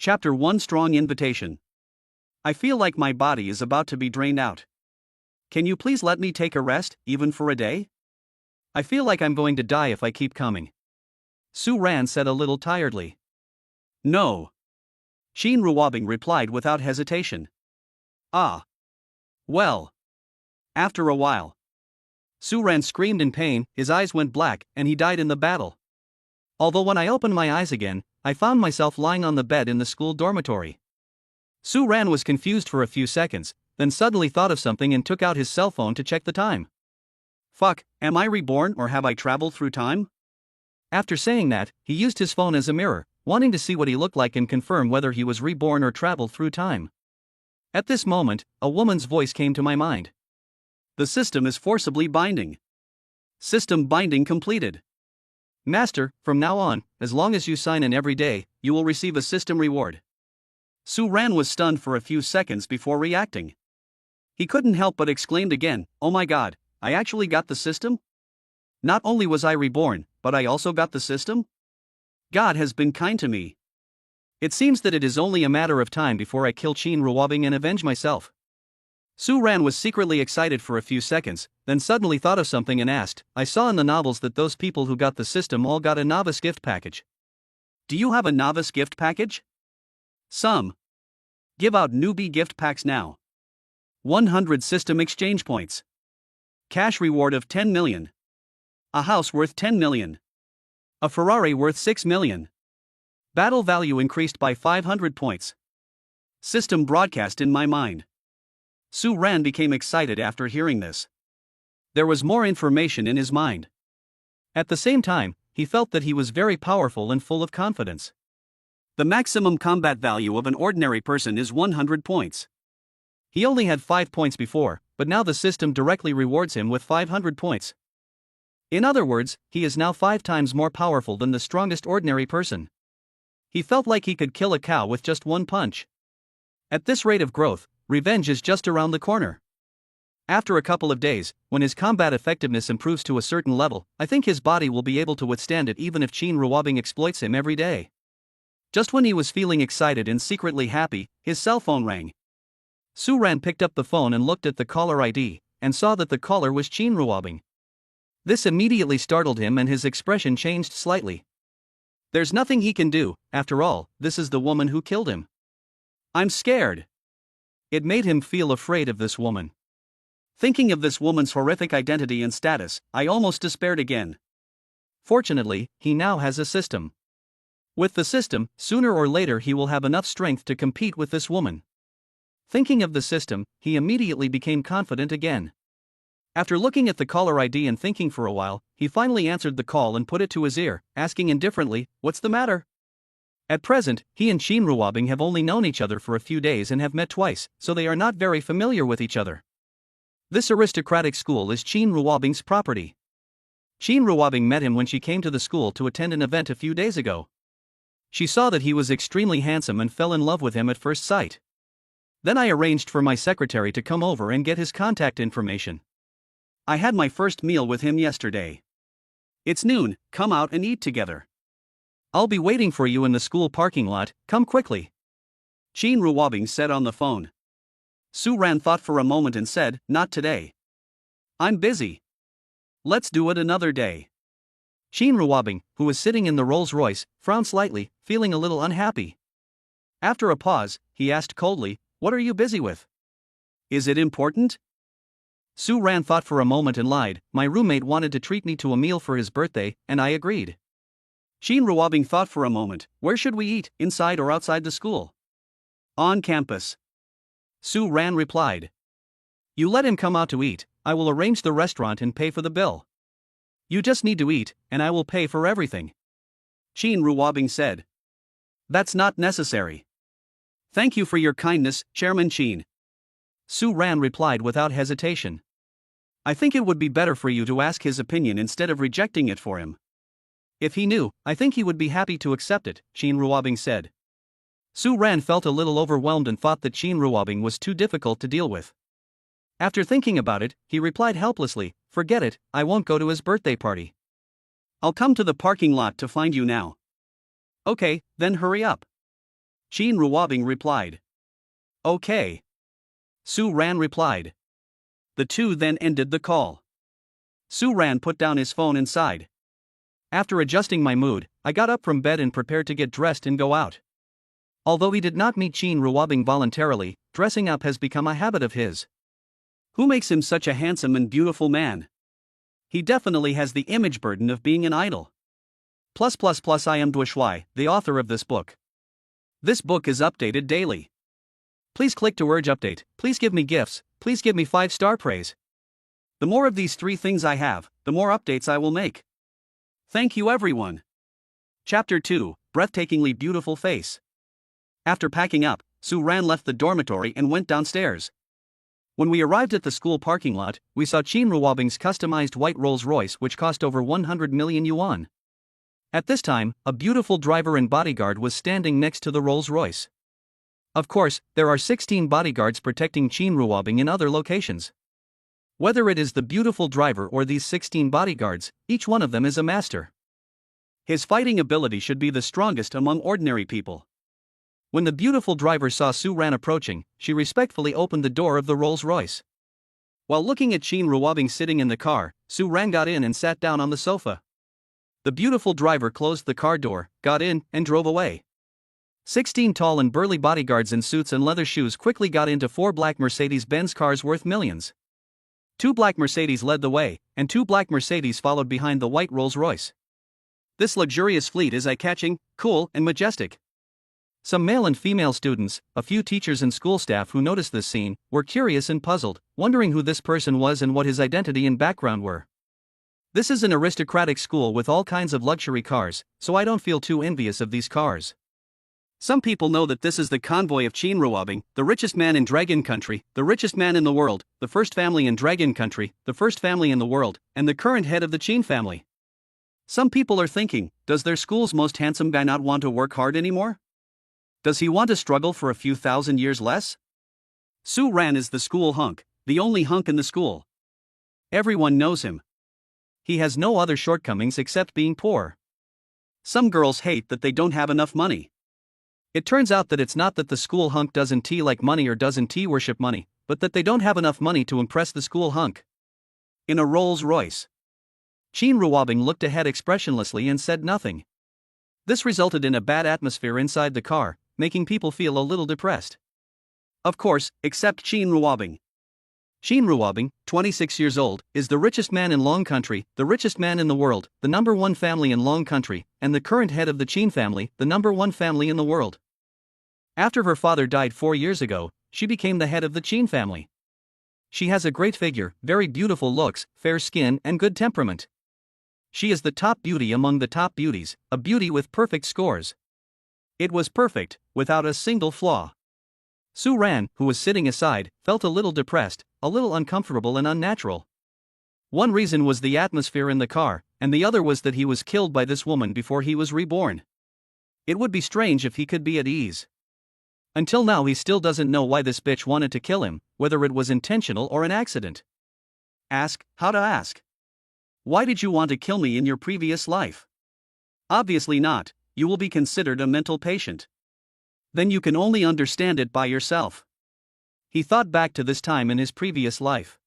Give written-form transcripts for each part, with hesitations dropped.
Chapter 1 Strong Invitation. I feel like my body is about to be drained out. Can you please let me take a rest, even for a day? I feel like I'm going to die if I keep coming. Su Ran said a little tiredly. No. Shin Ruobing replied without hesitation. Ah. Well. After a while. Su Ran screamed in pain, his eyes went black, and he died in the battle. Although when I opened my eyes again, I found myself lying on the bed in the school dormitory. Su Ran was confused for a few seconds, then suddenly thought of something and took out his cell phone to check the time. Fuck, am I reborn or have I traveled through time? After saying that, he used his phone as a mirror, wanting to see what he looked like and confirm whether he was reborn or traveled through time. At this moment, a woman's voice came to my mind. The system is forcibly binding. System binding completed. Master, from now on, as long as you sign in every day, you will receive a system reward. Su Ran was stunned for a few seconds before reacting. He couldn't help but exclaimed again, "Oh my god, I actually got the system? Not only was I reborn, but I also got the system? God has been kind to me. It seems that it is only a matter of time before I kill Shin Ruobing and avenge myself." Su Ran was secretly excited for a few seconds, then suddenly thought of something and asked, "I saw in the novels that those people who got the system all got a novice gift package. Do you have a novice gift package?" Some. Give out newbie gift packs now. 100 system exchange points. Cash reward of 10 million. A house worth 10 million. A Ferrari worth 6 million. Battle value increased by 500 points. System broadcast in my mind. Su Ran became excited after hearing this. There was more information in his mind. At the same time, he felt that he was very powerful and full of confidence. The maximum combat value of an ordinary person is 100 points. He only had 5 points before, but now the system directly rewards him with 500 points. In other words, he is now 5 times more powerful than the strongest ordinary person. He felt like he could kill a cow with just one punch. At this rate of growth, revenge is just around the corner. After a couple of days, when his combat effectiveness improves to a certain level, I think his body will be able to withstand it even if Shin Ruobing exploits him every day. Just when he was feeling excited and secretly happy, his cell phone rang. Su Ran picked up the phone and looked at the caller ID, and saw that the caller was Shin Ruobing. This immediately startled him and his expression changed slightly. There's nothing he can do, after all, this is the woman who killed him. I'm scared. It made him feel afraid of this woman. Thinking of this woman's horrific identity and status, I almost despaired again. Fortunately, he now has a system. With the system, sooner or later he will have enough strength to compete with this woman. Thinking of the system, he immediately became confident again. After looking at the caller ID and thinking for a while, he finally answered the call and put it to his ear, asking indifferently, "What's the matter?" At present, he and Shin Ruobing have only known each other for a few days and have met twice, so they are not very familiar with each other. This aristocratic school is Shin Ruobing's property. Shin Ruobing met him when she came to the school to attend an event a few days ago. She saw that he was extremely handsome and fell in love with him at first sight. Then I arranged for my secretary to come over and get his contact information. I had my first meal with him yesterday. It's noon, come out and eat together. I'll be waiting for you in the school parking lot, come quickly. Shin Ruobing said on the phone. Su Ran thought for a moment and said, "Not today. I'm busy. Let's do it another day." Shin Ruobing, who was sitting in the Rolls-Royce, frowned slightly, feeling a little unhappy. After a pause, he asked coldly, "What are you busy with? Is it important?" Su Ran thought for a moment and lied, "My roommate wanted to treat me to a meal for his birthday, and I agreed." Shin Ruobing thought for a moment, "Where should we eat, inside or outside the school?" "On campus." Su Ran replied. "You let him come out to eat, I will arrange the restaurant and pay for the bill. You just need to eat, and I will pay for everything." Shin Ruobing said. "That's not necessary. Thank you for your kindness, Chairman Shin." Su Ran replied without hesitation. "I think it would be better for you to ask his opinion instead of rejecting it for him. If he knew, I think he would be happy to accept it," Shin Ruobing said. Su Ran felt a little overwhelmed and thought that Shin Ruobing was too difficult to deal with. After thinking about it, he replied helplessly, "Forget it, I won't go to his birthday party. I'll come to the parking lot to find you now." "Okay, then hurry up." Qin Ruobing replied. Okay. Su Ran replied. The two then ended the call. Su Ran put down his phone and sighed. After adjusting my mood, I got up from bed and prepared to get dressed and go out. Although he did not meet Qin Ruobing voluntarily, dressing up has become a habit of his. Who makes him such a handsome and beautiful man? He definitely has the image burden of being an idol. I am Duishui, the author of this book. This book is updated daily. Please click to urge update, please give me gifts, please give me 5-star praise. The more of these 3 things I have, the more updates I will make. Thank you everyone. Chapter 2, Breathtakingly Beautiful Face. After packing up, Su Ran left the dormitory and went downstairs. When we arrived at the school parking lot, we saw Qin Ruobing's customized white Rolls-Royce which cost over 100 million yuan. At this time, a beautiful driver and bodyguard was standing next to the Rolls-Royce. Of course, there are 16 bodyguards protecting Qin Ruobing in other locations. Whether it is the beautiful driver or these 16 bodyguards, each one of them is a master. His fighting ability should be the strongest among ordinary people. When the beautiful driver saw Su Ran approaching, she respectfully opened the door of the Rolls-Royce. While looking at Qin Ruobing sitting in the car, Su Ran got in and sat down on the sofa. The beautiful driver closed the car door, got in, and drove away. 16 tall and burly bodyguards in suits and leather shoes quickly got into 4 black Mercedes-Benz cars worth millions. 2 black Mercedes led the way, and 2 black Mercedes followed behind the white Rolls-Royce. This luxurious fleet is eye-catching, cool, and majestic. Some male and female students, a few teachers and school staff who noticed this scene, were curious and puzzled, wondering who this person was and what his identity and background were. This is an aristocratic school with all kinds of luxury cars, so I don't feel too envious of these cars. Some people know that this is the convoy of Qin Ruobing, the richest man in Dragon Country, the richest man in the world, the first family in Dragon Country, the first family in the world, and the current head of the Qin family. Some people are thinking, does their school's most handsome guy not want to work hard anymore? Does he want to struggle for a few thousand years less? Su Ran is the school hunk, the only hunk in the school. Everyone knows him. He has no other shortcomings except being poor. Some girls hate that they don't have enough money. It turns out that it's not that the school hunk doesn't like money or doesn't worship money, but that they don't have enough money to impress the school hunk. In a Rolls-Royce. Qin Ruobing looked ahead expressionlessly and said nothing. This resulted in a bad atmosphere inside the car, making people feel a little depressed. Of course, except Qin Ruobing. Qin Ruobing, 26 years old, is the richest man in Long Country, the richest man in the world, the number 1 family in Long Country, and the current head of the Qin family, the number 1 family in the world. After her father died 4 years ago, she became the head of the Qin family. She has a great figure, very beautiful looks, fair skin, and good temperament. She is the top beauty among the top beauties, a beauty with perfect scores. It was perfect, without a single flaw. Su Ran, who was sitting aside, felt a little depressed, a little uncomfortable and unnatural. One reason was the atmosphere in the car, and the other was that he was killed by this woman before he was reborn. It would be strange if he could be at ease. Until now he still doesn't know why this bitch wanted to kill him, whether it was intentional or an accident. Ask, how to ask. Why did you want to kill me in your previous life? Obviously not. You will be considered a mental patient. Then you can only understand it by yourself. He thought back to this time in his previous life.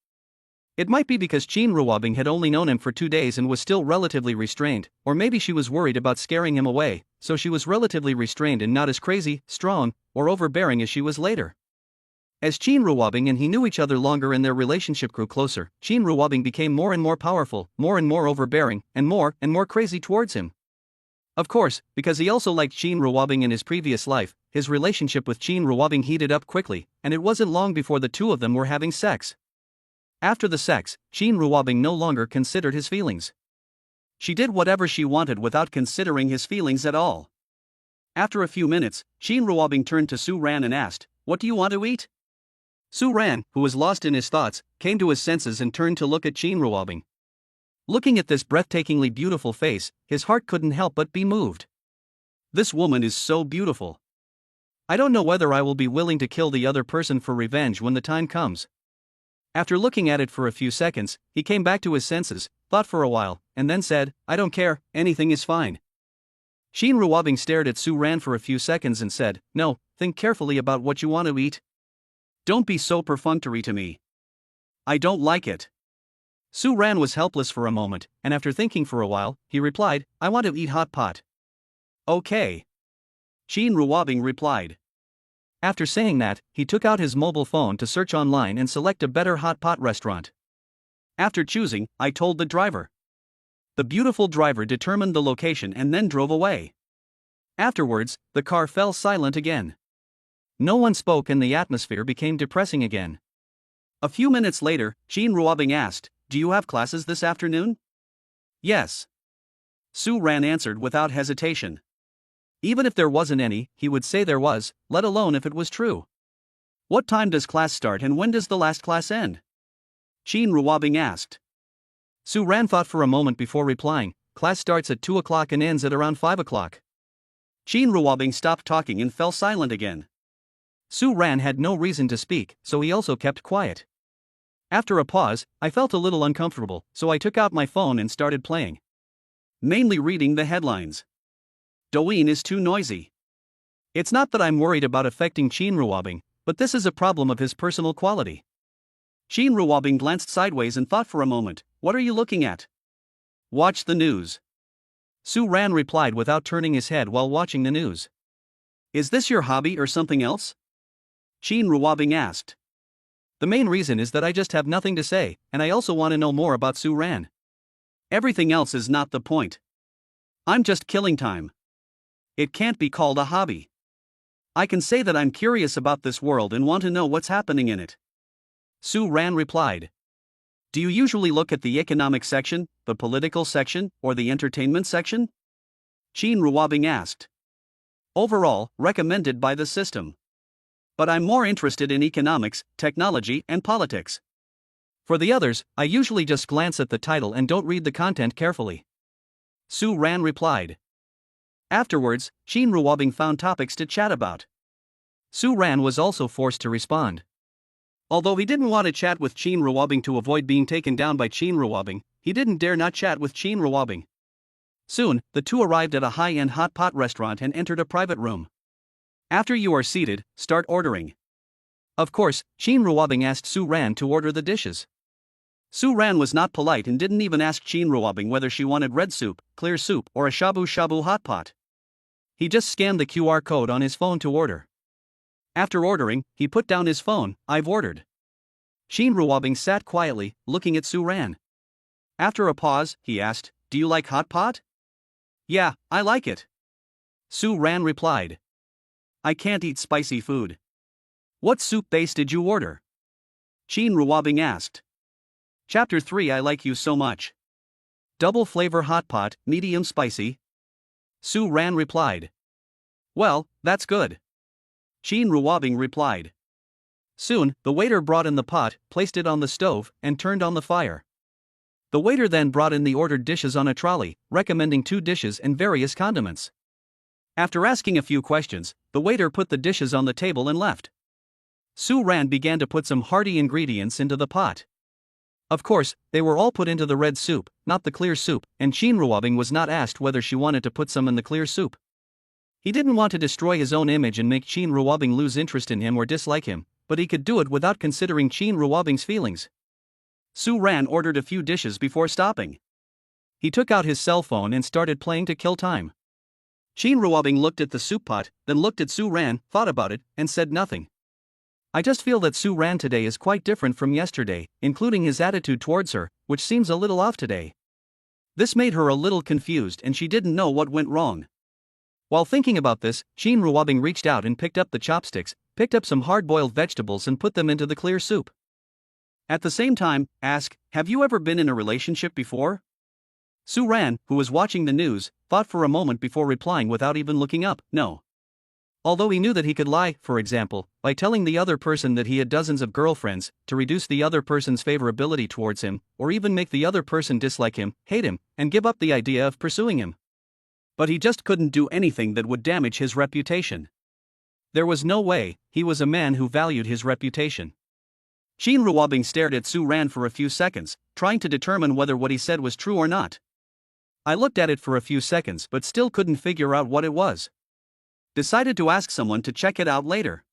It might be because Qin Ruobing had only known him for 2 days and was still relatively restrained, or maybe she was worried about scaring him away, so she was relatively restrained and not as crazy, strong, or overbearing as she was later. As Qin Ruobing and he knew each other longer and their relationship grew closer, Qin Ruobing became more and more powerful, more and more overbearing, and more crazy towards him. Of course, because he also liked Qin Ruobing in his previous life, his relationship with Qin Ruobing heated up quickly, and it wasn't long before the two of them were having sex. After the sex, Qin Ruobing no longer considered his feelings. She did whatever she wanted without considering his feelings at all. After a few minutes, Qin Ruobing turned to Su Ran and asked, "What do you want to eat?" Su Ran, who was lost in his thoughts, came to his senses and turned to look at Qin Ruobing. Looking at this breathtakingly beautiful face, his heart couldn't help but be moved. This woman is so beautiful. I don't know whether I will be willing to kill the other person for revenge when the time comes. After looking at it for a few seconds, he came back to his senses, thought for a while, and then said, "I don't care, anything is fine." Shin Ruobing stared at Su Ran for a few seconds and said, "No, think carefully about what you want to eat. Don't be so perfunctory to me. I don't like it." Su Ran was helpless for a moment, and after thinking for a while, he replied, "I want to eat hot pot." "Okay." Shin Ruobing replied. After saying that, he took out his mobile phone to search online and select a better hot pot restaurant. After choosing, I told the driver. The beautiful driver determined the location and then drove away. Afterwards, the car fell silent again. No one spoke and the atmosphere became depressing again. A few minutes later, Shin Ruobing asked, "Do you have classes this afternoon?" "Yes." Su Ran answered without hesitation. Even if there wasn't any, he would say there was, let alone if it was true. "What time does class start and when does the last class end?" Shin Ruobing asked. Su Ran thought for a moment before replying, "Class starts at 2 o'clock and ends at around 5 o'clock. Shin Ruobing stopped talking and fell silent again. Su Ran had no reason to speak, so he also kept quiet. After a pause, I felt a little uncomfortable, so I took out my phone and started playing. Mainly reading the headlines. Douyin is too noisy. It's not that I'm worried about affecting Shin Ruobing, but this is a problem of his personal quality. Shin Ruobing glanced sideways and thought for a moment, "What are you looking at?" "Watch the news." Su Ran replied without turning his head while watching the news. "Is this your hobby or something else?" Shin Ruobing asked. "The main reason is that I just have nothing to say, and I also want to know more about Su Ran. Everything else is not the point. I'm just killing time. It can't be called a hobby. I can say that I'm curious about this world and want to know what's happening in it." Su Ran replied. "Do you usually look at the economic section, the political section, or the entertainment section?" Shin Ruobing asked. "Overall, recommended by the system. But I'm more interested in economics, technology, and politics. For the others, I usually just glance at the title and don't read the content carefully." Su Ran replied. Afterwards, Shin Ruobing found topics to chat about. Su Ran was also forced to respond. Although he didn't want to chat with Shin Ruobing to avoid being taken down by Shin Ruobing, he didn't dare not chat with Shin Ruobing. Soon, the two arrived at a high-end hot pot restaurant and entered a private room. After you are seated, start ordering. Of course, Shin Ruobing asked Su Ran to order the dishes. Su Ran was not polite and didn't even ask Shin Ruobing whether she wanted red soup, clear soup, or a shabu-shabu hot pot. He just scanned the QR code on his phone to order. After ordering, he put down his phone. "I've ordered." Shin Ruobing sat quietly, looking at Su Ran. After a pause, he asked, "Do you like hot pot?" "Yeah, I like it." Su Ran replied. "I can't eat spicy food." "What soup base did you order?" Shin Ruobing asked. Chapter 3 I like you so much. Double flavor hot pot, medium spicy. Su Ran replied. "Well, that's good." Shin Ruobing replied. Soon, the waiter brought in the pot, placed it on the stove, and turned on the fire. The waiter then brought in the ordered dishes on a trolley, recommending 2 dishes and various condiments. After asking a few questions, the waiter put the dishes on the table and left. Su Ran began to put some hearty ingredients into the pot. Of course, they were all put into the red soup, not the clear soup, and Shin Ruobing was not asked whether she wanted to put some in the clear soup. He didn't want to destroy his own image and make Shin Ruobing lose interest in him or dislike him, but he could do it without considering Shin Ruobing's feelings. Su Ran ordered a few dishes before stopping. He took out his cell phone and started playing to kill time. Shin Ruobing looked at the soup pot, then looked at Su Ran, thought about it, and said nothing. "I just feel that Su Ran today is quite different from yesterday, including his attitude towards her, which seems a little off today." This made her a little confused and she didn't know what went wrong. While thinking about this, Shin Ruobing reached out and picked up the chopsticks, picked up some hard-boiled vegetables and put them into the clear soup. At the same time, ask, "Have you ever been in a relationship before?" Su Ran, who was watching the news, thought for a moment before replying without even looking up, "No." Although he knew that he could lie, for example, by telling the other person that he had dozens of girlfriends, to reduce the other person's favorability towards him, or even make the other person dislike him, hate him, and give up the idea of pursuing him. But he just couldn't do anything that would damage his reputation. There was no way. He was a man who valued his reputation. Shin Ruobing stared at Su Ran for a few seconds, trying to determine whether what he said was true or not. I looked at it for a few seconds but still couldn't figure out what it was. Decided to ask someone to check it out later.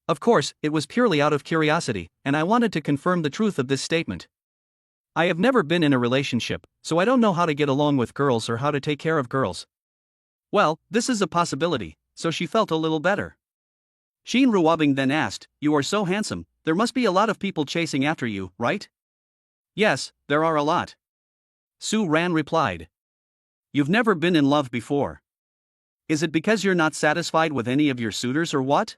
Of course, it was purely out of curiosity, and I wanted to confirm the truth of this statement. I have never been in a relationship, so I don't know how to get along with girls or how to take care of girls. Well, this is a possibility, so she felt a little better. Sheen Ruwabing then asked, "You are so handsome, there must be a lot of people chasing after you, right?" "Yes, there are a lot." Su Ran replied. "You've never been in love before. Is it because you're not satisfied with any of your suitors or what?"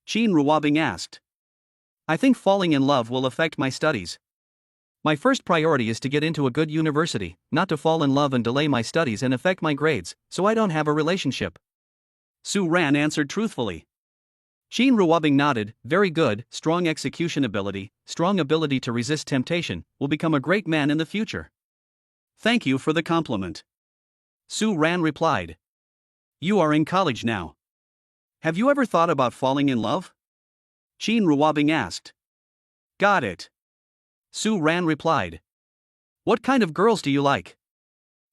Sheen Ruwabing asked. "I think falling in love will affect my studies. My first priority is to get into a good university, not to fall in love and delay my studies and affect my grades, so I don't have a relationship." Su Ran answered truthfully. Sheen Ruwabing nodded, "Very good, strong execution ability, strong ability to resist temptation, will become a great man in the future." "Thank you for the compliment." Su Ran replied. "You are in college now. Have you ever thought about falling in love?" Sheen Ruwabing asked. "Got it." Su Ran replied. "What kind of girls do you like?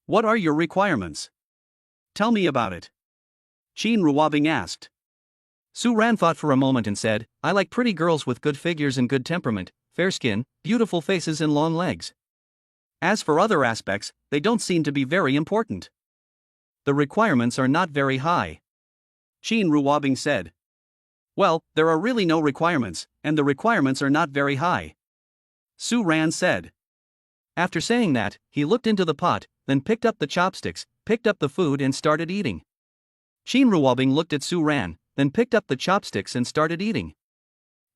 What are your requirements? Tell me about it." Sheen Ruwabing asked. Su Ran thought for a moment and said, "I like pretty girls with good figures and good temperament, fair skin, beautiful faces and long legs. As for other aspects, they don't seem to be very important. The requirements are not very high." Sheen Ruwabing said. "Well, there are really no requirements, and the requirements are not very high," Su Ran said. After saying that, he looked into the pot, then picked up the chopsticks, picked up the food and started eating. Sheen Ruwabing looked at Su Ran, then picked up the chopsticks and started eating.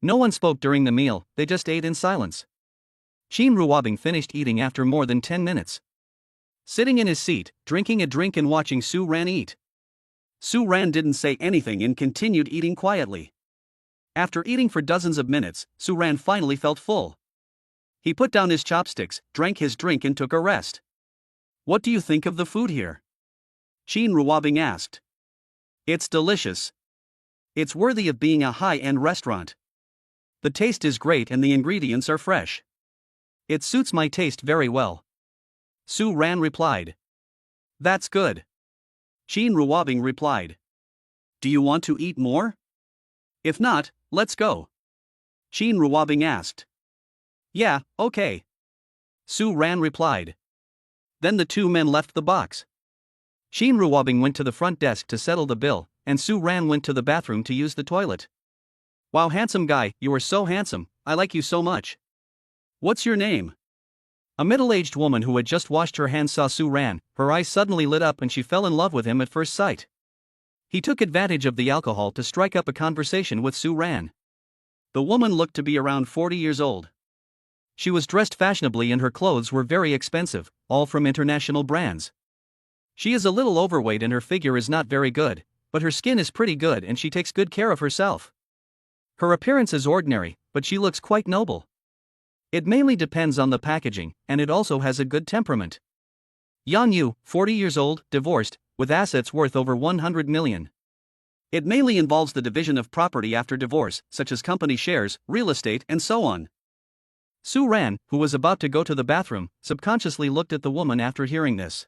No one spoke during the meal, they just ate in silence. Sheen Ruwabing finished eating after more than 10 minutes. Sitting in his seat, drinking a drink and watching Su Ran eat. Su Ran didn't say anything and continued eating quietly. After eating for dozens of minutes, Su Ran finally felt full. He put down his chopsticks, drank his drink and took a rest. "What do you think of the food here?" Sheen Ruwabing asked. "It's delicious. It's worthy of being a high-end restaurant. The taste is great and the ingredients are fresh. It suits my taste very well," Su Ran replied. "That's good." Sheen Ruwabing replied. "Do you want to eat more? If not, let's go." Sheen Ruwabing asked. "Yeah, okay," Su Ran replied. Then the two men left the box. Sheen Ruwabing went to the front desk to settle the bill, and Su Ran went to the bathroom to use the toilet. "Wow, handsome guy, you are so handsome, I like you so much. What's your name?" A middle-aged woman who had just washed her hands saw Su Ran, her eyes suddenly lit up and she fell in love with him at first sight. He took advantage of the alcohol to strike up a conversation with Su Ran. The woman looked to be around 40 years old. She was dressed fashionably and her clothes were very expensive, all from international brands. She is a little overweight and her figure is not very good, but her skin is pretty good and she takes good care of herself. Her appearance is ordinary, but she looks quite noble. It mainly depends on the packaging, and it also has a good temperament. Yang Yu, 40 years old, divorced, with assets worth over 100 million. It mainly involves the division of property after divorce, such as company shares, real estate, and so on. Su Ran, who was about to go to the bathroom, subconsciously looked at the woman after hearing this.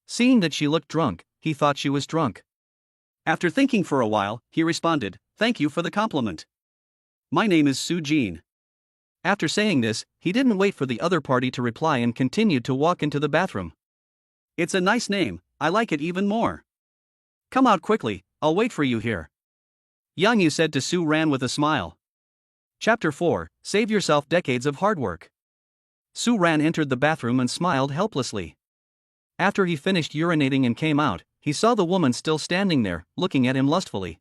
Seeing that she looked drunk, he thought she was drunk. After thinking for a while, he responded, "Thank you for the compliment. My name is Su Jin." After saying this, he didn't wait for the other party to reply and continued to walk into the bathroom. "It's a nice name, I like it even more. Come out quickly, I'll wait for you here," Yang Yu said to Su Ran with a smile. Chapter 4, Save Yourself Decades of Hard Work. Su Ran entered the bathroom and smiled helplessly. After he finished urinating and came out, he saw the woman still standing there, looking at him lustfully.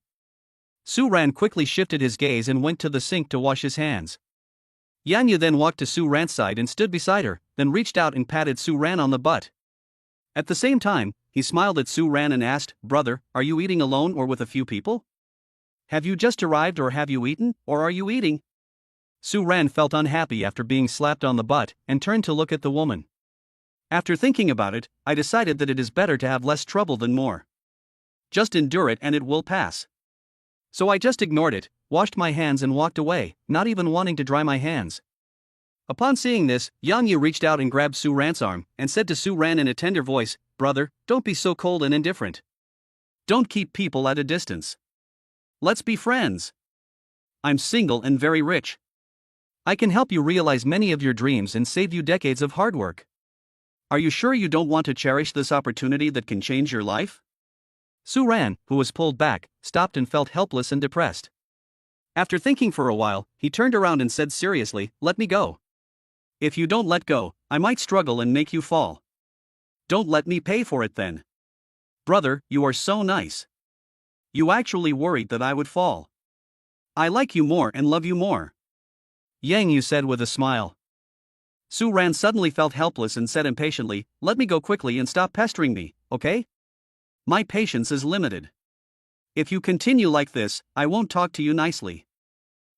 Su Ran quickly shifted his gaze and went to the sink to wash his hands. Yang Yu then walked to Su Ran's side and stood beside her, then reached out and patted Su Ran on the butt. At the same time, he smiled at Su Ran and asked, "Brother, are you eating alone or with a few people? Have you just arrived or have you eaten, or are you eating?" Su Ran felt unhappy after being slapped on the butt, and turned to look at the woman. "After thinking about it, I decided that it is better to have less trouble than more. Just endure it and it will pass. So I just ignored it, washed my hands and walked away, not even wanting to dry my hands." Upon seeing this, Yang Yu reached out and grabbed Su Ran's arm and said to Su Ran in a tender voice, "Brother, don't be so cold and indifferent. Don't keep people at a distance. Let's be friends. I'm single and very rich. I can help you realize many of your dreams and save you decades of hard work. Are you sure you don't want to cherish this opportunity that can change your life?" Su Ran, who was pulled back, stopped and felt helpless and depressed. After thinking for a while, he turned around and said seriously, "Let me go. If you don't let go, I might struggle and make you fall. Don't let me pay for it then. Brother, you are so nice. You actually worried that I would fall. I like you more and love you more," Yang Yu said with a smile. Su Ran suddenly felt helpless and said impatiently, "Let me go quickly and stop pestering me, okay? My patience is limited. If you continue like this, I won't talk to you nicely."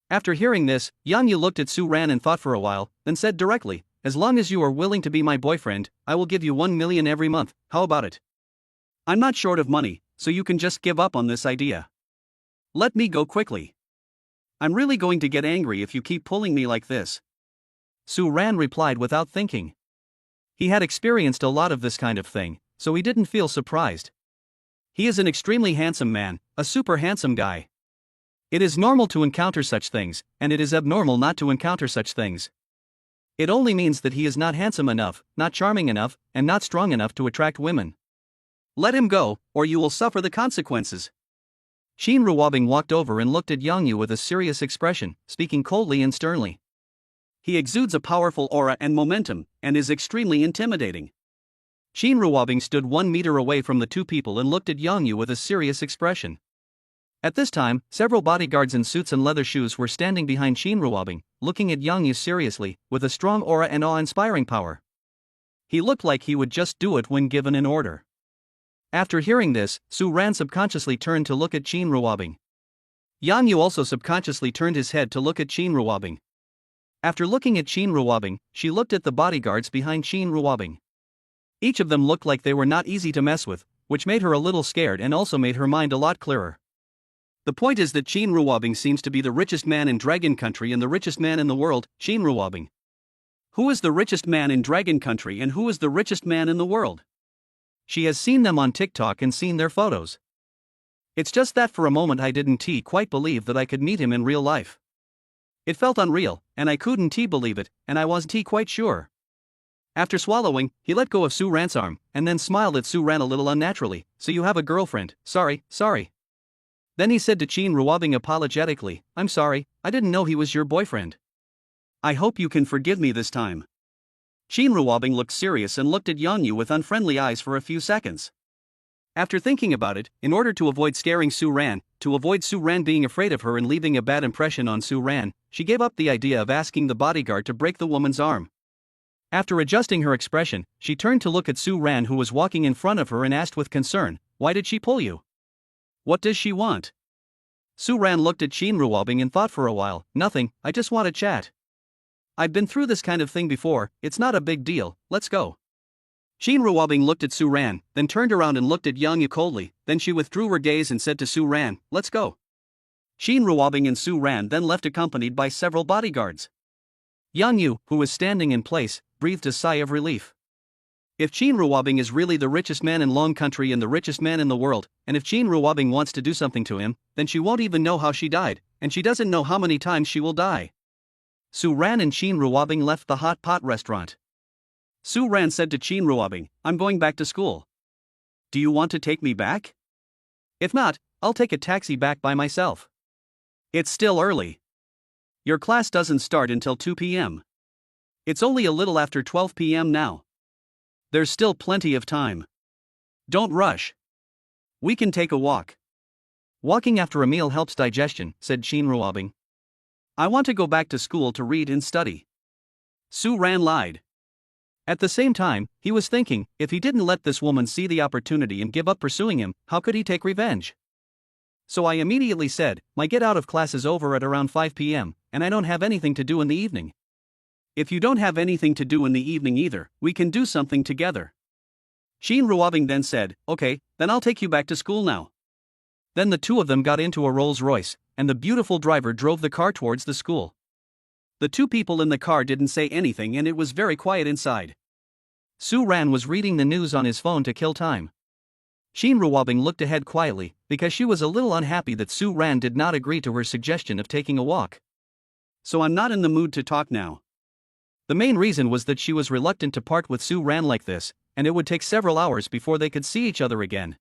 After hearing this, Yang Yu looked at Su Ran and thought for a while, then said directly, "As long as you are willing to be my boyfriend, I will give you 1 million every month, how about it? I'm not short of money, so you can just give up on this idea. Let me go quickly. I'm really going to get angry if you keep pulling me like this." Su Ran replied without thinking. He had experienced a lot of this kind of thing, so he didn't feel surprised. He is an extremely handsome man, a super handsome guy. It is normal to encounter such things, and it is abnormal not to encounter such things. It only means that he is not handsome enough, not charming enough, and not strong enough to attract women. Let him go, or you will suffer the consequences. Qin Ruobing walked over and looked at Yang Yu with a serious expression, speaking coldly and sternly. He exudes a powerful aura and momentum, and is extremely intimidating. Qin Ruobing stood 1 meter away from the two people and looked at Yang Yu with a serious expression. At this time, several bodyguards in suits and leather shoes were standing behind Qin Ruobing, looking at Yang Yu seriously, with a strong aura and awe-inspiring power. He looked like he would just do it when given an order. After hearing this, Su Ran subconsciously turned to look at Qin Ruobing. Yang Yu also subconsciously turned his head to look at Qin Ruobing. After looking at Qin Ruobing, she looked at the bodyguards behind Qin Ruobing. Each of them looked like they were not easy to mess with, which made her a little scared and also made her mind a lot clearer. The point is that Qin Ruobing seems to be the richest man in Dragon Country and the richest man in the world, Qin Ruobing. Who is the richest man in Dragon Country and who is the richest man in the world? She has seen them on TikTok and seen their photos. It's just that for a moment I didn't quite believe that I could meet him in real life. It felt unreal, and I couldn't believe it, and I wasn't quite sure. After swallowing, he let go of Su Ran's arm, and then smiled at Su Ran a little unnaturally. "So you have a girlfriend? Sorry. Then he said to Qin Ruobing apologetically, "I'm sorry, I didn't know he was your boyfriend. I hope you can forgive me this time." Qin Ruobing looked serious and looked at Yang Yu with unfriendly eyes for a few seconds. After thinking about it, in order to avoid scaring Su Ran, to avoid Su Ran being afraid of her and leaving a bad impression on Su Ran, she gave up the idea of asking the bodyguard to break the woman's arm. After adjusting her expression, she turned to look at Su Ran who was walking in front of her and asked with concern, "Why did she pull you? What does she want?" Su Ran looked at Qin Ruobing and thought for a while, "Nothing, I just want to chat. I've been through this kind of thing before, it's not a big deal, let's go." Qin Ruobing looked at Su Ran, then turned around and looked at Yang Yu coldly, then she withdrew her gaze and said to Su Ran, "Let's go." Qin Ruobing and Su Ran then left accompanied by several bodyguards. Yang Yu, who was standing in place, breathed a sigh of relief. If Qin Ruobing is really the richest man in Long Country and the richest man in the world, and if Qin Ruobing wants to do something to him, then she won't even know how she died, and she doesn't know how many times she will die. Su Ran and Qin Ruobing left the hot pot restaurant. Su Ran said to Qin Ruobing, "I'm going back to school. Do you want to take me back? If not, I'll take a taxi back by myself. It's still early. Your class doesn't start until 2 p.m. It's only a little after 12 p.m. now. There's still plenty of time. Don't rush. We can take a walk." "Walking after a meal helps digestion," said Qin Ruobing. "I want to go back to school to read and study." Su Ran lied. At the same time, he was thinking, if he didn't let this woman see the opportunity and give up pursuing him, how could he take revenge? So I immediately said, "My get out of class is over at around 5 p.m., and I don't have anything to do in the evening. If you don't have anything to do in the evening either, we can do something together." Qin Ruobing then said, "Okay, then I'll take you back to school now." Then the two of them got into a Rolls-Royce, and the beautiful driver drove the car towards the school. The two people in the car didn't say anything and it was very quiet inside. Su Ran was reading the news on his phone to kill time. Shin Ruobing looked ahead quietly, because she was a little unhappy that Su Ran did not agree to her suggestion of taking a walk. So I'm not in the mood to talk now. The main reason was that she was reluctant to part with Su Ran like this, and it would take several hours before they could see each other again.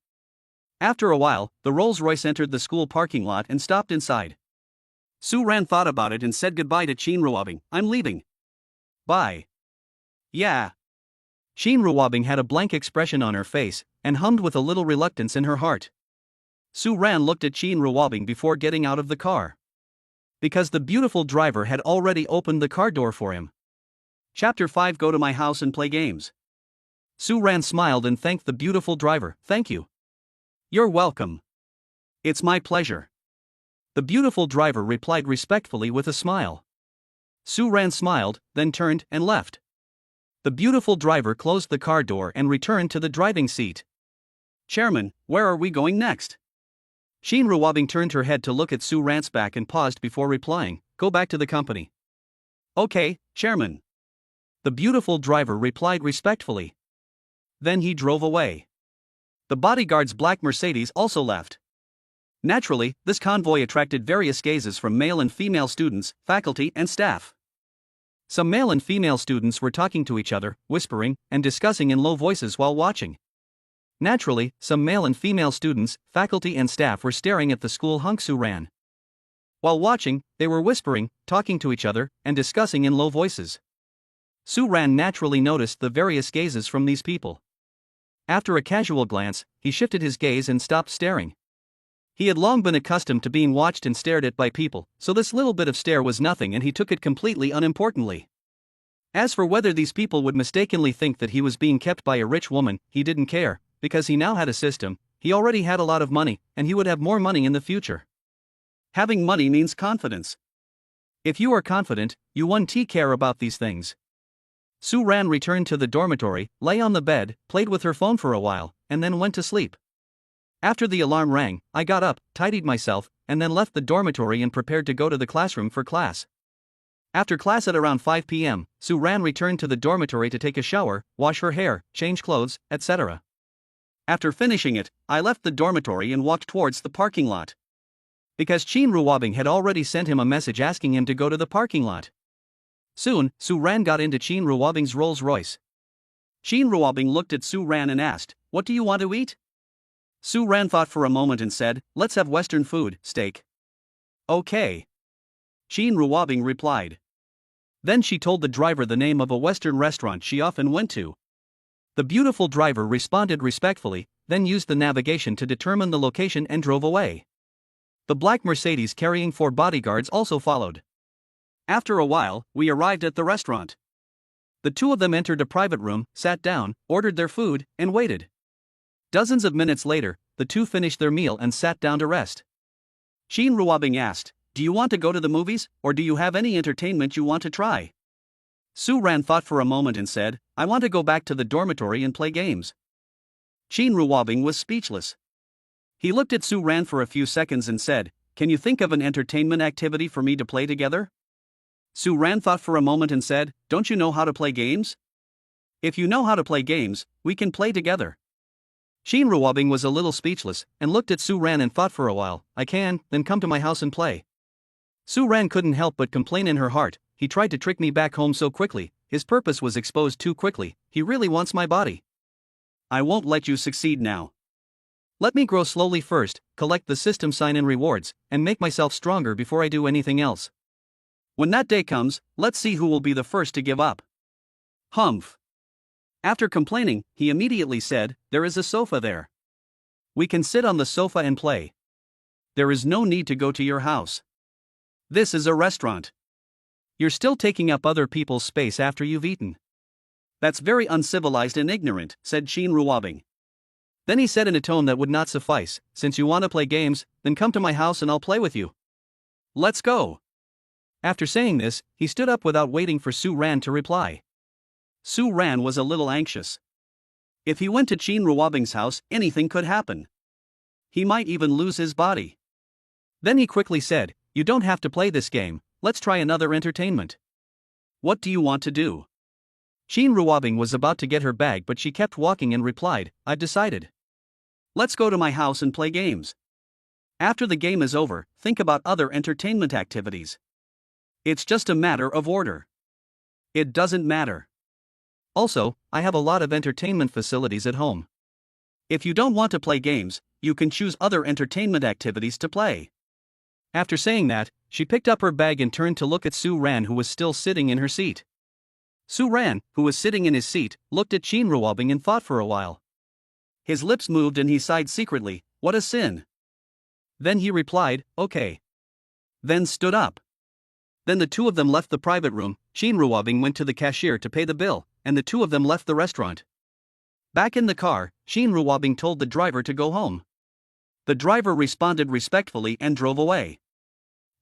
After a while, the Rolls-Royce entered the school parking lot and stopped inside. Su Ran thought about it and said goodbye to Shin Ruobing. I'm leaving. Bye. Yeah. Shin Ruobing had a blank expression on her face, and hummed with a little reluctance in her heart. Su Ran looked at Shin Ruobing before getting out of the car. Because the beautiful driver had already opened the car door for him. Chapter 5. Go to my house and play games. Su Ran smiled and thanked the beautiful driver. Thank you. You're welcome. It's my pleasure. The beautiful driver replied respectfully with a smile. Su Ran smiled, then turned and left. The beautiful driver closed the car door and returned to the driving seat. Chairman, where are we going next? Shin Ruobing turned her head to look at Su Ran's back and paused before replying. Go back to the company. Okay, Chairman. The beautiful driver replied respectfully. Then he drove away. The bodyguard's black Mercedes also left. Naturally, this convoy attracted various gazes from male and female students, faculty, and staff. Some male and female students were talking to each other, whispering, and discussing in low voices while watching. Naturally, some male and female students, faculty, and staff were staring at the school hunk Su Ran. While watching, they were whispering, talking to each other, and discussing in low voices. Su Ran naturally noticed the various gazes from these people. After a casual glance, he shifted his gaze and stopped staring. He had long been accustomed to being watched and stared at by people, so this little bit of stare was nothing and he took it completely unimportantly. As for whether these people would mistakenly think that he was being kept by a rich woman, he didn't care, because he now had a system, he already had a lot of money, and he would have more money in the future. Having money means confidence. If you are confident, you won't care about these things. Su Ran returned to the dormitory, lay on the bed, played with her phone for a while, and then went to sleep. After the alarm rang, I got up, tidied myself, and then left the dormitory and prepared to go to the classroom for class. After class at around 5 p.m., Su Ran returned to the dormitory to take a shower, wash her hair, change clothes, etc. After finishing it, I left the dormitory and walked towards the parking lot. Because Shin Ruobing had already sent him a message asking him to go to the parking lot. Soon, Su Ran got into Shin Ruobing's Rolls-Royce. Shin Ruobing looked at Su Ran and asked, "What do you want to eat?" Su Ran thought for a moment and said, "Let's have Western food, steak." Okay. Shin Ruobing replied. Then she told the driver the name of a Western restaurant she often went to. The beautiful driver responded respectfully, then used the navigation to determine the location and drove away. The black Mercedes carrying 4 bodyguards also followed. After a while, we arrived at the restaurant. The two of them entered a private room, sat down, ordered their food, and waited. Dozens of minutes later, the two finished their meal and sat down to rest. Shin Ruobing asked, "Do you want to go to the movies, or do you have any entertainment you want to try?" Su Ran thought for a moment and said, "I want to go back to the dormitory and play games." Shin Ruobing was speechless. He looked at Su Ran for a few seconds and said, "Can you think of an entertainment activity for me to play together?" Su Ran thought for a moment and said, "Don't you know how to play games? If you know how to play games, we can play together." Shin Ruobing was a little speechless, and looked at Su Ran and thought for a while. "I can, then come to my house and play." Su Ran couldn't help but complain in her heart, "He tried to trick me back home so quickly, his purpose was exposed too quickly, he really wants my body. I won't let you succeed now. Let me grow slowly first, collect the system sign and rewards, and make myself stronger before I do anything else. When that day comes, let's see who will be the first to give up." Humph. After complaining, he immediately said, "There is a sofa there. We can sit on the sofa and play. There is no need to go to your house. This is a restaurant. You're still taking up other people's space after you've eaten. That's very uncivilized and ignorant," said Shin Ruobing. Then he said in a tone that would not suffice, "Since you want to play games, then come to my house and I'll play with you. Let's go." After saying this, he stood up without waiting for Su Ran to reply. Su Ran was a little anxious. If he went to Shin Ruobing's house, anything could happen. He might even lose his body. Then he quickly said, "You don't have to play this game, let's try another entertainment." What do you want to do? Shin Ruobing was about to get her bag, but she kept walking and replied, I've decided. Let's go to my house and play games. After the game is over, think about other entertainment activities. It's just a matter of order. It doesn't matter. Also, I have a lot of entertainment facilities at home. If you don't want to play games, you can choose other entertainment activities to play. After saying that, she picked up her bag and turned to look at Su Ran, who was still sitting in her seat. Su Ran, who was sitting in his seat, looked at Shin Ruobing and thought for a while. His lips moved and he sighed secretly, what a sin. Then he replied, okay. Then stood up. Then the two of them left the private room. Shin Ruobing went to the cashier to pay the bill, and the two of them left the restaurant. Back in the car, Shin Ruobing told the driver to go home. The driver responded respectfully and drove away.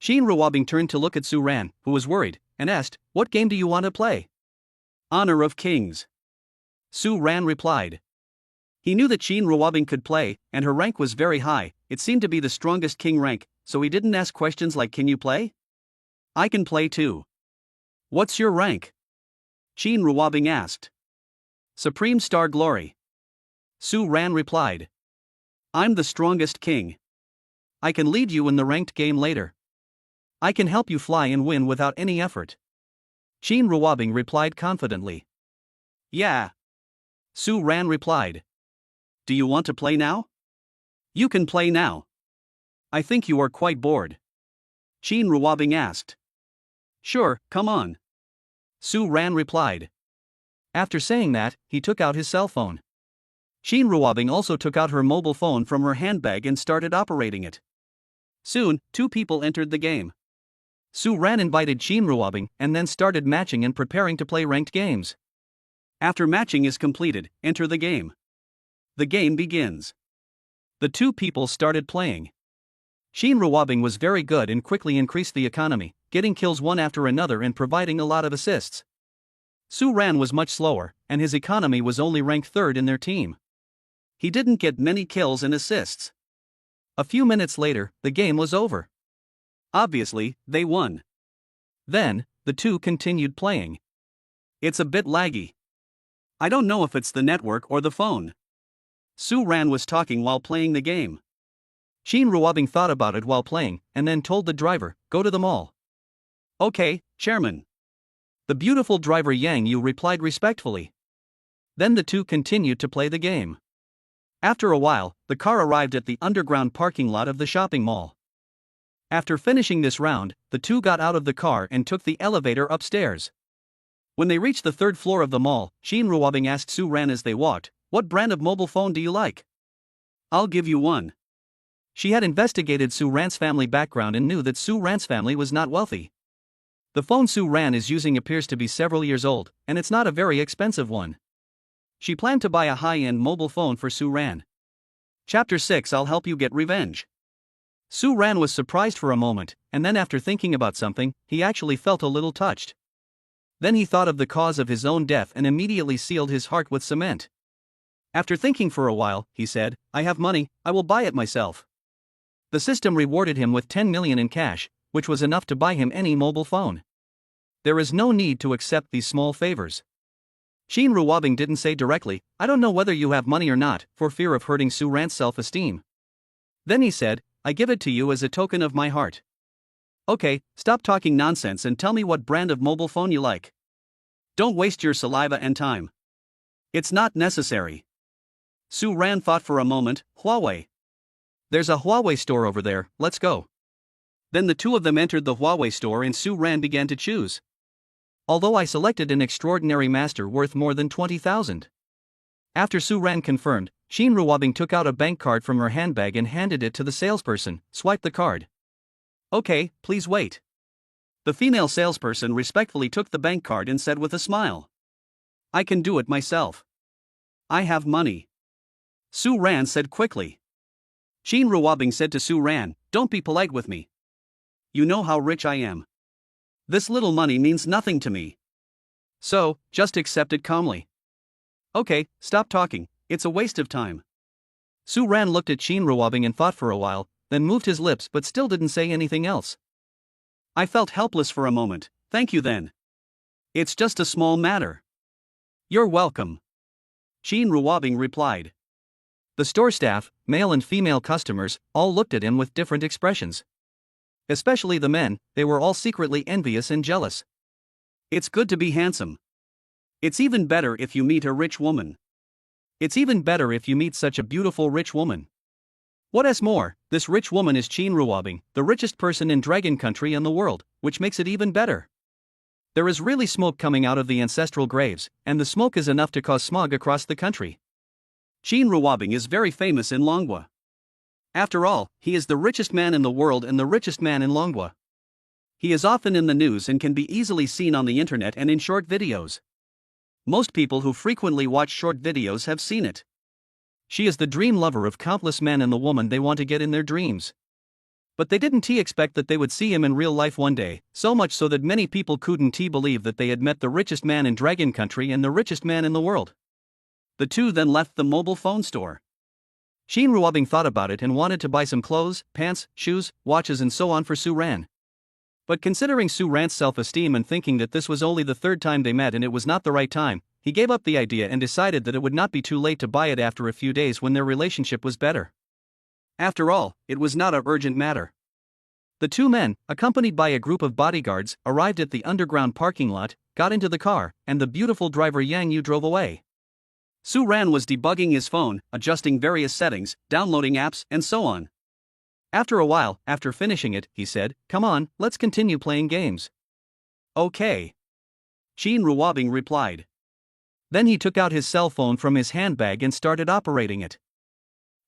Shin Ruobing turned to look at Su Ran, who was worried, and asked, what game do you want to play? Honor of Kings. Su Ran replied. He knew that Shin Ruobing could play, and her rank was very high. It seemed to be the strongest king rank, so he didn't ask questions like, can you play? I can play too. What's your rank? Shin Ruobing asked. Supreme Star Glory. Su Ran replied. I'm the strongest king. I can lead you in the ranked game later. I can help you fly and win without any effort. Shin Ruobing replied confidently. Yeah. Su Ran replied. Do you want to play now? You can play now. I think you are quite bored. Shin Ruobing asked. Sure, come on. Su Ran replied. After saying that, he took out his cell phone. Shin Ruobing also took out her mobile phone from her handbag and started operating it. Soon, two people entered the game. Su Ran invited Shin Ruobing and then started matching and preparing to play ranked games. After matching is completed, enter the game. The game begins. The two people started playing. Shin Ruobing was very good and quickly increased the economy, getting kills one after another and providing a lot of assists. Su Ran was much slower, and his economy was only ranked third in their team. He didn't get many kills and assists. A few minutes later, the game was over. Obviously, they won. Then, the two continued playing. It's a bit laggy. I don't know if it's the network or the phone. Su Ran was talking while playing the game. Shin Ruobing thought about it while playing, and then told the driver, go to the mall. Okay, chairman. The beautiful driver Yang Yu replied respectfully. Then the two continued to play the game. After a while, the car arrived at the underground parking lot of the shopping mall. After finishing this round, the two got out of the car and took the elevator upstairs. When they reached the third floor of the mall, Shin Ruobing asked Su Ran as they walked, what brand of mobile phone do you like? I'll give you one. She had investigated Su Ran's family background and knew that Su Ran's family was not wealthy. The phone Su Ran is using appears to be several years old, and it's not a very expensive one. She planned to buy a high-end mobile phone for Su Ran. Chapter 6 I'll help you get revenge. Su Ran was surprised for a moment, and then after thinking about something, he actually felt a little touched. Then he thought of the cause of his own death and immediately sealed his heart with cement. After thinking for a while, he said, I have money, I will buy it myself. The system rewarded him with 10 million in cash, which was enough to buy him any mobile phone. There is no need to accept these small favors. Shin Ruobing didn't say directly, I don't know whether you have money or not, for fear of hurting Su Ran's self-esteem. Then he said, I give it to you as a token of my heart. Okay, stop talking nonsense and tell me what brand of mobile phone you like. Don't waste your saliva and time. It's not necessary. Su Ran thought for a moment, Huawei. There's a Huawei store over there, let's go. Then the two of them entered the Huawei store and Su Ran began to choose. Although I selected an extraordinary master worth more than 20,000. After Su Ran confirmed, Shin Ruobing took out a bank card from her handbag and handed it to the salesperson, swiped the card. Okay, please wait. The female salesperson respectfully took the bank card and said with a smile. I can do it myself. I have money. Su Ran said quickly. Shin Ruobing said to Su Ran, don't be polite with me. You know how rich I am. This little money means nothing to me. So, just accept it calmly. Okay, stop talking, it's a waste of time. Su Ran looked at Shin Ruobing and thought for a while, then moved his lips but still didn't say anything else. I felt helpless for a moment, thank you then. It's just a small matter. You're welcome. Qin Ruobing replied. The store staff, male and female customers, all looked at him with different expressions. Especially the men, they were all secretly envious and jealous. It's good to be handsome. It's even better if you meet a rich woman. It's even better if you meet such a beautiful rich woman. What is more, this rich woman is Qin Ruobing, the richest person in Dragon Country and the world, which makes it even better. There is really smoke coming out of the ancestral graves, and the smoke is enough to cause smog across the country. Qin Ruobing is very famous in Longwa. After all, he is the richest man in the world and the richest man in Longwa. He is often in the news and can be easily seen on the internet and in short videos. Most people who frequently watch short videos have seen it. She is the dream lover of countless men and the woman they want to get in their dreams. But they didn't expect that they would see him in real life one day, so much so that many people couldn't believe that they had met the richest man in Dragon Country and the richest man in the world. The two then left the mobile phone store. Qin Ruobing thought about it and wanted to buy some clothes, pants, shoes, watches and so on for Su Ran. But considering Su Ran's self-esteem and thinking that this was only the third time they met and it was not the right time, he gave up the idea and decided that it would not be too late to buy it after a few days when their relationship was better. After all, it was not an urgent matter. The two men, accompanied by a group of bodyguards, arrived at the underground parking lot, got into the car, and the beautiful driver Yang Yu drove away. Su Ran was debugging his phone, adjusting various settings, downloading apps, and so on. After a while, after finishing it, he said, "Come on, let's continue playing games." "Okay." Qin Ruobing replied. Then he took out his cell phone from his handbag and started operating it.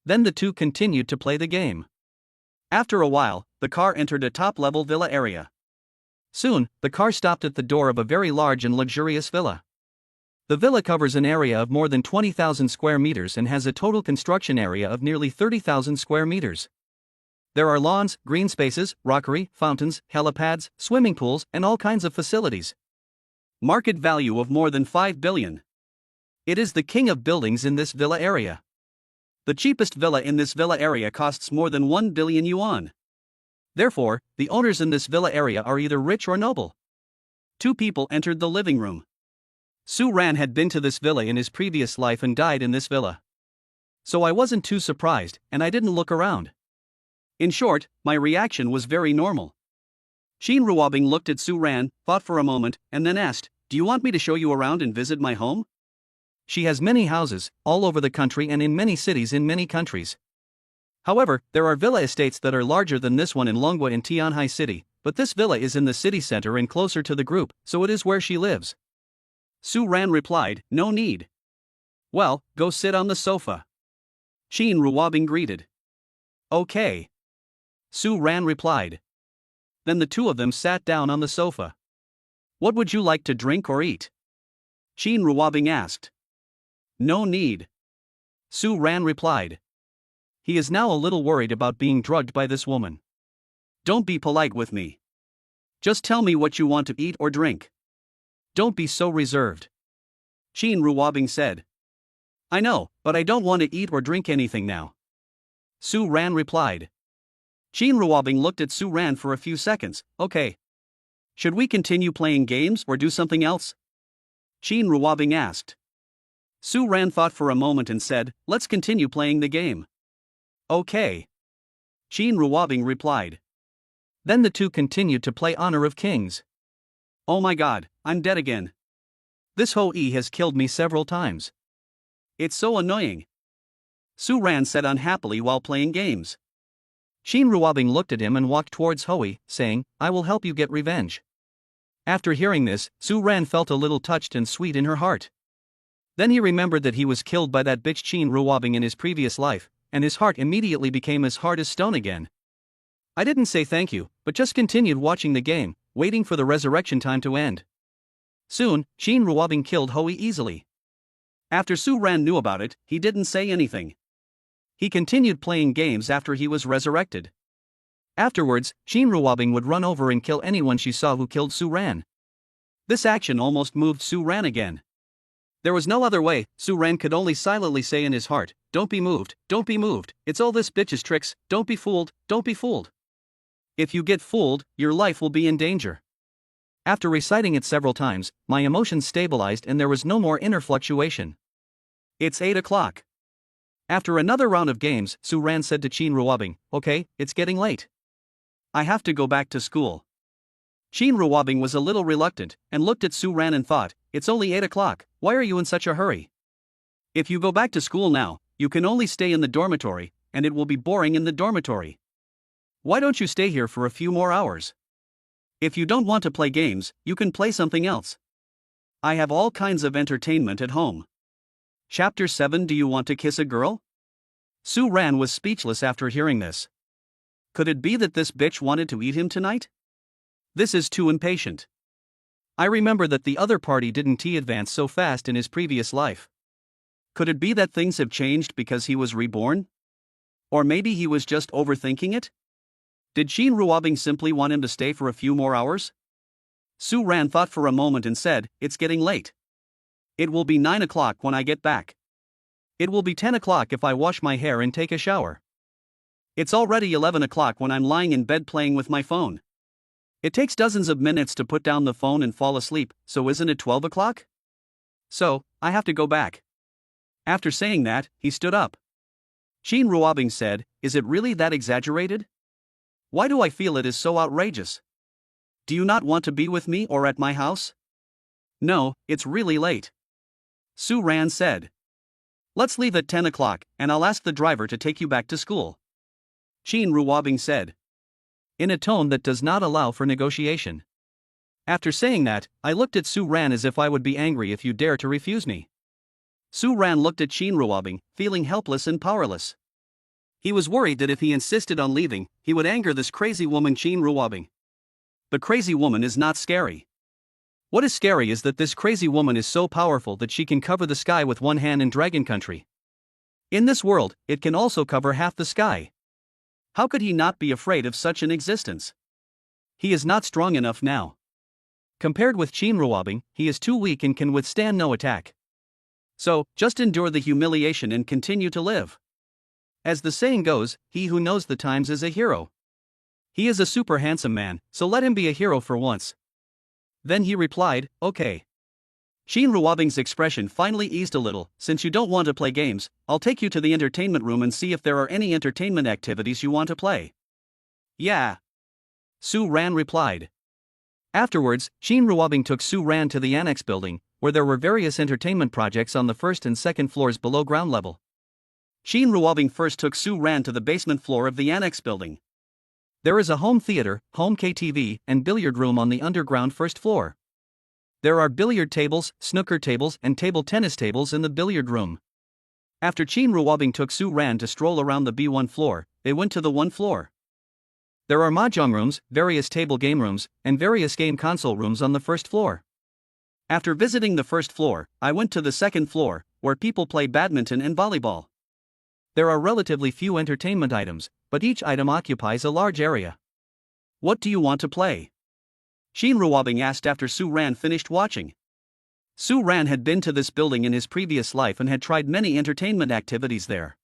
Then the two continued to play the game. After a while, the car entered a top-level villa area. Soon, the car stopped at the door of a very large and luxurious villa. The villa covers an area of more than 20,000 square meters and has a total construction area of nearly 30,000 square meters. There are lawns, green spaces, rockery, fountains, helipads, swimming pools, and all kinds of facilities. Market value of more than 5 billion. It is the king of buildings in this villa area. The cheapest villa in this villa area costs more than 1 billion yuan. Therefore, the owners in this villa area are either rich or noble. Two people entered the living room. Su Ran had been to this villa in his previous life and died in this villa. So I wasn't too surprised, and I didn't look around. In short, my reaction was very normal. Qin Ruobing looked at Su Ran, thought for a moment, and then asked, "Do you want me to show you around and visit my home?" She has many houses, all over the country and in many cities in many countries. However, there are villa estates that are larger than this one in Longwa in Tianhai City, but this villa is in the city center and closer to the group, so it is where she lives. Su Ran replied, "No need." "Well, go sit on the sofa." Qin Ruobing greeted. "Okay." Su Ran replied. Then the two of them sat down on the sofa. "What would you like to drink or eat?" Qin Ruobing asked. "No need." Su Ran replied. He is now a little worried about being drugged by this woman. "Don't be polite with me. Just tell me what you want to eat or drink. Don't be so reserved." Qin Ruobing said. "I know, but I don't want to eat or drink anything now." Su Ran replied. Qin Ruobing looked at Su Ran for a few seconds. "Okay. Should we continue playing games or do something else?" Qin Ruobing asked. Su Ran thought for a moment and said, "Let's continue playing the game." "Okay." Qin Ruobing replied. Then the two continued to play Honor of Kings. "Oh my god, I'm dead again. This Hou-Yi has killed me several times. It's so annoying." Su Ran said unhappily while playing games. Qin Ruobing looked at him and walked towards Hou-Yi, saying, "I will help you get revenge." After hearing this, Su Ran felt a little touched and sweet in her heart. Then he remembered that he was killed by that bitch Qin Ruobing in his previous life, and his heart immediately became as hard as stone again. I didn't say thank you, but just continued watching the game, waiting for the resurrection time to end. Soon, Qin Ruobing killed Hou-Yi easily. After Su Ran knew about it, he didn't say anything. He continued playing games after he was resurrected. Afterwards, Qin Ruobing would run over and kill anyone she saw who killed Su Ran. This action almost moved Su Ran again. There was no other way. Su Ran could only silently say in his heart, "Don't be moved, don't be moved, it's all this bitch's tricks, don't be fooled, don't be fooled. If you get fooled, your life will be in danger." After reciting it several times, my emotions stabilized and there was no more inner fluctuation. It's 8 o'clock. After another round of games, Su Ran said to Qin Ruobing, "Okay, it's getting late. I have to go back to school." Qin Ruobing was a little reluctant, and looked at Su Ran and thought, "It's only 8 o'clock, why are you in such a hurry? If you go back to school now, you can only stay in the dormitory, and it will be boring in the dormitory. Why don't you stay here for a few more hours? If you don't want to play games, you can play something else. I have all kinds of entertainment at home." Chapter 7. Do you want to kiss a girl? Su Ran was speechless after hearing this. Could it be that this bitch wanted to eat him tonight? This is too impatient. I remember that the other party didn't advance so fast in his previous life. Could it be that things have changed because he was reborn? Or maybe he was just overthinking it? Did Qin Ruobing simply want him to stay for a few more hours? Su Ran thought for a moment and said, "It's getting late. It will be 9 o'clock when I get back. It will be 10 o'clock if I wash my hair and take a shower. It's already 11 o'clock when I'm lying in bed playing with my phone. It takes dozens of minutes to put down the phone and fall asleep, so isn't it 12 o'clock? So, I have to go back." After saying that, he stood up. Qin Ruobing said, "Is it really that exaggerated? Why do I feel it is so outrageous? Do you not want to be with me or at my house?" "No, it's really late," Su Ran said. "Let's leave at 10 o'clock, and I'll ask the driver to take you back to school," Qin Ruobing said, in a tone that does not allow for negotiation. After saying that, I looked at Su Ran as if I would be angry if you dare to refuse me. Su Ran looked at Qin Ruobing, feeling helpless and powerless. He was worried that if he insisted on leaving, he would anger this crazy woman Qin Ruobing. The crazy woman is not scary. What is scary is that this crazy woman is so powerful that she can cover the sky with one hand in Dragon Country. In this world, it can also cover half the sky. How could he not be afraid of such an existence? He is not strong enough now. Compared with Qin Ruobing, he is too weak and can withstand no attack. So, just endure the humiliation and continue to live. As the saying goes, he who knows the times is a hero. He is a super handsome man, so let him be a hero for once. Then he replied, "Okay." Qin Ruobing's expression finally eased a little. "Since you don't want to play games, I'll take you to the entertainment room and see if there are any entertainment activities you want to play." "Yeah," Su Ran replied. Afterwards, Qin Ruobing took Su Ran to the annex building, where there were various entertainment projects on the first and second floors below ground level. Qin Ruobing first took Su Ran to the basement floor of the annex building. There is a home theater, home KTV, and billiard room on the underground first floor. There are billiard tables, snooker tables, and table tennis tables in the billiard room. After Qin Ruobing took Su Ran to stroll around the B1 floor, they went to the 1 floor. There are mahjong rooms, various table game rooms, and various game console rooms on the first floor. After visiting the first floor, I went to the second floor, where people play badminton and volleyball. There are relatively few entertainment items, but each item occupies a large area. "What do you want to play?" Qin Ruobing asked after Su Ran finished watching. Su Ran had been to this building in his previous life and had tried many entertainment activities there.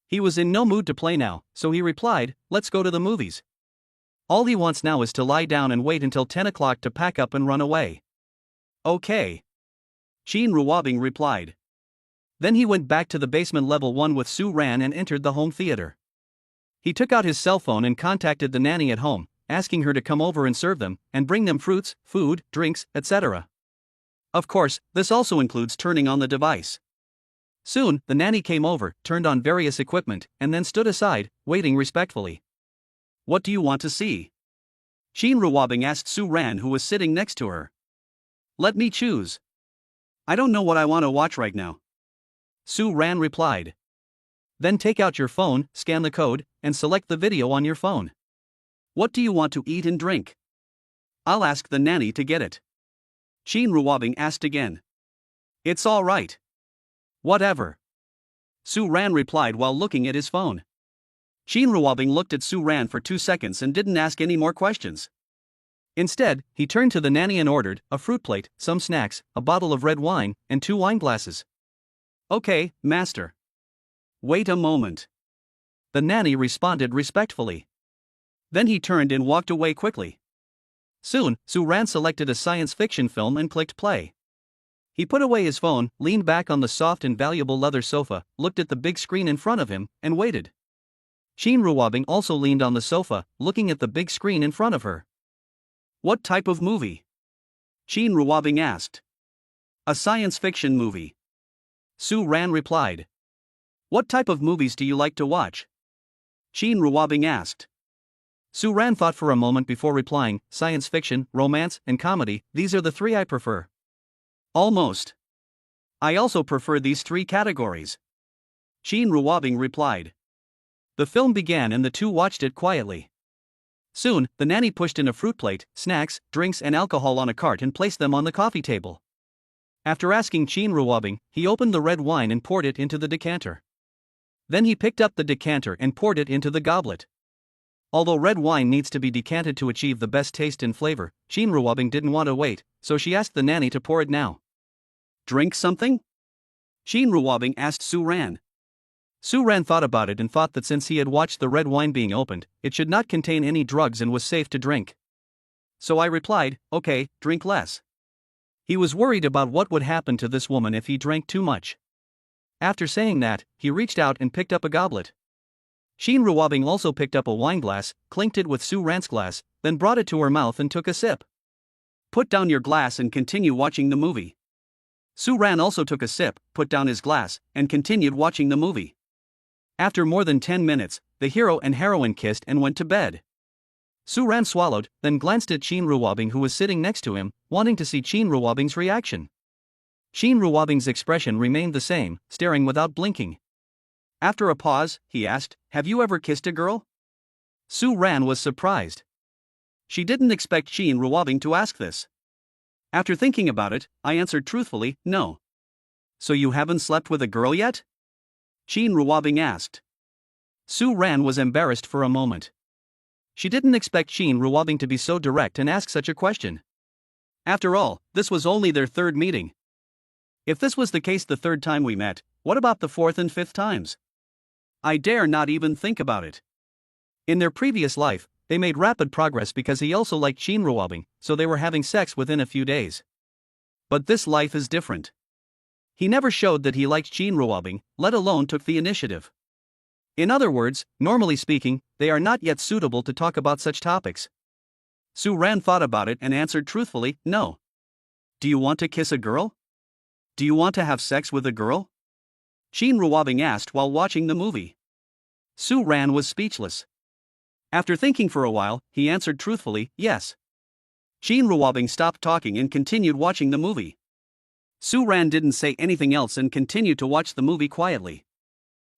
He was in no mood to play now, so he replied, "Let's go to the movies." All he wants now is to lie down and wait until 10 o'clock to pack up and run away. "Okay," Qin Ruobing replied. Then he went back to the basement level 1 with Su Ran and entered the home theater. He took out his cell phone and contacted the nanny at home, asking her to come over and serve them, and bring them fruits, food, drinks, etc. Of course, this also includes turning on the device. Soon, the nanny came over, turned on various equipment, and then stood aside, waiting respectfully. "What do you want to see?" Qin Ruobing asked Su Ran, who was sitting next to her. "Let me choose. I don't know what I want to watch right now," Su Ran replied. "Then take out your phone, scan the code, and select the video on your phone." "What do you want to eat and drink?" "I'll ask the nanny to get it," Qin Ruobing asked again. "It's all right. Whatever," Su Ran replied while looking at his phone. Qin Ruobing looked at Su Ran for 2 seconds and didn't ask any more questions. Instead, he turned to the nanny and ordered a fruit plate, some snacks, a bottle of red wine, and 2 wine glasses. "Okay, master." "Wait a moment," the nanny responded respectfully. Then he turned and walked away quickly. Soon, Su Ran selected a science fiction film and clicked play. He put away his phone, leaned back on the soft and valuable leather sofa, looked at the big screen in front of him, and waited. Shin Ruobing also leaned on the sofa, looking at the big screen in front of her. What type of movie? Shin Ruobing asked. A science fiction movie. Su Ran replied. What type of movies do you like to watch? Shin Ruobing asked. Su Ran thought for a moment before replying, science fiction, romance, and comedy, these are the three I prefer. Almost. I also prefer these three categories. Shin Ruobing replied. The film began and the two watched it quietly. Soon, the nanny pushed in a fruit plate, snacks, drinks and alcohol on a cart and placed them on the coffee table. After asking Shin Ruobing, he opened the red wine and poured it into the decanter. Then he picked up the decanter and poured it into the goblet. Although red wine needs to be decanted to achieve the best taste and flavor, Shin Ruobing didn't want to wait, so she asked the nanny to pour it now. Drink something? Shin Ruobing asked Su Ran. Su Ran thought about it and thought that since he had watched the red wine being opened, it should not contain any drugs and was safe to drink. So I replied, okay, drink less. He was worried about what would happen to this woman if he drank too much. After saying that, he reached out and picked up a goblet. Shin Ruobing also picked up a wine glass, clinked it with Su Ran's glass, then brought it to her mouth and took a sip. Put down your glass and continue watching the movie. Su Ran also took a sip, put down his glass, and continued watching the movie. After more than 10 minutes, the hero and heroine kissed and went to bed. Su Ran swallowed, then glanced at Shin Ruobing who was sitting next to him, wanting to see Shin Ruobing's reaction. Shin Ruobing's expression remained the same, staring without blinking. After a pause, he asked, have you ever kissed a girl? Su Ran was surprised. She didn't expect Shin Ruobing to ask this. After thinking about it, I answered truthfully, no. So you haven't slept with a girl yet? Shin Ruobing asked. Su Ran was embarrassed for a moment. She didn't expect Shin Ruobing to be so direct and ask such a question. After all, this was only their third meeting. If this was the case the third time we met, what about the fourth and fifth times? I dare not even think about it. In their previous life, they made rapid progress because he also liked Shin Ruobing, so they were having sex within a few days. But this life is different. He never showed that he liked Shin Ruobing, let alone took the initiative. In other words, normally speaking, they are not yet suitable to talk about such topics. Su Ran thought about it and answered truthfully, no. Do you want to kiss a girl? Do you want to have sex with a girl? Shin Ruobing asked while watching the movie. Su Ran was speechless. After thinking for a while, he answered truthfully, yes. Shin Ruobing stopped talking and continued watching the movie. Su Ran didn't say anything else and continued to watch the movie quietly.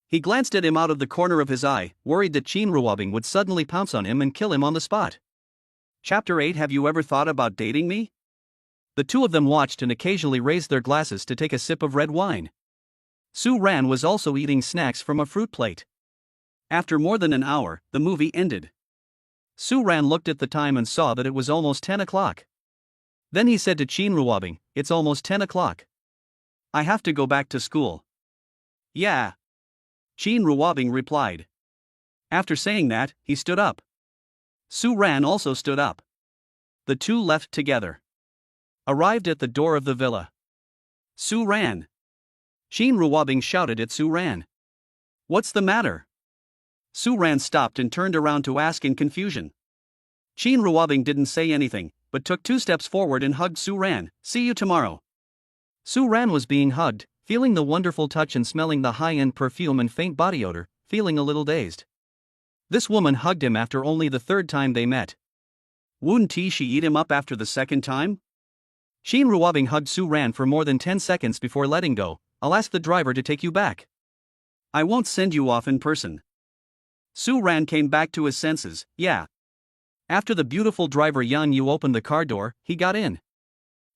He glanced at him out of the corner of his eye, worried that Shin Ruobing would suddenly pounce on him and kill him on the spot. Chapter 8. Have you ever thought about dating me? The two of them watched and occasionally raised their glasses to take a sip of red wine. Su Ran was also eating snacks from a fruit plate. After more than an hour, the movie ended. Su Ran looked at the time and saw that it was almost 10 o'clock. Then he said to Shin Ruobing, it's almost 10 o'clock. I have to go back to school. Yeah. Shin Ruobing replied. After saying that, he stood up. Su Ran also stood up. The two left together. Arrived at the door of the villa. Su Ran. Shin Ruobing shouted at Su Ran. What's the matter? Su Ran stopped and turned around to ask in confusion. Shin Ruobing didn't say anything, but took 2 steps forward and hugged Su Ran. See you tomorrow. Su Ran was being hugged, feeling the wonderful touch and smelling the high-end perfume and faint body odor, feeling a little dazed. This woman hugged him after only the third time they met. Wouldn't she eat him up after the second time? Shin Ruobing hugged Su Ran for more than 10 seconds before letting go. I'll ask the driver to take you back. I won't send you off in person. Su Ran came back to his senses, yeah. After the beautiful driver Yang Yu opened the car door, he got in.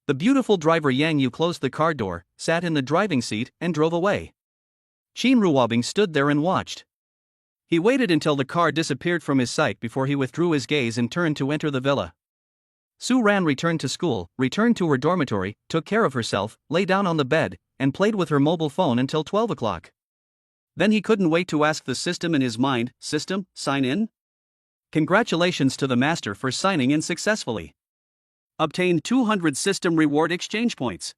The beautiful driver Yang Yu closed the car door, sat in the driving seat, and drove away. Shin Ruobing stood there and watched. He waited until the car disappeared from his sight before he withdrew his gaze and turned to enter the villa. Su Ran returned to school, returned to her dormitory, took care of herself, lay down on the bed, and played with her mobile phone until 12 o'clock. Then he couldn't wait to ask the system in his mind, system, sign in? Congratulations to the master for signing in successfully. Obtain 200 system reward exchange points.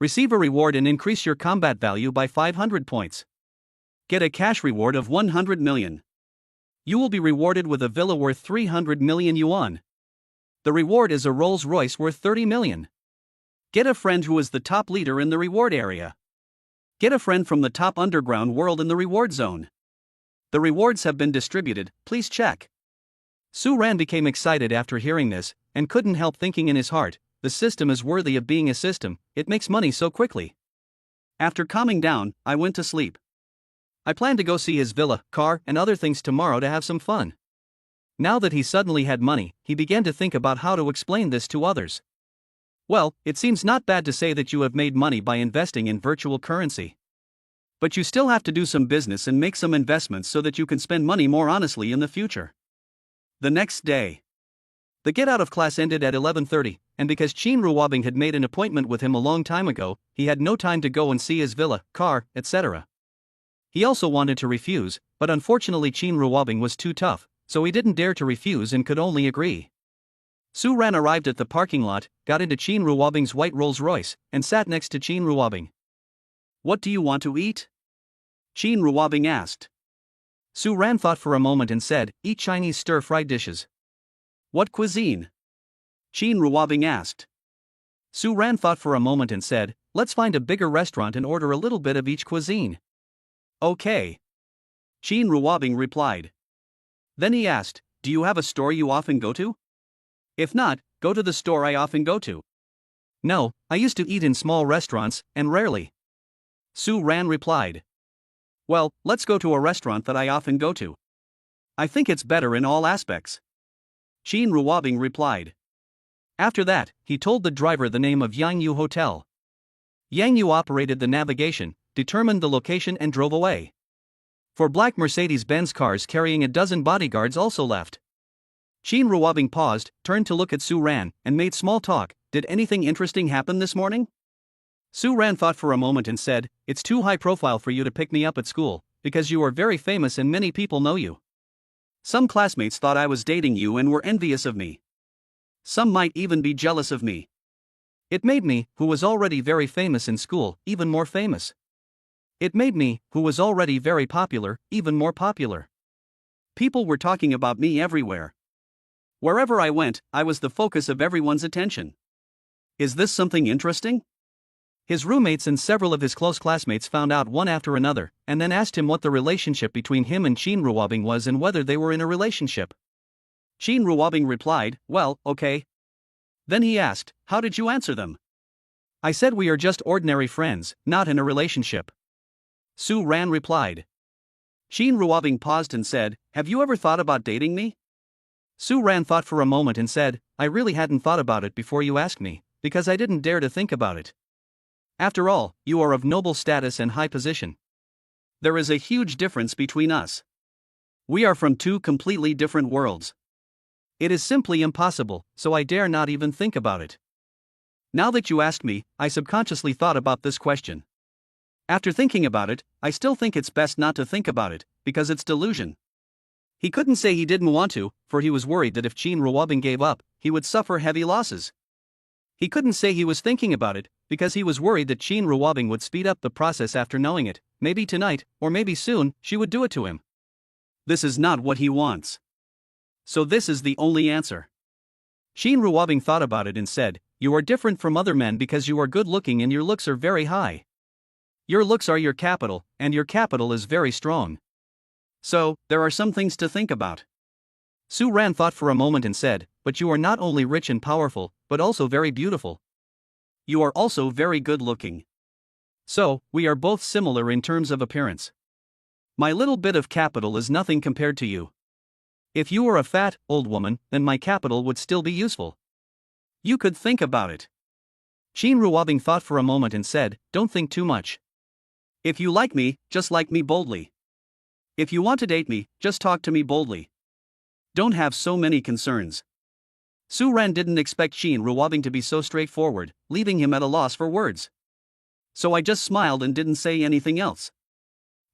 Receive a reward and increase your combat value by 500 points. Get a cash reward of 100 million. You will be rewarded with a villa worth 300 million yuan. The reward is a Rolls-Royce worth 30 million. Get a friend who is the top leader in the reward area. Get a friend from the top underground world in the reward zone. The rewards have been distributed, please check. Su Ran became excited after hearing this, and couldn't help thinking in his heart, the system is worthy of being a system, it makes money so quickly. After calming down, I went to sleep. I plan to go see his villa, car, and other things tomorrow to have some fun. Now that he suddenly had money, he began to think about how to explain this to others. Well, it seems not bad to say that you have made money by investing in virtual currency. But you still have to do some business and make some investments so that you can spend money more honestly in the future. The next day. The get out of class ended at 11:30, and because Qin Ruobing had made an appointment with him a long time ago, he had no time to go and see his villa, car, etc. He also wanted to refuse, but unfortunately Qin Ruobing was too tough, so he didn't dare to refuse and could only agree. Su Ran arrived at the parking lot, got into Qin Ruobing's white Rolls-Royce, and sat next to Qin Ruobing. What do you want to eat? Qin Ruobing asked. Su Ran thought for a moment and said, eat Chinese stir-fried dishes. What cuisine? Qin Ruobing asked. Su Ran thought for a moment and said, let's find a bigger restaurant and order a little bit of each cuisine. Okay. Qin Ruobing replied. Then he asked, do you have a store you often go to? If not, go to the store I often go to. No, I used to eat in small restaurants, and rarely. Su Ran replied. Well, let's go to a restaurant that I often go to. I think it's better in all aspects. Qin Ruobing replied. After that, he told the driver the name of Yangyu Hotel. Yangyu operated the navigation, determined the location and drove away. Four black Mercedes-Benz cars carrying a dozen bodyguards also left. Qin Ruobing paused, turned to look at Su Ran, and made small talk. Did anything interesting happen this morning? Su Ran thought for a moment and said, it's too high profile for you to pick me up at school, because you are very famous and many people know you. Some classmates thought I was dating you and were envious of me. Some might even be jealous of me. It made me, who was already very famous in school, even more famous. It made me, who was already very popular, even more popular. People were talking about me everywhere. Wherever I went, I was the focus of everyone's attention. Is this something interesting? His roommates and several of his close classmates found out one after another, and then asked him what the relationship between him and Qin Ruobing was and whether they were in a relationship. Qin Ruobing replied, well, okay. Then he asked, how did you answer them? I said we are just ordinary friends, not in a relationship. Su Ran replied. Qin Ruobing paused and said, have you ever thought about dating me? Su Ran thought for a moment and said, I really hadn't thought about it before you asked me, because I didn't dare to think about it. After all, you are of noble status and high position. There is a huge difference between us. We are from two completely different worlds. It is simply impossible, so I dare not even think about it. Now that you asked me, I subconsciously thought about this question. After thinking about it, I still think it's best not to think about it, because it's delusion. He couldn't say he didn't want to, for he was worried that if Qin Ruobing gave up, he would suffer heavy losses. He couldn't say he was thinking about it, because he was worried that Qin Ruobing would speed up the process after knowing it. Maybe tonight, or maybe soon, she would do it to him. This is not what he wants. So this is the only answer. Qin Ruobing thought about it and said, you are different from other men because you are good looking and your looks are very high. Your looks are your capital, and your capital is very strong. So, there are some things to think about. Su Ran thought for a moment and said, but you are not only rich and powerful, but also very beautiful. You are also very good looking. So, we are both similar in terms of appearance. My little bit of capital is nothing compared to you. If you were a fat, old woman, then my capital would still be useful. You could think about it. Qin Ruobing thought for a moment and said, don't think too much. If you like me, just like me boldly. If you want to date me, just talk to me boldly. Don't have so many concerns. Su Ran didn't expect Qin Ruobing to be so straightforward, leaving him at a loss for words. So I just smiled and didn't say anything else.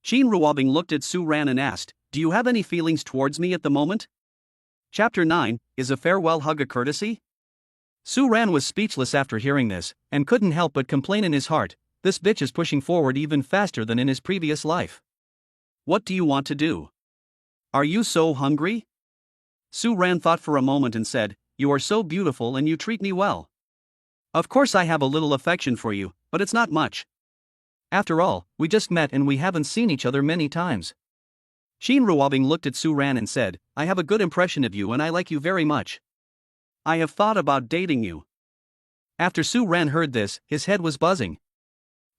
Qin Ruobing looked at Su Ran and asked, do you have any feelings towards me at the moment? Chapter 9, is a farewell hug a courtesy? Su Ran was speechless after hearing this, and couldn't help but complain in his heart, this bitch is pushing forward even faster than in his previous life. What do you want to do? Are you so hungry? Su Ran thought for a moment and said, you are so beautiful and you treat me well. Of course I have a little affection for you, but it's not much. After all, we just met and we haven't seen each other many times. Shin Ruobing looked at Su Ran and said, I have a good impression of you and I like you very much. I have thought about dating you. After Su Ran heard this, his head was buzzing.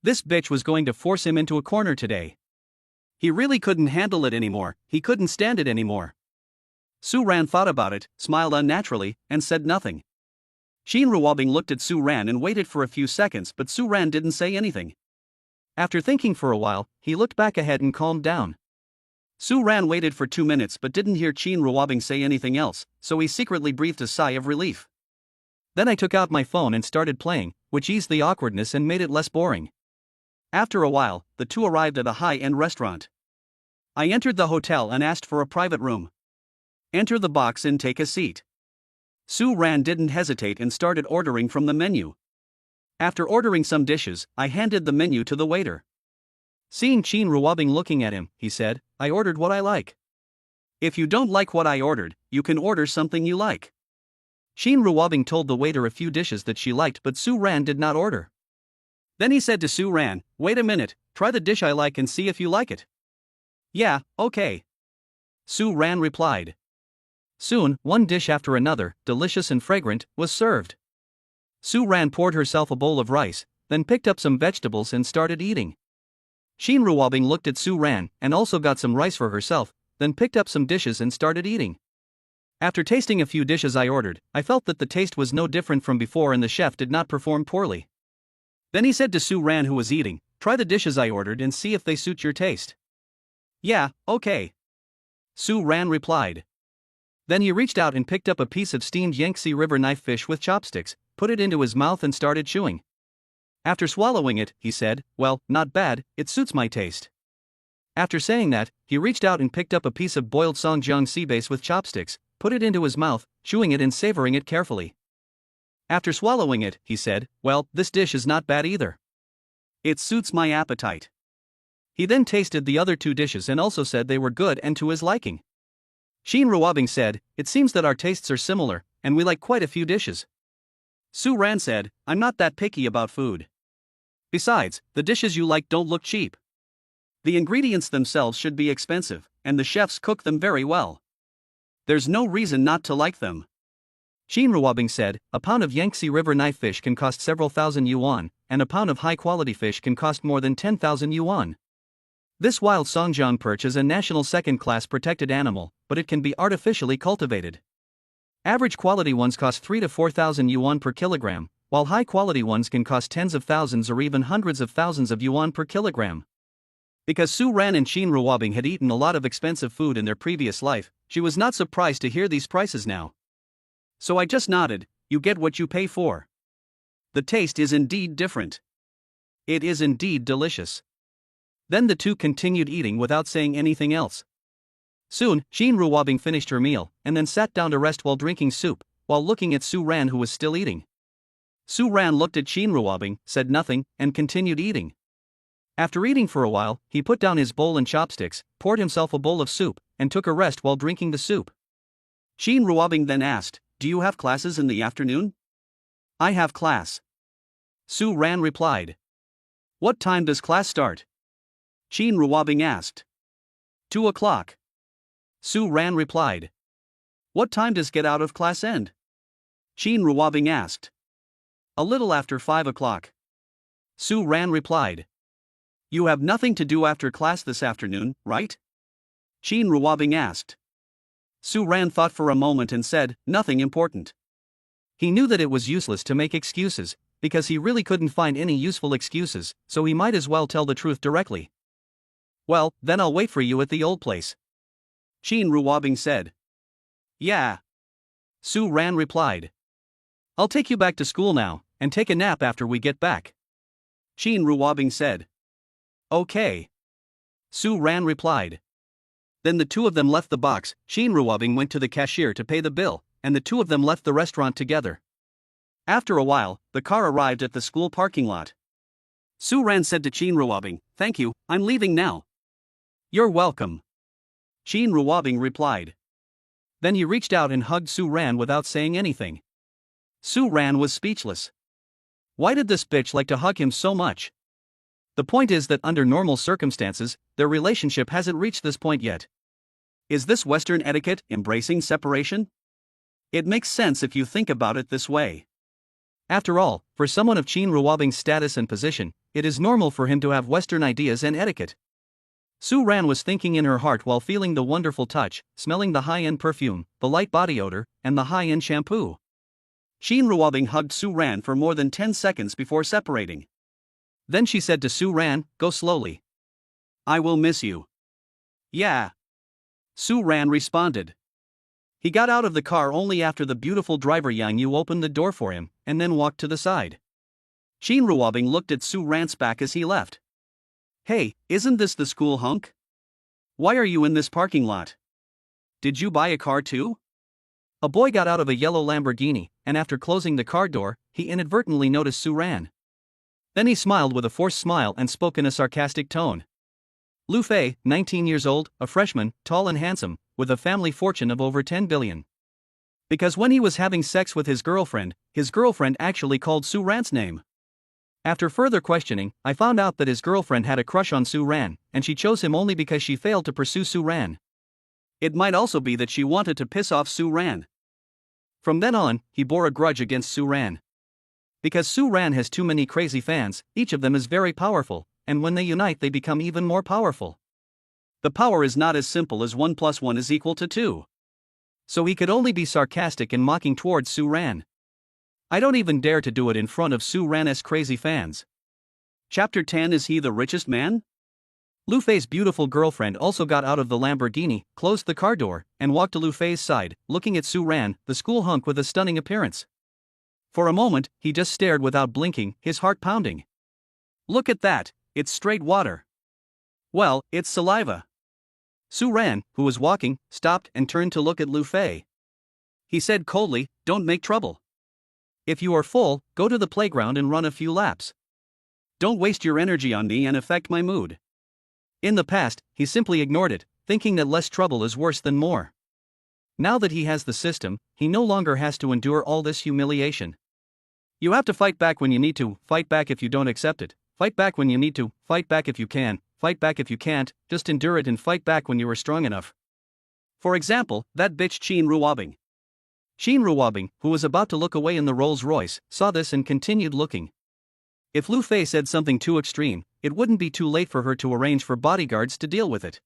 This bitch was going to force him into a corner today. He really couldn't handle it anymore, he couldn't stand it anymore. Su Ran thought about it, smiled unnaturally, and said nothing. Shin Ruobing looked at Su Ran and waited for a few seconds, but Su Ran didn't say anything. After thinking for a while, he looked back ahead and calmed down. Su Ran waited for 2 minutes but didn't hear Shin Ruobing say anything else, so he secretly breathed a sigh of relief. Then I took out my phone and started playing, which eased the awkwardness and made it less boring. After a while, the two arrived at a high-end restaurant. I entered the hotel and asked for a private room. Enter the box and take a seat. Su Ran didn't hesitate and started ordering from the menu. After ordering some dishes, I handed the menu to the waiter. Seeing Shin Ruobing looking at him, he said, I ordered what I like. If you don't like what I ordered, you can order something you like. Shin Ruobing told the waiter a few dishes that she liked but Su Ran did not order. Then he said to Su Ran, wait a minute, try the dish I like and see if you like it. Yeah, okay. Su Ran replied. Soon, one dish after another, delicious and fragrant, was served. Su Ran poured herself a bowl of rice, then picked up some vegetables and started eating. Shin Ruobing looked at Su Ran and also got some rice for herself, then picked up some dishes and started eating. After tasting a few dishes I ordered, I felt that the taste was no different from before and the chef did not perform poorly. Then he said to Su Ran who was eating, try the dishes I ordered and see if they suit your taste. Yeah, okay. Su Ran replied. Then he reached out and picked up a piece of steamed Yangtze River knife fish with chopsticks, put it into his mouth and started chewing. After swallowing it, he said, well, not bad, it suits my taste. After saying that, he reached out and picked up a piece of boiled songjiang sea bass with chopsticks, put it into his mouth, chewing it and savoring it carefully. After swallowing it, he said, well, this dish is not bad either. It suits my appetite. He then tasted the other two dishes and also said they were good and to his liking. Shin Ruobing said, it seems that our tastes are similar, and we like quite a few dishes. Su Ran said, I'm not that picky about food. Besides, the dishes you like don't look cheap. The ingredients themselves should be expensive, and the chefs cook them very well. There's no reason not to like them. Shin Ruobing said, a pound of Yangtze River knife fish can cost several thousand yuan, and a pound of high-quality fish can cost more than 10,000 yuan. This wild songjiang perch is a national second-class protected animal, but it can be artificially cultivated. Average quality ones cost 3 to 4,000 yuan per kilogram, while high-quality ones can cost tens of thousands or even hundreds of thousands of yuan per kilogram. Because Su Ran and Shin Ruobing had eaten a lot of expensive food in their previous life, she was not surprised to hear these prices now. So I just nodded, you get what you pay for. The taste is indeed different. It is indeed delicious. Then the two continued eating without saying anything else. Soon, Shin Ruobing finished her meal, and then sat down to rest while drinking soup, while looking at Su Ran who was still eating. Su Ran looked at Shin Ruobing, said nothing, and continued eating. After eating for a while, he put down his bowl and chopsticks, poured himself a bowl of soup, and took a rest while drinking the soup. Shin Ruobing then asked, do you have classes in the afternoon? I have class. Su Ran replied. What time does class start? Shin Ruobing asked. 2 o'clock. Su Ran replied. What time does get out of class end? Shin Ruobing asked. A little after 5 o'clock. Su Ran replied. You have nothing to do after class this afternoon, right? Shin Ruobing asked. Su Ran thought for a moment and said, nothing important. He knew that it was useless to make excuses, because he really couldn't find any useful excuses, so he might as well tell the truth directly. Well, then I'll wait for you at the old place. Shin Ruobing said. Yeah. Su Ran replied. I'll take you back to school now, and take a nap after we get back. Shin Ruobing said. Okay. Su Ran replied. Then the two of them left the box, Shin Ruobing went to the cashier to pay the bill, and the two of them left the restaurant together. After a while, the car arrived at the school parking lot. Su Ran said to Qin Ruobing, "Thank you, I'm leaving now." "You're welcome," Qin Ruobing replied. Then he reached out and hugged Su Ran without saying anything. Su Ran was speechless. Why did this bitch like to hug him so much? The point is that under normal circumstances, their relationship hasn't reached this point yet. Is this Western etiquette embracing separation? It makes sense if you think about it this way. After all, for someone of Qin Ruobing's status and position, it is normal for him to have Western ideas and etiquette. Su Ran was thinking in her heart while feeling the wonderful touch, smelling the high-end perfume, the light body odor, and the high-end shampoo. Qin Ruobing hugged Su Ran for more than 10 seconds before separating. Then she said to Su Ran, "Go slowly. I will miss you." "Yeah," Su Ran responded. He got out of the car only after the beautiful driver Yang Yu opened the door for him, and then walked to the side. Qin Ruobing looked at Su Ran's back as he left. "Hey, isn't this the school hunk? Why are you in this parking lot? Did you buy a car too?" A boy got out of a yellow Lamborghini, and after closing the car door, he inadvertently noticed Su Ran. Then he smiled with a forced smile and spoke in a sarcastic tone. Lu Fei, 19 years old, a freshman, tall and handsome, with a family fortune of over 10 billion. Because when he was having sex with his girlfriend actually called Su Ran's name. After further questioning, I found out that his girlfriend had a crush on Su Ran, and she chose him only because she failed to pursue Su Ran. It might also be that she wanted to piss off Su Ran. From then on, he bore a grudge against Su Ran. Because Su Ran has too many crazy fans, each of them is very powerful, and when they unite they become even more powerful. The power is not as simple as 1 + 1 = 2. So he could only be sarcastic and mocking towards Su Ran. I don't even dare to do it in front of Su Ran's crazy fans. Chapter 10. Is he the richest man? Lu Fei's beautiful girlfriend also got out of the Lamborghini, closed the car door, and walked to Lu Fei's side, looking at Su Ran, the school hunk with a stunning appearance. For a moment, he just stared without blinking, his heart pounding. "Look at that, it's straight water." "Well, it's saliva." Su Ran, who was walking, stopped and turned to look at Lu Fei. He said coldly, "Don't make trouble. If you are full, go to the playground and run a few laps. Don't waste your energy on me and affect my mood." In the past, he simply ignored it, thinking that less trouble is worse than more. Now that he has the system, he no longer has to endure all this humiliation. You have to fight back when you need to, fight back if you don't accept it, fight back when you need to, fight back if you can, fight back if you can't, just endure it and fight back when you are strong enough. For example, that bitch Qin Ruobing. Qin Ruobing, who was about to look away in the Rolls-Royce, saw this and continued looking. If Lu Fei said something too extreme, it wouldn't be too late for her to arrange for bodyguards to deal with it.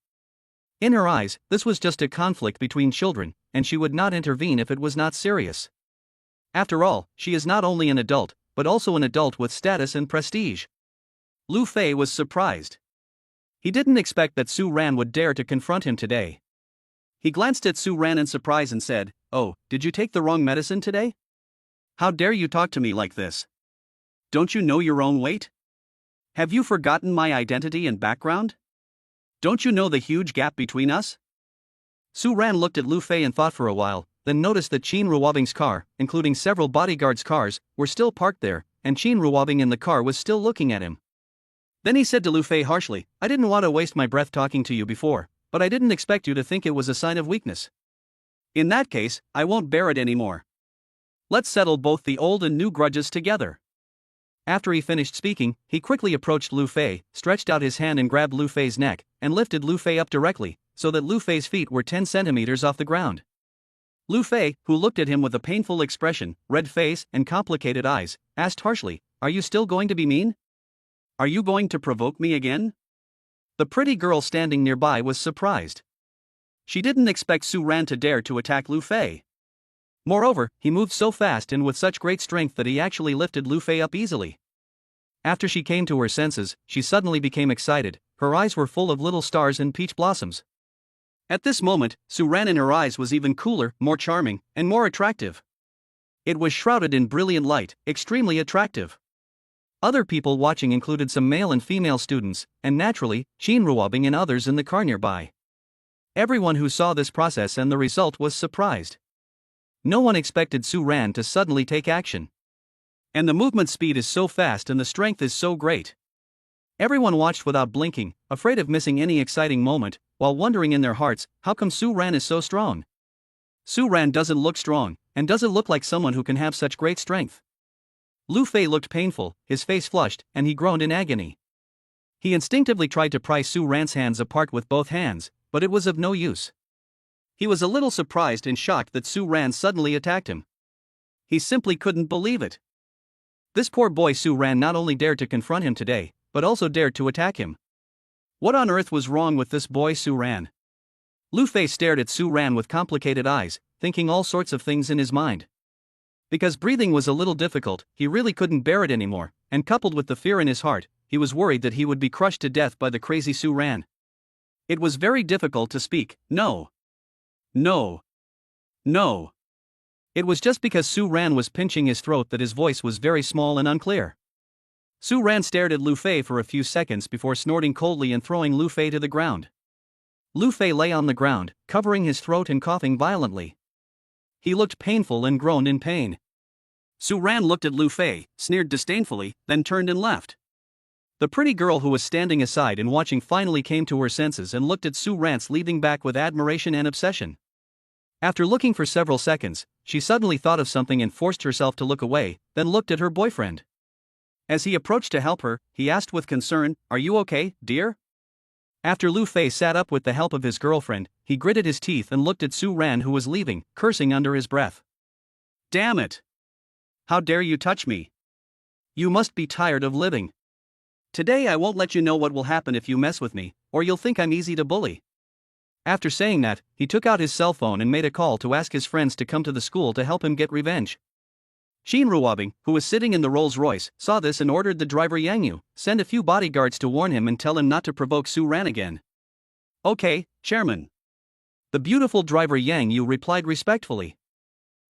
In her eyes, this was just a conflict between children, and she would not intervene if it was not serious. After all, she is not only an adult, but also an adult with status and prestige. Lu Fei was surprised. He didn't expect that Su Ran would dare to confront him today. He glanced at Su Ran in surprise and said, "Oh, did you take the wrong medicine today? How dare you talk to me like this? Don't you know your own weight? Have you forgotten my identity and background? Don't you know the huge gap between us?" Su Ran looked at Lu Fei and thought for a while, then noticed that Qin Ruobing's car, including several bodyguards' cars, were still parked there, and Qin Ruobing in the car was still looking at him. Then he said to Lu Fei harshly, "I didn't want to waste my breath talking to you before, but I didn't expect you to think it was a sign of weakness. In that case, I won't bear it anymore. Let's settle both the old and new grudges together." After he finished speaking, he quickly approached Lu Fei, stretched out his hand and grabbed Lu Fei's neck, and lifted Lu Fei up directly, so that Lu Fei's feet were 10 centimeters off the ground. Lu Fei, who looked at him with a painful expression, red face, and complicated eyes, asked harshly, "Are you still going to be mean? Are you going to provoke me again?" The pretty girl standing nearby was surprised. She didn't expect Su Ran to dare to attack Lu Fei. Moreover, he moved so fast and with such great strength that he actually lifted Lu Fei up easily. After she came to her senses, she suddenly became excited, her eyes were full of little stars and peach blossoms. At this moment, Su Ran in her eyes was even cooler, more charming, and more attractive. It was shrouded in brilliant light, extremely attractive. Other people watching included some male and female students, and naturally, Qin Ruobing and others in the car nearby. Everyone who saw this process and the result was surprised. No one expected Su Ran to suddenly take action. And the movement speed is so fast and the strength is so great. Everyone watched without blinking, afraid of missing any exciting moment, while wondering in their hearts, how come Su Ran is so strong? Su Ran doesn't look strong, and doesn't look like someone who can have such great strength. Lu Fei looked painful, his face flushed, and he groaned in agony. He instinctively tried to pry Su Ran's hands apart with both hands, but it was of no use. He was a little surprised and shocked that Su Ran suddenly attacked him. He simply couldn't believe it. This poor boy Su Ran not only dared to confront him today, but also dared to attack him. What on earth was wrong with this boy Su Ran? Lu Fei stared at Su Ran with complicated eyes, thinking all sorts of things in his mind. Because breathing was a little difficult, he really couldn't bear it anymore, and coupled with the fear in his heart, he was worried that he would be crushed to death by the crazy Su Ran. It was very difficult to speak. No. No. No. It was just because Su Ran was pinching his throat that his voice was very small and unclear. Su Ran stared at Lu Fei for a few seconds before snorting coldly and throwing Lu Fei to the ground. Lu Fei lay on the ground, covering his throat and coughing violently. He looked painful and groaned in pain. Su Ran looked at Lu Fei, sneered disdainfully, then turned and left. The pretty girl who was standing aside and watching finally came to her senses and looked at Su Ran's leaving back with admiration and obsession. After looking for several seconds, she suddenly thought of something and forced herself to look away, then looked at her boyfriend. As he approached to help her, he asked with concern, "Are you okay, dear?" After Lu Fei sat up with the help of his girlfriend, he gritted his teeth and looked at Su Ran who was leaving, cursing under his breath. "Damn it! How dare you touch me? You must be tired of living. Today I won't let you know what will happen if you mess with me, or you'll think I'm easy to bully." After saying that, he took out his cell phone and made a call to ask his friends to come to the school to help him get revenge. Xin Ruobing, who was sitting in the Rolls-Royce, saw this and ordered the driver Yang Yu send a few bodyguards to warn him and tell him not to provoke Su Ran again. "Okay, Chairman." The beautiful driver Yang Yu replied respectfully.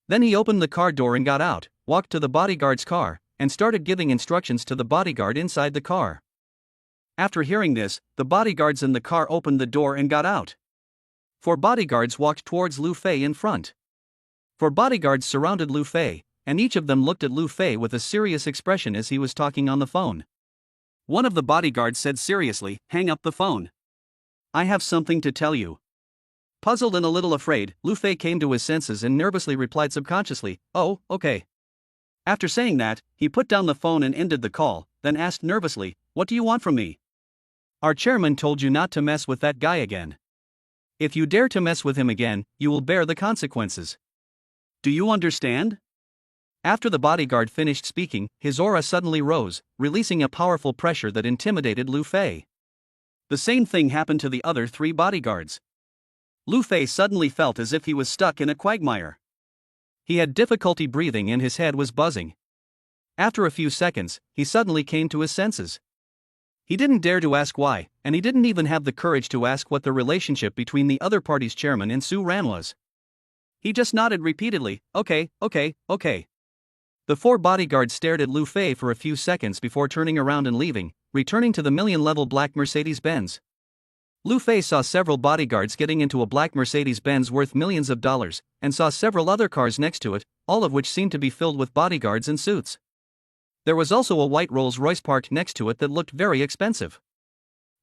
Then he opened the car door and got out, walked to the bodyguard's car, and started giving instructions to the bodyguard inside the car. After hearing this, the bodyguards in the car opened the door and got out. 4 bodyguards walked towards Lu Fei in front. 4 bodyguards surrounded Lu Fei, and each of them looked at Lu Fei with a serious expression as he was talking on the phone. One of the bodyguards said seriously, "Hang up the phone. I have something to tell you." Puzzled and a little afraid, Lu Fei came to his senses and nervously replied subconsciously, "Oh, okay." After saying that, he put down the phone and ended the call, then asked nervously, "What do you want from me?" "Our chairman told you not to mess with that guy again. If you dare to mess with him again, you will bear the consequences. Do you understand?" After the bodyguard finished speaking, his aura suddenly rose, releasing a powerful pressure that intimidated Lu Fei. The same thing happened to the other 3 bodyguards. Lu Fei suddenly felt as if he was stuck in a quagmire. He had difficulty breathing and his head was buzzing. After a few seconds, he suddenly came to his senses. He didn't dare to ask why, and he didn't even have the courage to ask what the relationship between the other party's chairman and Su Ran was. He just nodded repeatedly, "Okay, okay, okay." The 4 bodyguards stared at Lu Fei for a few seconds before turning around and leaving, returning to the million-level black Mercedes-Benz. Lu Fei saw several bodyguards getting into a black Mercedes-Benz worth millions of dollars, and saw several other cars next to it, all of which seemed to be filled with bodyguards in suits. There was also a white Rolls-Royce parked next to it that looked very expensive.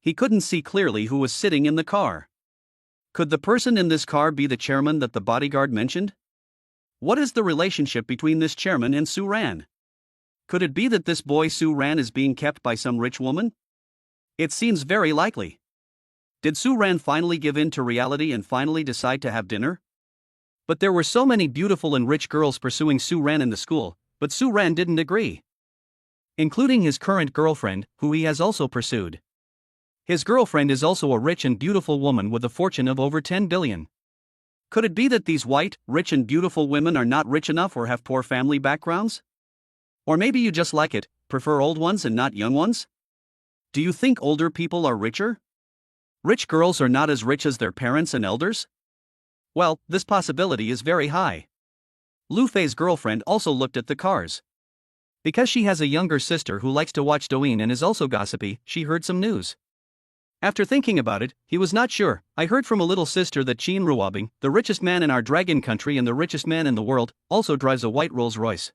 He couldn't see clearly who was sitting in the car. Could the person in this car be the chairman that the bodyguard mentioned? What is the relationship between this chairman and Su Ran? Could it be that this boy Su Ran is being kept by some rich woman? It seems very likely. Did Su Ran finally give in to reality and finally decide to have dinner? But there were so many beautiful and rich girls pursuing Su Ran in the school, but Su Ran didn't agree. Including his current girlfriend, who he has also pursued. His girlfriend is also a rich and beautiful woman with a fortune of over 10 billion. Could it be that these white, rich and beautiful women are not rich enough or have poor family backgrounds? Or maybe you just like it, prefer old ones and not young ones? Do you think older people are richer? Rich girls are not as rich as their parents and elders? Well, this possibility is very high. Lu Fei's girlfriend also looked at the cars. Because she has a younger sister who likes to watch Douyin and is also gossipy, she heard some news. After thinking about it, he was not sure. "I heard from a little sister that Xin Ruobing, the richest man in our dragon country and the richest man in the world, also drives a white Rolls-Royce."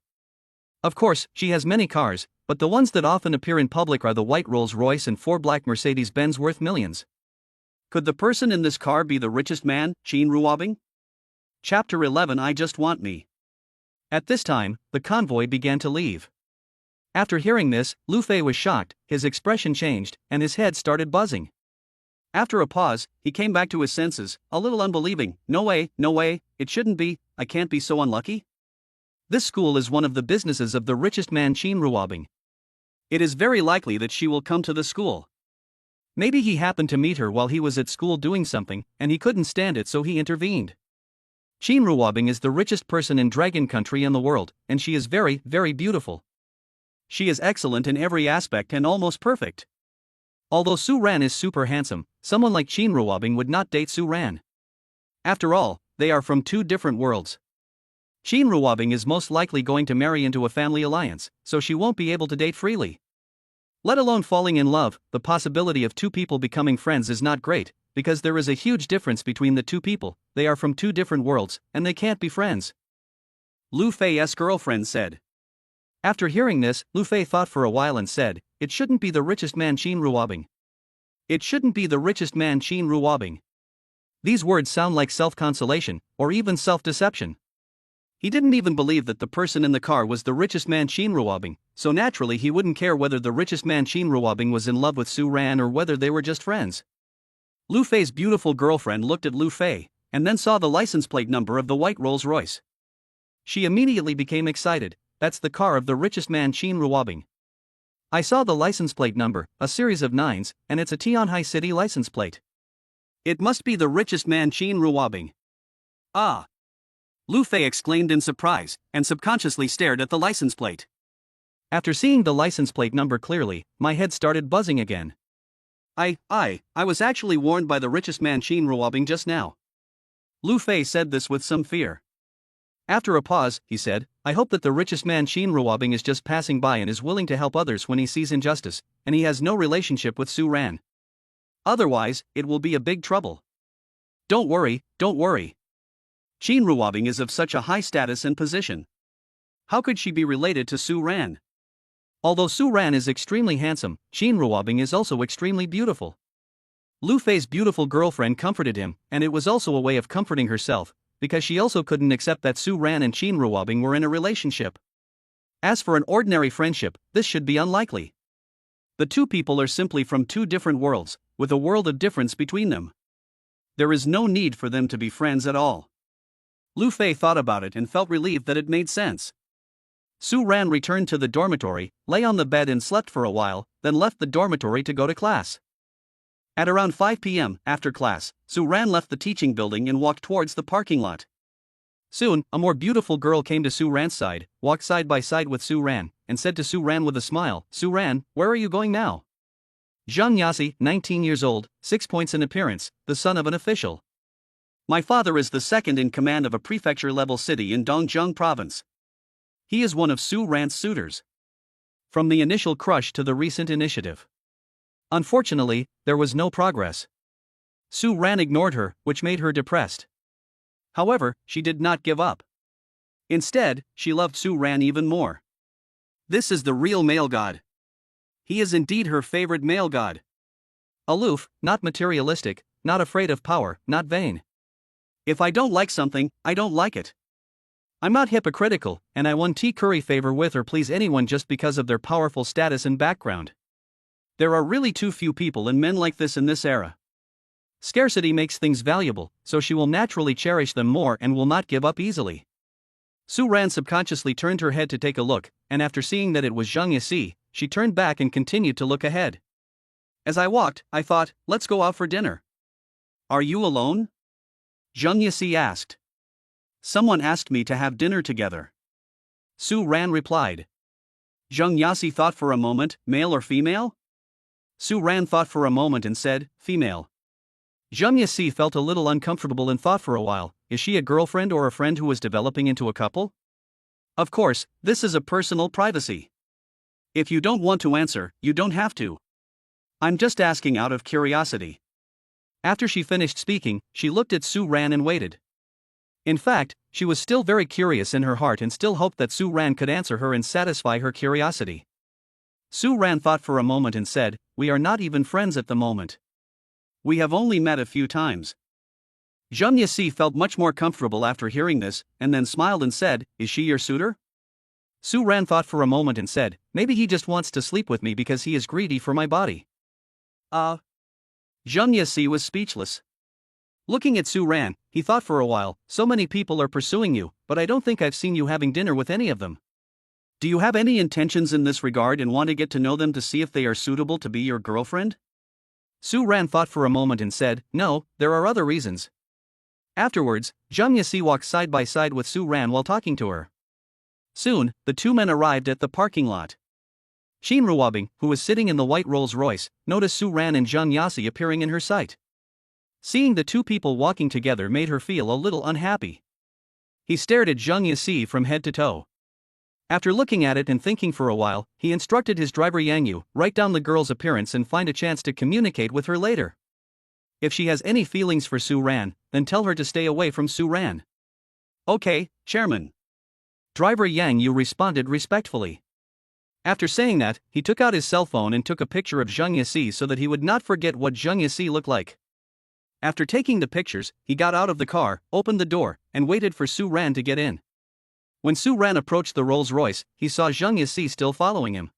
Of course, she has many cars, but the ones that often appear in public are the white Rolls-Royce and 4 black Mercedes-Benz worth millions. Could the person in this car be the richest man, Qin Ruobing? Chapter 11 I Just Want Me. At this time, the convoy began to leave. After hearing this, Lu Fei was shocked, his expression changed, and his head started buzzing. After a pause, he came back to his senses, a little unbelieving. No way, it shouldn't be, I can't be so unlucky. This school is one of the businesses of the richest man Qin Ruobing. It is very likely that she will come to the school. Maybe he happened to meet her while he was at school doing something, and he couldn't stand it so he intervened. Qin Ruobing is the richest person in Dragon Country in the world, and she is very, very beautiful. She is excellent in every aspect and almost perfect. Although Su Ran is super handsome, someone like Qin Ruobing would not date Su Ran. After all, they are from 2 different worlds. Qin Ruobing is most likely going to marry into a family alliance, so she won't be able to date freely. Let alone falling in love, the possibility of 2 people becoming friends is not great, because there is a huge difference between the 2 people, they are from 2 different worlds, and they can't be friends. Lu Fei's girlfriend said. After hearing this, Lu Fei thought for a while and said, it shouldn't be the richest man Qin Ruobing. It shouldn't be the richest man Qin Ruobing. These words sound like self-consolation, or even self-deception. He didn't even believe that the person in the car was the richest man Qin Ruobing, so naturally he wouldn't care whether the richest man Qin Ruobing was in love with Su Ran or whether they were just friends. Lu Fei's beautiful girlfriend looked at Lu Fei, and then saw the license plate number of the white Rolls-Royce. She immediately became excited. That's the car of the richest man Qin Ruobing. I saw the license plate number, a series of 9s, and it's a Tianhai City license plate. It must be the richest man Qin Ruobing. Ah! Lu Fei exclaimed in surprise, and subconsciously stared at the license plate. After seeing the license plate number clearly, my head started buzzing again. I was actually warned by the richest man Qin Ruobing just now. Lu Fei said this with some fear. After a pause, he said, I hope that the richest man Qin Ruobing is just passing by and is willing to help others when he sees injustice, and he has no relationship with Su Ran. Otherwise, it will be a big trouble. Don't worry. Qin Ruobing is of such a high status and position. How could she be related to Su Ran? Although Su Ran is extremely handsome, Qin Ruobing is also extremely beautiful. Lu Fei's beautiful girlfriend comforted him, and it was also a way of comforting herself, because she also couldn't accept that Su Ran and Qin Ruobing were in a relationship. As for an ordinary friendship, this should be unlikely. The 2 people are simply from 2 different worlds, with a world of difference between them. There is no need for them to be friends at all. Lu Fei thought about it and felt relieved that it made sense. Su Ran returned to the dormitory, lay on the bed and slept for a while, then left the dormitory to go to class. At around 5 p.m., after class, Su Ran left the teaching building and walked towards the parking lot. Soon, a more beautiful girl came to Su Ran's side, walked side by side with Su Ran, and said to Su Ran with a smile, Su Ran, where are you going now? Zhang Yasi, 19 years old, 6 points in appearance, the son of an official. My father is the second in command of a prefecture-level city in Dongzheng province. He is one of Su Ran's suitors. From the initial crush to the recent initiative. Unfortunately, there was no progress. Su Ran ignored her, which made her depressed. However, she did not give up. Instead, she loved Su Ran even more. This is the real male god. He is indeed her favorite male god. Aloof, not materialistic, not afraid of power, not vain. If I don't like something, I don't like it. I'm not hypocritical, and I won't curry favor with or please anyone just because of their powerful status and background. There are really too few people and men like this in this era. Scarcity makes things valuable, so she will naturally cherish them more and will not give up easily. Su Ran subconsciously turned her head to take a look, and after seeing that it was Zhang Yasi, she turned back and continued to look ahead. As I walked, I thought, let's go out for dinner. Are you alone? Zhang Yasi asked. Someone asked me to have dinner together. Su Ran replied. Zhang Yasi thought for a moment, male or female? Su Ran thought for a moment and said, female. Zhang Yasi felt a little uncomfortable and thought for a while, is she a girlfriend or a friend who is developing into a couple? Of course, this is a personal privacy. If you don't want to answer, you don't have to. I'm just asking out of curiosity. After she finished speaking, she looked at Su Ran and waited. In fact, she was still very curious in her heart and still hoped that Su Ran could answer her and satisfy her curiosity. Su Ran thought for a moment and said, "We are not even friends at the moment. We have only met a few times." Zheng Yixi felt much more comfortable after hearing this, and then smiled and said, "Is she your suitor?" Su Ran thought for a moment and said, "Maybe he just wants to sleep with me because he is greedy for my body." Zheng Yixi was speechless. Looking at Su Ran, he thought for a while, "So many people are pursuing you, but I don't think I've seen you having dinner with any of them. Do you have any intentions in this regard and want to get to know them to see if they are suitable to be your girlfriend?" Su Ran thought for a moment and said, "No, there are other reasons." Afterwards, Zheng Yixi walked side by side with Su Ran while talking to her. Soon, the two men arrived at the parking lot. Qin Ruobing, who was sitting in the white Rolls-Royce, noticed Su Ran and Zheng Yixi appearing in her sight. Seeing the two people walking together made her feel a little unhappy. He stared at Zheng Yixi from head to toe. After looking at it and thinking for a while, he instructed his driver Yang Yu, write down the girl's appearance and find a chance to communicate with her later. If she has any feelings for Su Ran, then tell her to stay away from Su Ran. "Okay, Chairman." Driver Yang Yu responded respectfully. After saying that, he took out his cell phone and took a picture of Zheng Yixi so that he would not forget what Zheng Yixi looked like. After taking the pictures, he got out of the car, opened the door, and waited for Su Ran to get in. When Su Ran approached the Rolls-Royce, he saw Zheng Yixi still following him.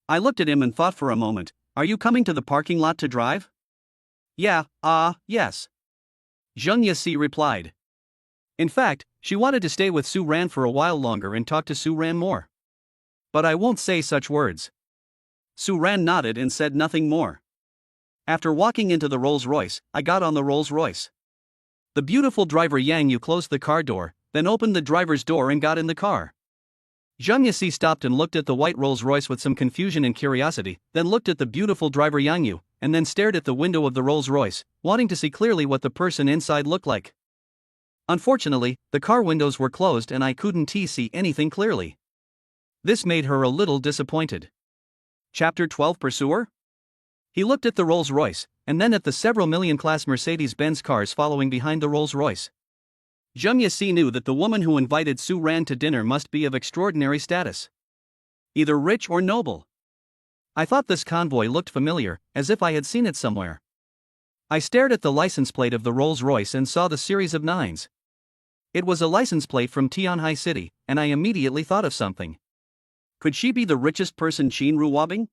I looked at him and thought for a moment, "Are you coming to the parking lot to drive?" "Yeah, yes." Zheng Yixi replied. In fact, she wanted to stay with Su Ran for a while longer and talk to Su Ran more. But I won't say such words. Su Ran nodded and said nothing more. After walking into the Rolls-Royce, I got on the Rolls-Royce. The beautiful driver Yang Yu closed the car door, then opened the driver's door and got in the car. Zheng Yixi stopped and looked at the white Rolls-Royce with some confusion and curiosity, then looked at the beautiful driver Yang Yu, and then stared at the window of the Rolls-Royce, wanting to see clearly what the person inside looked like. Unfortunately, the car windows were closed and I couldn't see anything clearly. This made her a little disappointed. Chapter 12 Pursuer? He looked at the Rolls-Royce, and then at the several million-class Mercedes-Benz cars following behind the Rolls-Royce. Zheng Yixi knew that the woman who invited Su Ran to dinner must be of extraordinary status. Either rich or noble. I thought this convoy looked familiar, as if I had seen it somewhere. I stared at the license plate of the Rolls-Royce and saw the series of 9s. It was a license plate from Tianhai City, and I immediately thought of something. Could she be the richest person Qin Ruobing?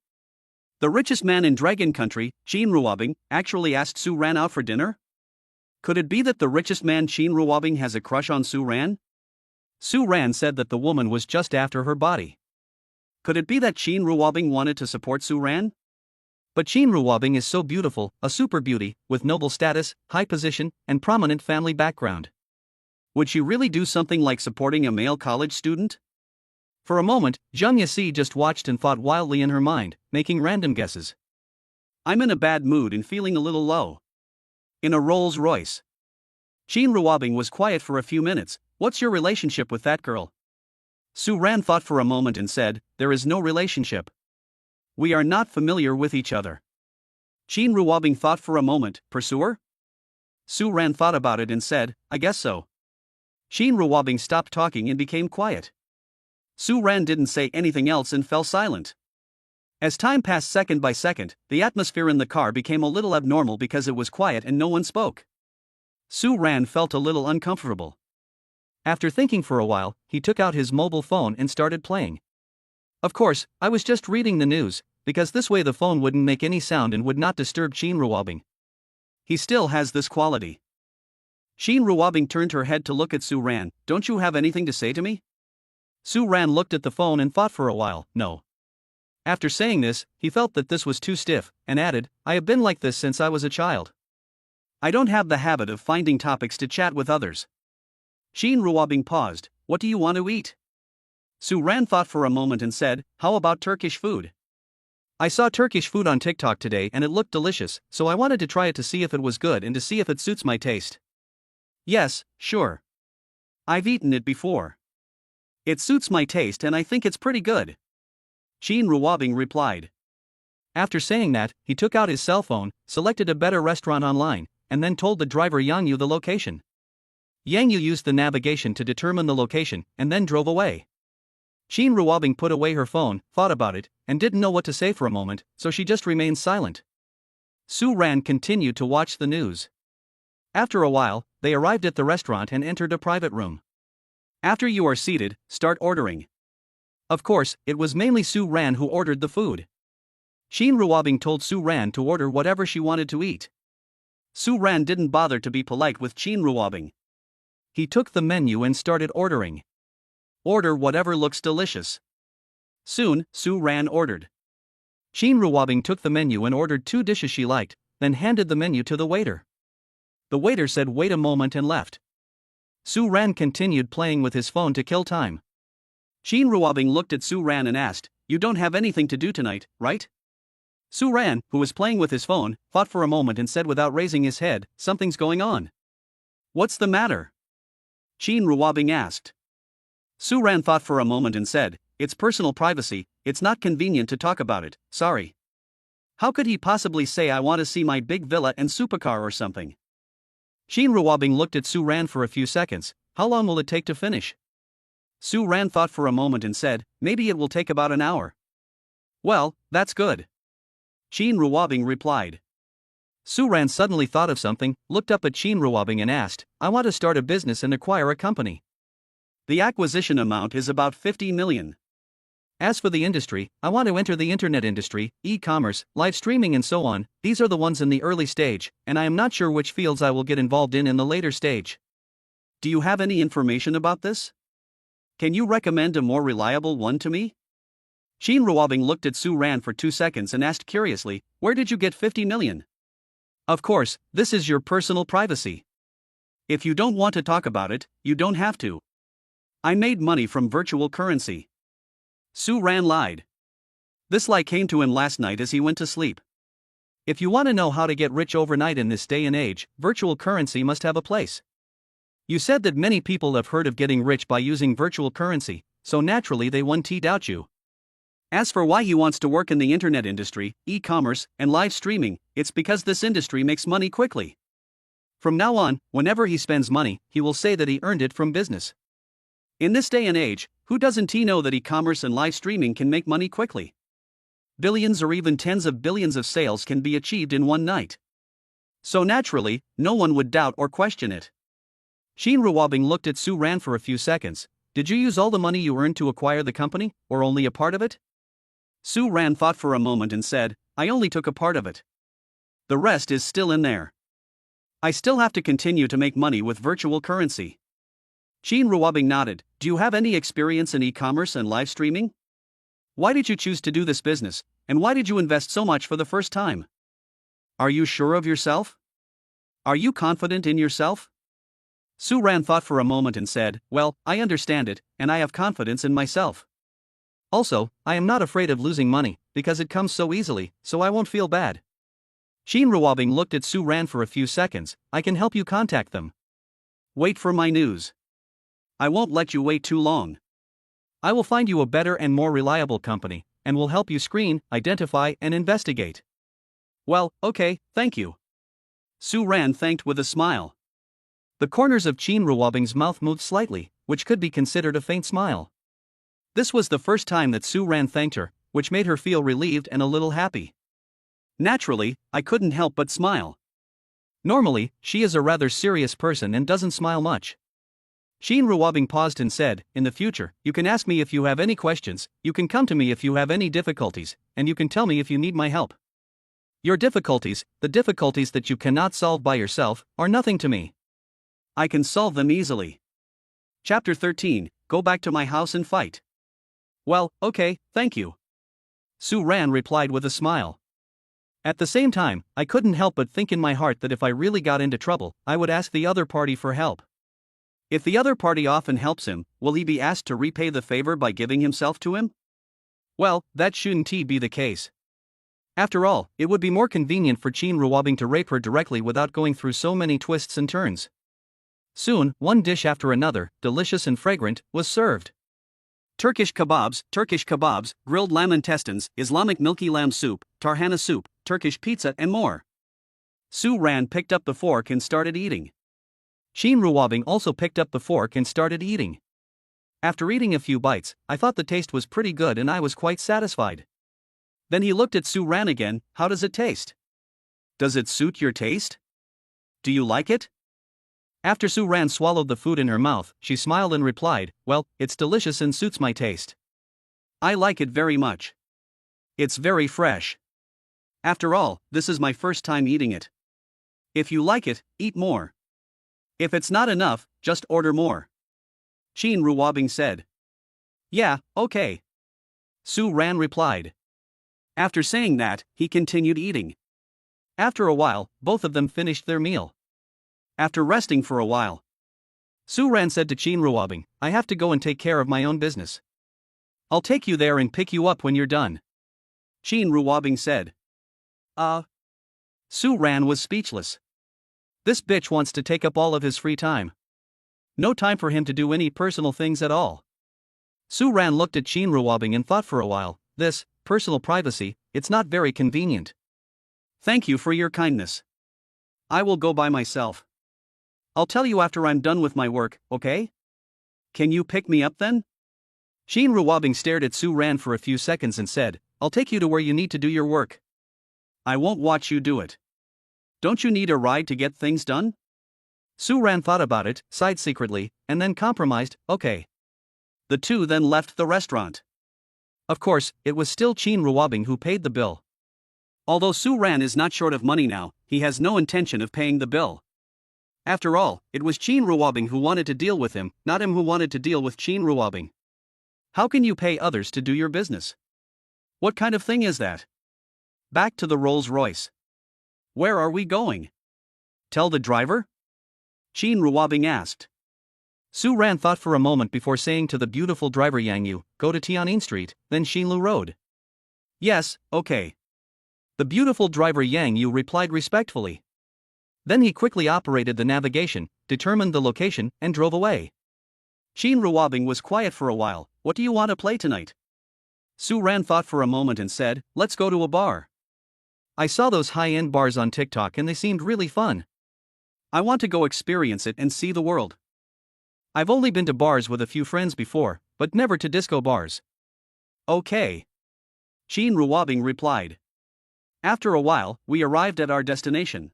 The richest man in Dragon Country, Qin Ruobing, actually asked Su Ran out for dinner? Could it be that the richest man Qin Ruobing has a crush on Su Ran? Su Ran said that the woman was just after her body. Could it be that Qin Ruobing wanted to support Su Ran? But Qin Ruobing is so beautiful, a super beauty, with noble status, high position, and prominent family background. Would she really do something like supporting a male college student? For a moment, Zheng Yixi just watched and thought wildly in her mind, making random guesses. I'm in a bad mood and feeling a little low. In a Rolls-Royce. Qin Ruobing was quiet for a few minutes. What's your relationship with that girl? Su Ran thought for a moment and said, there is no relationship. We are not familiar with each other. Qin Ruobing thought for a moment, pursuer? Su Ran thought about it and said, I guess so. Qin Ruobing stopped talking and became quiet. Su Ran didn't say anything else and fell silent. As time passed second by second, the atmosphere in the car became a little abnormal because it was quiet and no one spoke. Su Ran felt a little uncomfortable. After thinking for a while, he took out his mobile phone and started playing. Of course, I was just reading the news, because this way the phone wouldn't make any sound and would not disturb Qin Ruobing. He still has this quality. Qin Ruobing turned her head to look at Su Ran. Don't you have anything to say to me? Su Ran looked at the phone and thought for a while, no. After saying this, he felt that this was too stiff, and added, I have been like this since I was a child. I don't have the habit of finding topics to chat with others. Qin Ruobing paused. What do you want to eat? Su Ran thought for a moment and said, how about Turkish food? I saw Turkish food on TikTok today and it looked delicious, so I wanted to try it to see if it was good and to see if it suits my taste. Yes, sure. I've eaten it before. It suits my taste and I think it's pretty good. Qin Ruobing replied. After saying that, he took out his cell phone, selected a better restaurant online, and then told the driver Yang Yu the location. Yang Yu used the navigation to determine the location and then drove away. Qin Ruobing put away her phone, thought about it, and didn't know what to say for a moment, so she just remained silent. Su Ran continued to watch the news. After a while, they arrived at the restaurant and entered a private room. After you are seated, start ordering. Of course, it was mainly Su Ran who ordered the food. Qin Ruobing told Su Ran to order whatever she wanted to eat. Su Ran didn't bother to be polite with Qin Ruobing. He took the menu and started ordering. Order whatever looks delicious. Soon, Su Ran ordered. Qin Ruobing took the menu and ordered 2 dishes she liked, then handed the menu to the waiter. The waiter said wait a moment and left. Su Ran continued playing with his phone to kill time. Qin Ruobing looked at Su Ran and asked, "You don't have anything to do tonight, right?" Su Ran, who was playing with his phone, thought for a moment and said without raising his head, "Something's going on." "What's the matter?" Qin Ruobing asked. Su Ran thought for a moment and said, "It's personal privacy, it's not convenient to talk about it, sorry." How could he possibly say I want to see my big villa and supercar or something? Qin Ruobing looked at Su Ran for a few seconds. How long will it take to finish? Su Ran thought for a moment and said, "Maybe it will take about an hour." "Well, that's good." Qin Ruobing replied. Su Ran suddenly thought of something, looked up at Qin Ruobing and asked, "I want to start a business and acquire a company. The acquisition amount is about 50 million. As for the industry, I want to enter the internet industry, e-commerce, live streaming and so on. These are the ones in the early stage, and I am not sure which fields I will get involved in the later stage. Do you have any information about this? Can you recommend a more reliable one to me?" Qin Ruobing looked at Su Ran for 2 seconds and asked curiously, "Where did you get 50 million? Of course, this is your personal privacy. If you don't want to talk about it, you don't have to. I made money from virtual currency." Su Ran lied. This lie came to him last night as he went to sleep. If you want to know how to get rich overnight in this day and age, virtual currency must have a place. You said that many people have heard of getting rich by using virtual currency, so naturally they won't doubt you. As for why he wants to work in the internet industry, e-commerce, and live streaming, it's because this industry makes money quickly. From now on, whenever he spends money, he will say that he earned it from business. In this day and age, who doesn't know that e-commerce and live streaming can make money quickly? Billions or even tens of billions of sales can be achieved in one night. So naturally, no one would doubt or question it. Qin Ruobing looked at Su Ran for a few seconds. "Did you use all the money you earned to acquire the company, or only a part of it?" Su Ran thought for a moment and said, "I only took a part of it. The rest is still in there. I still have to continue to make money with virtual currency." Qin Ruobing nodded. "Do you have any experience in e-commerce and live streaming? Why did you choose to do this business, and why did you invest so much for the first time? Are you sure of yourself? Are you confident in yourself?" Su Ran thought for a moment and said, "Well, I understand it, and I have confidence in myself. Also, I am not afraid of losing money, because it comes so easily, so I won't feel bad." Qin Ruobing looked at Su Ran for a few seconds. "I can help you contact them. Wait for my news. I won't let you wait too long. I will find you a better and more reliable company, and will help you screen, identify, and investigate." "Well, okay, thank you." Su Ran thanked with a smile. The corners of Qin Ruobing's mouth moved slightly, which could be considered a faint smile. This was the first time that Su Ran thanked her, which made her feel relieved and a little happy. Naturally, I couldn't help but smile. Normally, she is a rather serious person and doesn't smile much. Qin Ruobing paused and said, "In the future, you can ask me if you have any questions, you can come to me if you have any difficulties, and you can tell me if you need my help. Your difficulties, the difficulties that you cannot solve by yourself, are nothing to me. I can solve them easily." Chapter 13, Go Back to My House and Fight. "Well, okay, thank you." Su Ran replied with a smile. At the same time, I couldn't help but think in my heart that if I really got into trouble, I would ask the other party for help. If the other party often helps him, will he be asked to repay the favor by giving himself to him? Well, that shouldn't be the case. After all, it would be more convenient for Qin Ruobing to rape her directly without going through so many twists and turns. Soon, one dish after another, delicious and fragrant, was served. Turkish kebabs, grilled lamb intestines, Islamic milky lamb soup, tarhana soup, Turkish pizza and more. Su Ran picked up the fork and started eating. Qin Ruobing also picked up the fork and started eating. After eating a few bites, I thought the taste was pretty good and I was quite satisfied. Then he looked at Su Ran again. How does it taste? Does it suit your taste? Do you like it? After Su Ran swallowed the food in her mouth, she smiled and replied, well, it's delicious and suits my taste. I like it very much. It's very fresh. After all, this is my first time eating it. If you like it, eat more. If it's not enough, just order more. Qin Ruobing said. Yeah, okay. Su Ran replied. After saying that, he continued eating. After a while, both of them finished their meal. After resting for a while, Su Ran said to Qin Ruobing, I have to go and take care of my own business. I'll take you there and pick you up when you're done. Qin Ruobing said. Su Ran was speechless. This bitch wants to take up all of his free time. No time for him to do any personal things at all. Su Ran looked at Qin Ruobing and thought for a while, this, personal privacy, it's not very convenient. Thank you for your kindness. I will go by myself. I'll tell you after I'm done with my work, okay? Can you pick me up then? Qin Ruobing stared at Su Ran for a few seconds and said, I'll take you to where you need to do your work. I won't watch you do it. Don't you need a ride to get things done? Su Ran thought about it, sighed secretly, and then compromised, okay. The two then left the restaurant. Of course, it was still Qin Ruobing who paid the bill. Although Su Ran is not short of money now, he has no intention of paying the bill. After all, it was Qin Ruobing who wanted to deal with him, not him who wanted to deal with Qin Ruobing. How can you pay others to do your business? What kind of thing is that? Back to the Rolls-Royce. Where are we going? Tell the driver? Qin Ruobing asked. Su Ran thought for a moment before saying to the beautiful driver Yang Yu, go to Tianjin Street, then Xinlu Road. Yes, okay. The beautiful driver Yang Yu replied respectfully. Then he quickly operated the navigation, determined the location, and drove away. Qin Ruobing was quiet for a while. What do you want to play tonight? Su Ran thought for a moment and said, let's go to a bar. I saw those high-end bars on TikTok and they seemed really fun. I want to go experience it and see the world. I've only been to bars with a few friends before, but never to disco bars. Okay. Qin Ruobing replied. After a while, we arrived at our destination.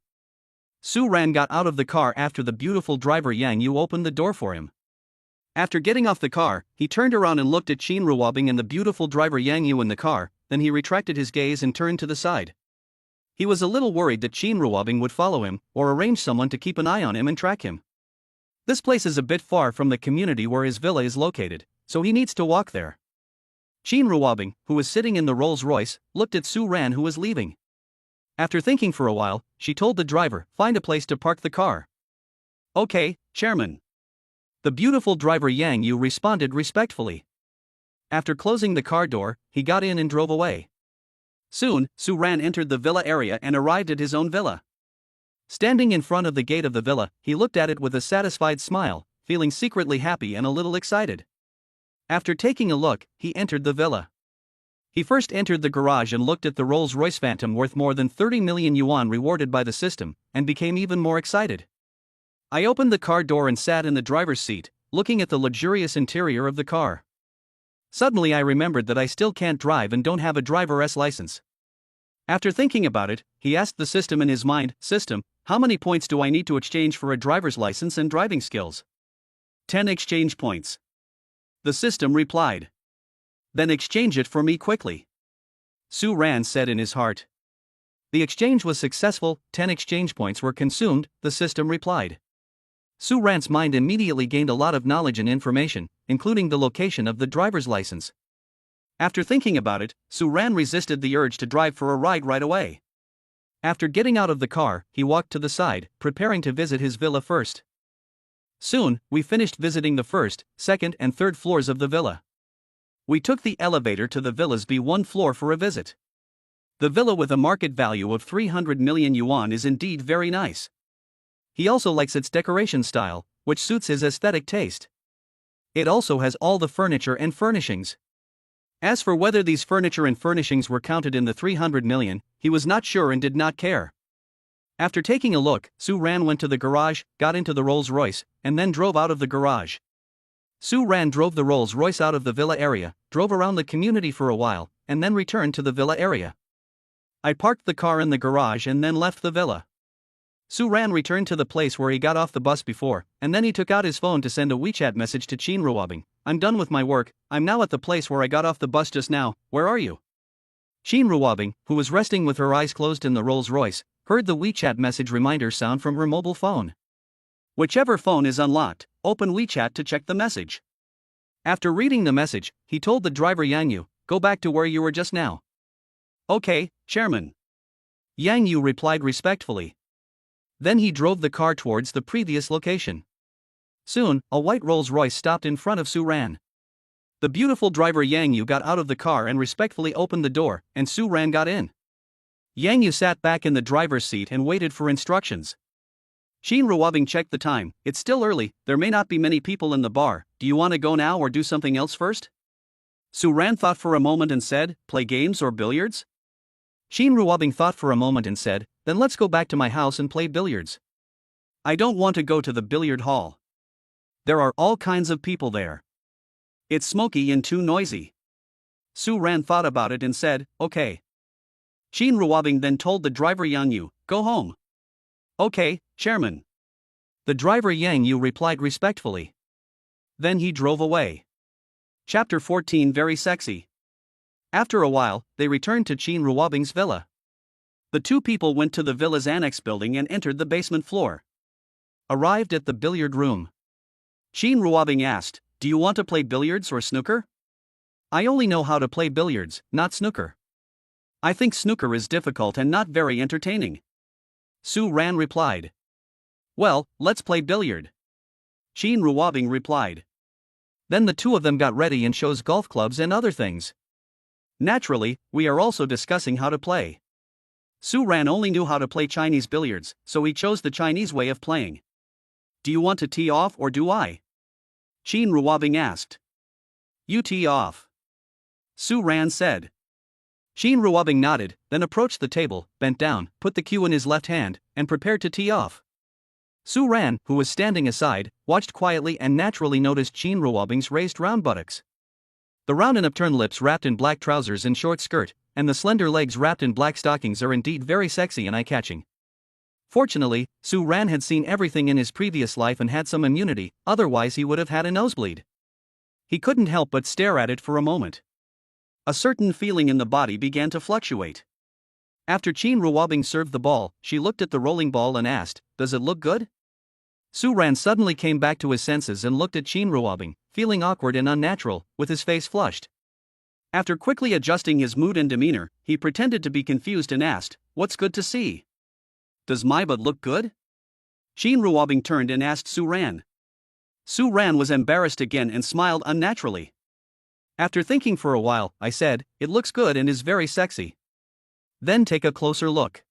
Su Ran got out of the car after the beautiful driver Yang Yu opened the door for him. After getting off the car, he turned around and looked at Qin Ruobing and the beautiful driver Yang Yu in the car, then he retracted his gaze and turned to the side. He was a little worried that Qin Ruobing would follow him, or arrange someone to keep an eye on him and track him. This place is a bit far from the community where his villa is located, so he needs to walk there. Qin Ruobing, who was sitting in the Rolls-Royce, looked at Su Ran who was leaving. After thinking for a while, she told the driver, find a place to park the car. Okay, Chairman. The beautiful driver Yang Yu responded respectfully. After closing the car door, he got in and drove away. Soon, Su Ran entered the villa area and arrived at his own villa. Standing in front of the gate of the villa, he looked at it with a satisfied smile, feeling secretly happy and a little excited. After taking a look, he entered the villa. He first entered the garage and looked at the Rolls-Royce Phantom worth more than 30 million yuan rewarded by the system, and became even more excited. I opened the car door and sat in the driver's seat, looking at the luxurious interior of the car. Suddenly I remembered that I still can't drive and don't have a driver's license. After thinking about it, he asked the system in his mind, System, how many points do I need to exchange for a driver's license and driving skills? 10 exchange points. The system replied. Then exchange it for me quickly. Su Ran said in his heart. The exchange was successful, 10 exchange points were consumed, the system replied. Su Ran's mind immediately gained a lot of knowledge and information, including the location of the driver's license. After thinking about it, Su Ran resisted the urge to drive for a ride right away. After getting out of the car, he walked to the side, preparing to visit his villa first. Soon, we finished visiting the first, second, and third floors of the villa. We took the elevator to the villa's B1 floor for a visit. The villa with a market value of 300 million yuan is indeed very nice. He also likes its decoration style, which suits his aesthetic taste. It also has all the furniture and furnishings. As for whether these furniture and furnishings were counted in the 300 million, he was not sure and did not care. After taking a look, Su Ran went to the garage, got into the Rolls-Royce, and then drove out of the garage. Su Ran drove the Rolls-Royce out of the villa area, drove around the community for a while, and then returned to the villa area. I parked the car in the garage and then left the villa. Su Ran returned to the place where he got off the bus before, and then he took out his phone to send a WeChat message to Chin Ruobing. I'm done with my work, I'm now at the place where I got off the bus just now, where are you? Chin Ruobing, who was resting with her eyes closed in the Rolls-Royce, heard the WeChat message reminder sound from her mobile phone. Whichever phone is unlocked, open WeChat to check the message. After reading the message, he told the driver Yang Yu, go back to where you were just now. Okay, Chairman. Yang Yu replied respectfully. Then he drove the car towards the previous location. Soon, a white Rolls-Royce stopped in front of Su Ran. The beautiful driver Yang Yu got out of the car and respectfully opened the door, and Su Ran got in. Yang Yu sat back in the driver's seat and waited for instructions. Chin Ruobing checked the time. It's still early, there may not be many people in the bar, do you want to go now or do something else first? Su Ran thought for a moment and said, play games or billiards? Chin Ruobing thought for a moment and said, then let's go back to my house and play billiards. I don't want to go to the billiard hall. There are all kinds of people there. It's smoky and too noisy. Su Ran thought about it and said, okay. Chin Ruobing then told the driver Yang Yu, go home. Okay, Chairman. The driver Yang Yu replied respectfully. Then he drove away. Chapter 14 Very Sexy. After a while, they returned to Chin Ruobing's villa. The two people went to the villa's annex building and entered the basement floor. Arrived at the billiard room. Chin Ruobing asked, do you want to play billiards or snooker? I only know how to play billiards, not snooker. I think snooker is difficult and not very entertaining. Su Ran replied. Well, let's play billiard. Chin Ruobing replied. Then the two of them got ready and chose golf clubs and other things. Naturally, we are also discussing how to play. Su Ran only knew how to play Chinese billiards, so he chose the Chinese way of playing. Do you want to tee off or do I? Chin Ruobing asked. You tee off. Su Ran said. Chin Ruobing nodded, then approached the table, bent down, put the cue in his left hand, and prepared to tee off. Su Ran, who was standing aside, watched quietly and naturally noticed Chin Ruobing's raised round buttocks. The round and upturned lips wrapped in black trousers and short skirt, and the slender legs wrapped in black stockings are indeed very sexy and eye-catching. Fortunately, Su Ran had seen everything in his previous life and had some immunity, otherwise he would have had a nosebleed. He couldn't help but stare at it for a moment. A certain feeling in the body began to fluctuate. After Chin Ruobing served the ball, she looked at the rolling ball and asked, does it look good? Su Ran suddenly came back to his senses and looked at Chin Ruobing, feeling awkward and unnatural, with his face flushed. After quickly adjusting his mood and demeanor, he pretended to be confused and asked, what's good to see? Does my butt look good? Chin Ruobing turned and asked Su Ran. Su Ran was embarrassed again and smiled unnaturally. After thinking for a while, I said, it looks good and is very sexy. Then take a closer look.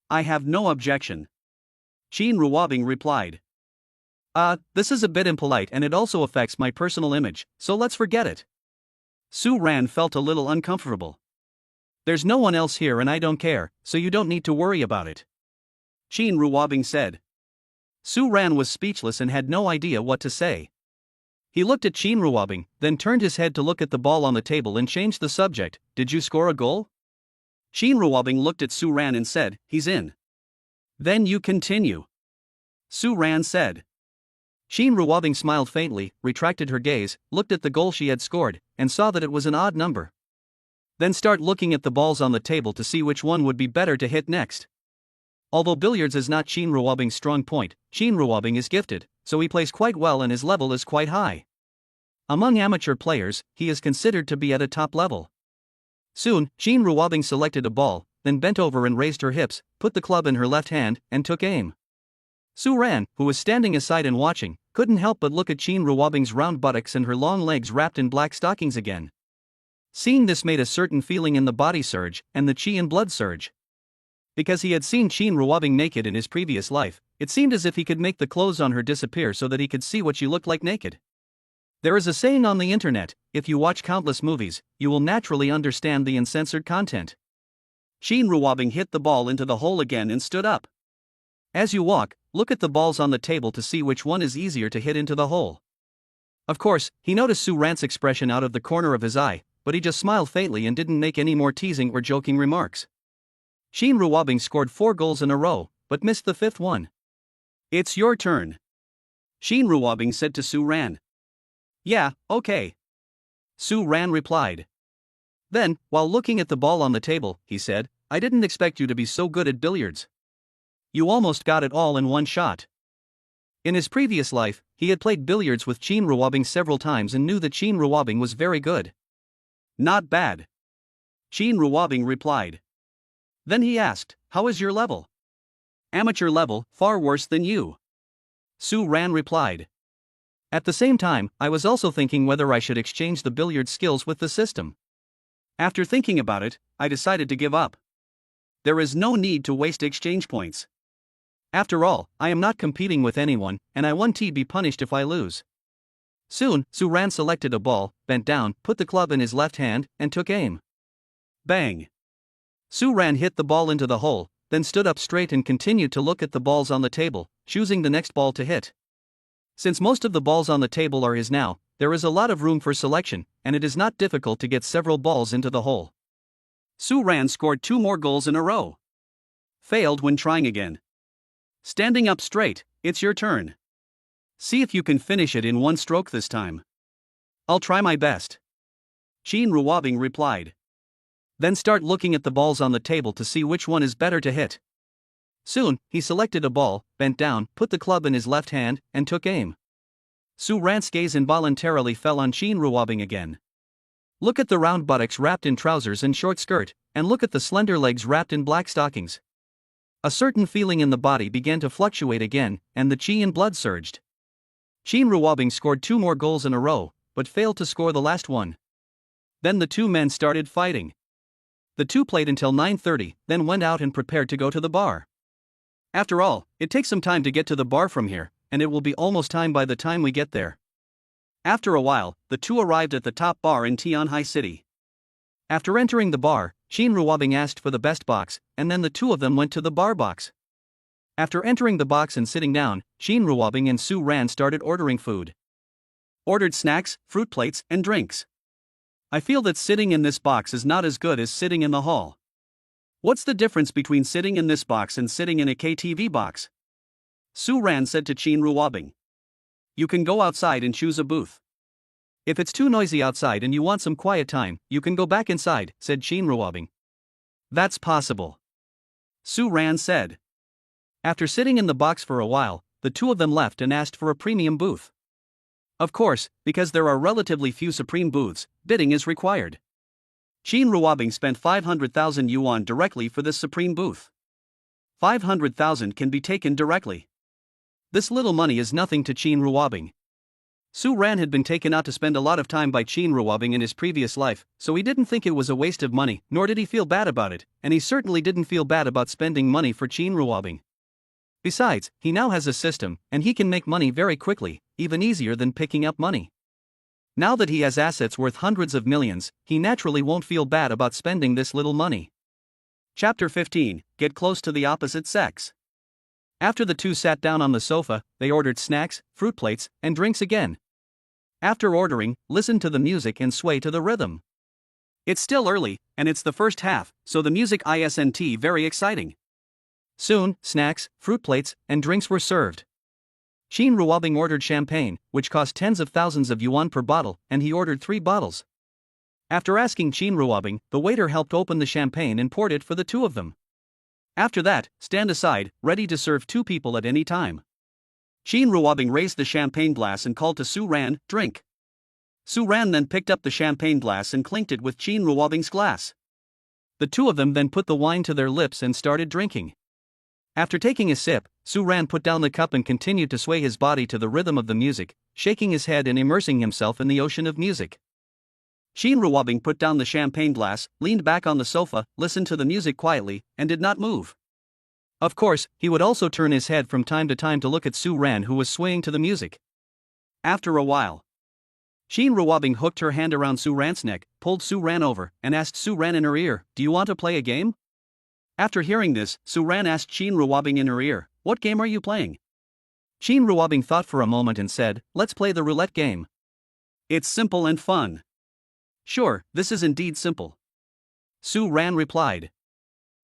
I have no objection. Chin Ruobing replied. This is a bit impolite and it also affects my personal image, so let's forget it. Su Ran felt a little uncomfortable. There's no one else here and I don't care, so you don't need to worry about it. Chin Ruobing said. Su Ran was speechless and had no idea what to say. He looked at Chin Ruobing, then turned his head to look at the ball on the table and changed the subject. Did you score a goal? Chin Ruobing looked at Su Ran and said, he's in. Then you continue. Su Ran said. Chin Ruobing smiled faintly, retracted her gaze, looked at the goal she had scored, and saw that it was an odd number. Then start looking at the balls on the table to see which one would be better to hit next. Although billiards is not Chin Ruobing's strong point, Chin Ruobing is gifted, so he plays quite well and his level is quite high. Among amateur players, he is considered to be at a top level. Soon, Chin Ruobing selected a ball, then bent over and raised her hips, put the club in her left hand, and took aim. Su Ran, who was standing aside and watching, couldn't help but look at Chin Ruobing's round buttocks and her long legs wrapped in black stockings again. Seeing this made a certain feeling in the body surge, and the chi and blood surge. Because he had seen Chin Ruobing naked in his previous life, it seemed as if he could make the clothes on her disappear so that he could see what she looked like naked. There is a saying on the internet, if you watch countless movies, you will naturally understand the uncensored content. Chin Ruobing hit the ball into the hole again and stood up. As you walk, look at the balls on the table to see which one is easier to hit into the hole. Of course, he noticed Su Ran's expression out of the corner of his eye, but he just smiled faintly and didn't make any more teasing or joking remarks. Shin Ruobing scored 4 goals in a row, but missed the 5th one. It's your turn. Shin Ruobing said to Su Ran. Yeah, okay. Su Ran replied. Then, while looking at the ball on the table, he said, I didn't expect you to be so good at billiards. You almost got it all in one shot. In his previous life, he had played billiards with Shin Ruobing several times and knew that Shin Ruobing was very good. Not bad. Shin Ruobing replied. Then he asked, how is your level? Amateur level, far worse than you. Su Ran replied. At the same time, I was also thinking whether I should exchange the billiard skills with the system. After thinking about it, I decided to give up. There is no need to waste exchange points. After all, I am not competing with anyone, and I won't be punished if I lose. Soon, Su Ran selected a ball, bent down, put the club in his left hand, and took aim. Bang! Su Ran hit the ball into the hole, then stood up straight and continued to look at the balls on the table, choosing the next ball to hit. Since most of the balls on the table are his now, there is a lot of room for selection, and it is not difficult to get several balls into the hole. Su Ran scored 2 more goals in a row. Failed when trying again. Standing up straight, it's your turn. See if you can finish it in one stroke this time. I'll try my best. Shin Ruobing replied. Then start looking at the balls on the table to see which one is better to hit. Soon, he selected a ball, bent down, put the club in his left hand, and took aim. Su Ran's gaze involuntarily fell on Shin Ruobing again. Look at the round buttocks wrapped in trousers and short skirt, and look at the slender legs wrapped in black stockings. A certain feeling in the body began to fluctuate again, and the chi and blood surged. Shin Ruobing scored 2 more goals in a row, but failed to score the last one. Then the 2 men started fighting. The 2 played until 9:30, then went out and prepared to go to the bar. After all, it takes some time to get to the bar from here, and it will be almost time by the time we get there. After a while, the 2 arrived at the top bar in Tianhai City. After entering the bar, Shin Ruobing asked for the best box, and then the 2 of them went to the bar box. After entering the box and sitting down, Shin Ruobing and Su Ran started ordering food. Ordered snacks, fruit plates, and drinks. I feel that sitting in this box is not as good as sitting in the hall. What's the difference between sitting in this box and sitting in a KTV box? Su Ran said to Shin Ruobing. You can go outside and choose a booth. If it's too noisy outside and you want some quiet time, you can go back inside, said Shin Ruobing. That's possible. Su Ran said. After sitting in the box for a while, the 2 of them left and asked for a premium booth. Of course, because there are relatively few supreme booths, bidding is required. Shin Ruobing spent 500,000 yuan directly for this supreme booth. 500,000 can be taken directly. This little money is nothing to Shin Ruobing. Su Ran had been taken out to spend a lot of time by Shin Ruobing in his previous life, so he didn't think it was a waste of money, nor did he feel bad about it, and he certainly didn't feel bad about spending money for Shin Ruobing. Besides, he now has a system, and he can make money very quickly, even easier than picking up money. Now that he has assets worth hundreds of millions, he naturally won't feel bad about spending this little money. Chapter 15, Get Close to the Opposite Sex. After the 2 sat down on the sofa, they ordered snacks, fruit plates, and drinks again. After ordering, listen to the music and sway to the rhythm. It's still early, and it's the first half, so the music isn't very exciting. Soon, snacks, fruit plates, and drinks were served. Shin Ruobing ordered champagne, which cost tens of thousands of yuan per bottle, and he ordered 3 bottles. After asking Shin Ruobing, the waiter helped open the champagne and poured it for the 2 of them. After that, stand aside, ready to serve 2 people at any time. Shin Ruobing raised the champagne glass and called to Su Ran, drink. Su Ran then picked up the champagne glass and clinked it with Shin Ruobing's glass. The 2 of them then put the wine to their lips and started drinking. After taking a sip, Su Ran put down the cup and continued to sway his body to the rhythm of the music, shaking his head and immersing himself in the ocean of music. Shin Ruobing put down the champagne glass, leaned back on the sofa, listened to the music quietly, and did not move. Of course, he would also turn his head from time to time to look at Su Ran, who was swaying to the music. After a while, Shin Ruobing hooked her hand around Su Ran's neck, pulled Su Ran over, and asked Su Ran in her ear, "Do you want to play a game?" After hearing this, Su Ran asked Shin Ruobing in her ear, what game are you playing? Shin Ruobing thought for a moment and said, let's play the roulette game. It's simple and fun. Sure, this is indeed simple. Su Ran replied.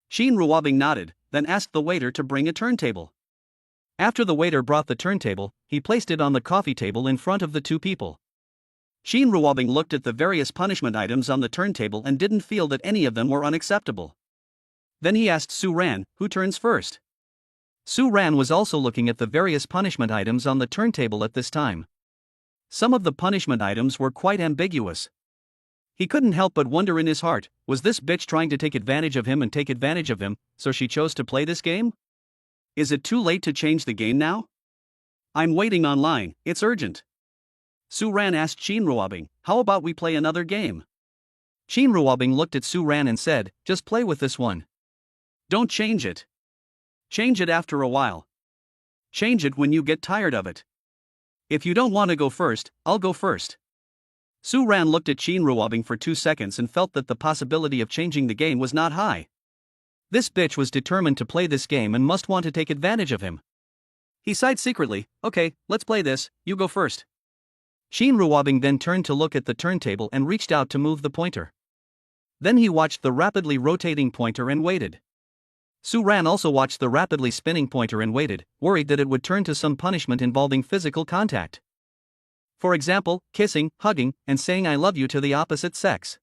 Shin Ruobing nodded, then asked the waiter to bring a turntable. After the waiter brought the turntable, he placed it on the coffee table in front of the two people. Shin Ruobing looked at the various punishment items on the turntable and didn't feel that any of them were unacceptable. Then he asked Su Ran, who turns first? Su Ran was also looking at the various punishment items on the turntable at this time. Some of the punishment items were quite ambiguous. He couldn't help but wonder in his heart, was this bitch trying to take advantage of him and take advantage of him, so she chose to play this game? Is it too late to change the game now? I'm waiting online, it's urgent. Su Ran asked Shin Ruobing, how about we play another game? Shin Ruobing looked at Su Ran and said, just play with this one. Don't change it. Change it after a while. Change it when you get tired of it. If you don't want to go first, I'll go first. Su Ran looked at Shin Ruobing for 2 seconds and felt that the possibility of changing the game was not high. This bitch was determined to play this game and must want to take advantage of him. He sighed secretly, okay, let's play this, you go first. Shin Ruobing then turned to look at the turntable and reached out to move the pointer. Then he watched the rapidly rotating pointer and waited. Su Ran also watched the rapidly spinning pointer and waited, worried that it would turn to some punishment involving physical contact. For example, kissing, hugging, and saying I love you to the opposite sex.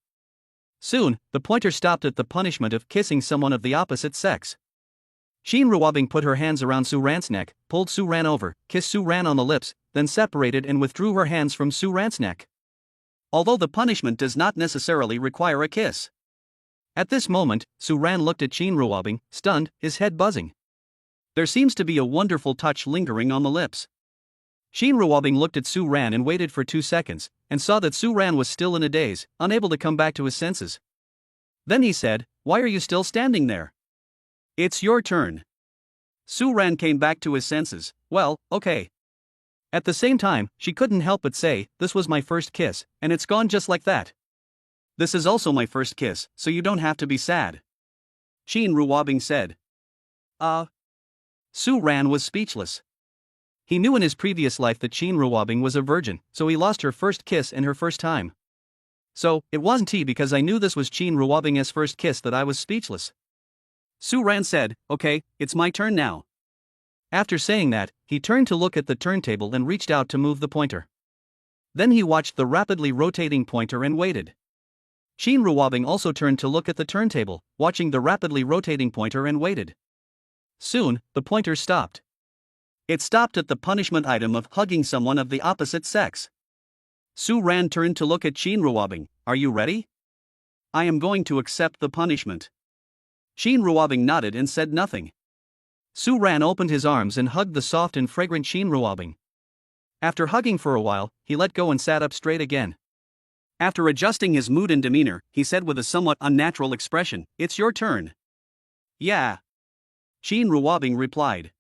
Soon, the pointer stopped at the punishment of kissing someone of the opposite sex. Shin Ruobing put her hands around Su Ran's neck, pulled Su Ran over, kissed Su Ran on the lips, then separated and withdrew her hands from Su Ran's neck. Although the punishment does not necessarily require a kiss. At this moment, Su Ran looked at Shin Ruobing, stunned, his head buzzing. There seems to be a wonderful touch lingering on the lips. Shin Ruobing looked at Su Ran and waited for 2 seconds, and saw that Su Ran was still in a daze, unable to come back to his senses. Then he said, why are you still standing there? It's your turn. Su Ran came back to his senses, well, okay. At the same time, she couldn't help but say, this was my first kiss, and it's gone just like that. This is also my first kiss, so you don't have to be sad. Shin Ruobing said. Su Ran was speechless. He knew in his previous life that Shin Ruobing was a virgin, so he lost her first kiss and her first time. So, it wasn't because I knew this was Shin Ruobing's first kiss that I was speechless. Su Ran said, okay, it's my turn now. After saying that, he turned to look at the turntable and reached out to move the pointer. Then he watched the rapidly rotating pointer and waited. Shin Ruobing also turned to look at the turntable, watching the rapidly rotating pointer and waited. Soon, the pointer stopped. It stopped at the punishment item of hugging someone of the opposite sex. Su Ran turned to look at Shin Ruobing, are you ready? I am going to accept the punishment. Shin Ruobing nodded and said nothing. Su Ran opened his arms and hugged the soft and fragrant Shin Ruobing. After hugging for a while, he let go and sat up straight again. After adjusting his mood and demeanor, he said with a somewhat unnatural expression, it's your turn. Yeah. Shin Ruobing replied.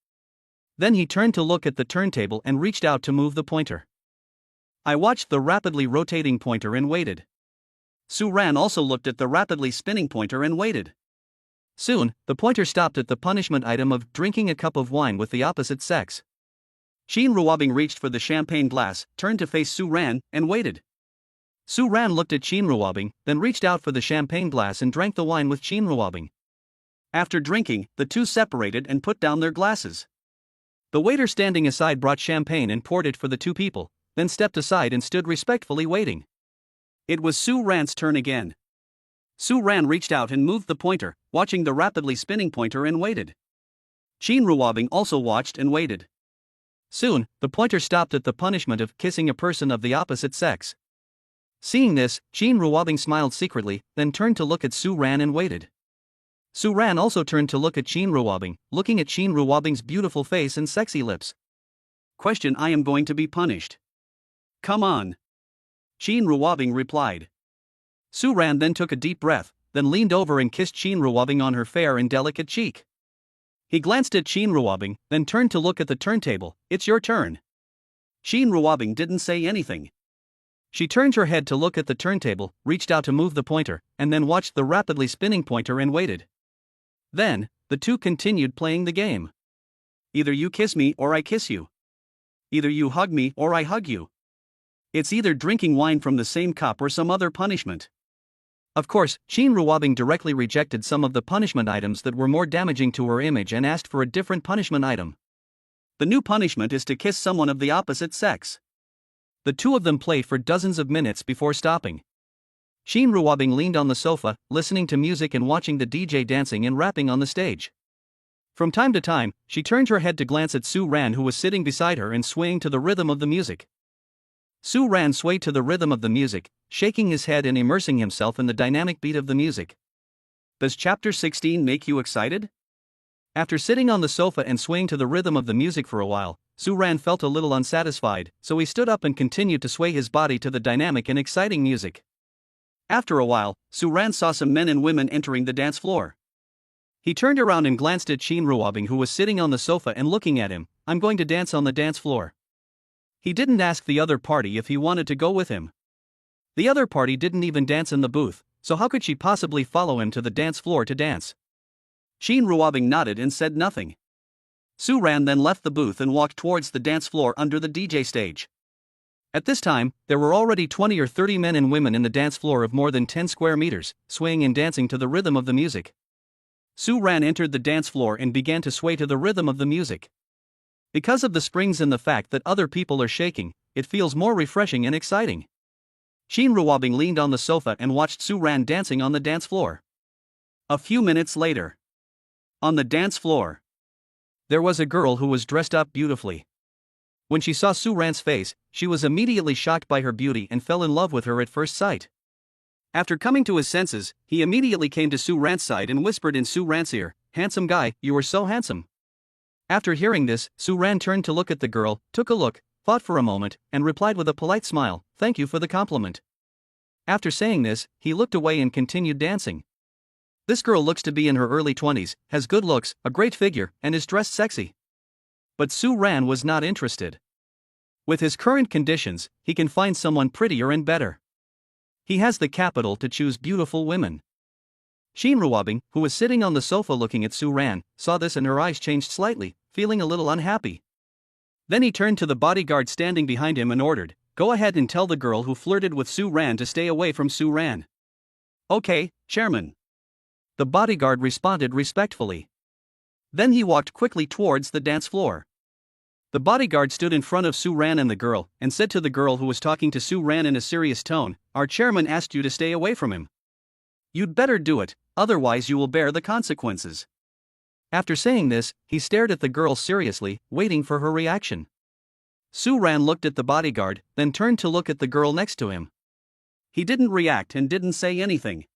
Then he turned to look at the turntable and reached out to move the pointer. I watched the rapidly rotating pointer and waited. Su Ran also looked at the rapidly spinning pointer and waited. Soon, the pointer stopped at the punishment item of drinking a cup of wine with the opposite sex. Shin Ruobing reached for the champagne glass, turned to face Su Ran, and waited. Su Ran looked at Shin Ruobing, then reached out for the champagne glass and drank the wine with Shin Ruobing. After drinking, the two separated and put down their glasses. The waiter standing aside brought champagne and poured it for the two people, then stepped aside and stood respectfully waiting. It was Su Ran's turn again. Su Ran reached out and moved the pointer, watching the rapidly spinning pointer and waited. Shin Ruobing also watched and waited. Soon, the pointer stopped at the punishment of kissing a person of the opposite sex. Seeing this, Shin Ruobing smiled secretly, then turned to look at Su Ran and waited. Su Ran also turned to look at Shin Ruobing, looking at Shin Ruobing's beautiful face and sexy lips. Question: I am going to be punished. Come on. Shin Ruobing replied. Su Ran then took a deep breath, then leaned over and kissed Shin Ruobing on her fair and delicate cheek. He glanced at Shin Ruobing, then turned to look at the turntable. It's your turn. Shin Ruobing didn't say anything. She turned her head to look at the turntable, reached out to move the pointer, and then watched the rapidly spinning pointer and waited. Then, the two continued playing the game. Either you kiss me or I kiss you. Either you hug me or I hug you. It's either drinking wine from the same cup or some other punishment. Of course, Shin Ruobing directly rejected some of the punishment items that were more damaging to her image and asked for a different punishment item. The new punishment is to kiss someone of the opposite sex. The two of them play for dozens of minutes before stopping. Shin Ruobing leaned on the sofa, listening to music and watching the DJ dancing and rapping on the stage. From time to time, she turned her head to glance at Su Ran, who was sitting beside her and swaying to the rhythm of the music. Su Ran swayed to the rhythm of the music, shaking his head and immersing himself in the dynamic beat of the music. Does chapter 16 make you excited? After sitting on the sofa and swaying to the rhythm of the music for a while, Su Ran felt a little unsatisfied, so he stood up and continued to sway his body to the dynamic and exciting music. After a while, Su Ran saw some men and women entering the dance floor. He turned around and glanced at Shin Ruobing, who was sitting on the sofa and looking at him. I'm going to dance on the dance floor. He didn't ask the other party if he wanted to go with him. The other party didn't even dance in the booth, so how could she possibly follow him to the dance floor to dance? Shin Ruobing nodded and said nothing. Su Ran then left the booth and walked towards the dance floor under the DJ stage. At this time, there were already 20 or 30 men and women in the dance floor of more than 10 square meters, swaying and dancing to the rhythm of the music. Su Ran entered the dance floor and began to sway to the rhythm of the music. Because of the springs and the fact that other people are shaking, it feels more refreshing and exciting. Shin Ruobing leaned on the sofa and watched Su Ran dancing on the dance floor. A few minutes later, on the dance floor, there was a girl who was dressed up beautifully. When she saw Su Ran's face, she was immediately shocked by her beauty and fell in love with her at first sight. After coming to his senses, he immediately came to Su Ran's side and whispered in Su Ran's ear, "Handsome guy, you are so handsome." After hearing this, Su Ran turned to look at the girl, took a look, thought for a moment, and replied with a polite smile, "Thank you for the compliment." After saying this, he looked away and continued dancing. This girl looks to be in her early 20s, has good looks, a great figure, and is dressed sexy. But Su Ran was not interested. With his current conditions, he can find someone prettier and better. He has the capital to choose beautiful women. Shin Ruobing, who was sitting on the sofa looking at Su Ran, saw this and her eyes changed slightly, feeling a little unhappy. Then he turned to the bodyguard standing behind him and ordered, "Go ahead and tell the girl who flirted with Su Ran to stay away from Su Ran." "Okay, Chairman." The bodyguard responded respectfully. Then he walked quickly towards the dance floor. The bodyguard stood in front of Su Ran and the girl, and said to the girl who was talking to Su Ran in a serious tone, "Our chairman asked you to stay away from him. You'd better do it, otherwise you will bear the consequences." After saying this, he stared at the girl seriously, waiting for her reaction. Su Ran looked at the bodyguard, then turned to look at the girl next to him. He didn't react and didn't say anything.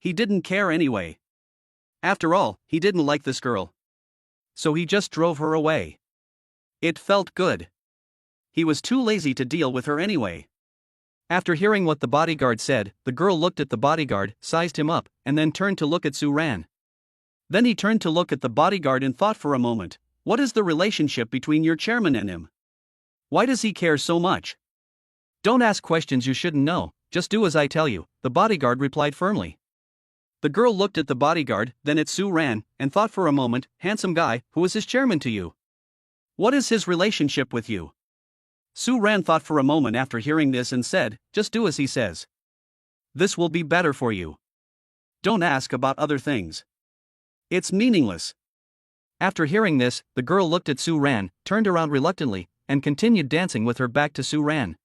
He didn't care anyway. After all, he didn't like this girl. So he just drove her away. It felt good. He was too lazy to deal with her anyway. After hearing what the bodyguard said, the girl looked at the bodyguard, sized him up, and then turned to look at Su Ran. Then he turned to look at the bodyguard and thought for a moment, "What is the relationship between your chairman and him? Why does he care so much?" "Don't ask questions you shouldn't know, just do as I tell you," the bodyguard replied firmly. The girl looked at the bodyguard, then at Su Ran, and thought for a moment, "Handsome guy, who is his chairman to you? What is his relationship with you?" Su Ran thought for a moment after hearing this and said, "Just do as he says. This will be better for you. Don't ask about other things. It's meaningless." After hearing this, the girl looked at Su Ran, turned around reluctantly, and continued dancing with her back to Su Ran.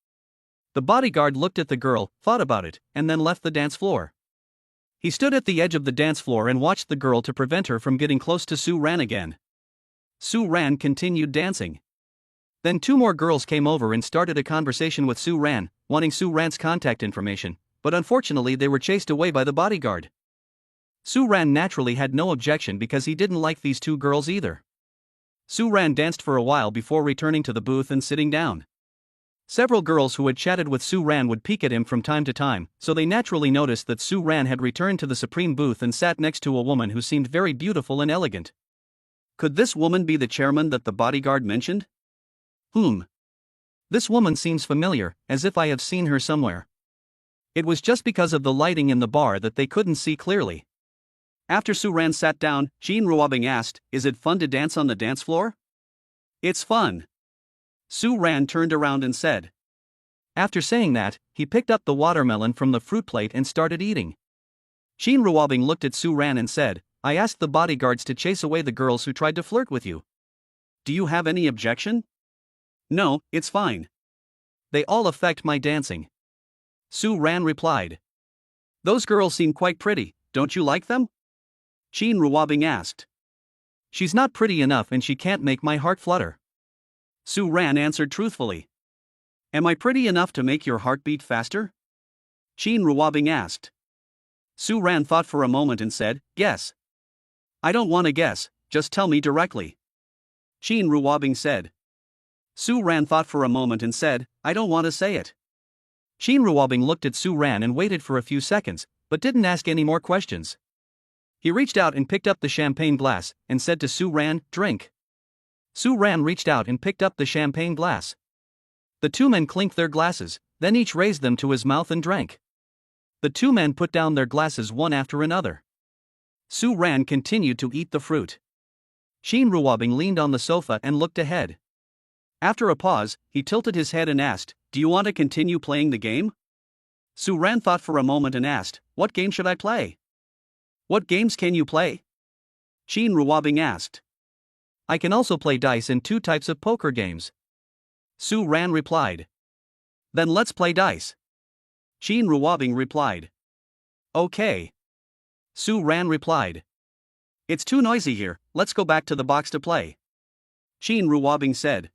The bodyguard looked at the girl, thought about it, and then left the dance floor. He stood at the edge of the dance floor and watched the girl to prevent her from getting close to Su Ran again. Su Ran continued dancing. Then two more girls came over and started a conversation with Su Ran, wanting Su Ran's contact information, but unfortunately they were chased away by the bodyguard. Su Ran naturally had no objection because he didn't like these two girls either. Su Ran danced for a while before returning to the booth and sitting down. Several girls who had chatted with Su Ran would peek at him from time to time, so they naturally noticed that Su Ran had returned to the supreme booth and sat next to a woman who seemed very beautiful and elegant. Could this woman be the chairman that the bodyguard mentioned? This woman seems familiar, as if I have seen her somewhere. It was just because of the lighting in the bar that they couldn't see clearly. After Su Ran sat down, Shin Ruobing asked, "Is it fun to dance on the dance floor?" It's fun. Su Ran turned around and said. After saying that, he picked up the watermelon from the fruit plate and started eating. Shin Ruobing looked at Su Ran and said, I asked the bodyguards to chase away the girls who tried to flirt with you. Do you have any objection? No, it's fine. They all affect my dancing. Su Ran replied. Those girls seem quite pretty, don't you like them? Shin Ruobing asked. She's not pretty enough and she can't make my heart flutter. Su Ran answered truthfully. Am I pretty enough to make your heart beat faster? Shin Ruobing asked. Su Ran thought for a moment and said, Guess. I don't want to guess, just tell me directly. Shin Ruobing said. Su Ran thought for a moment and said, I don't want to say it. Shin Ruobing looked at Su Ran and waited for a few seconds, but didn't ask any more questions. He reached out and picked up the champagne glass, and said to Su Ran, Drink. Su Ran reached out and picked up the champagne glass. The two men clinked their glasses, then each raised them to his mouth and drank. The two men put down their glasses one after another. Su Ran continued to eat the fruit. Shin Ruobing leaned on the sofa and looked ahead. After a pause, he tilted his head and asked, Do you want to continue playing the game? Su Ran thought for a moment and asked, What game should I play? What games can you play? Shin Ruobing asked. I can also play dice and 2 types of poker games. Su Ran replied. Then let's play dice. Shin Ruobing replied. Okay. Su Ran replied. It's too noisy here, let's go back to the box to play. Shin Ruobing said.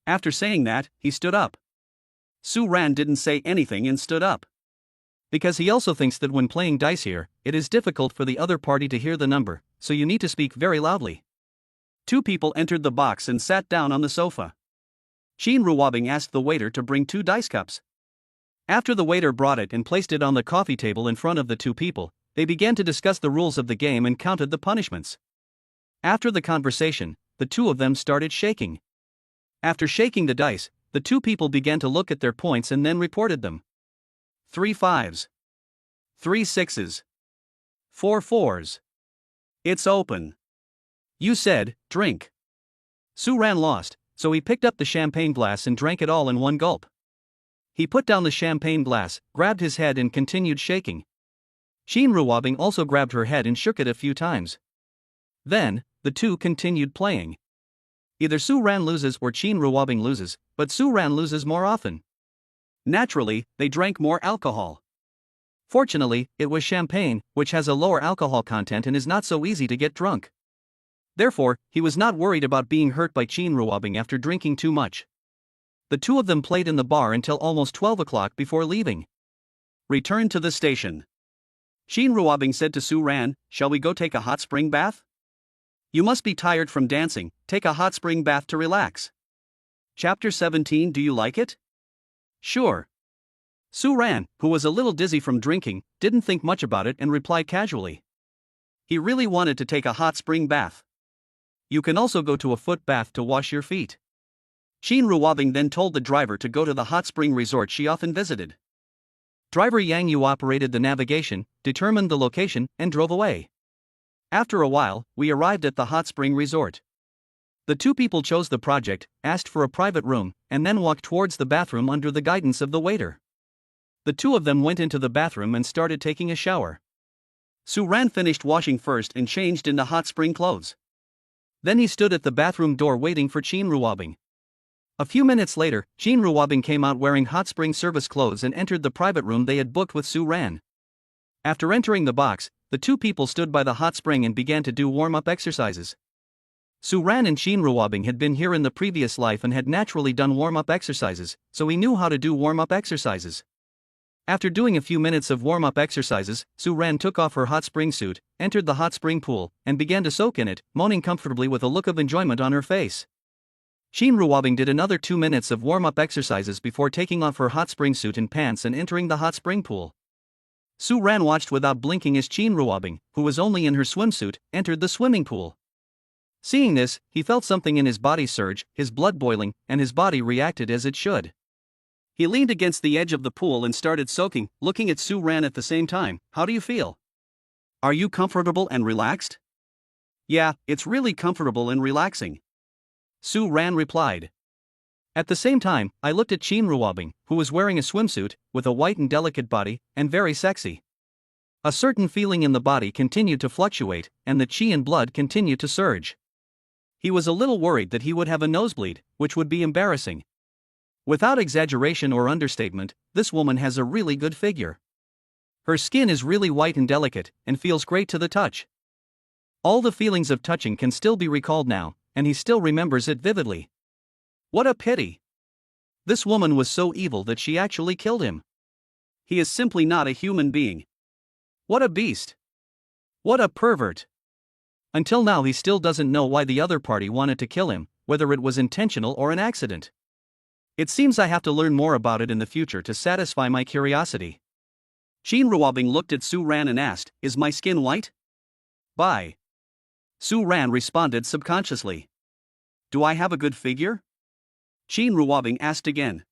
After saying that, he stood up. Su Ran didn't say anything and stood up. Because he also thinks that when playing dice here, it is difficult for the other party to hear the number, so you need to speak very loudly. 2 people entered the box and sat down on the sofa. Shin Ruobing asked the waiter to bring 2 dice cups. After the waiter brought it and placed it on the coffee table in front of the 2 people, they began to discuss the rules of the game and counted the punishments. After the conversation, the 2 of them started shaking. After shaking the dice, the 2 people began to look at their points and then reported them. 3 5s. 3 6s. 4 4s. It's open. You said, drink. Su Ran lost, so he picked up the champagne glass and drank it all in one gulp. He put down the champagne glass, grabbed his head and continued shaking. Shin Ruobing also grabbed her head and shook it a few times. Then, the 2 continued playing. Either Su Ran loses or Shin Ruobing loses, but Su Ran loses more often. Naturally, they drank more alcohol. Fortunately, it was champagne, which has a lower alcohol content and is not so easy to get drunk. Therefore, he was not worried about being hurt by Shin Ruobing after drinking too much. The 2 of them played in the bar until almost 12 o'clock before leaving. Return to the station. Shin Ruobing said to Su Ran, Shall we go take a hot spring bath? You must be tired from dancing, take a hot spring bath to relax. Chapter 17 Do you like it? Sure. Su Ran, who was a little dizzy from drinking, didn't think much about it and replied casually. He really wanted to take a hot spring bath. You can also go to a foot bath to wash your feet. Shin Ruobing then told the driver to go to the hot spring resort she often visited. Driver Yang Yu operated the navigation, determined the location, and drove away. After a while, we arrived at the hot spring resort. The 2 people chose the project, asked for a private room, and then walked towards the bathroom under the guidance of the waiter. The 2 of them went into the bathroom and started taking a shower. Su Ran finished washing first and changed into hot spring clothes. Then he stood at the bathroom door waiting for Shin Ruobing. A few minutes later, Shin Ruobing came out wearing hot spring service clothes and entered the private room they had booked with Su Ran. After entering the box, the 2 people stood by the hot spring and began to do warm-up exercises. Su Ran and Shin Ruobing had been here in the previous life and had naturally done warm-up exercises, so he knew how to do warm-up exercises. After doing a few minutes of warm-up exercises, Su Ran took off her hot spring suit, entered the hot spring pool, and began to soak in it, moaning comfortably with a look of enjoyment on her face. Shin Ruobing did another 2 minutes of warm-up exercises before taking off her hot spring suit and pants and entering the hot spring pool. Su Ran watched without blinking as Shin Ruobing, who was only in her swimsuit, entered the swimming pool. Seeing this, he felt something in his body surge, his blood boiling, and his body reacted as it should. He leaned against the edge of the pool and started soaking, looking at Su Ran at the same time. How do you feel? Are you comfortable and relaxed? Yeah, it's really comfortable and relaxing. Su Ran replied. At the same time, I looked at Qin Ruobing, who was wearing a swimsuit, with a white and delicate body, and very sexy. A certain feeling in the body continued to fluctuate, and the qi and blood continued to surge. He was a little worried that he would have a nosebleed, which would be embarrassing. Without exaggeration or understatement, this woman has a really good figure. Her skin is really white and delicate, and feels great to the touch. All the feelings of touching can still be recalled now, and he still remembers it vividly. What a pity! This woman was so evil that she actually killed him. He is simply not a human being. What a beast! What a pervert! Until now he still doesn't know why the other party wanted to kill him, whether it was intentional or an accident. It seems I have to learn more about it in the future to satisfy my curiosity. Qin Ruobing looked at Su Ran and asked, "Is my skin white?" "Bye." Su Ran responded subconsciously. "Do I have a good figure?" Qin Ruobing asked again.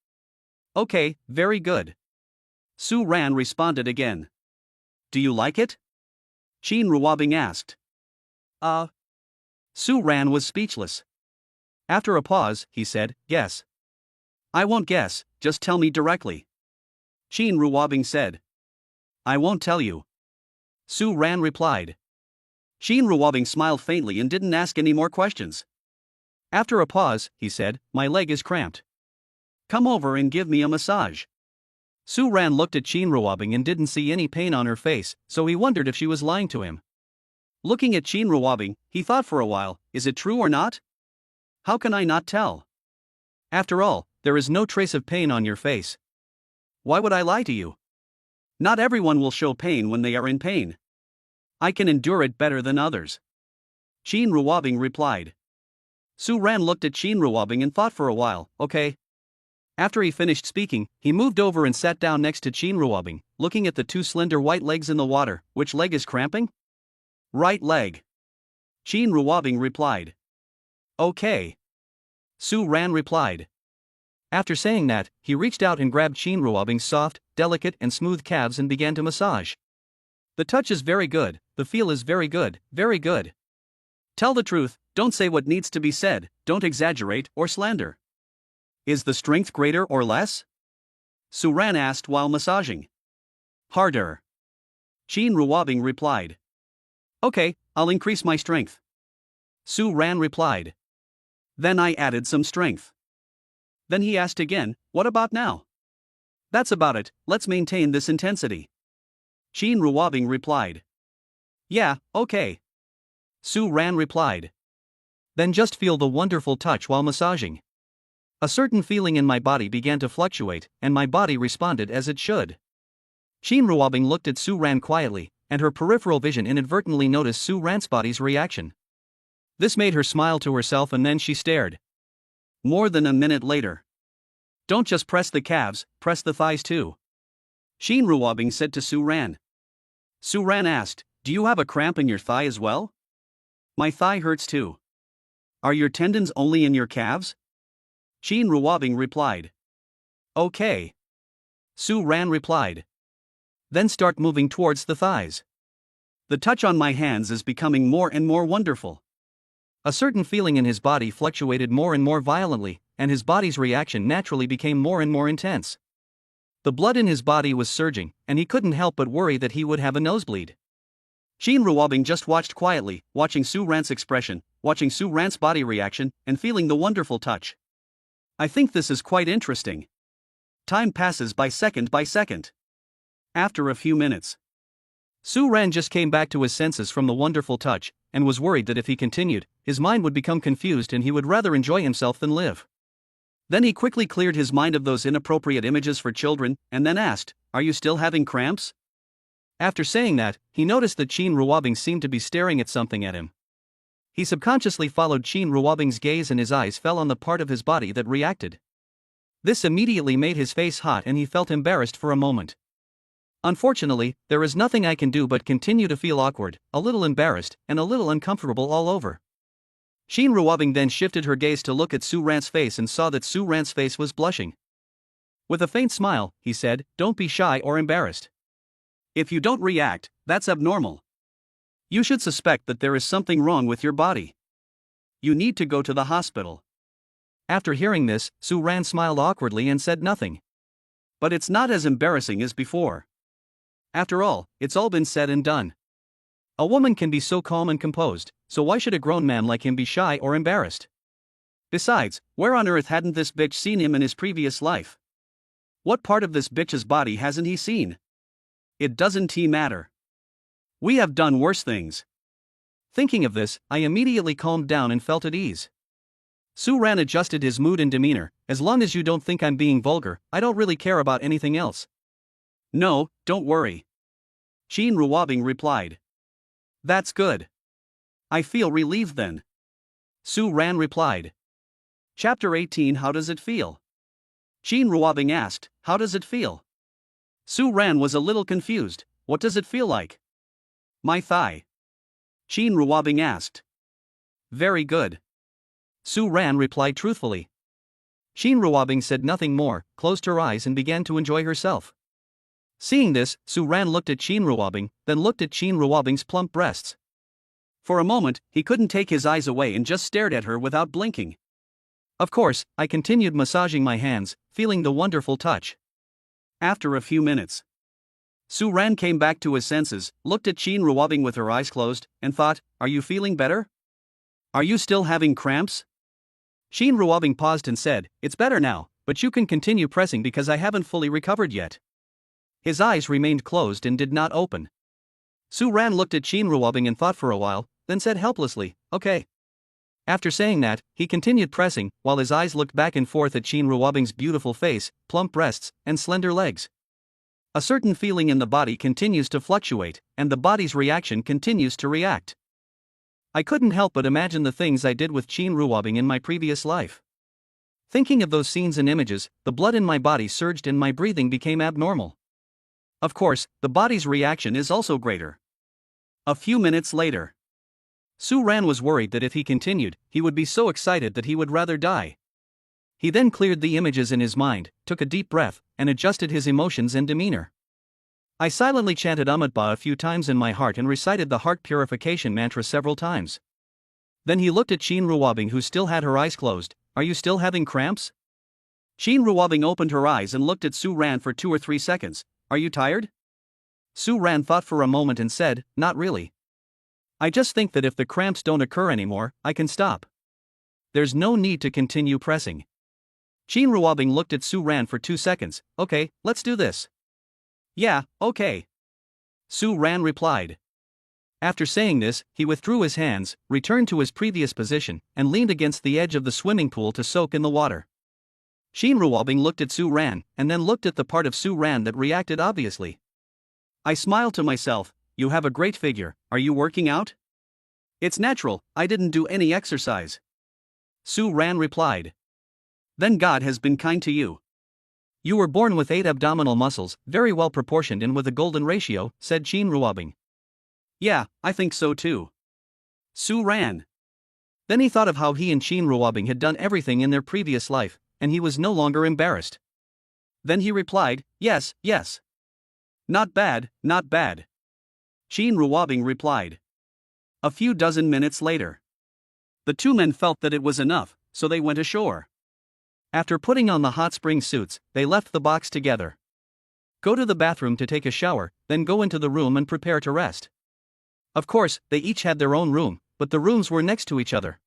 "Okay, very good." Su Ran responded again. "Do you like it?" Qin Ruobing asked. Su Ran was speechless. After a pause, he said, "Yes." "I won't guess, just tell me directly." Qin Ruobing said. "I won't tell you." Su Ran replied. Qin Ruobing smiled faintly and didn't ask any more questions. After a pause, he said, "My leg is cramped. Come over and give me a massage." Su Ran looked at Qin Ruobing and didn't see any pain on her face, so he wondered if she was lying to him. Looking at Qin Ruobing, he thought for a while, is it true or not? How can I not tell? After all, there is no trace of pain on your face. Why would I lie to you? Not everyone will show pain when they are in pain. I can endure it better than others. Qin Ruobing replied. Su Ran looked at Qin Ruobing and thought for a while, okay. After he finished speaking, he moved over and sat down next to Qin Ruobing, looking at the two slender white legs in the water. Which leg is cramping? Right leg. Qin Ruobing replied. Okay. Su Ran replied. After saying that, he reached out and grabbed Qin Ruobing's soft, delicate and smooth calves and began to massage. The touch is very good, the feel is very good, very good. Tell the truth, don't say what needs to be said, don't exaggerate or slander. Is the strength greater or less? Su Ran asked while massaging. Harder. Qin Ruobing replied. Okay, I'll increase my strength. Su Ran replied. Then I added some strength. Then he asked again, what about now? That's about it, let's maintain this intensity. Qin Ruobing replied. Yeah, okay. Su Ran replied. Then just feel the wonderful touch while massaging. A certain feeling in my body began to fluctuate, and my body responded as it should. Qin Ruobing looked at Su Ran quietly, and her peripheral vision inadvertently noticed Su Ran's body's reaction. This made her smile to herself and then she stared. More than a minute later. Don't just press the calves, press the thighs too. Qin Ruobing said to Su Ran. Su Ran asked, do you have a cramp in your thigh as well? My thigh hurts too. Are your tendons only in your calves? Qin Ruobing replied. Okay. Su Ran replied. Then start moving towards the thighs. The touch on my hands is becoming more and more wonderful. A certain feeling in his body fluctuated more and more violently, and his body's reaction naturally became more and more intense. The blood in his body was surging, and he couldn't help but worry that he would have a nosebleed. Qin Ruobing just watched quietly, watching Su Ran's expression, watching Su Ran's body reaction, and feeling the wonderful touch. I think this is quite interesting. Time passes by second by second. After a few minutes, Su Ran just came back to his senses from the wonderful touch, and was worried that if he continued, his mind would become confused and he would rather enjoy himself than live. Then he quickly cleared his mind of those inappropriate images for children, and then asked, are you still having cramps? After saying that, he noticed that Qin Ruobing seemed to be staring at something at him. He subconsciously followed Qin Ruobing's gaze and his eyes fell on the part of his body that reacted. This immediately made his face hot and he felt embarrassed for a moment. Unfortunately, there is nothing I can do but continue to feel awkward, a little embarrassed, and a little uncomfortable all over. Qin Ruobing then shifted her gaze to look at Su Ran's face and saw that Su Ran's face was blushing. With a faint smile, he said, don't be shy or embarrassed. If you don't react, that's abnormal. You should suspect that there is something wrong with your body. You need to go to the hospital. After hearing this, Su Ran smiled awkwardly and said nothing. But it's not as embarrassing as before. After all, it's all been said and done. A woman can be so calm and composed, so why should a grown man like him be shy or embarrassed? Besides, where on earth hadn't this bitch seen him in his previous life? What part of this bitch's body hasn't he seen? It doesn't matter. We have done worse things. Thinking of this, I immediately calmed down and felt at ease. Su Ran adjusted his mood and demeanor. As long as you don't think I'm being vulgar, I don't really care about anything else. No, don't worry. Qin Ruobing replied. That's good. I feel relieved then. Su Ran replied. Chapter 18. How does it feel? Qin Ruobing asked, how does it feel? Su Ran was a little confused. What does it feel like? My thigh. Qin Ruobing asked. Very good. Su Ran replied truthfully. Qin Ruobing said nothing more, closed her eyes and began to enjoy herself. Seeing this, Su Ran looked at Qin Ruobing, then looked at Qin Ruobing's plump breasts. For a moment, he couldn't take his eyes away and just stared at her without blinking. Of course, I continued massaging my hands, feeling the wonderful touch. After a few minutes, Su Ran came back to his senses, looked at Qin Ruobing with her eyes closed, and thought, are you feeling better? Are you still having cramps? Qin Ruobing paused and said, it's better now, but you can continue pressing because I haven't fully recovered yet. His eyes remained closed and did not open. Su Ran looked at Qin Ruobing and thought for a while, then said helplessly, okay. After saying that, he continued pressing, while his eyes looked back and forth at Qin Ruobing's beautiful face, plump breasts, and slender legs. A certain feeling in the body continues to fluctuate, and the body's reaction continues to react. I couldn't help but imagine the things I did with Qin Ruobing in my previous life. Thinking of those scenes and images, the blood in my body surged and my breathing became abnormal. Of course, the body's reaction is also greater. A few minutes later, Su Ran was worried that if he continued, he would be so excited that he would rather die. He then cleared the images in his mind, took a deep breath, and adjusted his emotions and demeanor. I silently chanted Amitabha a few times in my heart and recited the heart purification mantra several times. Then he looked at Qin Ruobing, who still had her eyes closed. Are you still having cramps? Qin Ruobing opened her eyes and looked at Su Ran for 2 or 3 seconds. Are you tired? Su Ran thought for a moment and said, not really. I just think that if the cramps don't occur anymore, I can stop. There's no need to continue pressing. Qin Ruobing looked at Su Ran for 2 seconds. Okay, let's do this. Yeah, okay. Su Ran replied. After saying this, he withdrew his hands, returned to his previous position, and leaned against the edge of the swimming pool to soak in the water. Qin Ruobing looked at Su Ran, and then looked at the part of Su Ran that reacted obviously. I smiled to myself, you have a great figure, are you working out? It's natural, I didn't do any exercise. Su Ran replied. Then God has been kind to you. You were born with 8 abdominal muscles, very well proportioned and with a golden ratio, said Qin Ruobing. Yeah, I think so too. Su Ran. Then he thought of how he and Qin Ruobing had done everything in their previous life, and he was no longer embarrassed. Then he replied, yes, yes. Not bad, not bad. Qin Ruobing replied. A few dozen minutes later, the 2 men felt that it was enough, so they went ashore. After putting on the hot spring suits, they left the box together. Go to the bathroom to take a shower, then go into the room and prepare to rest. Of course, they each had their own room, but the rooms were next to each other.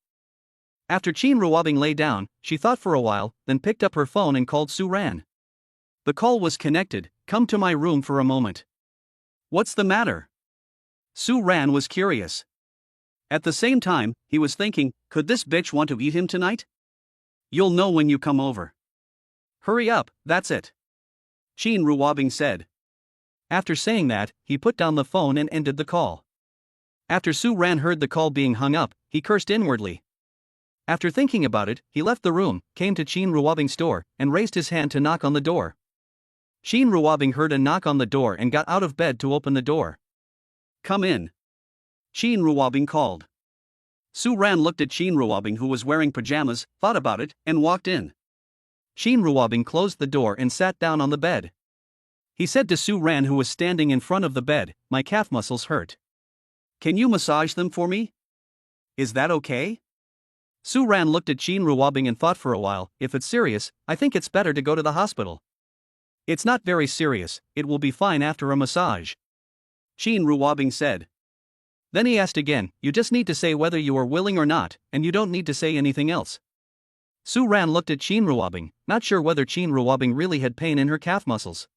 After Qin Ruobing lay down, she thought for a while, then picked up her phone and called Su Ran. The call was connected. Come to my room for a moment. What's the matter? Su Ran was curious. At the same time, he was thinking, could this bitch want to eat him tonight? You'll know when you come over. Hurry up, that's it. Qin Ruobing said. After saying that, he put down the phone and ended the call. After Su Ran heard the call being hung up, he cursed inwardly. After thinking about it, he left the room, came to Qin Ruobing's door, and raised his hand to knock on the door. Qin Ruobing heard a knock on the door and got out of bed to open the door. Come in. Qin Ruobing called. Su Ran looked at Qin Ruobing, who was wearing pajamas, thought about it, and walked in. Qin Ruobing closed the door and sat down on the bed. He said to Su Ran, who was standing in front of the bed, my calf muscles hurt. Can you massage them for me? Is that okay? Su Ran looked at Qin Ruobing and thought for a while, if it's serious, I think it's better to go to the hospital. It's not very serious, it will be fine after a massage. Qin Ruobing said. Then he asked again, you just need to say whether you are willing or not, and you don't need to say anything else. Su Ran looked at Qin Ruobing, not sure whether Qin Ruobing really had pain in her calf muscles.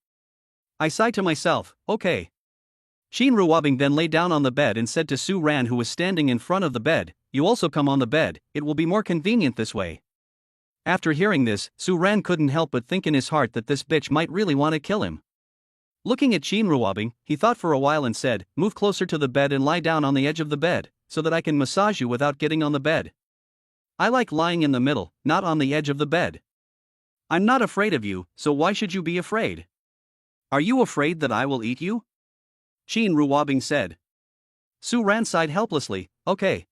I sighed to myself, okay. Qin Ruobing then lay down on the bed and said to Su Ran, who was standing in front of the bed, you also come on the bed, it will be more convenient this way. After hearing this, Su Ran couldn't help but think in his heart that this bitch might really want to kill him. Looking at Qin Ruobing, he thought for a while and said, move closer to the bed and lie down on the edge of the bed, so that I can massage you without getting on the bed. I like lying in the middle, not on the edge of the bed. I'm not afraid of you, so why should you be afraid? Are you afraid that I will eat you? Qin Ruobing said. Su Ran sighed helplessly, okay.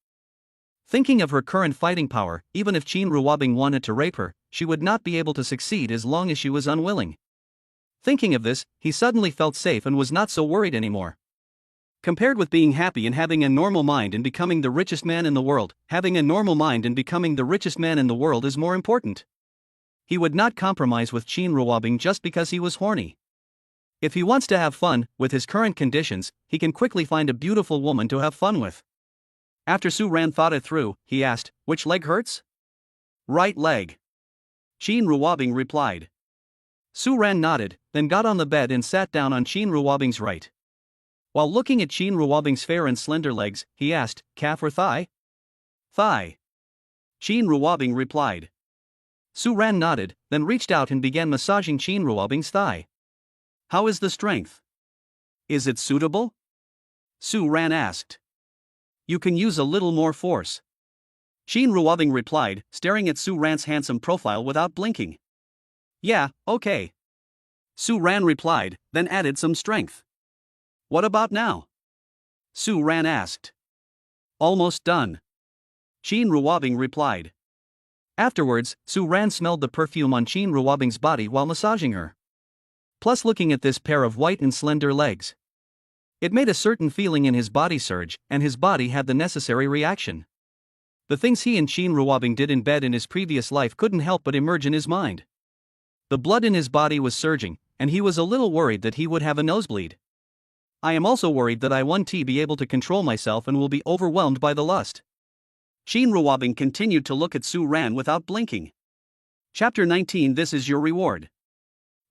Thinking of her current fighting power, even if Qin Ruobing wanted to rape her, she would not be able to succeed as long as she was unwilling. Thinking of this, he suddenly felt safe and was not so worried anymore. Compared with being happy and having a normal mind and becoming the richest man in the world, having a normal mind and becoming the richest man in the world is more important. He would not compromise with Qin Ruobing just because he was horny. If he wants to have fun, with his current conditions, he can quickly find a beautiful woman to have fun with. After Su Ran thought it through, he asked, which leg hurts? Right leg. Qin Ruobing replied. Su Ran nodded, then got on the bed and sat down on Qin Ruobing's right. While looking at Qin Ruobing's fair and slender legs, he asked, calf or thigh? Thigh. Qin Ruobing replied. Su Ran nodded, then reached out and began massaging Qin Ruobing's thigh. How is the strength? Is it suitable? Su Ran asked. You can use a little more force. Qin Ruobing replied, staring at Su Ran's handsome profile without blinking. Yeah, okay. Su Ran replied, then added some strength. What about now? Su Ran asked. Almost done. Qin Ruobing replied. Afterwards, Su Ran smelled the perfume on Qin Ruobing's body while massaging her. Plus, looking at this pair of white and slender legs, it made a certain feeling in his body surge, and his body had the necessary reaction. The things he and Qin Ruobing did in bed in his previous life couldn't help but emerge in his mind. The blood in his body was surging, and he was a little worried that he would have a nosebleed. I am also worried that I won't be able to control myself and will be overwhelmed by the lust. Qin Ruobing continued to look at Su Ran without blinking. Chapter 19. This is your reward.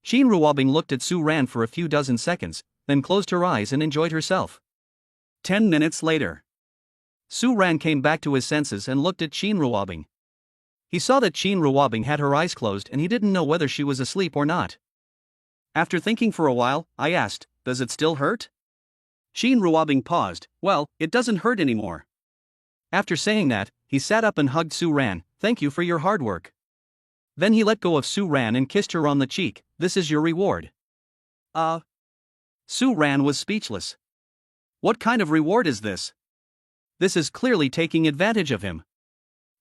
Qin Ruobing looked at Su Ran for a few dozen seconds, then closed her eyes and enjoyed herself. 10 minutes later, Su Ran came back to his senses and looked at Qin Ruobing. He saw that Qin Ruobing had her eyes closed and he didn't know whether she was asleep or not. After thinking for a while, I asked, does it still hurt? Qin Ruobing paused, well, it doesn't hurt anymore. After saying that, he sat up and hugged Su Ran, thank you for your hard work. Then he let go of Su Ran and kissed her on the cheek, this is your reward. Su Ran was speechless. What kind of reward is this? This is clearly taking advantage of him.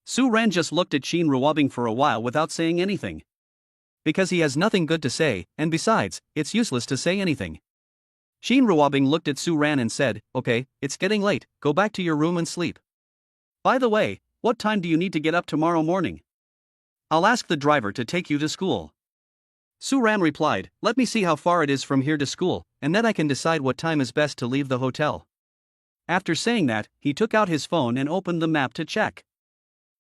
Su Ran just looked at Qin Ruobing for a while without saying anything. Because he has nothing good to say, and besides, it's useless to say anything. Qin Ruobing looked at Su Ran and said, okay, it's getting late, go back to your room and sleep. By the way, what time do you need to get up tomorrow morning? I'll ask the driver to take you to school. Su Ran replied, let me see how far it is from here to school, and then I can decide what time is best to leave the hotel. After saying that, he took out his phone and opened the map to check.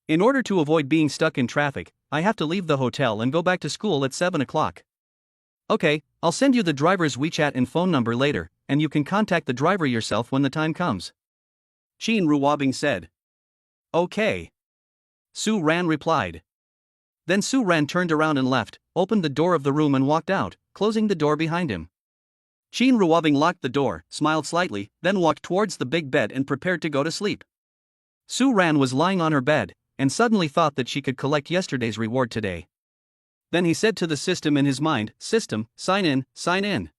In order to avoid being stuck in traffic, I have to leave the hotel and go back to school at 7 o'clock. Okay, I'll send you the driver's WeChat and phone number later, and you can contact the driver yourself when the time comes. Qin Ruobing said. Okay. Su Ran replied. Then Su Ran turned around and left, opened the door of the room and walked out, closing the door behind him. Qin Ruobing locked the door, smiled slightly, then walked towards the big bed and prepared to go to sleep. Su Ran was lying on her bed, and suddenly thought that she could collect yesterday's reward today. Then he said to the system in his mind, system, sign in, sign in.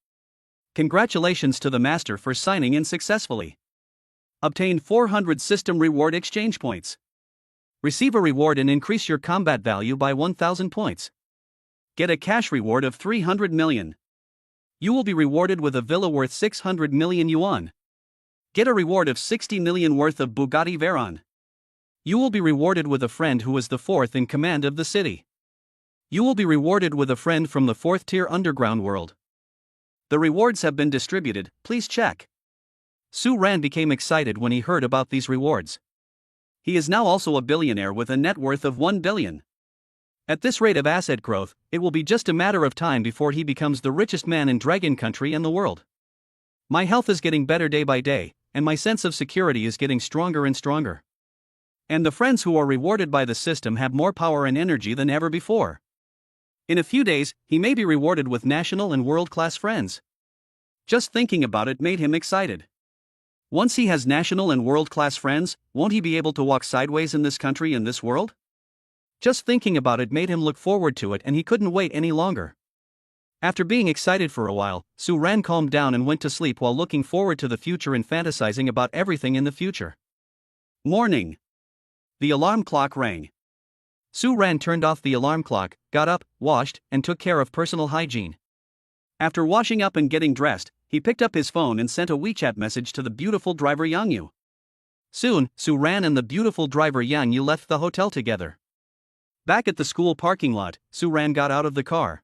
Congratulations to the master for signing in successfully. Obtain 400 system reward exchange points. Receive a reward and increase your combat value by 1,000 points. Get a cash reward of 300 million. You will be rewarded with a villa worth 600 million yuan. Get a reward of 60 million worth of Bugatti Veyron. You will be rewarded with a friend who is the fourth in command of the city. You will be rewarded with a friend from the fourth tier underground world. The rewards have been distributed, please check. Su Ran became excited when he heard about these rewards. He is now also a billionaire with a net worth of 1 billion. At this rate of asset growth, it will be just a matter of time before he becomes the richest man in Dragon Country and the world. My health is getting better day by day, and my sense of security is getting stronger and stronger. And the friends who are rewarded by the system have more power and energy than ever before. In a few days, he may be rewarded with national and world-class friends. Just thinking about it made him excited. Once he has national and world-class friends, won't he be able to walk sideways in this country and this world? Just thinking about it made him look forward to it, and he couldn't wait any longer. After being excited for a while, Su Ran calmed down and went to sleep while looking forward to the future and fantasizing about everything in the future. Morning. The alarm clock rang. Su Ran turned off the alarm clock, got up, washed, and took care of personal hygiene. After washing up and getting dressed, he picked up his phone and sent a WeChat message to the beautiful driver Yang Yu. Soon, Su Ran and the beautiful driver Yang Yu left the hotel together. Back at the school parking lot, Su Ran got out of the car.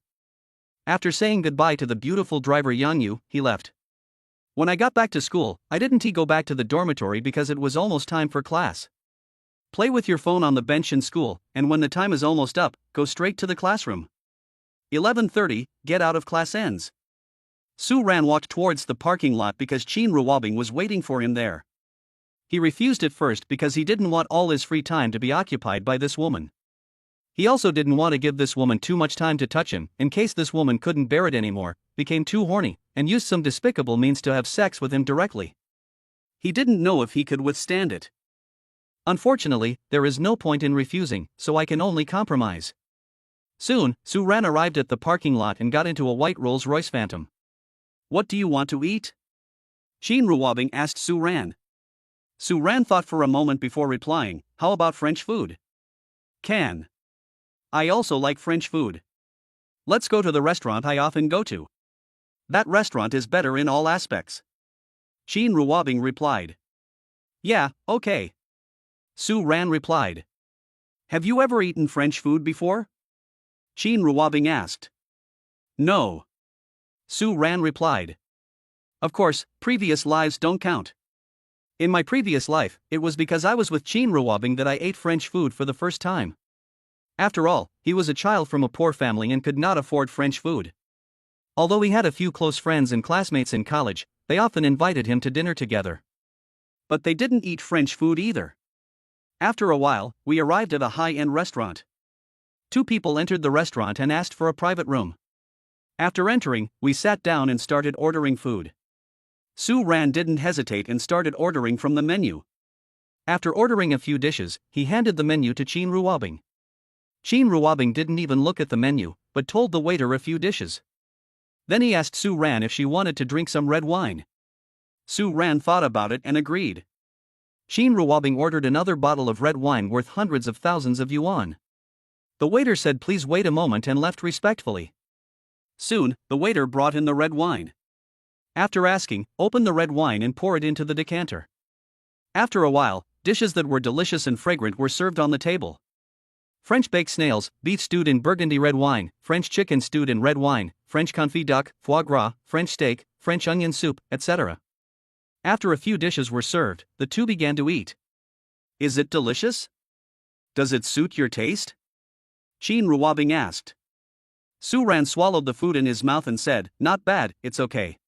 After saying goodbye to the beautiful driver Yang Yu, he left. When I got back to school, I didn't go back to the dormitory because it was almost time for class. Play with your phone on the bench in school, and when the time is almost up, go straight to the classroom. 11:30, get out of class ends. Su Ran walked towards the parking lot because Qin Ruobing was waiting for him there. He refused at first because he didn't want all his free time to be occupied by this woman. He also didn't want to give this woman too much time to touch him, in case this woman couldn't bear it anymore, became too horny, and used some despicable means to have sex with him directly. He didn't know if he could withstand it. Unfortunately, there is no point in refusing, so I can only compromise. Soon, Su Ran arrived at the parking lot and got into a white Rolls-Royce Phantom. What do you want to eat? Qin Ruobing asked Su Ran. Su Ran thought for a moment before replying, how about French food? Can. I also like French food. Let's go to the restaurant I often go to. That restaurant is better in all aspects. Qin Ruobing replied. Yeah, okay. Su Ran replied. Have you ever eaten French food before? Qin Ruobing asked. No. Su Ran replied. Of course, previous lives don't count. In my previous life, it was because I was with Qin Ruobing that I ate French food for the first time. After all, he was a child from a poor family and could not afford French food. Although he had a few close friends and classmates in college, they often invited him to dinner together. But they didn't eat French food either. After a while, we arrived at a high-end restaurant. 2 people entered the restaurant and asked for a private room. After entering, we sat down and started ordering food. Su Ran didn't hesitate and started ordering from the menu. After ordering a few dishes, he handed the menu to Qin Ruobing. Qin Ruobing didn't even look at the menu, but told the waiter a few dishes. Then he asked Su Ran if she wanted to drink some red wine. Su Ran thought about it and agreed. Qin Ruobing ordered another bottle of red wine worth hundreds of thousands of yuan. The waiter said please wait a moment and left respectfully. Soon, the waiter brought in the red wine. After asking, open the red wine and pour it into the decanter. After a while, dishes that were delicious and fragrant were served on the table. French baked snails, beef stewed in burgundy red wine, French chicken stewed in red wine, French confit duck, foie gras, French steak, French onion soup, etc. After a few dishes were served, the two began to eat. Is it delicious? Does it suit your taste? Qin Ruobing asked. Su Ran swallowed the food in his mouth and said, not bad, it's okay.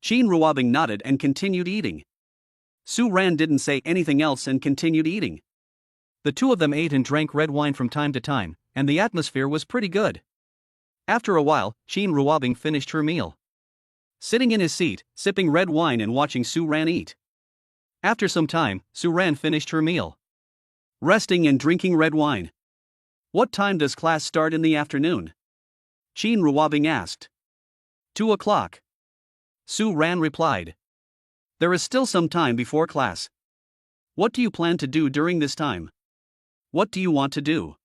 Qin Ruobing nodded and continued eating. Su Ran didn't say anything else and continued eating. The two of them ate and drank red wine from time to time, and the atmosphere was pretty good. After a while, Qin Ruobing finished her meal. Sitting in his seat, sipping red wine and watching Su Ran eat. After some time, Su Ran finished her meal. Resting and drinking red wine. What time does class start in the afternoon? Qin Ruobing asked. 2 o'clock. Su Ran replied. There is still some time before class. What do you plan to do during this time? What do you want to do?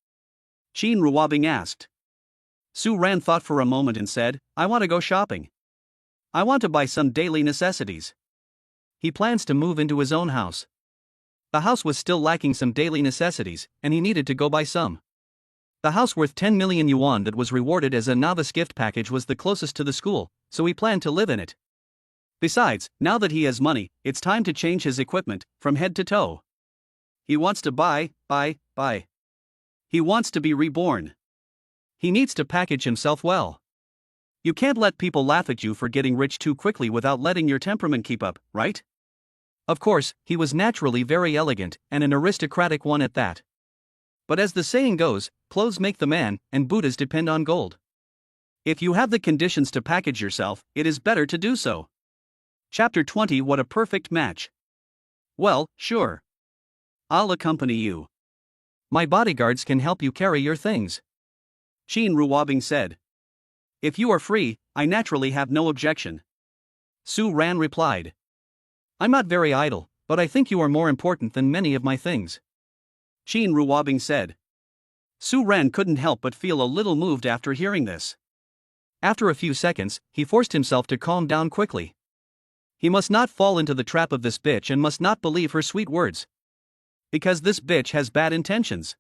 Qin Ruobing asked. Su Ran thought for a moment and said, I want to go shopping. I want to buy some daily necessities. He plans to move into his own house. The house was still lacking some daily necessities, and he needed to go buy some. The house worth 10 million yuan that was rewarded as a novice gift package was the closest to the school, so he planned to live in it. Besides, now that he has money, it's time to change his equipment, from head to toe. He wants to buy. He wants to be reborn. He needs to package himself well. You can't let people laugh at you for getting rich too quickly without letting your temperament keep up, right? Of course, he was naturally very elegant, and an aristocratic one at that. But as the saying goes, clothes make the man, and Buddhas depend on gold. If you have the conditions to package yourself, it is better to do so. Chapter 20. What a perfect match. Well, sure. I'll accompany you. My bodyguards can help you carry your things. Qin Ruobing said. If you are free, I naturally have no objection. Su Ran replied. I'm not very idle, but I think you are more important than many of my things. Qin Ruobing said. Su Ran couldn't help but feel a little moved after hearing this. After a few seconds, he forced himself to calm down quickly. He must not fall into the trap of this bitch and must not believe her sweet words. Because this bitch has bad intentions.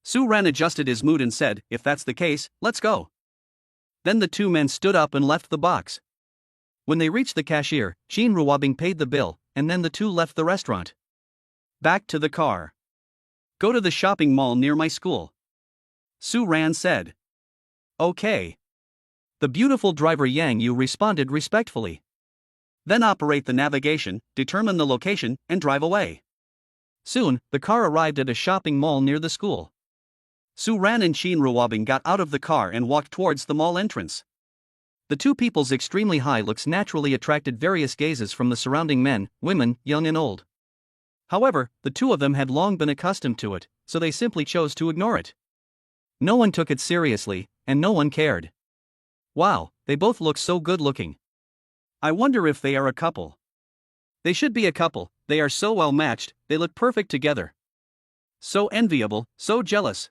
Su Ran adjusted his mood and said, if that's the case, let's go. Then the two men stood up and left the box. When they reached the cashier, Qin Ruobing paid the bill, and then the two left the restaurant. Back to the car. Go to the shopping mall near my school. Su Ran said. Okay. The beautiful driver Yang Yu responded respectfully. Then operate the navigation, determine the location, and drive away. Soon, the car arrived at a shopping mall near the school. Su Ran and Qin Ruobing got out of the car and walked towards the mall entrance. The two people's extremely high looks naturally attracted various gazes from the surrounding men, women, young and old. However, the two of them had long been accustomed to it, so they simply chose to ignore it. No one took it seriously, and no one cared. Wow, they both look so good looking. I wonder if they are a couple. They should be a couple, they are so well matched, they look perfect together. So enviable, so jealous.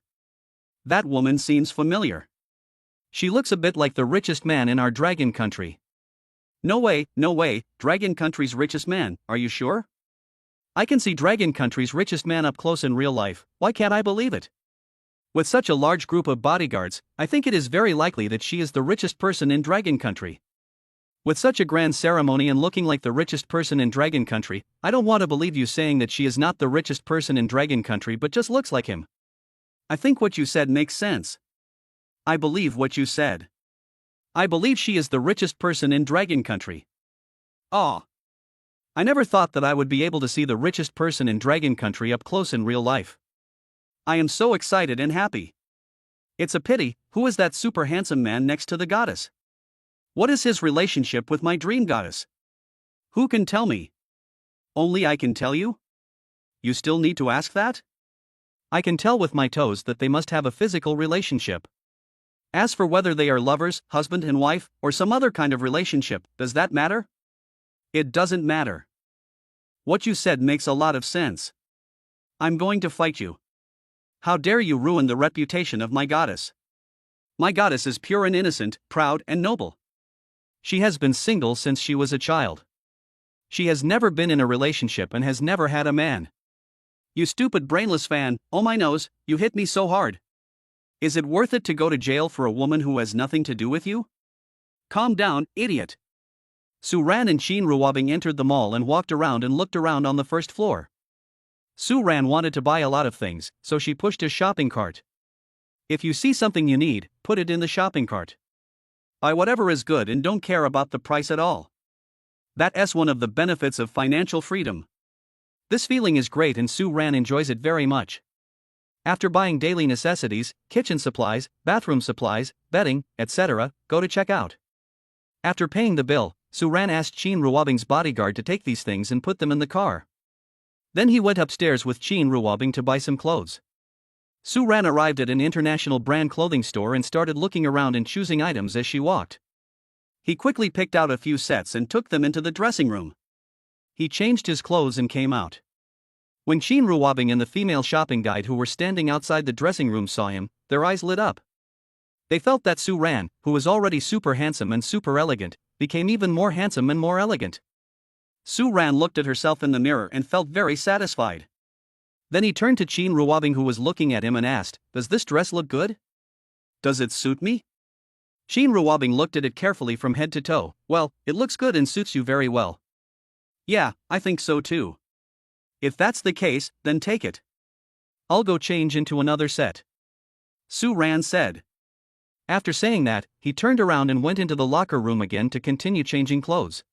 That woman seems familiar. She looks a bit like the richest man in our dragon country. No way, dragon country's richest man, are you sure? I can see dragon country's richest man up close in real life, why can't I believe it? With such a large group of bodyguards, I think it is very likely that she is the richest person in dragon country. With such a grand ceremony and looking like the richest person in dragon country, I don't want to believe you saying that she is not the richest person in dragon country but just looks like him. I think what you said makes sense. I believe what you said. I believe she is the richest person in dragon country. Aw. I never thought that I would be able to see the richest person in dragon country up close in real life. I am so excited and happy. It's a pity, who is that super handsome man next to the goddess? What is his relationship with my dream goddess? Who can tell me? Only I can tell you? You still need to ask that? I can tell with my toes that they must have a physical relationship. As for whether they are lovers, husband and wife, or some other kind of relationship, does that matter? It doesn't matter. What you said makes a lot of sense. I'm going to fight you. How dare you ruin the reputation of my goddess? My goddess is pure and innocent, proud and noble. She has been single since she was a child. She has never been in a relationship and has never had a man. You stupid brainless fan, oh my nose, you hit me so hard. Is it worth it to go to jail for a woman who has nothing to do with you? Calm down, idiot. Su Ran and Qin Ruobing entered the mall and walked around and looked around on the first floor. Su Ran wanted to buy a lot of things, so she pushed a shopping cart. If you see something you need, put it in the shopping cart. Buy whatever is good and don't care about the price at all. That's one of the benefits of financial freedom. This feeling is great and Su Ran enjoys it very much. After buying daily necessities, kitchen supplies, bathroom supplies, bedding, etc., go to check out. After paying the bill, Su Ran asked Qin Ruobing's bodyguard to take these things and put them in the car. Then he went upstairs with Qin Ruobing to buy some clothes. Su Ran arrived at an international brand clothing store and started looking around and choosing items as she walked. He quickly picked out a few sets and took them into the dressing room. He changed his clothes and came out. When Qin Ruobing and the female shopping guide who were standing outside the dressing room saw him, their eyes lit up. They felt that Su Ran, who was already super handsome and super elegant, became even more handsome and more elegant. Su Ran looked at herself in the mirror and felt very satisfied. Then he turned to Qin Ruobing, who was looking at him, and asked, "Does this dress look good? Does it suit me?" Qin Ruobing looked at it carefully from head to toe. "Well, it looks good and suits you very well." "Yeah, I think so too." "If that's the case, then take it. I'll go change into another set," Su Ran said. After saying that, he turned around and went into the locker room again to continue changing clothes.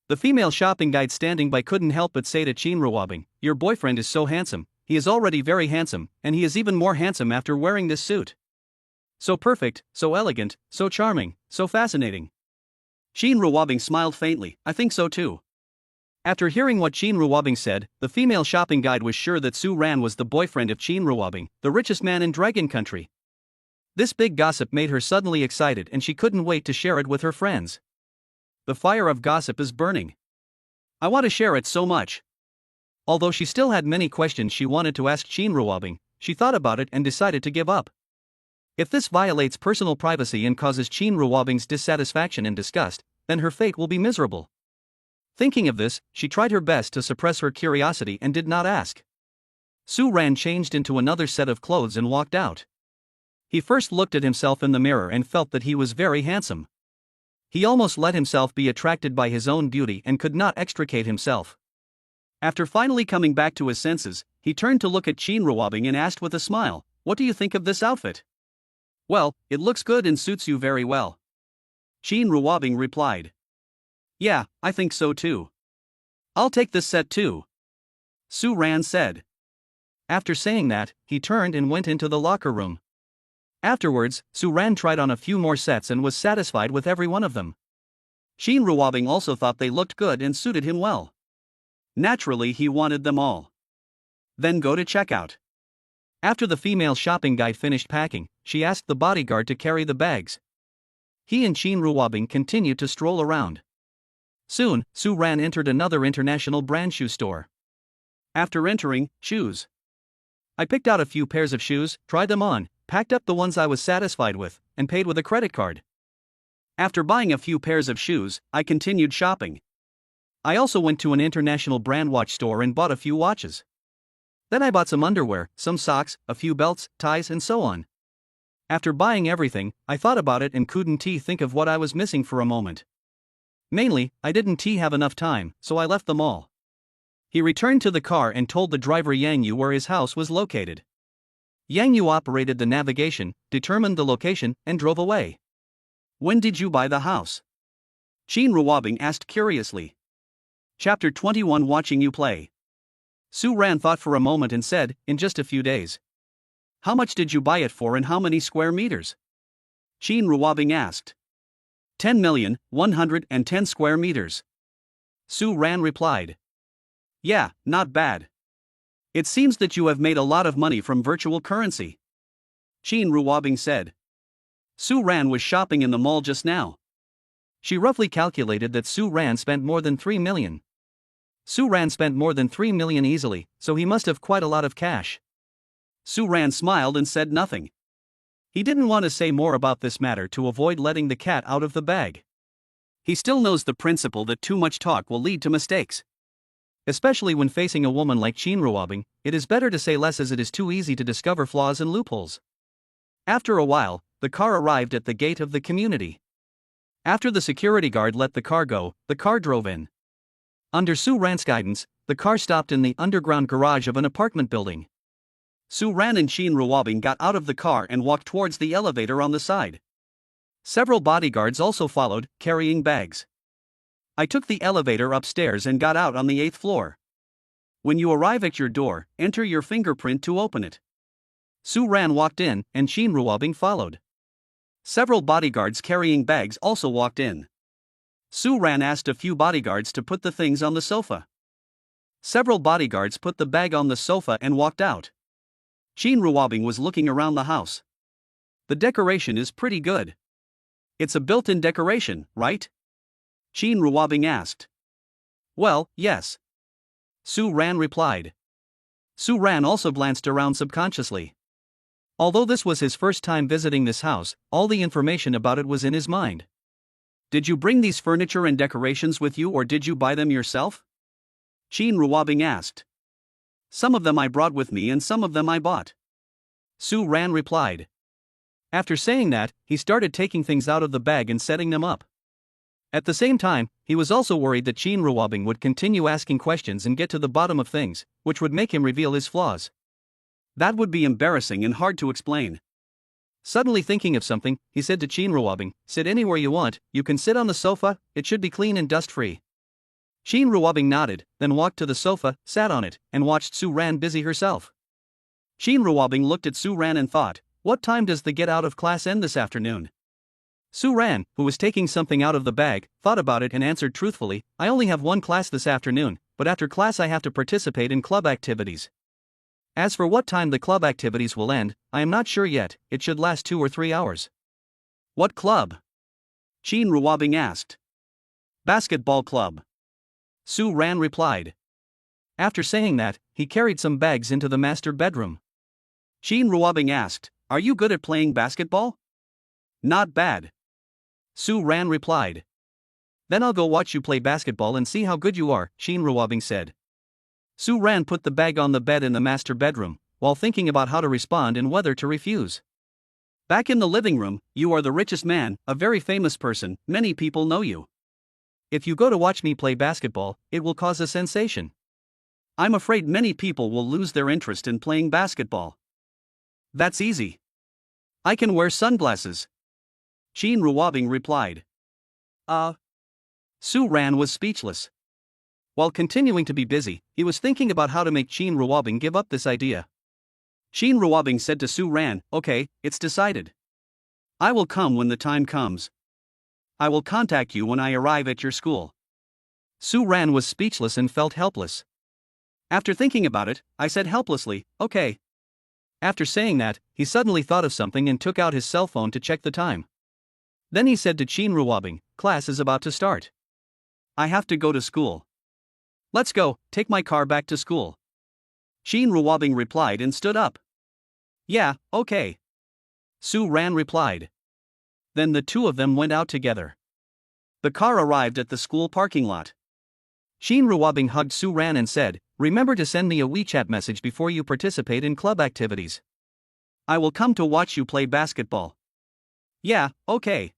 The female shopping guide standing by couldn't help but say to Qin Ruobing, "Your boyfriend is so handsome. He is already very handsome, and he is even more handsome after wearing this suit. So perfect, so elegant, so charming, so fascinating." Qin Ruobing smiled faintly. "I think so too." After hearing what Qin Ruobing said, the female shopping guide was sure that Su Ran was the boyfriend of Qin Ruobing, the richest man in Dragon Country. This big gossip made her suddenly excited, and she couldn't wait to share it with her friends. The fire of gossip is burning. I want to share it so much. Although she still had many questions she wanted to ask Qin Ruobing, she thought about it and decided to give up. If this violates personal privacy and causes Qin Ruobing's dissatisfaction and disgust, then her fate will be miserable. Thinking of this, she tried her best to suppress her curiosity and did not ask. Su Ran changed into another set of clothes and walked out. He first looked at himself in the mirror and felt that he was very handsome. He almost let himself be attracted by his own beauty and could not extricate himself. After finally coming back to his senses, he turned to look at Qin Ruobing and asked with a smile, "What do you think of this outfit?" "Well, it looks good and suits you very well," Qin Ruobing replied. "Yeah, I think so too. I'll take this set too," Su Ran said. After saying that, he turned and went into the locker room. Afterwards, Su Ran tried on a few more sets and was satisfied with every one of them. Qin Ruobing also thought they looked good and suited him well. Naturally, he wanted them all. Then go to checkout. After the female shopping guide finished packing, she asked the bodyguard to carry the bags. He and Qin Ruobing continued to stroll around. Soon, Su Ran entered another international brand shoe store. After entering, shoes. I picked out a few pairs of shoes, tried them on, packed up the ones I was satisfied with, and paid with a credit card. After buying a few pairs of shoes, I continued shopping. I also went to an international brand watch store and bought a few watches. Then I bought some underwear, some socks, a few belts, ties, and so on. After buying everything, I thought about it and couldn't think of what I was missing for a moment. Mainly, I didn't have enough time, so I left them all. He returned to the car and told the driver Yang Yu where his house was located. Yang Yu operated the navigation, determined the location, and drove away. "When did you buy the house?" Qin Ruobing asked curiously. Chapter 21, Watching You Play. Su Ran thought for a moment and said, "In just a few days." "How much did you buy it for and how many square meters?" Qin Ruobing asked. 10,110 square meters. Su Ran replied. "Yeah, not bad. It seems that you have made a lot of money from virtual currency," Qin Ruobing said. Su Ran was shopping in the mall just now. She roughly calculated that Su Ran spent more than 3 million. Su Ran spent more than 3 million easily, so he must have quite a lot of cash. Su Ran smiled and said nothing. He didn't want to say more about this matter to avoid letting the cat out of the bag. He still knows the principle that too much talk will lead to mistakes. Especially when facing a woman like Qin Ruobing, it is better to say less as it is too easy to discover flaws and loopholes. After a while, the car arrived at the gate of the community. After the security guard let the car go, the car drove in. Under Su Ran's guidance, the car stopped in the underground garage of an apartment building. Su Ran and Qin Ruobing got out of the car and walked towards the elevator on the side. Several bodyguards also followed, carrying bags. I took the elevator upstairs and got out on the 8th floor. When you arrive at your door, enter your fingerprint to open it. Su Ran walked in, and Qin Ruobing followed. Several bodyguards carrying bags also walked in. Su Ran asked a few bodyguards to put the things on the sofa. Several bodyguards put the bag on the sofa and walked out. Qin Ruobing was looking around the house. The decoration is pretty good. It's a built-in decoration, right? Qin Ruobing asked. Well, yes. Su Ran replied. Su Ran also glanced around subconsciously. Although this was his first time visiting this house, all the information about it was in his mind. Did you bring these furniture and decorations with you or did you buy them yourself? Qin Ruobing asked. Some of them I brought with me and some of them I bought. Su Ran replied. After saying that, he started taking things out of the bag and setting them up. At the same time, he was also worried that Qin Ruobing would continue asking questions and get to the bottom of things, which would make him reveal his flaws. That would be embarrassing and hard to explain. Suddenly thinking of something, he said to Qin Ruobing, "Sit anywhere you want, you can sit on the sofa, it should be clean and dust-free." Qin Ruobing nodded, then walked to the sofa, sat on it, and watched Su Ran busy herself. Qin Ruobing looked at Su Ran and thought, "What time does the get out of class end this afternoon?" Su Ran, who was taking something out of the bag, thought about it and answered truthfully, "I only have one class this afternoon, but after class I have to participate in club activities. As for what time the club activities will end, I am not sure yet, it should last 2 or 3 hours." "What club?" Qin Ruobing asked. "Basketball club," Su Ran replied. After saying that, he carried some bags into the master bedroom. Qin Ruobing asked, "Are you good at playing basketball?" "Not bad," Su Ran replied. "Then I'll go watch you play basketball and see how good you are," Qin Ruobing said. Su Ran put the bag on the bed in the master bedroom, while thinking about how to respond and whether to refuse. Back in the living room, "You are the richest man, a very famous person, many people know you. If you go to watch me play basketball, it will cause a sensation. I'm afraid many people will lose their interest in playing basketball." "That's easy. I can wear sunglasses," Qin Ruobing replied. Su Ran was speechless. While continuing to be busy, he was thinking about how to make Qin Ruobing give up this idea. Qin Ruobing said to Su Ran, "Okay, it's decided. I will come when the time comes. I will contact you when I arrive at your school." Su Ran was speechless and felt helpless. After thinking about it, I said helplessly, "Okay." After saying that, he suddenly thought of something and took out his cell phone to check the time. Then he said to Qin Ruobing, "Class is about to start. I have to go to school. Let's go, take my car back to school." Qin Ruobing replied and stood up. "Yeah, okay," Su Ran replied. Then the two of them went out together. The car arrived at the school parking lot. Qin Ruobing hugged Su Ran and said, "Remember to send me a WeChat message before you participate in club activities. I will come to watch you play basketball." "Yeah, okay,"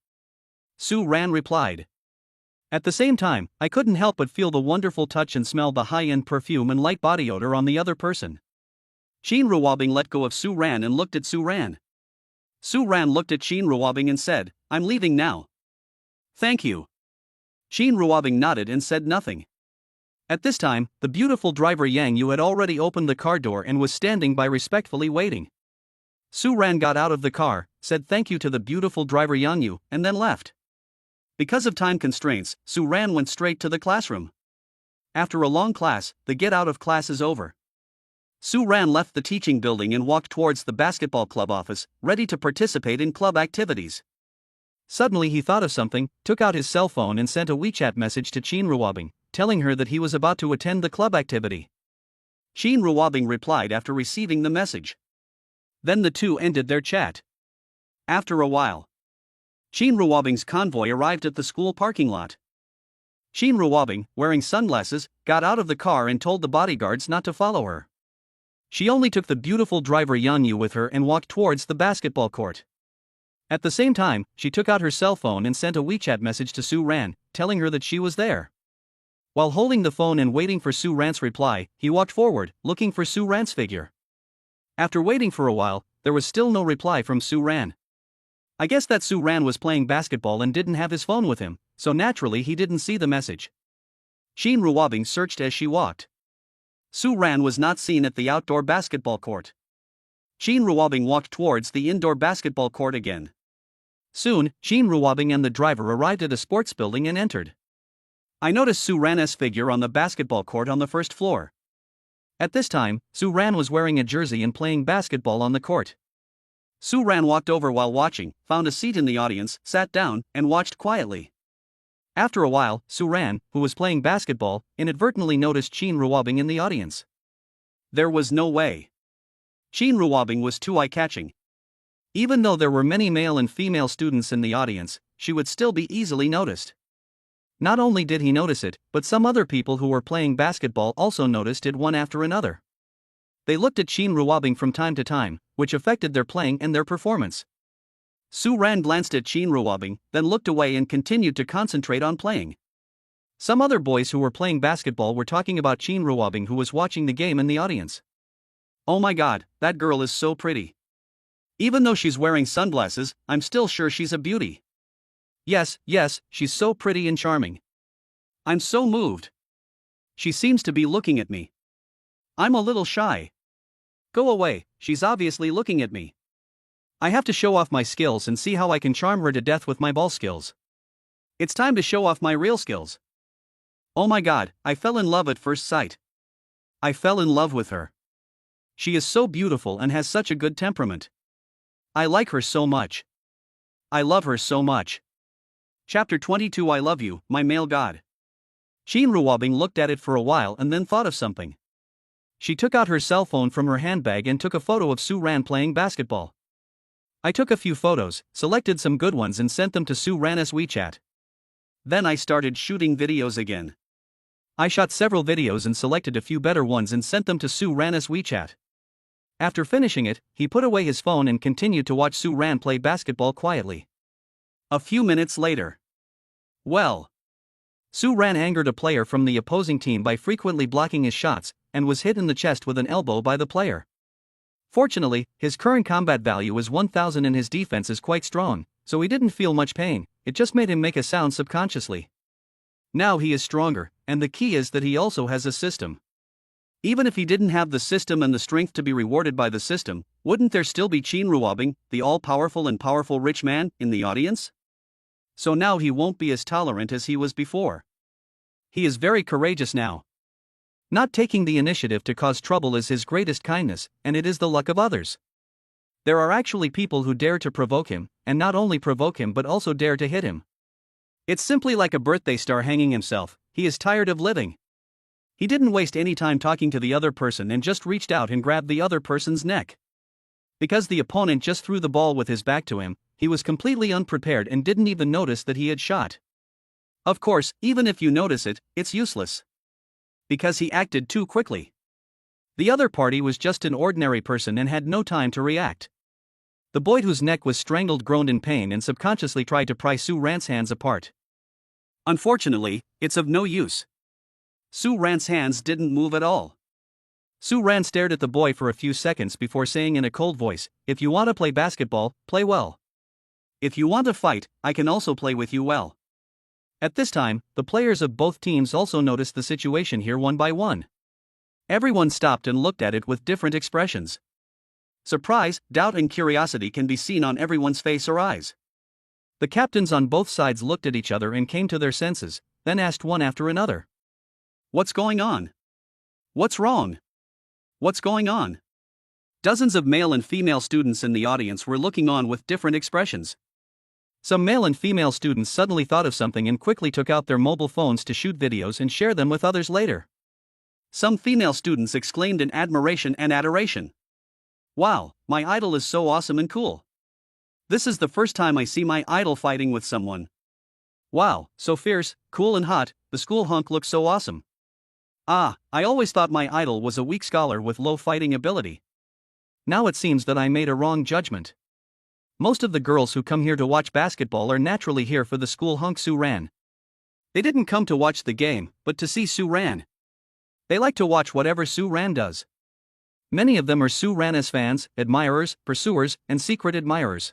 Su Ran replied. At the same time, I couldn't help but feel the wonderful touch and smell the high-end perfume and light body odor on the other person. Qin Ruobing let go of Su Ran and looked at Su Ran. Su Ran looked at Qin Ruobing and said, "I'm leaving now." "Thank you." Qin Ruobing nodded and said nothing. At this time, the beautiful driver Yang Yu had already opened the car door and was standing by respectfully waiting. Su Ran got out of the car, said thank you to the beautiful driver Yang Yu, and then left. Because of time constraints, Su Ran went straight to the classroom. After a long class, the get out of class is over. Su Ran left the teaching building and walked towards the basketball club office, ready to participate in club activities. Suddenly he thought of something, took out his cell phone and sent a WeChat message to Qin Ruobing, telling her that he was about to attend the club activity. Qin Ruobing replied after receiving the message. Then the two ended their chat. After a while, Qin Ruobing's convoy arrived at the school parking lot. Qin Ruobing, wearing sunglasses, got out of the car and told the bodyguards not to follow her. She only took the beautiful driver Yang Yu with her and walked towards the basketball court. At the same time, she took out her cell phone and sent a WeChat message to Su Ran, telling her that she was there. While holding the phone and waiting for Su Ran's reply, he walked forward, looking for Su Ran's figure. After waiting for a while, there was still no reply from Su Ran. I guess that Su Ran was playing basketball and didn't have his phone with him, so naturally he didn't see the message. Qin Ruobing searched as she walked. Su Ran was not seen at the outdoor basketball court. Qin Ruobing walked towards the indoor basketball court again. Soon, Qin Ruobing and the driver arrived at a sports building and entered. I noticed Su Ran's figure on the basketball court on the first floor. At this time, Su Ran was wearing a jersey and playing basketball on the court. Su Ran walked over while watching, found a seat in the audience, sat down, and watched quietly. After a while, Su Ran, who was playing basketball, inadvertently noticed Qin Ruobing in the audience. There was no way. Qin Ruobing was too eye-catching. Even though there were many male and female students in the audience, she would still be easily noticed. Not only did he notice it, but some other people who were playing basketball also noticed it one after another. They looked at Shin Ruobing from time to time, which affected their playing and their performance. Su Ran glanced at Shin Ruobing, then looked away and continued to concentrate on playing. Some other boys who were playing basketball were talking about Shin Ruobing, who was watching the game in the audience. "Oh my god, that girl is so pretty. Even though she's wearing sunglasses, I'm still sure she's a beauty. Yes, she's so pretty and charming. I'm so moved. She seems to be looking at me. I'm a little shy. Go away, she's obviously looking at me. I have to show off my skills and see how I can charm her to death with my ball skills. It's time to show off my real skills. Oh my god, I fell in love at first sight. I fell in love with her. She is so beautiful and has such a good temperament. I like her so much. I love her so much." Chapter 22. I love you, my male god. Shin Ruobing looked at it for a while and then thought of something. She took out her cell phone from her handbag and took a photo of Su Ran playing basketball. "I took a few photos, selected some good ones and sent them to Su Ran's WeChat. Then I started shooting videos again. I shot several videos and selected a few better ones and sent them to Su Ran's WeChat. After finishing it, he put away his phone and continued to watch Su Ran play basketball quietly. A few minutes later. Well. Su Ran angered a player from the opposing team by frequently blocking his shots, and was hit in the chest with an elbow by the player. Fortunately, his current combat value is 1000 and his defense is quite strong, so he didn't feel much pain, it just made him make a sound subconsciously. Now he is stronger, and the key is that he also has a system. Even if he didn't have the system and the strength to be rewarded by the system, wouldn't there still be Shin Ruobing, the all-powerful and powerful rich man, in the audience? So now he won't be as tolerant as he was before. He is very courageous now. Not taking the initiative to cause trouble is his greatest kindness, and it is the luck of others. There are actually people who dare to provoke him, and not only provoke him but also dare to hit him. It's simply like a birthday star hanging himself. He is tired of living. He didn't waste any time talking to the other person and just reached out and grabbed the other person's neck. Because the opponent just threw the ball with his back to him, he was completely unprepared and didn't even notice that he had shot. Of course, even if you notice it, it's useless. Because he acted too quickly. The other party was just an ordinary person and had no time to react. The boy whose neck was strangled groaned in pain and subconsciously tried to pry Su Ran's hands apart. Unfortunately, it's of no use. Su Ran's hands didn't move at all. Su Ran stared at the boy for a few seconds before saying in a cold voice, "If you want to play basketball, play well. If you want to fight, I can also play with you well." At this time, the players of both teams also noticed the situation here one by one. Everyone stopped and looked at it with different expressions. Surprise, doubt and curiosity can be seen on everyone's face or eyes. The captains on both sides looked at each other and came to their senses, then asked one after another. "What's going on? What's wrong? What's going on?" Dozens of male and female students in the audience were looking on with different expressions. Some male and female students suddenly thought of something and quickly took out their mobile phones to shoot videos and share them with others later. Some female students exclaimed in admiration and adoration. "Wow, my idol is so awesome and cool. This is the first time I see my idol fighting with someone. Wow, so fierce, cool and hot, the school hunk looks so awesome. Ah, I always thought my idol was a weak scholar with low fighting ability. Now it seems that I made a wrong judgment. Most of the girls who come here to watch basketball are naturally here for the school hunk Su Ran. They didn't come to watch the game, but to see Su Ran. They like to watch whatever Su Ran does. Many of them are Su Ran's fans, admirers, pursuers, and secret admirers."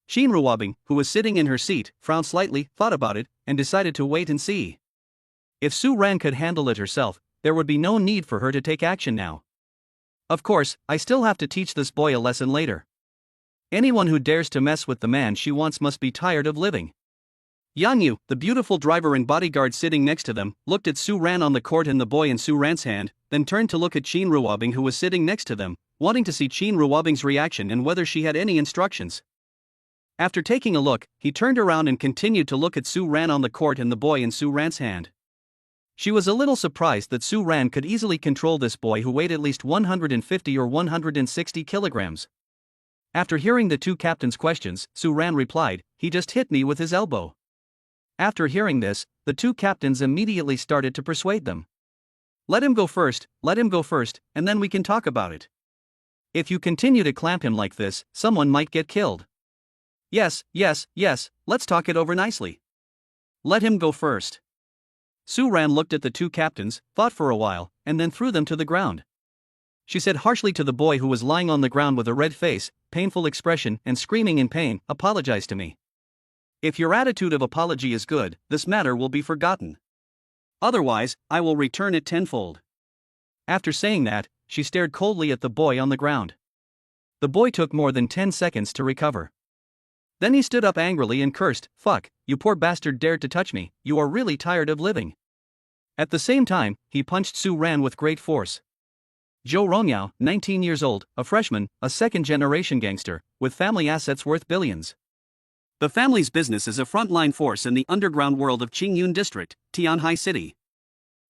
Shin Ruobing, who was sitting in her seat, frowned slightly, thought about it, and decided to wait and see. If Su Ran could handle it herself, there would be no need for her to take action now. Of course, I still have to teach this boy a lesson later. Anyone who dares to mess with the man she wants must be tired of living. Yanyu, the beautiful driver and bodyguard sitting next to them, looked at Su Ran on the court and the boy in Su Ran's hand, then turned to look at Shin Ruobing, who was sitting next to them, wanting to see Shin Ruobing's reaction and whether she had any instructions. After taking a look, he turned around and continued to look at Su Ran on the court and the boy in Su Ran's hand. She was a little surprised that Su Ran could easily control this boy who weighed at least 150 or 160 kilograms. After hearing the two captains' questions, Su Ran replied, "He just hit me with his elbow." After hearing this, the two captains immediately started to persuade them. Let him go first, and then we can talk about it. If you continue to clamp him like this, someone might get killed. Yes, let's talk it over nicely. Let him go first. Su Ran looked at the two captains, thought for a while, and then threw them to the ground. She said harshly to the boy who was lying on the ground with a red face, painful expression, and screaming in pain, "Apologize to me. If your attitude of apology is good, this matter will be forgotten. Otherwise, I will return it tenfold." After saying that, she stared coldly at the boy on the ground. The boy took more than 10 seconds to recover. Then he stood up angrily and cursed, "Fuck, you poor bastard dared to touch me, you are really tired of living." At the same time, he punched Su Ran with great force. Zhou Rongyao, 19 years old, a freshman, a second-generation gangster, with family assets worth billions. The family's business is a frontline force in the underground world of Qingyun District, Tianhai City.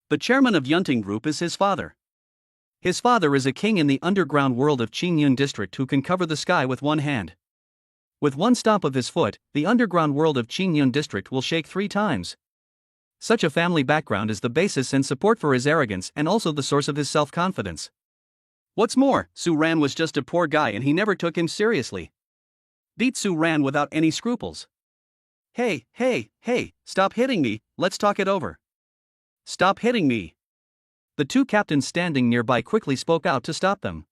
The chairman of Yunting Group is his father. His father is a king in the underground world of Qingyun District who can cover the sky with one hand. With one stomp of his foot, the underground world of Qingyun District will shake 3 times. Such a family background is the basis and support for his arrogance and also the source of his self-confidence. What's more, Su Ran was just a poor guy and he never took him seriously. Beat Su Ran without any scruples. Hey, stop hitting me, let's talk it over. Stop hitting me. The two captains standing nearby quickly spoke out to stop them.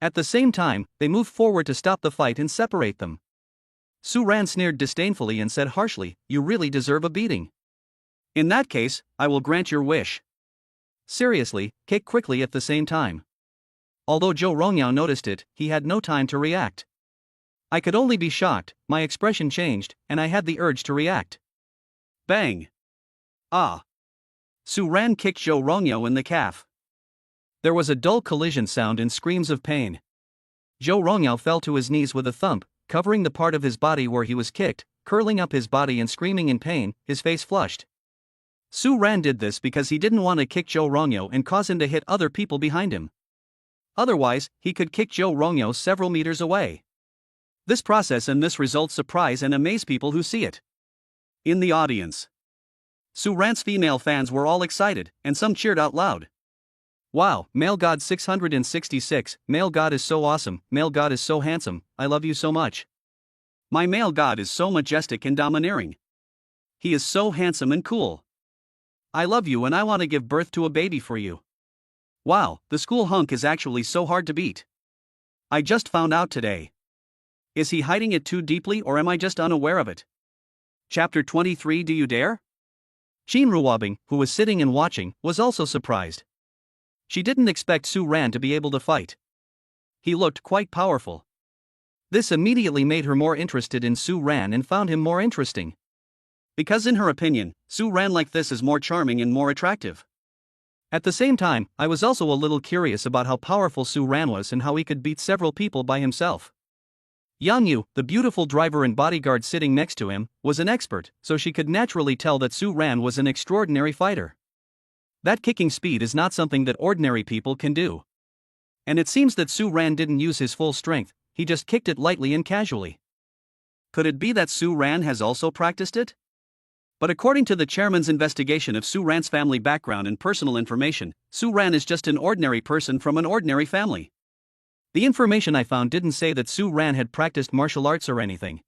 At the same time, they moved forward to stop the fight and separate them. Su Ran sneered disdainfully and said harshly, "You really deserve a beating. In that case, I will grant your wish." Seriously, kick quickly at the same time. Although Zhou Rongyao noticed it, he had no time to react. I could only be shocked, my expression changed, and I had the urge to react. Bang! Ah! Su Ran kicked Zhou Rongyao in the calf. There was a dull collision sound and screams of pain. Zhou Rongyao fell to his knees with a thump, covering the part of his body where he was kicked, curling up his body and screaming in pain, his face flushed. Su Ran did this because he didn't want to kick Zhou Rongyao and cause him to hit other people behind him. Otherwise, he could kick Zhou Rongyao several meters away. This process and this result surprise and amaze people who see it. In the audience, Su Ran's female fans were all excited, and some cheered out loud. Wow, Male God 666, Male God is so awesome, Male God is so handsome, I love you so much. My male God is so majestic and domineering. He is so handsome and cool. I love you and I want to give birth to a baby for you. Wow, the school hunk is actually so hard to beat. I just found out today. Is he hiding it too deeply or am I just unaware of it? Chapter 23. Do you dare? Qin Ruobing, who was sitting and watching, was also surprised. She didn't expect Su Ran to be able to fight. He looked quite powerful. This immediately made her more interested in Su Ran and found him more interesting. Because in her opinion, Su Ran like this is more charming and more attractive. At the same time, I was also a little curious about how powerful Su Ran was and how he could beat several people by himself. Yang Yu, the beautiful driver and bodyguard sitting next to him, was an expert, so she could naturally tell that Su Ran was an extraordinary fighter. That kicking speed is not something that ordinary people can do. And it seems that Su Ran didn't use his full strength, he just kicked it lightly and casually. Could it be that Su Ran has also practiced it? But according to the chairman's investigation of Su Ran's family background and personal information, Su Ran is just an ordinary person from an ordinary family. The information I found didn't say that Su Ran had practiced martial arts or anything.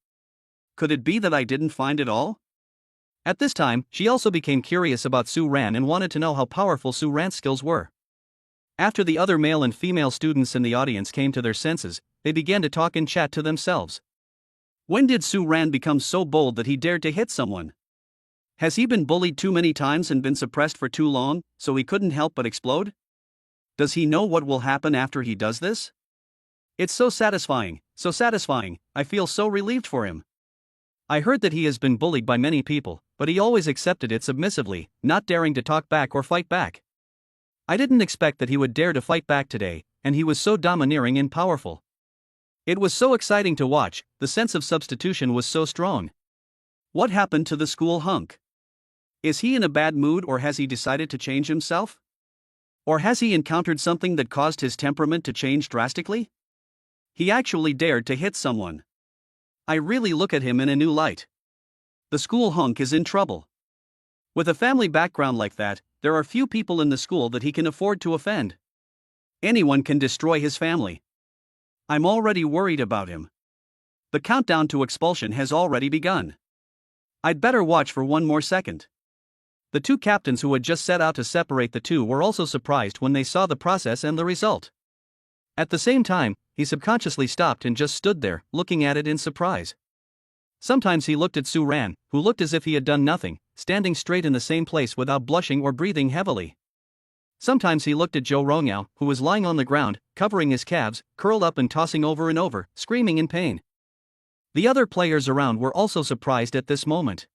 Could it be that I didn't find it all? At this time, she also became curious about Su Ran and wanted to know how powerful Su Ran's skills were. After the other male and female students in the audience came to their senses, they began to talk and chat to themselves. When did Su Ran become so bold that he dared to hit someone? Has he been bullied too many times and been suppressed for too long, so he couldn't help but explode? Does he know what will happen after he does this? It's so satisfying, I feel so relieved for him. I heard that he has been bullied by many people, but he always accepted it submissively, not daring to talk back or fight back. I didn't expect that he would dare to fight back today, and he was so domineering and powerful. It was so exciting to watch, the sense of substitution was so strong. What happened to the school hunk? Is he in a bad mood or has he decided to change himself? Or has he encountered something that caused his temperament to change drastically? He actually dared to hit someone. I really look at him in a new light. The school hunk is in trouble. With a family background like that, there are few people in the school that he can afford to offend. Anyone can destroy his family. I'm already worried about him. The countdown to expulsion has already begun. I'd better watch for one more second. The two captains who had just set out to separate the two were also surprised when they saw the process and the result. At the same time, he subconsciously stopped and just stood there, looking at it in surprise. Sometimes he looked at Su Ran, who looked as if he had done nothing, standing straight in the same place without blushing or breathing heavily. Sometimes he looked at Zhou Rongyao, who was lying on the ground, covering his calves, curled up and tossing over and over, screaming in pain. The other players around were also surprised at this moment.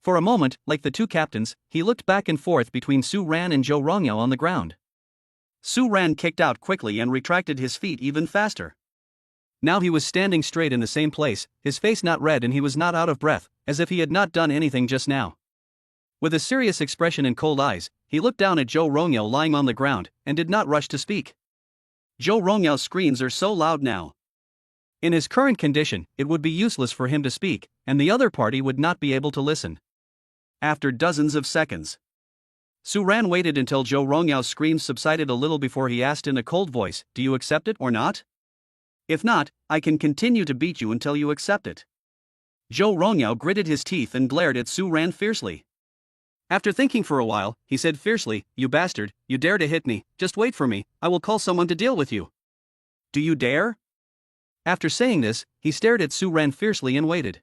For a moment, like the two captains, he looked back and forth between Su Ran and Zhou Rongyao on the ground. Su Ran kicked out quickly and retracted his feet even faster. Now he was standing straight in the same place, his face not red and he was not out of breath, as if he had not done anything just now. With a serious expression and cold eyes, he looked down at Zhou Rongyao lying on the ground, and did not rush to speak. Zhou Rongyao's screams are so loud now. In his current condition, it would be useless for him to speak, and the other party would not be able to listen. After dozens of seconds, Su Ran waited until Zhou Rongyao's screams subsided a little before he asked in a cold voice, "Do you accept it or not? If not, I can continue to beat you until you accept it." Zhou Rongyao gritted his teeth and glared at Su Ran fiercely. After thinking for a while, he said fiercely, "You bastard, you dare to hit me, just wait for me, I will call someone to deal with you." "Do you dare?" After saying this, he stared at Su Ran fiercely and waited.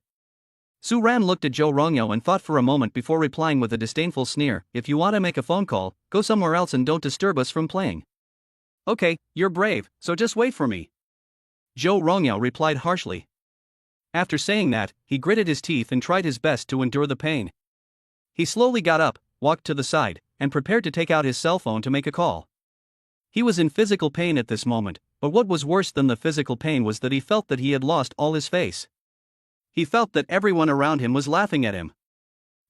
Su Ran looked at Zhou Rongyao and thought for a moment before replying with a disdainful sneer, "If you want to make a phone call, go somewhere else and don't disturb us from playing." "Okay, you're brave, so just wait for me," Zhou Rongyao replied harshly. After saying that, he gritted his teeth and tried his best to endure the pain. He slowly got up, walked to the side, and prepared to take out his cell phone to make a call. He was in physical pain at this moment, but what was worse than the physical pain was that he felt that he had lost all his face. He felt that everyone around him was laughing at him.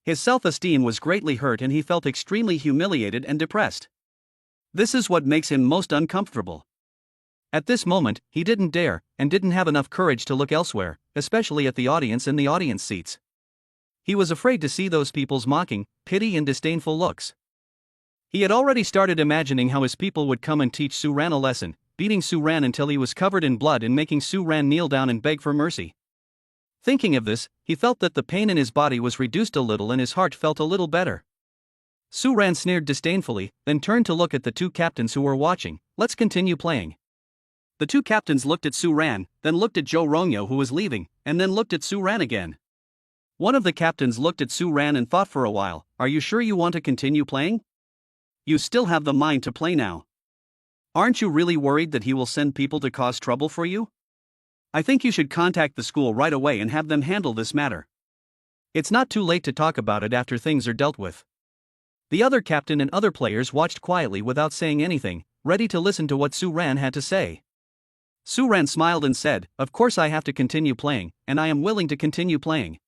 His self-esteem was greatly hurt and he felt extremely humiliated and depressed. This is what makes him most uncomfortable. At this moment, he didn't dare, and didn't have enough courage to look elsewhere, especially at the audience and the audience seats. He was afraid to see those people's mocking, pity and disdainful looks. He had already started imagining how his people would come and teach Su Ran a lesson, beating Su Ran until he was covered in blood and making Su Ran kneel down and beg for mercy. Thinking of this, he felt that the pain in his body was reduced a little and his heart felt a little better. Su Ran sneered disdainfully, then turned to look at the two captains who were watching. "Let's continue playing." The two captains looked at Su Ran, then looked at Zhou Rongyao who was leaving, and then looked at Su Ran again. One of the captains looked at Su Ran and thought for a while, "Are you sure you want to continue playing? You still have the mind to play now. Aren't you really worried that he will send people to cause trouble for you? I think you should contact the school right away and have them handle this matter. It's not too late to talk about it after things are dealt with." The other captain and other players watched quietly without saying anything, ready to listen to what Su Ran had to say. Su Ran smiled and said, "Of course I have to continue playing, and I am willing to continue playing.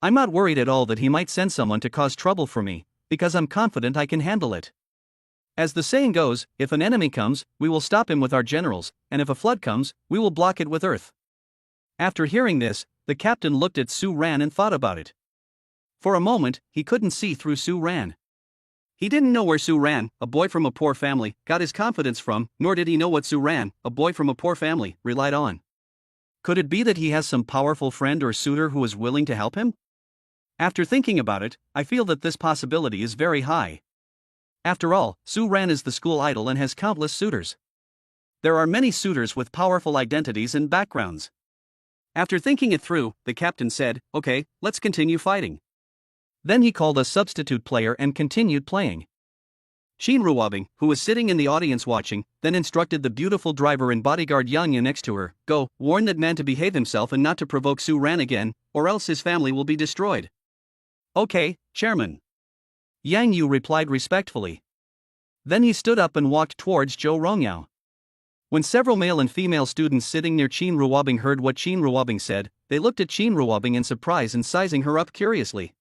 I'm not worried at all that he might send someone to cause trouble for me, because I'm confident I can handle it. As the saying goes, if an enemy comes, we will stop him with our generals, and if a flood comes, we will block it with earth." After hearing this, the captain looked at Su Ran and thought about it. For a moment, he couldn't see through Su Ran. He didn't know where Su Ran, a boy from a poor family, got his confidence from, nor did he know what Su Ran, a boy from a poor family, relied on. Could it be that he has some powerful friend or suitor who is willing to help him? After thinking about it, I feel that this possibility is very high. After all, Su Ran is the school idol and has countless suitors. There are many suitors with powerful identities and backgrounds. After thinking it through, the captain said, "Okay, let's continue fighting." Then he called a substitute player and continued playing. Qin Ruobing, who was sitting in the audience watching, then instructed the beautiful driver and bodyguard Yang Yu next to her, "Go, warn that man to behave himself and not to provoke Su Ran again, or else his family will be destroyed." "Okay, Chairman," Yang Yu replied respectfully. Then he stood up and walked towards Zhou Rongyao. When several male and female students sitting near Qin Ruobing heard what Qin Ruobing said, they looked at Qin Ruobing in surprise and sizing her up curiously.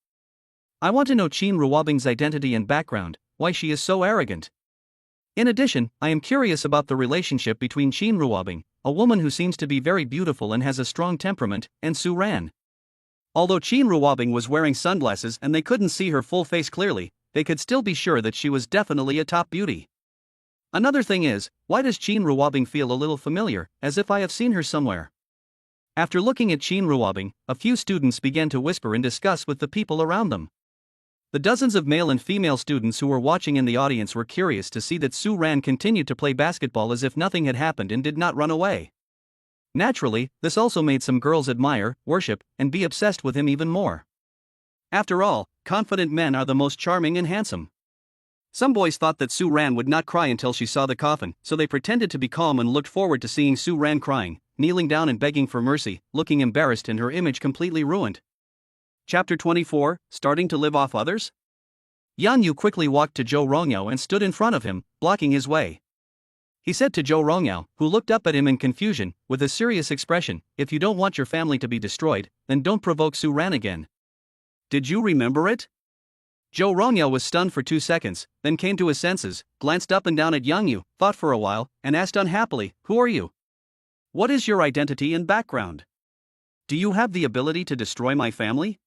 I want to know Qin Ruobing's identity and background, why she is so arrogant. In addition, I am curious about the relationship between Qin Ruobing, a woman who seems to be very beautiful and has a strong temperament, and Su Ran. Although Qin Ruobing was wearing sunglasses and they couldn't see her full face clearly, they could still be sure that she was definitely a top beauty. Another thing is, why does Qin Ruobing feel a little familiar, as if I have seen her somewhere? After looking at Qin Ruobing, a few students began to whisper and discuss with the people around them. The dozens of male and female students who were watching in the audience were curious to see that Su Ran continued to play basketball as if nothing had happened and did not run away. Naturally, this also made some girls admire, worship, and be obsessed with him even more. After all, confident men are the most charming and handsome. Some boys thought that Su Ran would not cry until she saw the coffin, so they pretended to be calm and looked forward to seeing Su Ran crying, kneeling down and begging for mercy, looking embarrassed and her image completely ruined. Chapter 24, Starting to Live Off Others? Yang Yu quickly walked to Zhou Rongyao and stood in front of him, blocking his way. He said to Zhou Rongyao, who looked up at him in confusion, with a serious expression, "If you don't want your family to be destroyed, then don't provoke Su Ran again." "Did you remember it?" Zhou Rongyao was stunned for 2 seconds, then came to his senses, glanced up and down at Yang Yu, thought for a while, and asked unhappily, "Who are you? What is your identity and background? Do you have the ability to destroy my family?"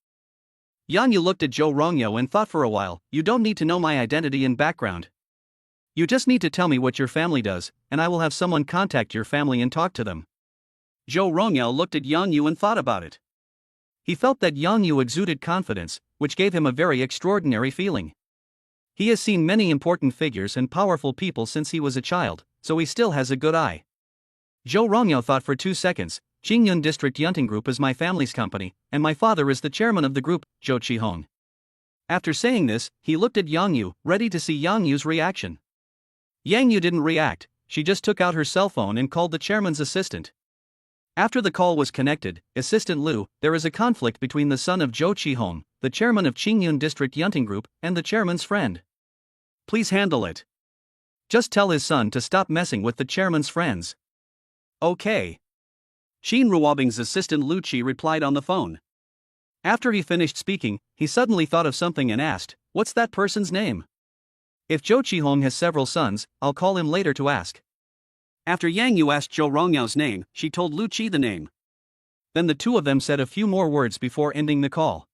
Yang Yu looked at Zhou Rongyao and thought for a while. "You don't need to know my identity and background. You just need to tell me what your family does, and I will have someone contact your family and talk to them." Zhou Rongyao looked at Yang Yu and thought about it. He felt that Yang Yu exuded confidence, which gave him a very extraordinary feeling. He has seen many important figures and powerful people since he was a child, so he still has a good eye. Zhou Rongyao thought for 2 seconds. "Qingyun District Yunting Group is my family's company, and my father is the chairman of the group, Zhou Qihong." After saying this, he looked at Yang Yu, ready to see Yang Yu's reaction. Yang Yu didn't react, she just took out her cell phone and called the chairman's assistant. After the call was connected, "Assistant Liu, there is a conflict between the son of Zhou Qihong, the chairman of Qingyun District Yunting Group, and the chairman's friend. Please handle it. Just tell his son to stop messing with the chairman's friends." "Okay." Qin Ruobing's assistant Lu Qi replied on the phone. After he finished speaking, he suddenly thought of something and asked, "What's that person's name? If Zhou Qihong has several sons, I'll call him later to ask." After Yang Yu asked Zhou Rongyao's name, she told Lu Qi the name. Then the two of them said a few more words before ending the call.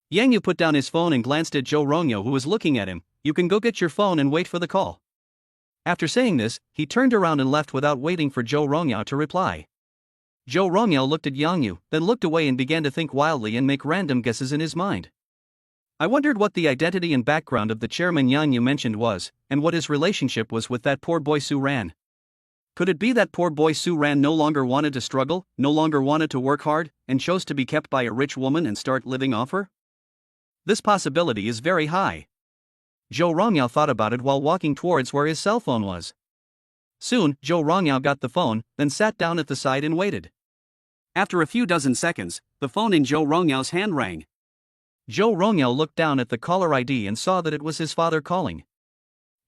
Yang Yu put down his phone and glanced at Zhou Rongyao, who was looking at him. "You can go get your phone and wait for the call." After saying this, he turned around and left without waiting for Zhou Rongyao to reply. Zhou Rongyao looked at Yang Yu, then looked away and began to think wildly and make random guesses in his mind. I wondered what the identity and background of the chairman Yang Yu mentioned was, and what his relationship was with that poor boy Su Ran. Could it be that poor boy Su Ran no longer wanted to struggle, no longer wanted to work hard, and chose to be kept by a rich woman and start living off her? This possibility is very high. Zhou Rongyao thought about it while walking towards where his cell phone was. Soon, Zhou Rongyao got the phone, then sat down at the side and waited. After a few dozen seconds, the phone in Zhou Rongyao's hand rang. Zhou Rongyao looked down at the caller ID and saw that it was his father calling.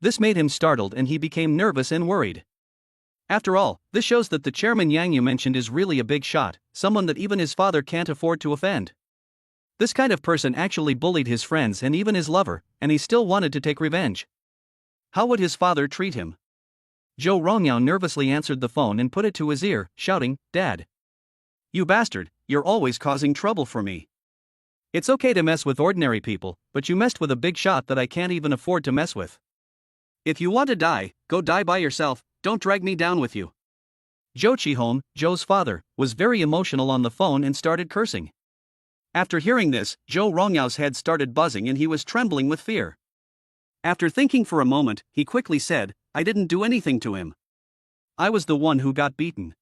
This made him startled and he became nervous and worried. After all, this shows that the chairman Yang Yu mentioned is really a big shot, someone that even his father can't afford to offend. This kind of person actually bullied his friends and even his lover, and he still wanted to take revenge. How would his father treat him? Zhou Rongyao nervously answered the phone and put it to his ear, shouting, "Dad. You bastard, you're always causing trouble for me. It's okay to mess with ordinary people, but you messed with a big shot that I can't even afford to mess with. If you want to die, go die by yourself, don't drag me down with you." Zhou Qihong, Zhou's father, was very emotional on the phone and started cursing. After hearing this, Zhou Rongyao's head started buzzing and he was trembling with fear. After thinking for a moment, he quickly said, "I didn't do anything to him. I was the one who got beaten.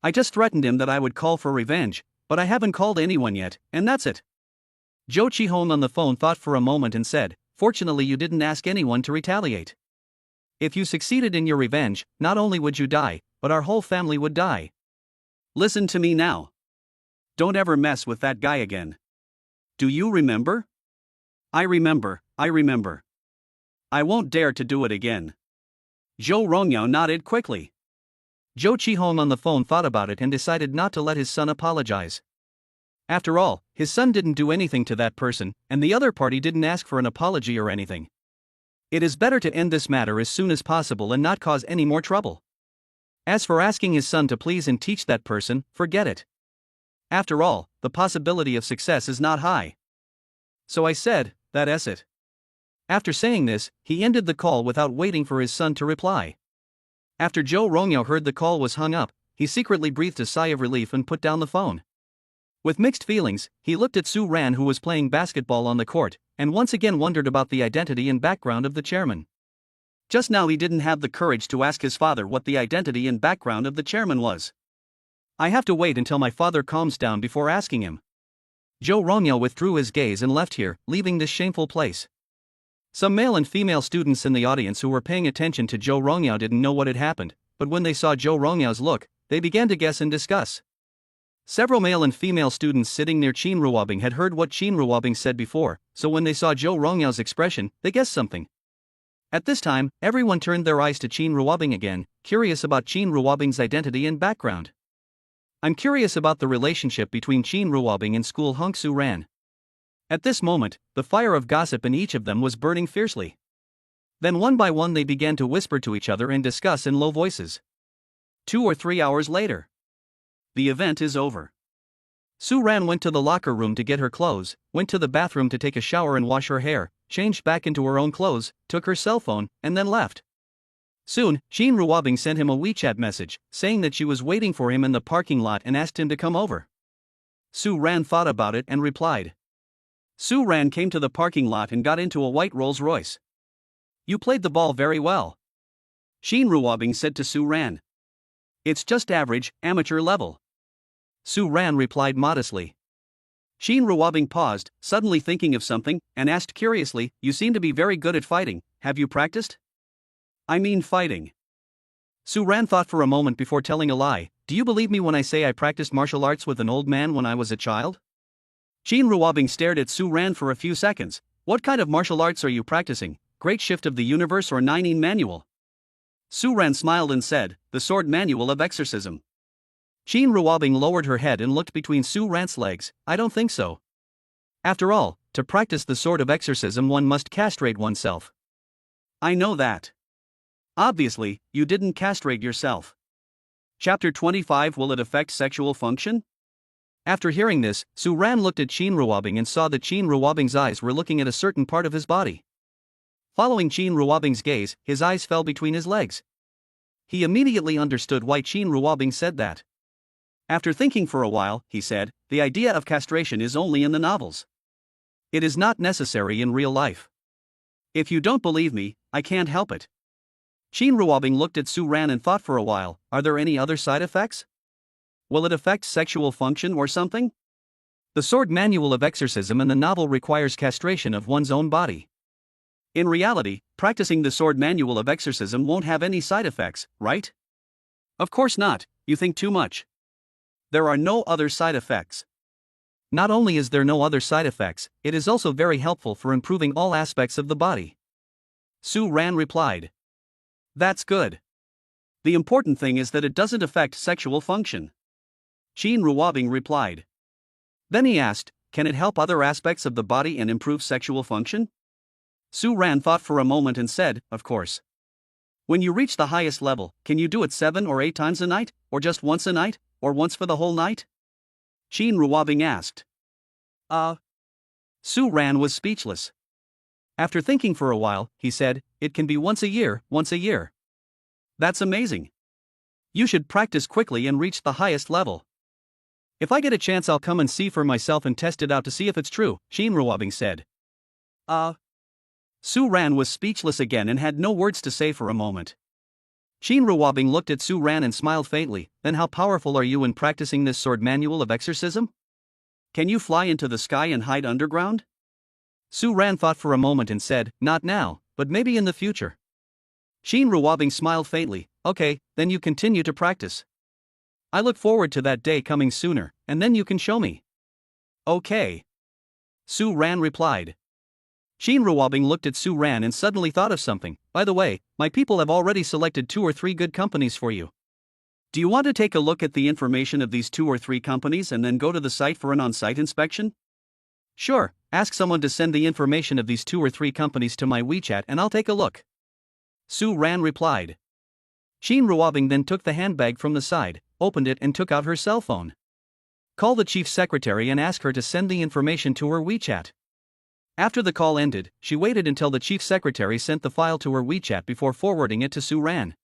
I just threatened him that I would call for revenge, but I haven't called anyone yet, and that's it." Zhou Qihong on the phone thought for a moment and said, "Fortunately you didn't ask anyone to retaliate. If you succeeded in your revenge, not only would you die, but our whole family would die. Listen to me now. Don't ever mess with that guy again. Do you remember?" I remember. I won't dare to do it again." Zhou Rongyao nodded quickly. Zhou Qihong on the phone thought about it and decided not to let his son apologize. After all, his son didn't do anything to that person, and the other party didn't ask for an apology or anything. It is better to end this matter as soon as possible and not cause any more trouble. As for asking his son to please and teach that person, forget it. After all, the possibility of success is not high. So I said, "That's it. After saying this, he ended the call without waiting for his son to reply. After Zhou Rongyao heard the call was hung up, he secretly breathed a sigh of relief and put down the phone. With mixed feelings, he looked at Su Ran, who was playing basketball on the court, and once again wondered about the identity and background of the chairman. Just now he didn't have the courage to ask his father what the identity and background of the chairman was. I have to wait until my father calms down before asking him. Zhou Rongyao withdrew his gaze and left here, leaving this shameful place. Some male and female students in the audience who were paying attention to Zhou Rongyao didn't know what had happened, but when they saw Zhou Rongyao's look, they began to guess and discuss. Several male and female students sitting near Qin Ruobing had heard what Qin Ruobing said before, so when they saw Zhou Rongyao's expression, they guessed something. At this time, everyone turned their eyes to Qin Ruobing again, curious about Qin Ruobing's identity and background. I'm curious about the relationship between Qin Ruobing and school hunk Su Ran. At this moment, the fire of gossip in each of them was burning fiercely. Then one by one they began to whisper to each other and discuss in low voices. 2 or 3 hours later. The event is over. Su Ran went to the locker room to get her clothes, went to the bathroom to take a shower and wash her hair, changed back into her own clothes, took her cell phone, and then left. Soon, Qin Ruobing sent him a WeChat message, saying that she was waiting for him in the parking lot and asked him to come over. Su Ran thought about it and replied. Su Ran came to the parking lot and got into a white Rolls Royce. You played the ball very well. Qin Ruobing said to Su Ran. It's just average, amateur level. Su Ran replied modestly. Qin Ruobing paused, suddenly thinking of something, and asked curiously, You seem to be very good at fighting, have you practiced? I mean fighting. Su Ran thought for a moment before telling a lie. Do you believe me when I say I practiced martial arts with an old man when I was a child? Qin Ruobing stared at Su Ran for a few seconds. What kind of martial arts are you practicing? Great Shift of the Universe or Nine Manual? Su Ran smiled and said, The Sword Manual of Exorcism. Qin Ruobing lowered her head and looked between Su Ran's legs. I don't think so. After all, to practice the Sword of Exorcism one must castrate oneself. I know that. Obviously, you didn't castrate yourself. Chapter 25 Will it affect sexual function? After hearing this, Su Ran looked at Qin Ruobing and saw that Qin Ruobing's eyes were looking at a certain part of his body. Following Qin Ruobing's gaze, his eyes fell between his legs. He immediately understood why Qin Ruobing said that. After thinking for a while, he said, The idea of castration is only in the novels. It is not necessary in real life. If you don't believe me, I can't help it. Qin Ruobing looked at Su Ran and thought for a while, Are there any other side effects? Will it affect sexual function or something? The Sword Manual of Exorcism in the novel requires castration of one's own body. In reality, practicing the Sword Manual of Exorcism won't have any side effects, right? Of course not, you think too much. There are no other side effects. Not only is there no other side effects, it is also very helpful for improving all aspects of the body. Su Ran replied. That's good. The important thing is that it doesn't affect sexual function. Qin Ruobing replied. Then he asked, Can it help other aspects of the body and improve sexual function? Su Ran thought for a moment and said, Of course. When you reach the highest level, can you do it 7 or 8 times a night, or just once a night, or once for the whole night? Qin Ruobing asked. Su Ran was speechless. After thinking for a while, he said, It can be once a year. That's amazing. You should practice quickly and reach the highest level. If I get a chance I'll come and see for myself and test it out to see if it's true, Qin Ruobing said. Su Ran was speechless again and had no words to say for a moment. Qin Ruobing looked at Su Ran and smiled faintly. Then how powerful are you in practicing this Sword Manual of Exorcism? Can you fly into the sky and hide underground? Su Ran thought for a moment and said, Not now, but maybe in the future. Qin Ruobing smiled faintly. Okay, then you continue to practice. I look forward to that day coming sooner, and then you can show me. Okay. Su Ran replied. Qin Ruobing looked at Su Ran and suddenly thought of something. By the way, my people have already selected 2 or 3 good companies for you. Do you want to take a look at the information of these 2 or 3 companies and then go to the site for an on-site inspection? Sure, ask someone to send the information of these 2 or 3 companies to my WeChat and I'll take a look. Su Ran replied. Qin Ruobing then took the handbag from the side, opened it and took out her cell phone. Call the chief secretary and ask her to send the information to her WeChat. After the call ended, she waited until the chief secretary sent the file to her WeChat before forwarding it to Su Ran.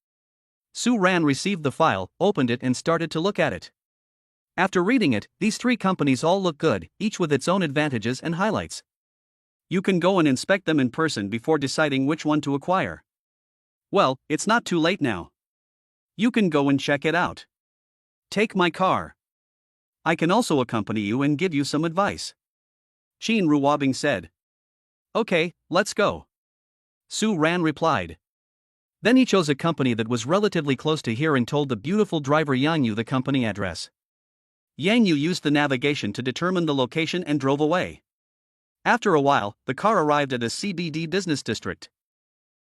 Su Ran received the file, opened it and started to look at it. After reading it, these three companies all look good, each with its own advantages and highlights. You can go and inspect them in person before deciding which one to acquire. Well, it's not too late now. You can go and check it out. Take my car. I can also accompany you and give you some advice. Qin Ruobing said. Okay, let's go. Su Ran replied. Then he chose a company that was relatively close to here and told the beautiful driver Yang Yu the company address. Yang Yu used the navigation to determine the location and drove away. After a while, the car arrived at a CBD business district.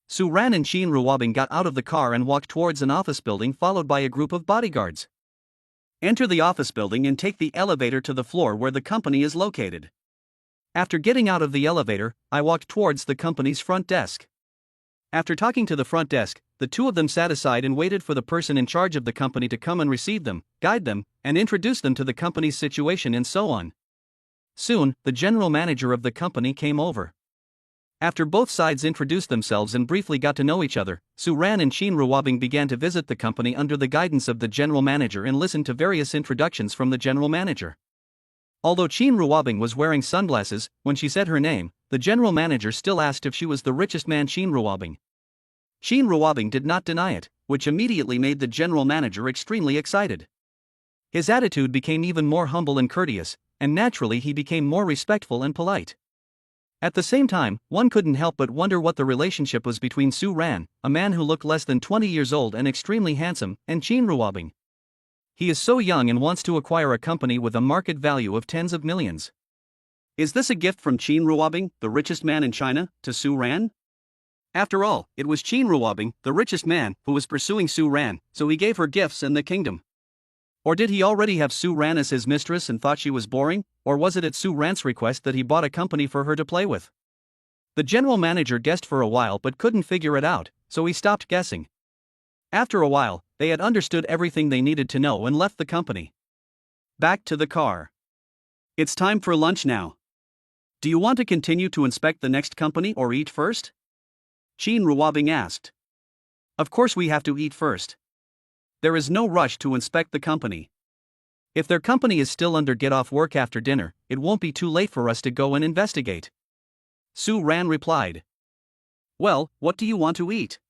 Su Ran and Qin Ruobing got out of the car and walked towards an office building followed by a group of bodyguards. Enter the office building and take the elevator to the floor where the company is located. After getting out of the elevator, I walked towards the company's front desk. After talking to the front desk, the two of them sat aside and waited for the person in charge of the company to come and receive them, guide them, and introduce them to the company's situation and so on. Soon, the general manager of the company came over. After both sides introduced themselves and briefly got to know each other, Su Ran and Qin Ruobing began to visit the company under the guidance of the general manager and listened to various introductions from the general manager. Although Qin Ruobing was wearing sunglasses, when she said her name, the general manager still asked if she was the richest man Qin Ruobing. Qin Ruobing did not deny it, which immediately made the general manager extremely excited. His attitude became even more humble and courteous, and naturally he became more respectful and polite. At the same time, one couldn't help but wonder what the relationship was between Su Ran, a man who looked less than 20 years old and extremely handsome, and Qin Ruobing. He is so young and wants to acquire a company with a market value of tens of millions. Is this a gift from Qin Ruobing, the richest man in China, to Su Ran? After all, it was Qin Ruobing, the richest man, who was pursuing Su Ran, so he gave her gifts and the kingdom. Or did he already have Su Ran as his mistress and thought she was boring, or was it at Su Ran's request that he bought a company for her to play with? The general manager guessed for a while but couldn't figure it out, so he stopped guessing. After a while, they had understood everything they needed to know and left the company. Back to the car. It's time for lunch now. Do you want to continue to inspect the next company or eat first? Qin Ruobing asked. Of course we have to eat first. There is no rush to inspect the company. If their company is still under get-off work after dinner, it won't be too late for us to go and investigate. Su Ran replied. Well, what do you want to eat?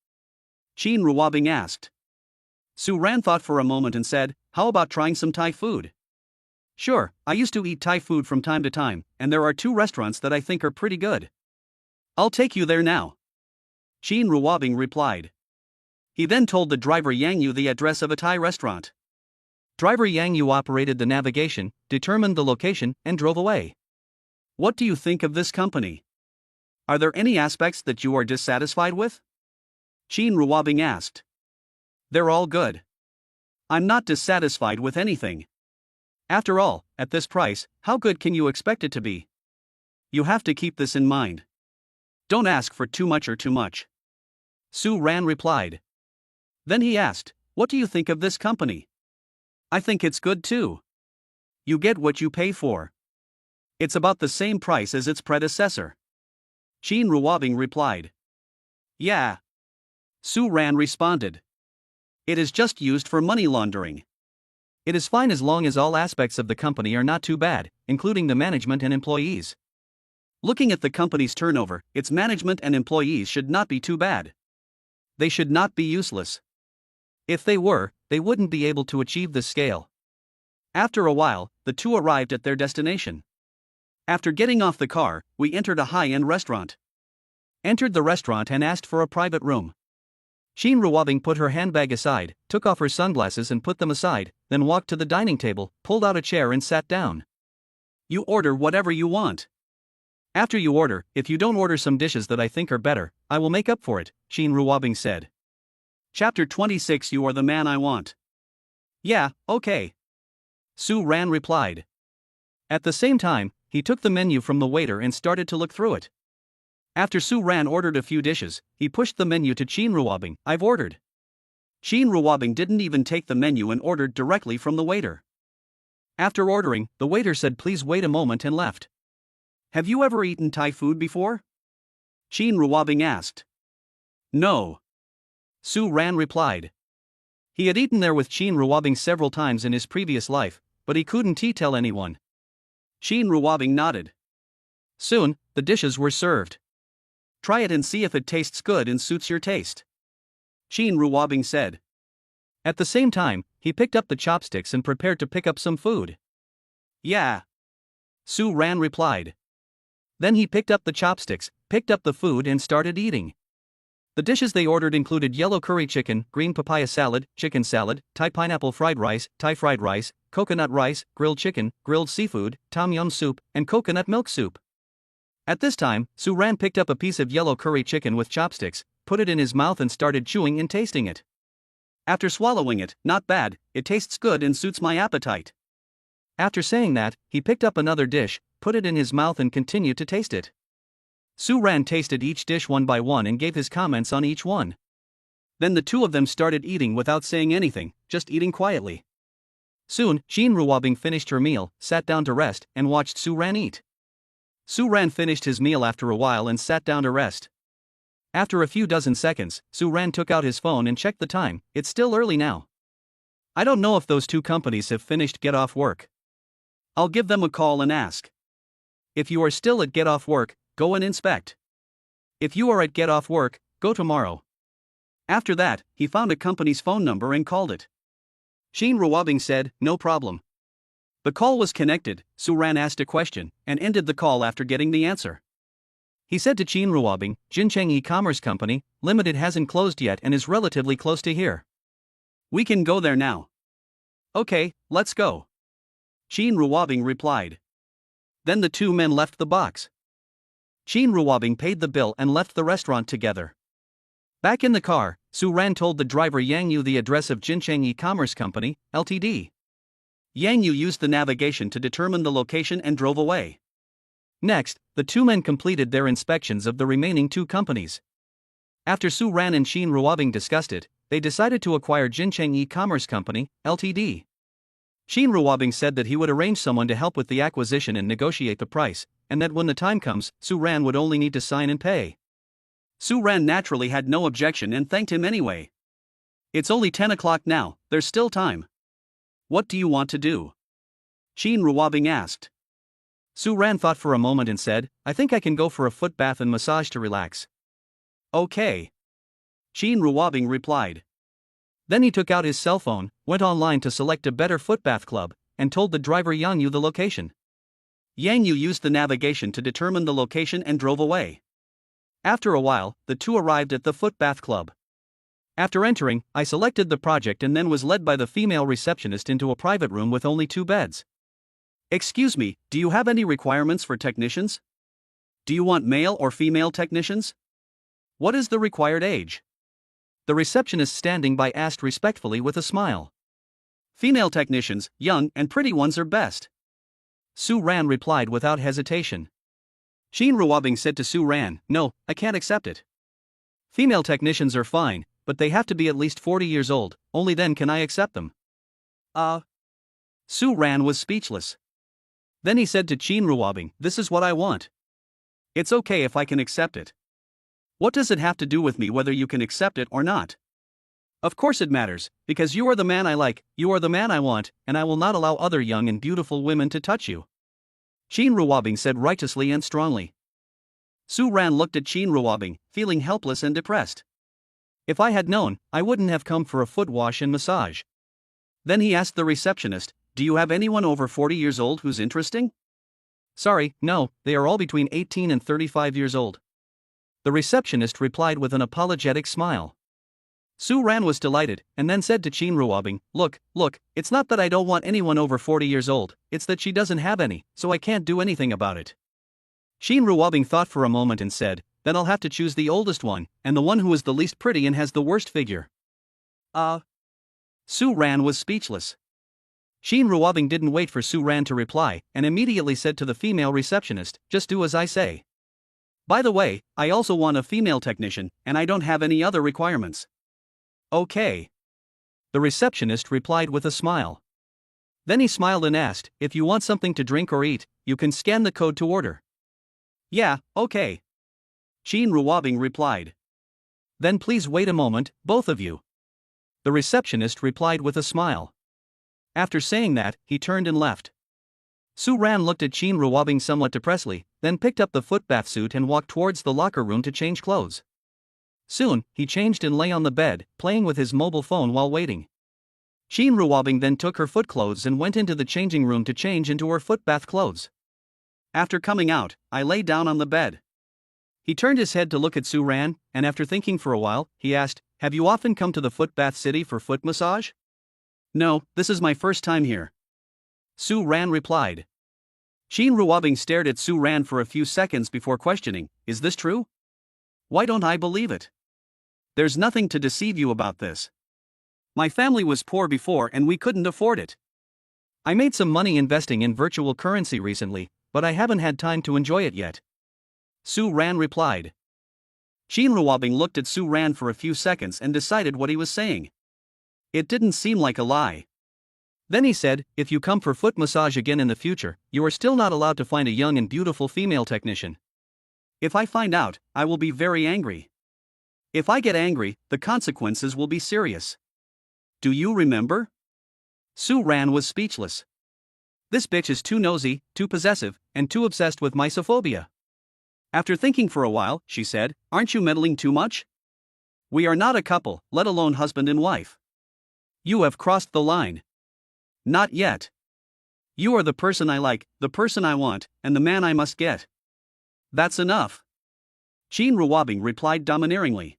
Qin Ruobing asked. Su Ran thought for a moment and said, how about trying some Thai food? Sure, I used to eat Thai food from time to time, and there are 2 restaurants that I think are pretty good. I'll take you there now. Qin Ruobing replied. He then told the driver Yang Yu the address of a Thai restaurant. Driver Yang Yu operated the navigation, determined the location, and drove away. What do you think of this company? Are there any aspects that you are dissatisfied with? Qin Ruobing asked. They're all good. I'm not dissatisfied with anything. After all, at this price, how good can you expect it to be? You have to keep this in mind. Don't ask for too much or too much. Su Ran replied. Then he asked, what do you think of this company? I think it's good too. You get what you pay for. It's about the same price as its predecessor. Qin Ruobing replied. Yeah. Su Ran responded. It is just used for money laundering. It is fine as long as all aspects of the company are not too bad, including the management and employees. Looking at the company's turnover, its management and employees should not be too bad. They should not be useless. If they were, they wouldn't be able to achieve this scale. After a while, the two arrived at their destination. After getting off the car, we entered a high-end restaurant. Entered the restaurant and asked for a private room. Qin Ruobing put her handbag aside, took off her sunglasses and put them aside, then walked to the dining table, pulled out a chair and sat down. You order whatever you want. After you order, if you don't order some dishes that I think are better, I will make up for it, Qin Ruobing said. Chapter 26. You are the man I want. Yeah, okay. Su Ran replied. At the same time, he took the menu from the waiter and started to look through it. After Su Ran ordered a few dishes, he pushed the menu to Qin Ruobing. I've ordered. Qin Ruobing didn't even take the menu and ordered directly from the waiter. After ordering, the waiter said please wait a moment and left. Have you ever eaten Thai food before? Chin Ruabing asked. No. Su Ran replied. He had eaten there with Chin Ruabing several times in his previous life, but he couldn't tell anyone. Chin Ruabing nodded. Soon, the dishes were served. Try it and see if it tastes good and suits your taste. Chin Ruabing said. At the same time, he picked up the chopsticks and prepared to pick up some food. Yeah. Su Ran replied. Then he picked up the chopsticks, picked up the food and started eating. The dishes they ordered included yellow curry chicken, green papaya salad, chicken salad, Thai pineapple fried rice, Thai fried rice, coconut rice, grilled chicken, grilled seafood, tom yum soup, and coconut milk soup. At this time, Su Ran picked up a piece of yellow curry chicken with chopsticks, put it in his mouth and started chewing and tasting it. After swallowing it, not bad, it tastes good and suits my appetite. After saying that, he picked up another dish, put it in his mouth and continued to taste it. Su Ran tasted each dish one by one and gave his comments on each one. Then the two of them started eating without saying anything, just eating quietly. Soon, Chin Ruabing finished her meal, sat down to rest, and watched Su Ran eat. Su Ran finished his meal after a while and sat down to rest. After a few dozen seconds, Su Ran took out his phone and checked the time. It's still early now. I don't know if those two companies have finished get off work. I'll give them a call and ask. If you are still at get off work, go and inspect. If you are at get off work, go tomorrow. After that, he found a company's phone number and called it. Chin Ruabing said, no problem. The call was connected. Su Ran asked a question, and ended the call after getting the answer. He said to Chin Ruabing, Jincheng E-Commerce Company, Limited hasn't closed yet and is relatively close to here. We can go there now. Okay, let's go. Chin Ruabing replied. Then the two men left the box. Chin Ruabing paid the bill and left the restaurant together. Back in the car, Su Ran told the driver Yang Yu the address of Jincheng E-Commerce Company, Ltd. Yang Yu used the navigation to determine the location and drove away. Next, the two men completed their inspections of the remaining two companies. After Su Ran and Chin Ruabing discussed it, they decided to acquire Jincheng E-Commerce Company, Ltd. Chin Ruabing said that he would arrange someone to help with the acquisition and negotiate the price, and that when the time comes, Su Ran would only need to sign and pay. Su Ran naturally had no objection and thanked him anyway. It's only 10 o'clock now, there's still time. What do you want to do? Chin Ruabing asked. Su Ran thought for a moment and said, I think I can go for a foot bath and massage to relax. Okay. Chin Ruabing replied. Then he took out his cell phone, went online to select a better foot bath club, and told the driver Yang Yu the location. Yang Yu used the navigation to determine the location and drove away. After a while, the two arrived at the foot bath club. After entering, I selected the project and then was led by the female receptionist into a private room with only 2 beds. Excuse me, do you have any requirements for technicians? Do you want male or female technicians? What is the required age? The receptionist standing by asked respectfully with a smile. Female technicians, young and pretty ones are best. Su Ran replied without hesitation. Chin Ruabing said to Su Ran, no, I can't accept it. Female technicians are fine, but they have to be at least 40 years old, only then can I accept them. Su Ran was speechless. Then he said to Chin Ruabing, this is what I want. It's okay if I can accept it. What does it have to do with me whether you can accept it or not? Of course it matters, because you are the man I like, you are the man I want, and I will not allow other young and beautiful women to touch you. Chin Ruabing said righteously and strongly. Su Ran looked at Chin Ruabing, feeling helpless and depressed. If I had known, I wouldn't have come for a foot wash and massage. Then he asked the receptionist, do you have anyone over 40 years old who's interesting? Sorry, no, they are all between 18 and 35 years old. The receptionist replied with an apologetic smile. Su Ran was delighted, and then said to Chin Ruabing, look, it's not that I don't want anyone over 40 years old, it's that she doesn't have any, so I can't do anything about it. Chin Ruabing thought for a moment and said, then I'll have to choose the oldest one, and the one who is the least pretty and has the worst figure. Su Ran was speechless. Chin Ruabing didn't wait for Su Ran to reply, and immediately said to the female receptionist, just do as I say. By the way, I also want a female technician, and I don't have any other requirements. Okay. The receptionist replied with a smile. Then he smiled and asked, if you want something to drink or eat, you can scan the code to order. Yeah, okay. Shin Ruobing replied. Then please wait a moment, both of you. The receptionist replied with a smile. After saying that, he turned and left. Su Ran looked at Shin Ruobing somewhat depressedly, then picked up the footbath suit and walked towards the locker room to change clothes. Soon, he changed and lay on the bed, playing with his mobile phone while waiting. Shin Ruobing then took her foot clothes and went into the changing room to change into her footbath clothes. After coming out, I lay down on the bed. He turned his head to look at Su Ran, and after thinking for a while, he asked, "Have you often come to the footbath city for foot massage?" "No, this is my first time here." Su Ran replied. Shin Ruobing stared at Su Ran for a few seconds before questioning, "Is this true? Why don't I believe it? There's nothing to deceive you about this. My family was poor before and we couldn't afford it. I made some money investing in virtual currency recently, but I haven't had time to enjoy it yet." Su Ran replied. Shin Ruobing looked at Su Ran for a few seconds and decided what he was saying. It didn't seem like a lie. Then he said, "If you come for foot massage again in the future, you are still not allowed to find a young and beautiful female technician. If I find out, I will be very angry. If I get angry, the consequences will be serious. Do you remember?" Su Ran was speechless. This bitch is too nosy, too possessive, and too obsessed with mysophobia. After thinking for a while, she said, "Aren't you meddling too much? We are not a couple, let alone husband and wife. You have crossed the line." "Not yet. You are the person I like, the person I want, and the man I must get. That's enough." Shin Ruobing replied domineeringly.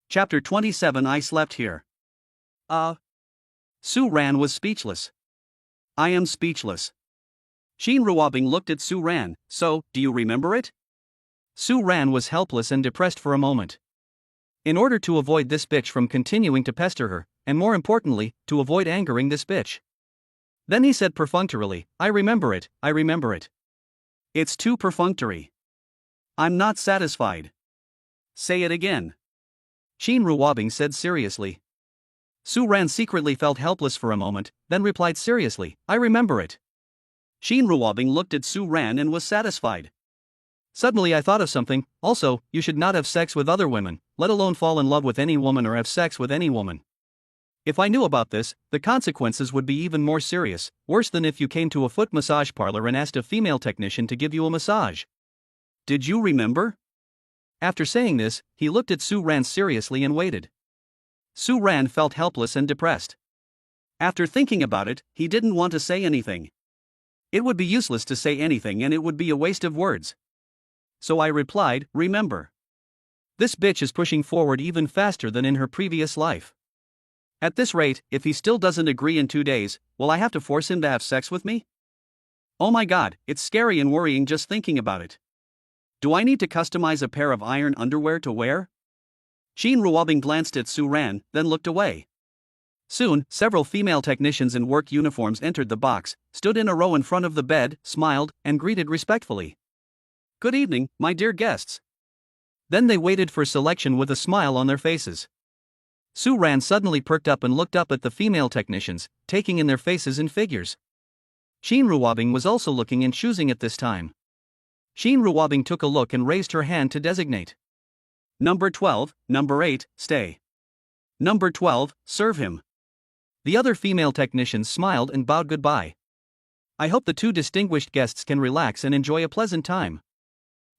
Chapter 27. I slept here. Su Ran was speechless. I am speechless. Shin Ruobing looked at Su Ran. "So, do you remember it?" Su Ran was helpless and depressed for a moment. In order to avoid this bitch from continuing to pester her, and more importantly, to avoid angering this bitch. Then he said perfunctorily, "I remember it, I remember it." "It's too perfunctory. I'm not satisfied." "Say it again." Shin Ruobing said seriously. Su Ran secretly felt helpless for a moment, then replied seriously, "I remember it." Shin Ruobing looked at Su Ran and was satisfied. Suddenly I thought of something. Also, you should not have sex with other women, let alone fall in love with any woman or have sex with any woman. If I knew about this, the consequences would be even more serious, worse than if you came to a foot massage parlor and asked a female technician to give you a massage. Did you remember? After saying this, he looked at Su Ran seriously and waited. Su Ran felt helpless and depressed. After thinking about it, he didn't want to say anything. It would be useless to say anything and it would be a waste of words. So I replied, "Remember. This bitch is pushing forward even faster than in her previous life. At this rate, if he still doesn't agree in 2 days, will I have to force him to have sex with me? Oh my god, it's scary and worrying just thinking about it. Do I need to customize a pair of iron underwear to wear?" Shin Ruobing glanced at Su Ran, then looked away. Soon, several female technicians in work uniforms entered the box, stood in a row in front of the bed, smiled, and greeted respectfully. "Good evening, my dear guests." Then they waited for selection with a smile on their faces. Su Ran suddenly perked up and looked up at the female technicians, taking in their faces and figures. Shin Ruobing was also looking and choosing at this time. Shin Ruobing took a look and raised her hand to designate. "Number 12, number 8, stay. Number 12, serve him." The other female technicians smiled and bowed goodbye. "I hope the 2 distinguished guests can relax and enjoy a pleasant time."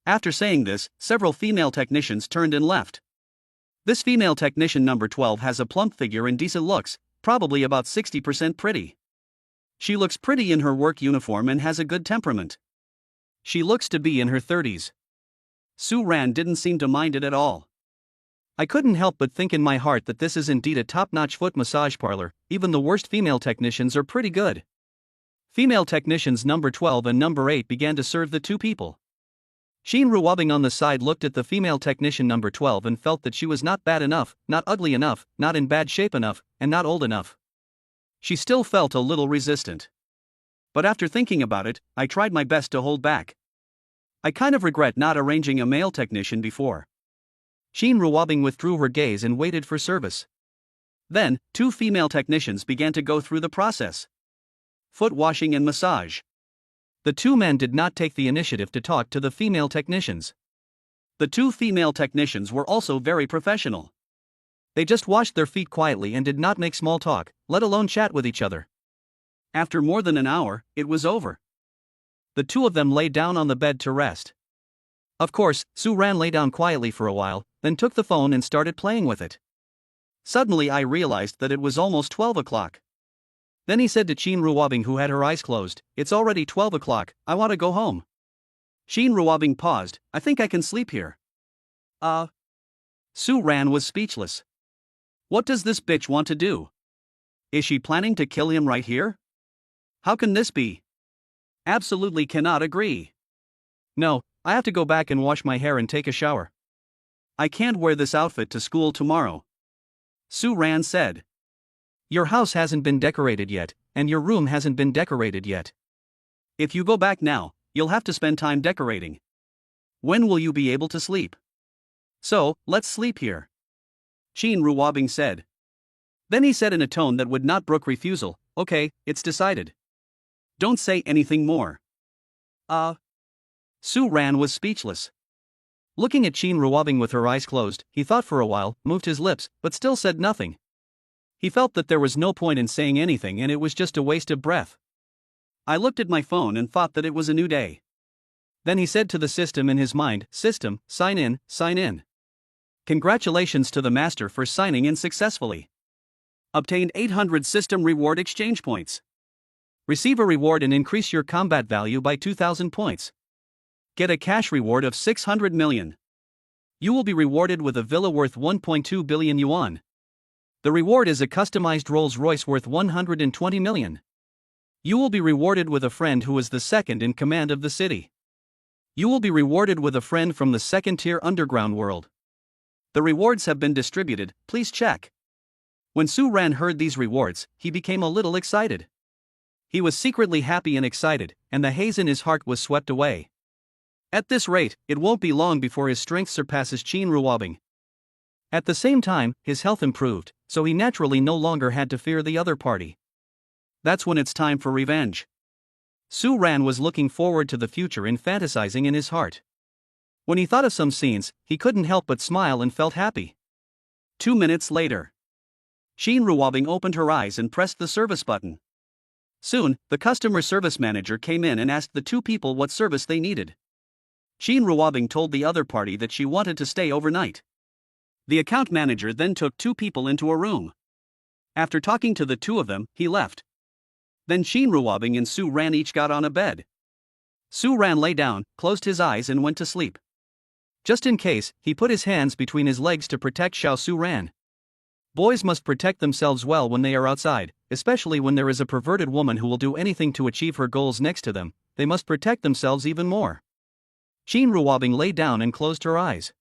After saying this, several female technicians turned and left. This female technician number 12 has a plump figure and decent looks, probably about 60% pretty. She looks pretty in her work uniform and has a good temperament. She looks to be in her 30s. Su Ran didn't seem to mind it at all. I couldn't help but think in my heart that this is indeed a top-notch foot massage parlor. Even the worst female technicians are pretty good. Female technicians number 12 and number 8 began to serve the 2 people. Shin Ruobing on the side looked at the female technician number 12 and felt that she was not bad enough, not ugly enough, not in bad shape enough, and not old enough. She still felt a little resistant. But after thinking about it, I tried my best to hold back. I kind of regret not arranging a male technician before. Shin Ruobing withdrew her gaze and waited for service. Then, 2 female technicians began to go through the process. Foot washing and massage. The two men did not take the initiative to talk to the female technicians. The two female technicians were also very professional. They just washed their feet quietly and did not make small talk, let alone chat with each other. After more than an hour, it was over. The two of them lay down on the bed to rest. Of course, Su-ran lay down quietly for a while, then took the phone and started playing with it. Suddenly I realized that it was almost 12 o'clock. Then he said to Qin Ruobing, who had her eyes closed, "It's already 12 o'clock, I want to go home." Qin Ruobing paused, "I think I can sleep here." Su-ran was speechless. What does this bitch want to do? Is she planning to kill him right here? How can this be? Absolutely cannot agree. No, I have to go back and wash my hair and take a shower. I can't wear this outfit to school tomorrow. Su-ran said. Your house hasn't been decorated yet, and your room hasn't been decorated yet. If you go back now, you'll have to spend time decorating. When will you be able to sleep? So, let's sleep here. Qin Ruobing said. Then he said in a tone that would not brook refusal, "Okay, it's decided. Don't say anything more." Su-ran was speechless. Looking at Qin Ruobing with her eyes closed, he thought for a while, moved his lips, but still said nothing. He felt that there was no point in saying anything and it was just a waste of breath. I looked at my phone and thought that it was a new day. Then he said to the system in his mind, "System, sign in, sign in. Congratulations to the master for signing in successfully. Obtained 800 system reward exchange points. Receive a reward and increase your combat value by 2,000 points. Get a cash reward of 600 million. You will be rewarded with a villa worth 1.2 billion yuan. The reward is a customized Rolls-Royce worth 120 million. You will be rewarded with a friend who is the second in command of the city. You will be rewarded with a friend from the second-tier underground world. The rewards have been distributed, please check." When Su-ran heard these rewards, he became a little excited. He was secretly happy and excited, and the haze in his heart was swept away. At this rate, it won't be long before his strength surpasses Qin Ruobing. At the same time, his health improved, so he naturally no longer had to fear the other party. That's when it's time for revenge. Su-ran was looking forward to the future and fantasizing in his heart. When he thought of some scenes, he couldn't help but smile and felt happy. 2 minutes later. Qin Ruobing opened her eyes and pressed the service button. Soon, the customer service manager came in and asked the two people what service they needed. Qin Ruobing told the other party that she wanted to stay overnight. The account manager then took two people into a room. After talking to the two of them, he left. Then Qin Ruobing and Su-ran each got on a bed. Su-ran lay down, closed his eyes and went to sleep. Just in case, he put his hands between his legs to protect Xiao Su-ran. Boys must protect themselves well when they are outside, especially when there is a perverted woman who will do anything to achieve her goals next to them. They must protect themselves even more. Qin Ruobing lay down and closed her eyes.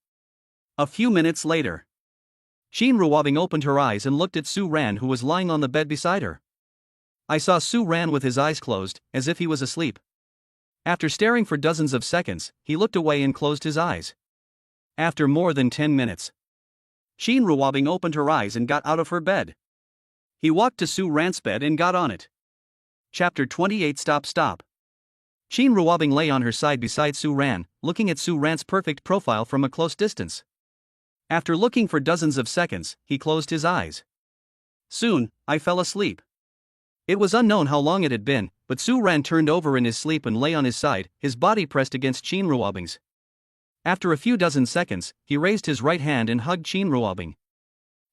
A few minutes later. Qin Ruobing opened her eyes and looked at Su-ran, who was lying on the bed beside her. I saw Su-ran with his eyes closed, as if he was asleep. After staring for dozens of seconds, he looked away and closed his eyes. After more than 10 minutes. Qin Ruobing opened her eyes and got out of her bed. He walked to Su-ran's bed and got on it. Chapter 28. Stop. Qin Ruobing lay on her side beside Su-ran, looking at Su-ran's perfect profile from a close distance. After looking for dozens of seconds, he closed his eyes. Soon, I fell asleep. It was unknown how long it had been, but Su-ran turned over in his sleep and lay on his side, his body pressed against Qin Ruobing's. After a few dozen seconds, he raised his right hand and hugged Qin Ruobing.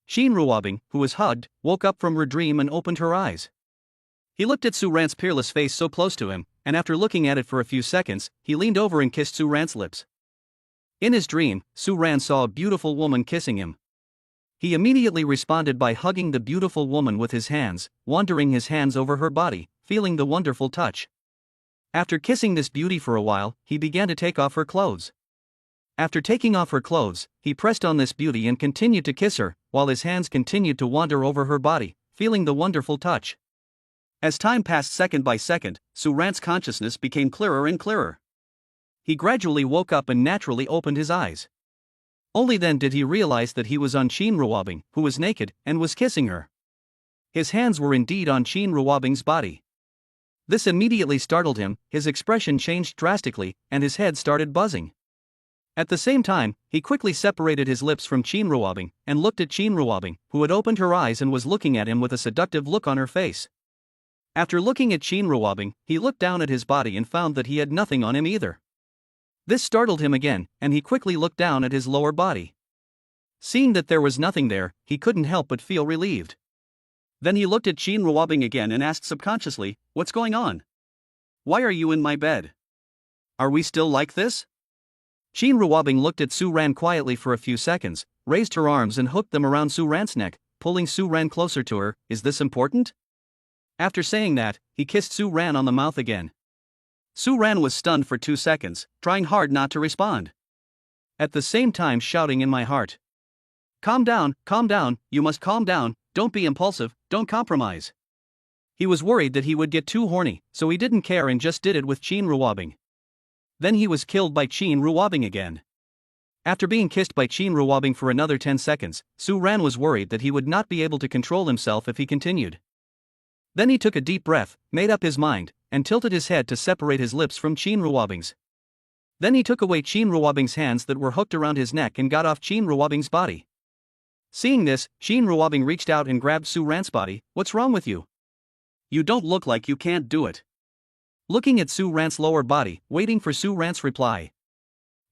Qin Ruobing, who was hugged, woke up from her dream and opened her eyes. He looked at Su-ran's peerless face so close to him, and after looking at it for a few seconds, he leaned over and kissed Su-ran's lips. In his dream, Su-ran saw a beautiful woman kissing him. He immediately responded by hugging the beautiful woman with his hands, wandering his hands over her body, feeling the wonderful touch. After kissing this beauty for a while, he began to take off her clothes. After taking off her clothes, he pressed on this beauty and continued to kiss her, while his hands continued to wander over her body, feeling the wonderful touch. As time passed second by second, Su-ran's consciousness became clearer and clearer. He gradually woke up and naturally opened his eyes. Only then did he realize that he was on Qin Ruobing, who was naked, and was kissing her. His hands were indeed on Qin Ruobing's body. This immediately startled him, his expression changed drastically, and his head started buzzing. At the same time, he quickly separated his lips from Ruobing and looked at Ruobing, who had opened her eyes and was looking at him with a seductive look on her face. After looking at Ruobing, he looked down at his body and found that he had nothing on him either. This startled him again, and he quickly looked down at his lower body. Seeing that there was nothing there, he couldn't help but feel relieved. Then he looked at Ruobing again and asked subconsciously, "What's going on? Why are you in my bed? Are we still like this?" Ruobing looked at Su Ran quietly for a few seconds, raised her arms and hooked them around Su Ran's neck, pulling Su Ran closer to her. "Is this important?" After saying that, he kissed Su Ran on the mouth again. Su Ran was stunned for 2 seconds, trying hard not to respond. At the same time shouting in my heart, calm down, you must calm down, don't be impulsive, don't compromise." He was worried that he would get too horny, so he didn't care and just did it with Ruobing. Then he was killed by Ruobing again. After being kissed by Ruobing for another 10 seconds, Su Ran was worried that he would not be able to control himself if he continued. Then he took a deep breath, made up his mind, and tilted his head to separate his lips from Ruobing's. Then he took away Ruobing's hands that were hooked around his neck and got off Ruobing's body. Seeing this, Ruobing reached out and grabbed Su Ran's body. "What's wrong with you? You don't look like you can't do it." Looking at Su Ran's lower body, waiting for Su Ran's reply.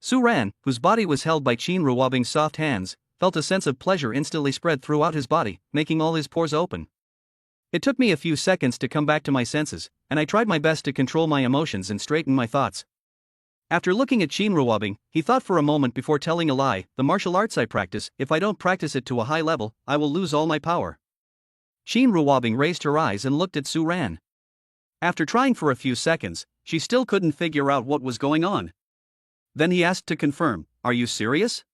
Su Ran, whose body was held by Ruobing's soft hands, felt a sense of pleasure instantly spread throughout his body, making all his pores open. It took me a few seconds to come back to my senses, and I tried my best to control my emotions and straighten my thoughts. After looking at Ruobing, he thought for a moment before telling a lie. "The martial arts I practice, if I don't practice it to a high level, I will lose all my power." Ruobing raised her eyes and looked at Su Ran. After trying for a few seconds, she still couldn't figure out what was going on. Then he asked to confirm, "Are you serious?"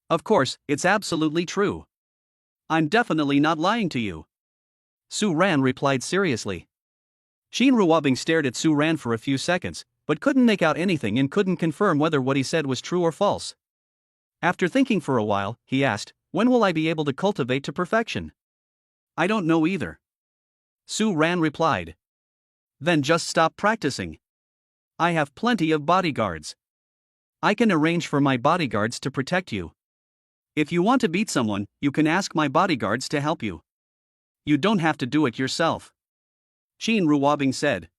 "Of course, it's absolutely true. I'm definitely not lying to you," Su Ran replied seriously. Ruobing stared at Su Ran for a few seconds, but couldn't make out anything and couldn't confirm whether what he said was true or false. After thinking for a while, he asked, "When will I be able to cultivate to perfection?" "I don't know either," Su Ran replied. "Then just stop practicing. I have plenty of bodyguards. I can arrange for my bodyguards to protect you. If you want to beat someone, you can ask my bodyguards to help you. You don't have to do it yourself," Ruobing said.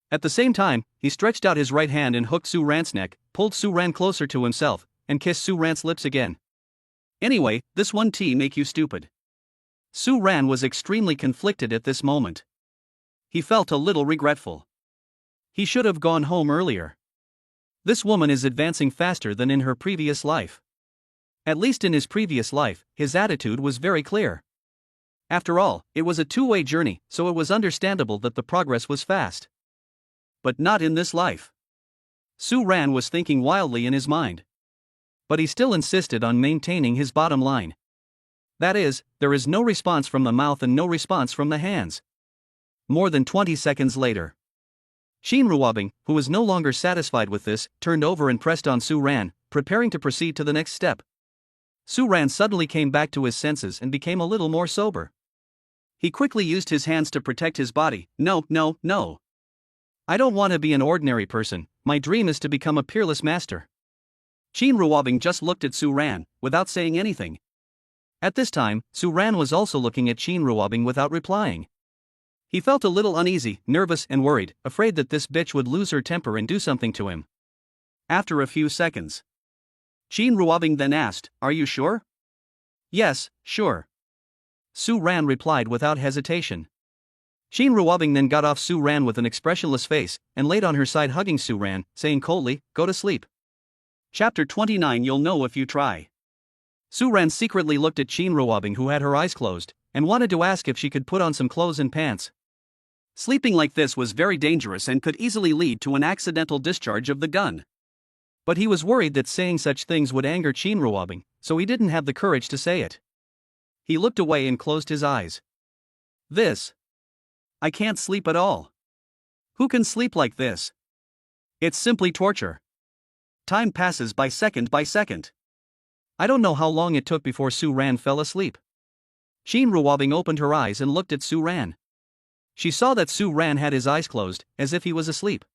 At the same time, he stretched out his right hand and hooked Su Ran's neck, pulled Su Ran closer to himself, and kissed Su Ran's lips again. "Anyway, this one tea make you stupid." Su Ran was extremely conflicted at this moment. He felt a little regretful. He should have gone home earlier. This woman is advancing faster than in her previous life. At least in his previous life, his attitude was very clear. After all, it was a two-way journey, so it was understandable that the progress was fast. But not in this life. Su Ran was thinking wildly in his mind. But he still insisted on maintaining his bottom line. That is, there is no response from the mouth and no response from the hands. More than 20 seconds later, Ruobing, who was no longer satisfied with this, turned over and pressed on Su Ran, preparing to proceed to the next step. Su Ran suddenly came back to his senses and became a little more sober. He quickly used his hands to protect his body. "No. I don't want to be an ordinary person, my dream is to become a peerless master." Ruobing just looked at Su Ran, without saying anything. At this time, Su Ran was also looking at Ruobing without replying. He felt a little uneasy, nervous and worried, afraid that this bitch would lose her temper and do something to him. After a few seconds, Ruobing then asked, "Are you sure?" "Yes, sure," Su Ran replied without hesitation. Ruobing then got off Su Ran with an expressionless face, and laid on her side hugging Su Ran, saying coldly, "Go to sleep." Chapter 29. You'll know if you try. Su Ran secretly looked at Ruobing, who had her eyes closed, and wanted to ask if she could put on some clothes and pants. Sleeping like this was very dangerous and could easily lead to an accidental discharge of the gun. But he was worried that saying such things would anger Ruobing, so he didn't have the courage to say it. He looked away and closed his eyes. I can't sleep at all. Who can sleep like this? It's simply torture. Time passes by second by second. I don't know how long it took before Su Ran fell asleep. Ruobing opened her eyes and looked at Su Ran. She saw that Su Ran had his eyes closed, as if he was asleep.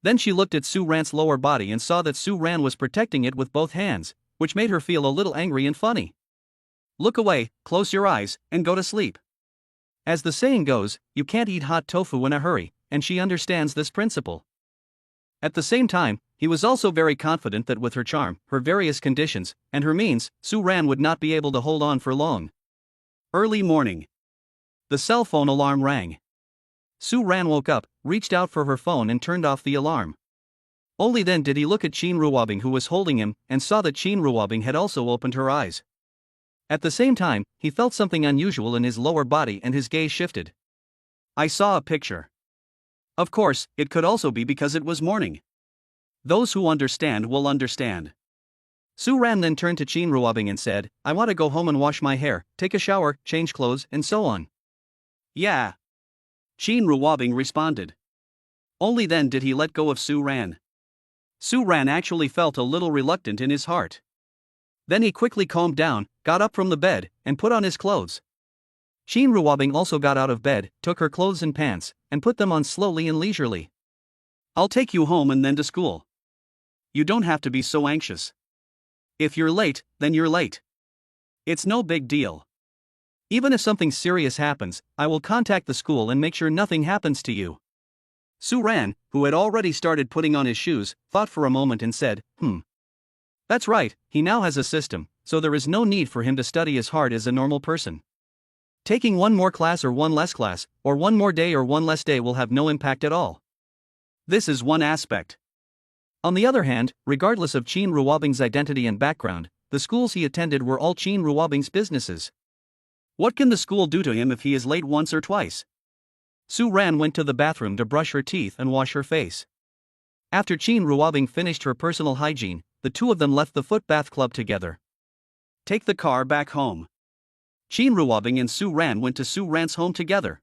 Then she looked at Su Ran's lower body and saw that Su Ran was protecting it with both hands, which made her feel a little angry and funny. Look away, close your eyes, and go to sleep. As the saying goes, you can't eat hot tofu in a hurry, and she understands this principle. At the same time, he was also very confident that with her charm, her various conditions, and her means, Su Ran would not be able to hold on for long. Early morning. The cell phone alarm rang. Su Ran woke up, reached out for her phone and turned off the alarm. Only then did he look at Qin Ruobing, who was holding him, and saw that Qin Ruobing had also opened her eyes. At the same time, he felt something unusual in his lower body and his gaze shifted. I saw a picture. Of course, it could also be because it was morning. Those who understand will understand. Su Ran then turned to Qin Ruobing and said, I want to go home and wash my hair, take a shower, change clothes, and so on. Yeah. Qin Ruobing responded. Only then did he let go of Su Ran. Su Ran actually felt a little reluctant in his heart. Then he quickly calmed down, got up from the bed, and put on his clothes. Qin Ruobing also got out of bed, took her clothes and pants, and put them on slowly and leisurely. I'll take you home and then to school. You don't have to be so anxious. If you're late, then you're late. It's no big deal. Even if something serious happens, I will contact the school and make sure nothing happens to you. Su Ran, who had already started putting on his shoes, thought for a moment and said, That's right, he now has a system, so there is no need for him to study as hard as a normal person. Taking one more class or one less class, or one more day or one less day will have no impact at all. This is one aspect. On the other hand, regardless of Qin Ruobing's identity and background, the schools he attended were all Qin Ruobing's businesses. What can the school do to him if he is late once or twice? Su Ran went to the bathroom to brush her teeth and wash her face. After Qin Ruobing finished her personal hygiene, the two of them left the foot bath club together. Take the car back home. Qin Ruobing and Su Ran went to Su Ran's home together.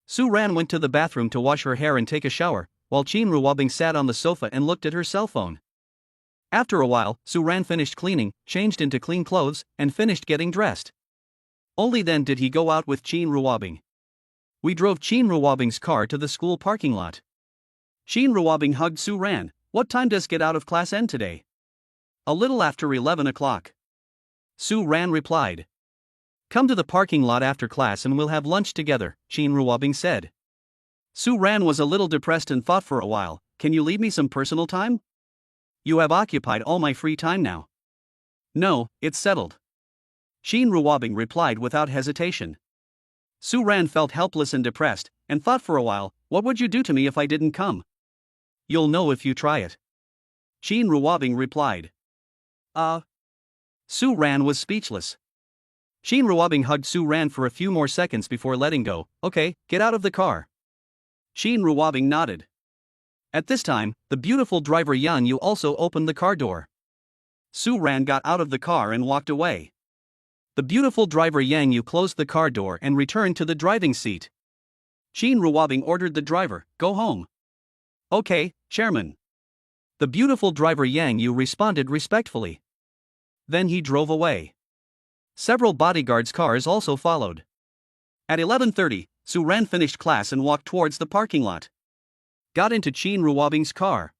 Su Ran went to the bathroom to wash her hair and take a shower, while Qin Ruobing sat on the sofa and looked at her cell phone. After a while, Su Ran finished cleaning, changed into clean clothes, and finished getting dressed. Only then did he go out with Qin Ruobing. We drove Qin Ruobing's car to the school parking lot. Qin Ruobing hugged Su Ran. What time does get out of class end today? A little after 11 o'clock. Su Ran replied. Come to the parking lot after class and we'll have lunch together, Qin Ruobing said. Su Ran was a little depressed and thought for a while, can you leave me some personal time? You have occupied all my free time now. No, it's settled. Qin Ruobing replied without hesitation. Su Ran felt helpless and depressed, and thought for a while, what would you do to me if I didn't come? You'll know if you try it. Qin Ruobing replied. Su Ran was speechless. Qin Ruobing hugged Su Ran for a few more seconds before letting go. Okay, get out of the car. Qin Ruobing nodded. At this time, the beautiful driver Yan Yu also opened the car door. Su Ran got out of the car and walked away. The beautiful driver Yang Yu closed the car door and returned to the driving seat. Qin Ruobing ordered the driver, go home. Okay, Chairman. The beautiful driver Yang Yu responded respectfully. Then he drove away. Several bodyguards' cars also followed. At 11:30, Su Ran finished class and walked towards the parking lot. Got into Qin Ruobing's car.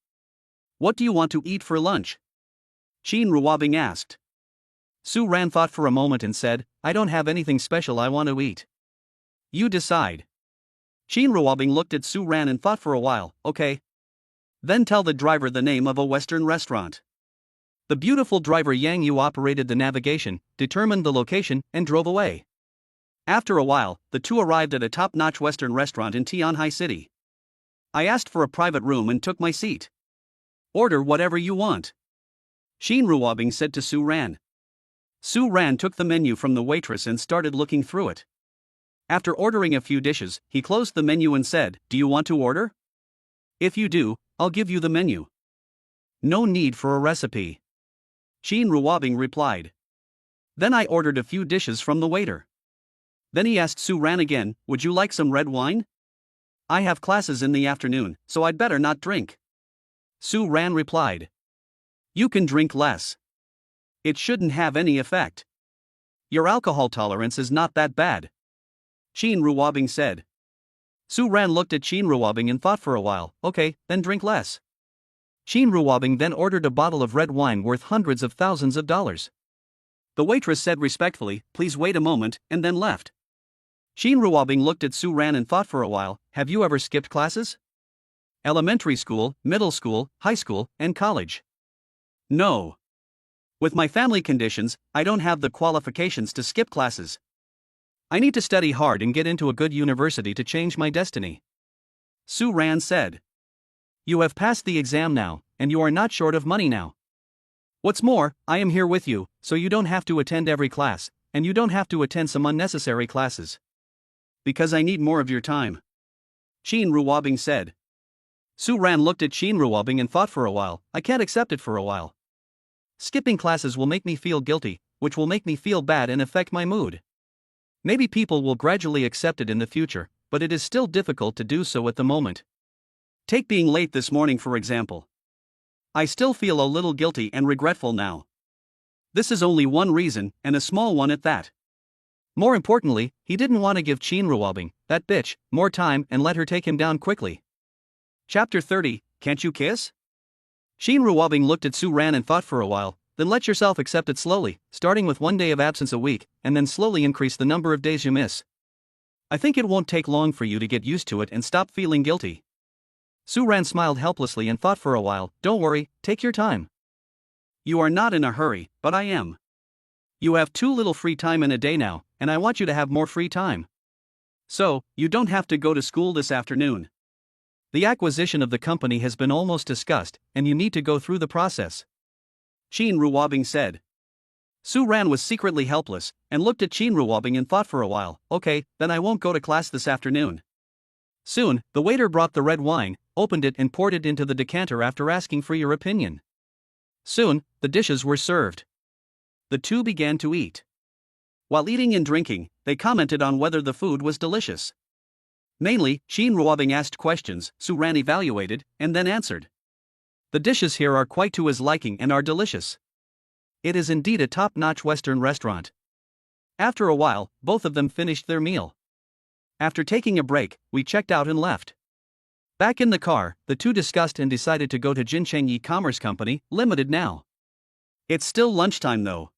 What do you want to eat for lunch? Qin Ruobing asked. Su Ran thought for a moment and said, I don't have anything special I want to eat. You decide. Qin Ruobing looked at Su Ran and thought for a while, okay. Then tell the driver the name of a Western restaurant. The beautiful driver Yang Yu operated the navigation, determined the location, and drove away. After a while, the two arrived at a top-notch Western restaurant in Tianhai City. I asked for a private room and took my seat. Order whatever you want. Qin Ruobing said to Su Ran. Su Ran took the menu from the waitress and started looking through it. After ordering a few dishes, he closed the menu and said, do you want to order? If you do, I'll give you the menu. No need for a recipe. Qin Ruobing replied. Then I ordered a few dishes from the waiter. Then he asked Su Ran again, would you like some red wine? I have classes in the afternoon, so I'd better not drink. Su Ran replied. You can drink less. It shouldn't have any effect. Your alcohol tolerance is not that bad. Qin Ruobing said. Su Ran looked at Qin Ruobing and thought for a while. Okay, then drink less. Qin Ruobing then ordered a bottle of red wine worth hundreds of thousands of dollars. The waitress said respectfully, "Please wait a moment," and then left. Qin Ruobing looked at Su Ran and thought for a while. Have you ever skipped classes? Elementary school, middle school, high school, and college. No. With my family conditions, I don't have the qualifications to skip classes. I need to study hard and get into a good university to change my destiny. Su Ran said. You have passed the exam now, and you are not short of money now. What's more, I am here with you, so you don't have to attend every class, and you don't have to attend some unnecessary classes. Because I need more of your time. Qin Ruobing said. Su Ran looked at Qin Ruobing and thought for a while. I can't accept it for a while. Skipping classes will make me feel guilty, which will make me feel bad and affect my mood. Maybe people will gradually accept it in the future, but it is still difficult to do so at the moment. Take being late this morning for example. I still feel a little guilty and regretful now. This is only one reason, and a small one at that. More importantly, he didn't want to give Qin Ruobing, that bitch, more time and let her take him down quickly. Chapter 30, Can't You Kiss? Qin Ruobing looked at Su Ran and thought for a while. Then let yourself accept it slowly, starting with 1 day of absence a week, and then slowly increase the number of days you miss. I think it won't take long for you to get used to it and stop feeling guilty. Su Ran smiled helplessly and thought for a while. Don't worry, take your time. You are not in a hurry, but I am. You have too little free time in a day now, and I want you to have more free time. So, you don't have to go to school this afternoon. The acquisition of the company has been almost discussed, and you need to go through the process. Qin Ruobing said. Su Ran was secretly helpless, and looked at Qin Ruobing and thought for a while. Okay, then I won't go to class this afternoon. Soon, the waiter brought the red wine, opened it and poured it into the decanter after asking for your opinion. Soon, the dishes were served. The two began to eat. While eating and drinking, they commented on whether the food was delicious. Mainly, Qin Ruobing asked questions, Su Ran evaluated, and then answered. The dishes here are quite to his liking and are delicious. It is indeed a top-notch Western restaurant. After a while, both of them finished their meal. After taking a break, we checked out and left. Back in the car, the two discussed and decided to go to Jincheng E-Commerce Company, Limited now. It's still lunchtime though.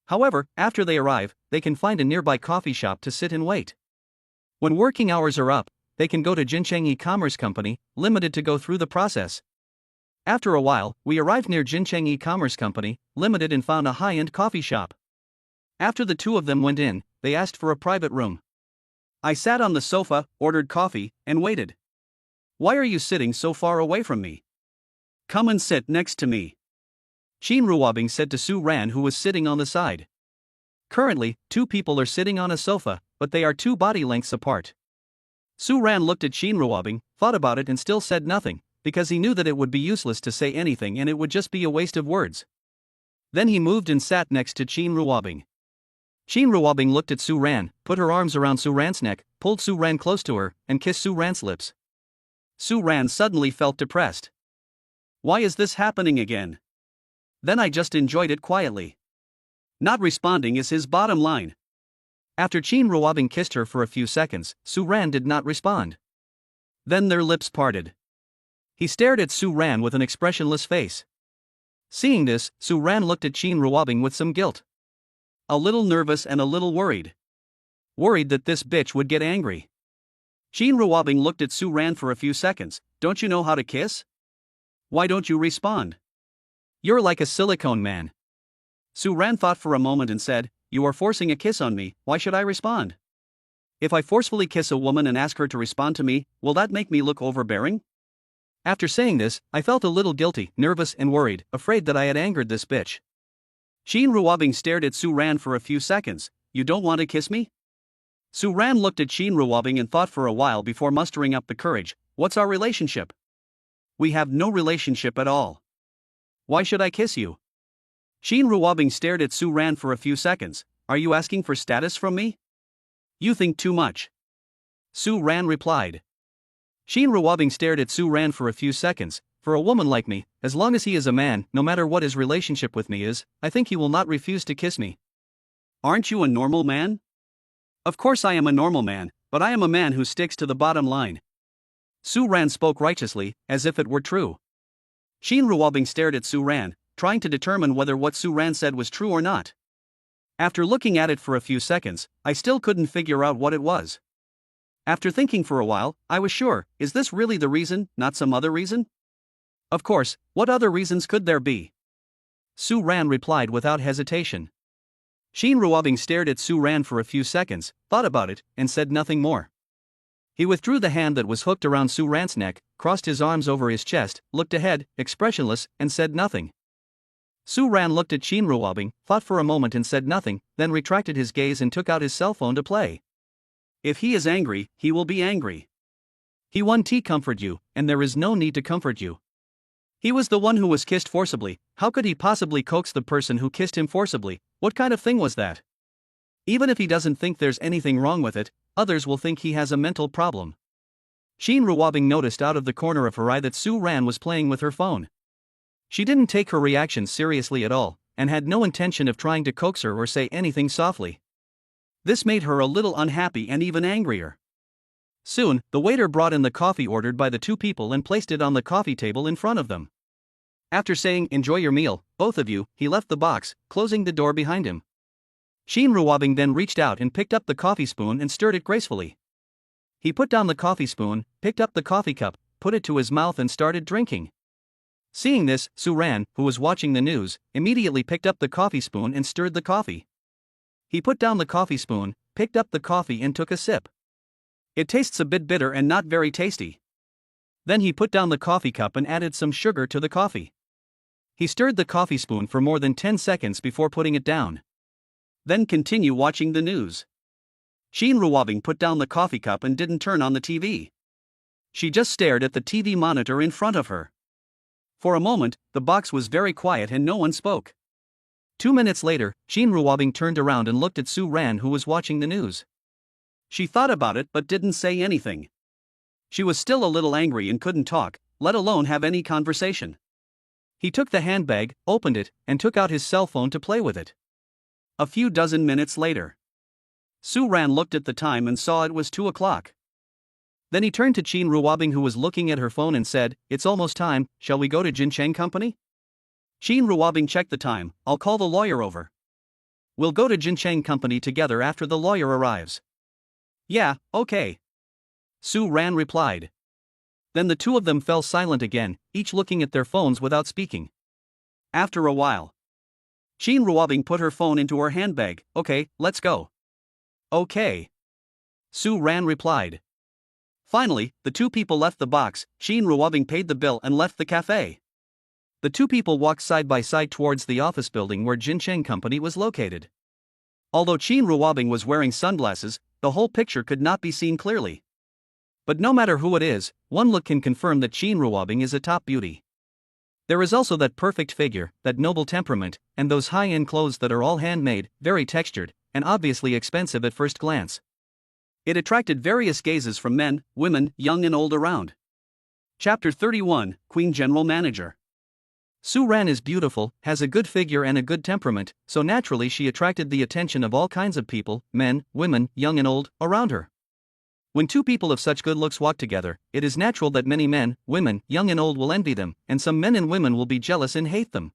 However, after they arrive, they can find a nearby coffee shop to sit and wait. When working hours are up, they can go to Jincheng E-Commerce Company, Limited to go through the process. After a while, we arrived near Jincheng E-Commerce Company, Limited and found a high-end coffee shop. After the two of them went in, they asked for a private room. I sat on the sofa, ordered coffee, and waited. Why are you sitting so far away from me? Come and sit next to me. Qin Ruobing said to Su Ran who was sitting on the side. Currently, two people are sitting on a sofa, but they are 2 body lengths apart. Su Ran looked at Qin Ruobing, thought about it and still said nothing, because he knew that it would be useless to say anything and it would just be a waste of words. Then he moved and sat next to Qin Ruobing. Qin Ruobing looked at Su Ran, put her arms around Su Ran's neck, pulled Su Ran close to her, and kissed Su Ran's lips. Su Ran suddenly felt depressed. Why is this happening again? Then I just enjoyed it quietly. Not responding is his bottom line. After Qin Ruobing kissed her for a few seconds, Su Ran did not respond. Then their lips parted. He stared at Su Ran with an expressionless face. Seeing this, Su Ran looked at Qin Ruobing with some guilt. A little nervous and a little worried. Worried that this bitch would get angry. Qin Ruobing looked at Su Ran for a few seconds. Don't you know how to kiss? Why don't you respond? You're like a silicone man. Su Ran thought for a moment and said, You are forcing a kiss on me, why should I respond? If I forcefully kiss a woman and ask her to respond to me, will that make me look overbearing? After saying this, I felt a little guilty, nervous and worried, afraid that I had angered this bitch. Qin Ruobing stared at Su Ran for a few seconds. You don't want to kiss me? Su Ran looked at Qin Ruobing and thought for a while before mustering up the courage. What's our relationship? We have no relationship at all. Why should I kiss you? Qin Ruobing stared at Su Ran for a few seconds. Are you asking for status from me? You think too much. Su Ran replied. Qin Ruobing stared at Su Ran for a few seconds. For a woman like me, as long as he is a man, no matter what his relationship with me is, I think he will not refuse to kiss me. Aren't you a normal man? Of course I am a normal man, But I am a man who sticks to the bottom line. Su Ran spoke righteously, as if it were true. Shin Ruobing stared at Su Ran, trying to determine whether what Su Ran said was true or not. After looking at it for a few seconds, I still couldn't figure out what it was. After thinking for a while, I was sure, is this really the reason, not some other reason? Of course, what other reasons could there be? Su Ran replied without hesitation. Shin Ruobing stared at Su Ran for a few seconds, thought about it, and said nothing more. He withdrew the hand that was hooked around Su Ran's neck, crossed his arms over his chest, looked ahead, expressionless, and said nothing. Su Ran looked at Shin Ruobing, thought for a moment and said nothing, then retracted his gaze and took out his cell phone to play. If he is angry, he will be angry. He won to comfort you, and there is no need to comfort you. He was the one who was kissed forcibly. How could he possibly coax the person who kissed him forcibly? What kind of thing was that? Even if he doesn't think there's anything wrong with it, others will think he has a mental problem. Shin Ruobing noticed out of the corner of her eye that Su Ran was playing with her phone. She didn't take her reaction seriously at all, and had no intention of trying to coax her or say anything softly. This made her a little unhappy and even angrier. Soon, the waiter brought in the coffee ordered by the two people and placed it on the coffee table in front of them. After saying, "Enjoy your meal, both of you," he left the box, closing the door behind him. Shin Ruobing then reached out and picked up the coffee spoon and stirred it gracefully. He put down the coffee spoon, picked up the coffee cup, put it to his mouth and started drinking. Seeing this, Su Ran, who was watching the news, immediately picked up the coffee spoon and stirred the coffee. He put down the coffee spoon, picked up the coffee and took a sip. It tastes a bit bitter and not very tasty. Then he put down the coffee cup and added some sugar to the coffee. He stirred the coffee spoon for more than 10 seconds before putting it down. Then continue watching the news. Shin Ruobing put down the coffee cup and didn't turn on the TV. She just stared at the TV monitor in front of her. For a moment, the box was very quiet and no one spoke. 2 minutes later, Shin Ruobing turned around and looked at Su Ran, who was watching the news. She thought about it but didn't say anything. She was still a little angry and couldn't talk, let alone have any conversation. He took the handbag, opened it, and took out his cell phone to play with it. A few dozen minutes later, Su Ran looked at the time and saw it was 2 o'clock. Then he turned to Shin Ruobing, who was looking at her phone, and said, "It's almost time, shall we go to Jincheng Company?" Shin Ruobing checked the time, "I'll call the lawyer over. We'll go to Jincheng Company together after the lawyer arrives." "Yeah, okay," Su Ran replied. Then the two of them fell silent again, each looking at their phones without speaking. After a while, Shin Ruobing put her phone into her handbag. "Okay, let's go." "Okay," Su Ran replied. Finally, the two people left the box. Shin Ruobing paid the bill and left the cafe. The two people walked side by side towards the office building where Jincheng Company was located. Although Shin Ruobing was wearing sunglasses, the whole picture could not be seen clearly. But no matter who it is, one look can confirm that Shin Ruobing is a top beauty. There is also that perfect figure, that noble temperament, and those high-end clothes that are all handmade, very textured, and obviously expensive at first glance. It attracted various gazes from men, women, young and old around. Chapter 31, Queen General Manager. Su Ran is beautiful, has a good figure and a good temperament, so naturally she attracted the attention of all kinds of people, men, women, young and old, around her. When two people of such good looks walk together, it is natural that many men, women, young and old will envy them, and some men and women will be jealous and hate them.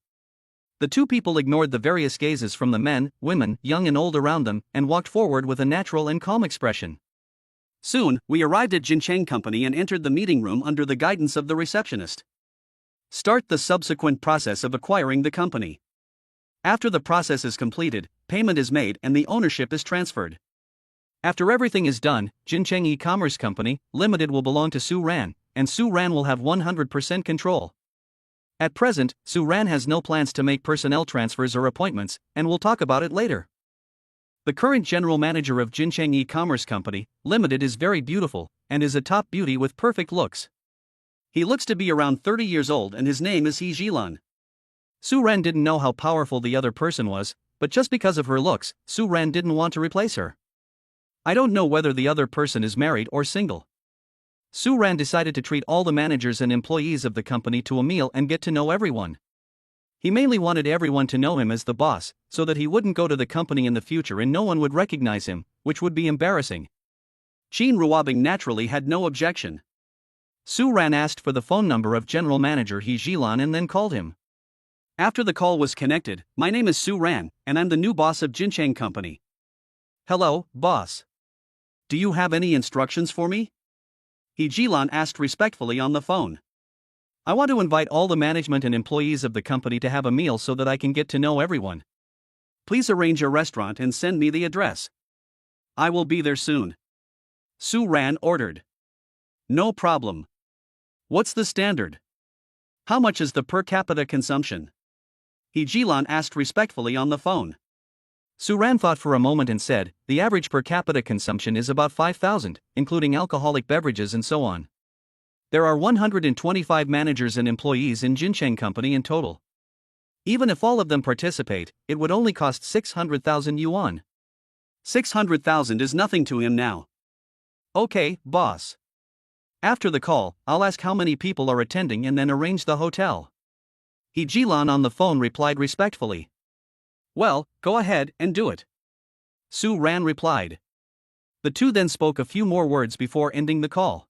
The two people ignored the various gazes from the men, women, young and old around them, and walked forward with a natural and calm expression. Soon, we arrived at Jincheng Company and entered the meeting room under the guidance of the receptionist. Start the subsequent process of acquiring the company. After the process is completed, payment is made and the ownership is transferred. After everything is done, Jincheng E-Commerce Company, Limited will belong to Su Ran, and Su Ran will have 100% control. At present, Su Ran has no plans to make personnel transfers or appointments, and we'll talk about it later. The current general manager of Jincheng E-Commerce Company, Limited is very beautiful, and is a top beauty with perfect looks. He looks to be around 30 years old and his name is He Jilan. Su Ran didn't know how powerful the other person was, but just because of her looks, Su Ran didn't want to replace her. I don't know whether the other person is married or single. Su Ran decided to treat all the managers and employees of the company to a meal and get to know everyone. He mainly wanted everyone to know him as the boss, so that he wouldn't go to the company in the future and no one would recognize him, which would be embarrassing. Qin Ruobing naturally had no objection. Su Ran asked for the phone number of General Manager He Jilan and then called him. After the call was connected, "My name is Su Ran, and I'm the new boss of Jincheng Company." "Hello, boss. Do you have any instructions for me?" He Jilan asked respectfully on the phone. "I want to invite all the management and employees of the company to have a meal so that I can get to know everyone. Please arrange a restaurant and send me the address. I will be there soon." Su Ran ordered. "No problem. What's the standard? How much is the per capita consumption?" He Jilan asked respectfully on the phone. Su Ran thought for a moment and said, "The average per capita consumption is about 5,000, including alcoholic beverages and so on. There are 125 managers and employees in Jincheng Company in total. Even if all of them participate, it would only cost 600,000 yuan. 600,000 is nothing to him now." "Okay, boss. After the call, I'll ask how many people are attending and then arrange the hotel." He Jilan on the phone replied respectfully. "Well, go ahead and do it." Su Ran replied. The two then spoke a few more words before ending the call.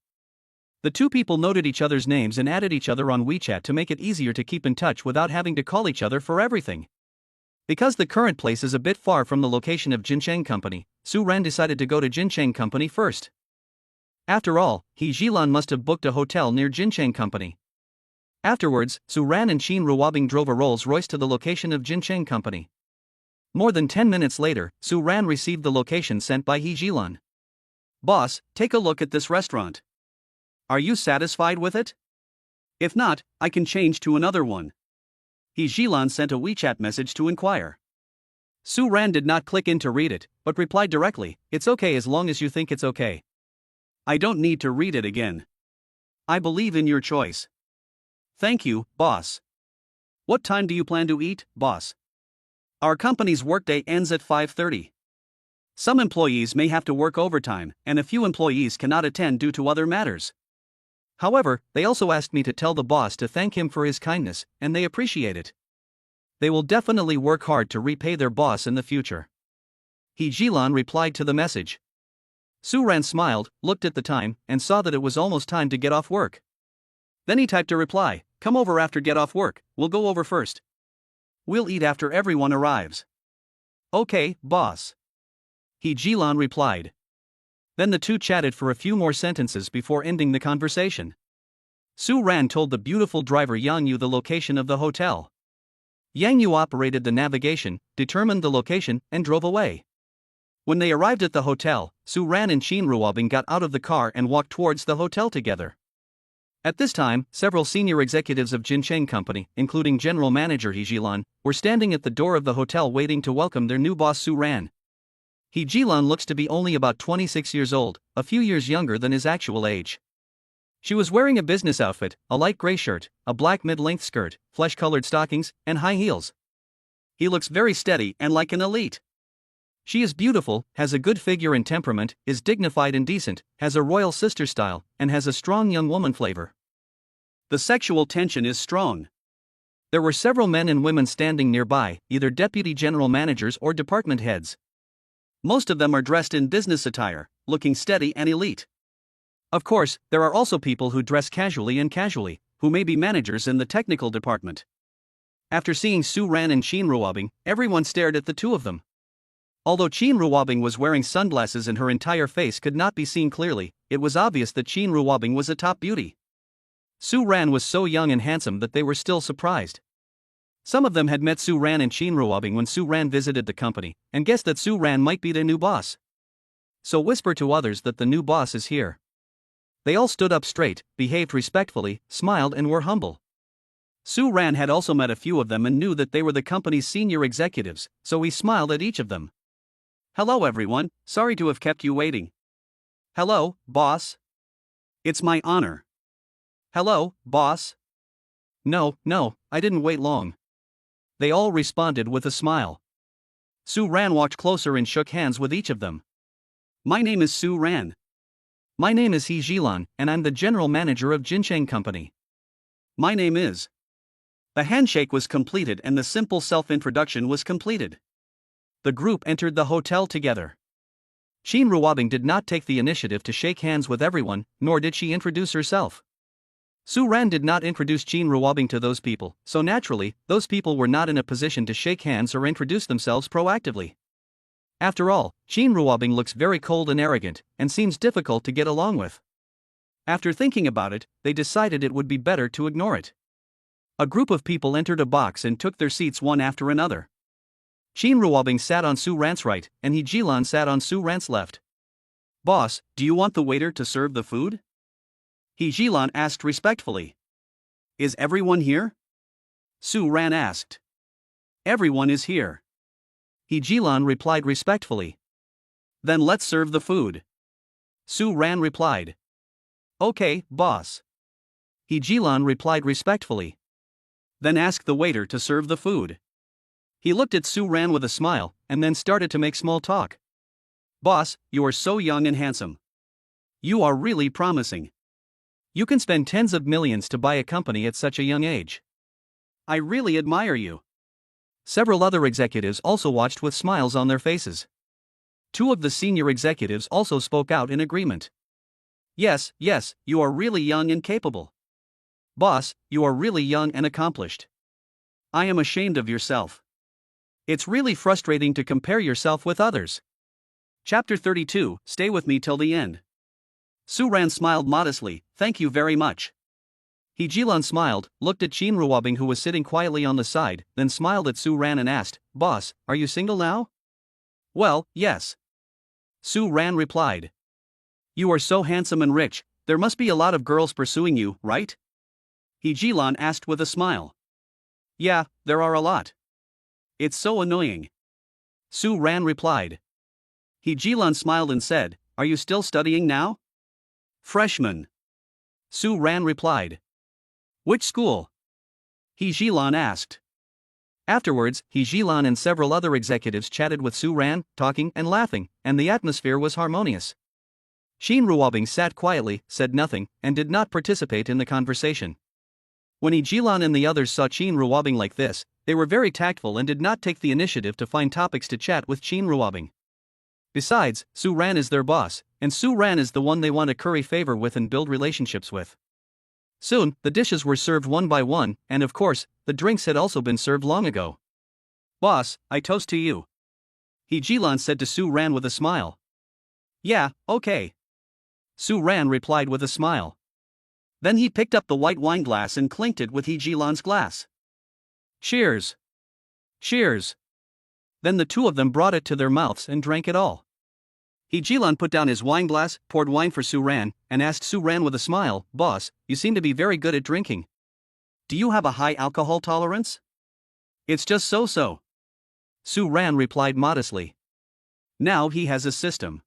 The two people noted each other's names and added each other on WeChat to make it easier to keep in touch without having to call each other for everything. Because the current place is a bit far from the location of Jincheng Company, Su Ran decided to go to Jincheng Company first. After all, He Jilan must have booked a hotel near Jincheng Company. Afterwards, Su Ran and Qin Ruobing drove a Rolls-Royce to the location of Jincheng Company. More than 10 minutes later, Su Ran received the location sent by He Jilan. "Boss, take a look at this restaurant. Are you satisfied with it? If not, I can change to another one." He Jilan sent a WeChat message to inquire. Su Ran did not click in to read it, but replied directly, "It's okay as long as you think it's okay. I don't need to read it again. I believe in your choice." "Thank you, boss. What time do you plan to eat, boss?" "Our company's workday ends at 5:30. Some employees may have to work overtime, and a few employees cannot attend due to other matters. However, they also asked me to tell the boss to thank him for his kindness, and they appreciate it. They will definitely work hard to repay their boss in the future." He Jilan replied to the message. Su Ran smiled, looked at the time, and saw that it was almost time to get off work. Then he typed a reply, "Come over after get off work, we'll go over first. We'll eat after everyone arrives." "Okay, boss." He Jilan replied. Then the two chatted for a few more sentences before ending the conversation. Su Ran told the beautiful driver Yang Yu the location of the hotel. Yang Yu operated the navigation, determined the location, and drove away. When they arrived at the hotel, Su Ran and Qin Ruobing got out of the car and walked towards the hotel together. At this time, several senior executives of Jincheng Company, including General Manager He Jilan, were standing at the door of the hotel waiting to welcome their new boss Su Ran. He Jilan looks to be only about 26 years old, a few years younger than his actual age. She was wearing a business outfit, a light gray shirt, a black mid-length skirt, flesh-colored stockings, and high heels. He looks very steady and like an elite. She is beautiful, has a good figure and temperament, is dignified and decent, has a royal sister style, and has a strong young woman flavor. The sexual tension is strong. There were several men and women standing nearby, either deputy general managers or department heads. Most of them are dressed in business attire, looking steady and elite. Of course, there are also people who dress casually, who may be managers in the technical department. After seeing Su Ran and Qin Ruobing, everyone stared at the two of them. Although Qin Ruobing was wearing sunglasses and her entire face could not be seen clearly, it was obvious that Qin Ruobing was a top beauty. Su Ran was so young and handsome that they were still surprised. Some of them had met Su Ran and Qin Ruobing when Su Ran visited the company, and guessed that Su Ran might be their new boss. So whisper to others that the new boss is here. They all stood up straight, behaved respectfully, smiled and were humble. Su Ran had also met a few of them and knew that they were the company's senior executives, so he smiled at each of them. "Hello everyone, sorry to have kept you waiting." "Hello, boss." "It's my honor." "Hello, boss." No, I didn't wait long." They all responded with a smile. Su Ran walked closer and shook hands with each of them. "My name is Su Ran." "My name is He Jilan, and I'm the general manager of Jincheng Company." "My name is." The handshake was completed and the simple self-introduction was completed. The group entered the hotel together. Qin Ruobing did not take the initiative to shake hands with everyone, nor did she introduce herself. Su Ran did not introduce Qin Ruobing to those people, so naturally, those people were not in a position to shake hands or introduce themselves proactively. After all, Qin Ruobing looks very cold and arrogant, and seems difficult to get along with. After thinking about it, they decided it would be better to ignore it. A group of people entered a box and took their seats one after another. Qin Ruobing sat on Su Ran's right, and He Jilan sat on Su Ran's left. "Boss, do you want the waiter to serve the food?" He Jilan asked respectfully. "Is everyone here?" Su Ran asked. "Everyone is here." He Jilan replied respectfully. "Then let's serve the food." Su Ran replied. "Okay, boss." He Jilan replied respectfully. "Then ask the waiter to serve the food." He looked at Su Ran with a smile, and then started to make small talk. "Boss, you are so young and handsome. You are really promising. You can spend tens of millions to buy a company at such a young age. I really admire you." Several other executives also watched with smiles on their faces. Two of the senior executives also spoke out in agreement. Yes, you are really young and capable. Boss, you are really young and accomplished. I am ashamed of yourself. It's really frustrating to compare yourself with others." Chapter 32, Stay with me till the end. Su Ran smiled modestly, "Thank you very much." He Jilan smiled, looked at Qin Ruobing who was sitting quietly on the side, then smiled at Su Ran and asked, "Boss, are you single now?" "Well, yes." Su Ran replied. "You are so handsome and rich, there must be a lot of girls pursuing you, right?" He Jilan asked with a smile. "Yeah, there are a lot. It's so annoying." Su Ran replied. He Jilan smiled and said, "Are you still studying now?" "Freshman." Su Ran replied. "Which school?" He Jilan asked. Afterwards, He Jilan and several other executives chatted with Su Ran, talking and laughing, and the atmosphere was harmonious. Qin Ruobing sat quietly, said nothing, and did not participate in the conversation. When He Jilan and the others saw Qin Ruobing like this, they were very tactful and did not take the initiative to find topics to chat with Qin Ruobing. Besides, Su Ran is their boss, and Su Ran is the one they want to curry favor with and build relationships with. Soon, the dishes were served one by one, and of course, the drinks had also been served long ago. "Boss, I toast to you," He Jilan said to Su Ran with a smile. "Yeah, okay," Su Ran replied with a smile. Then he picked up the white wine glass and clinked it with He Jilan's glass. "Cheers! Cheers!" Then the two of them brought it to their mouths and drank it all. He Jilan put down his wine glass, poured wine for Su Ran, and asked Su Ran with a smile, "Boss, you seem to be very good at drinking. Do you have a high alcohol tolerance?" "It's just so-so," Su Ran replied modestly. Now he has a system.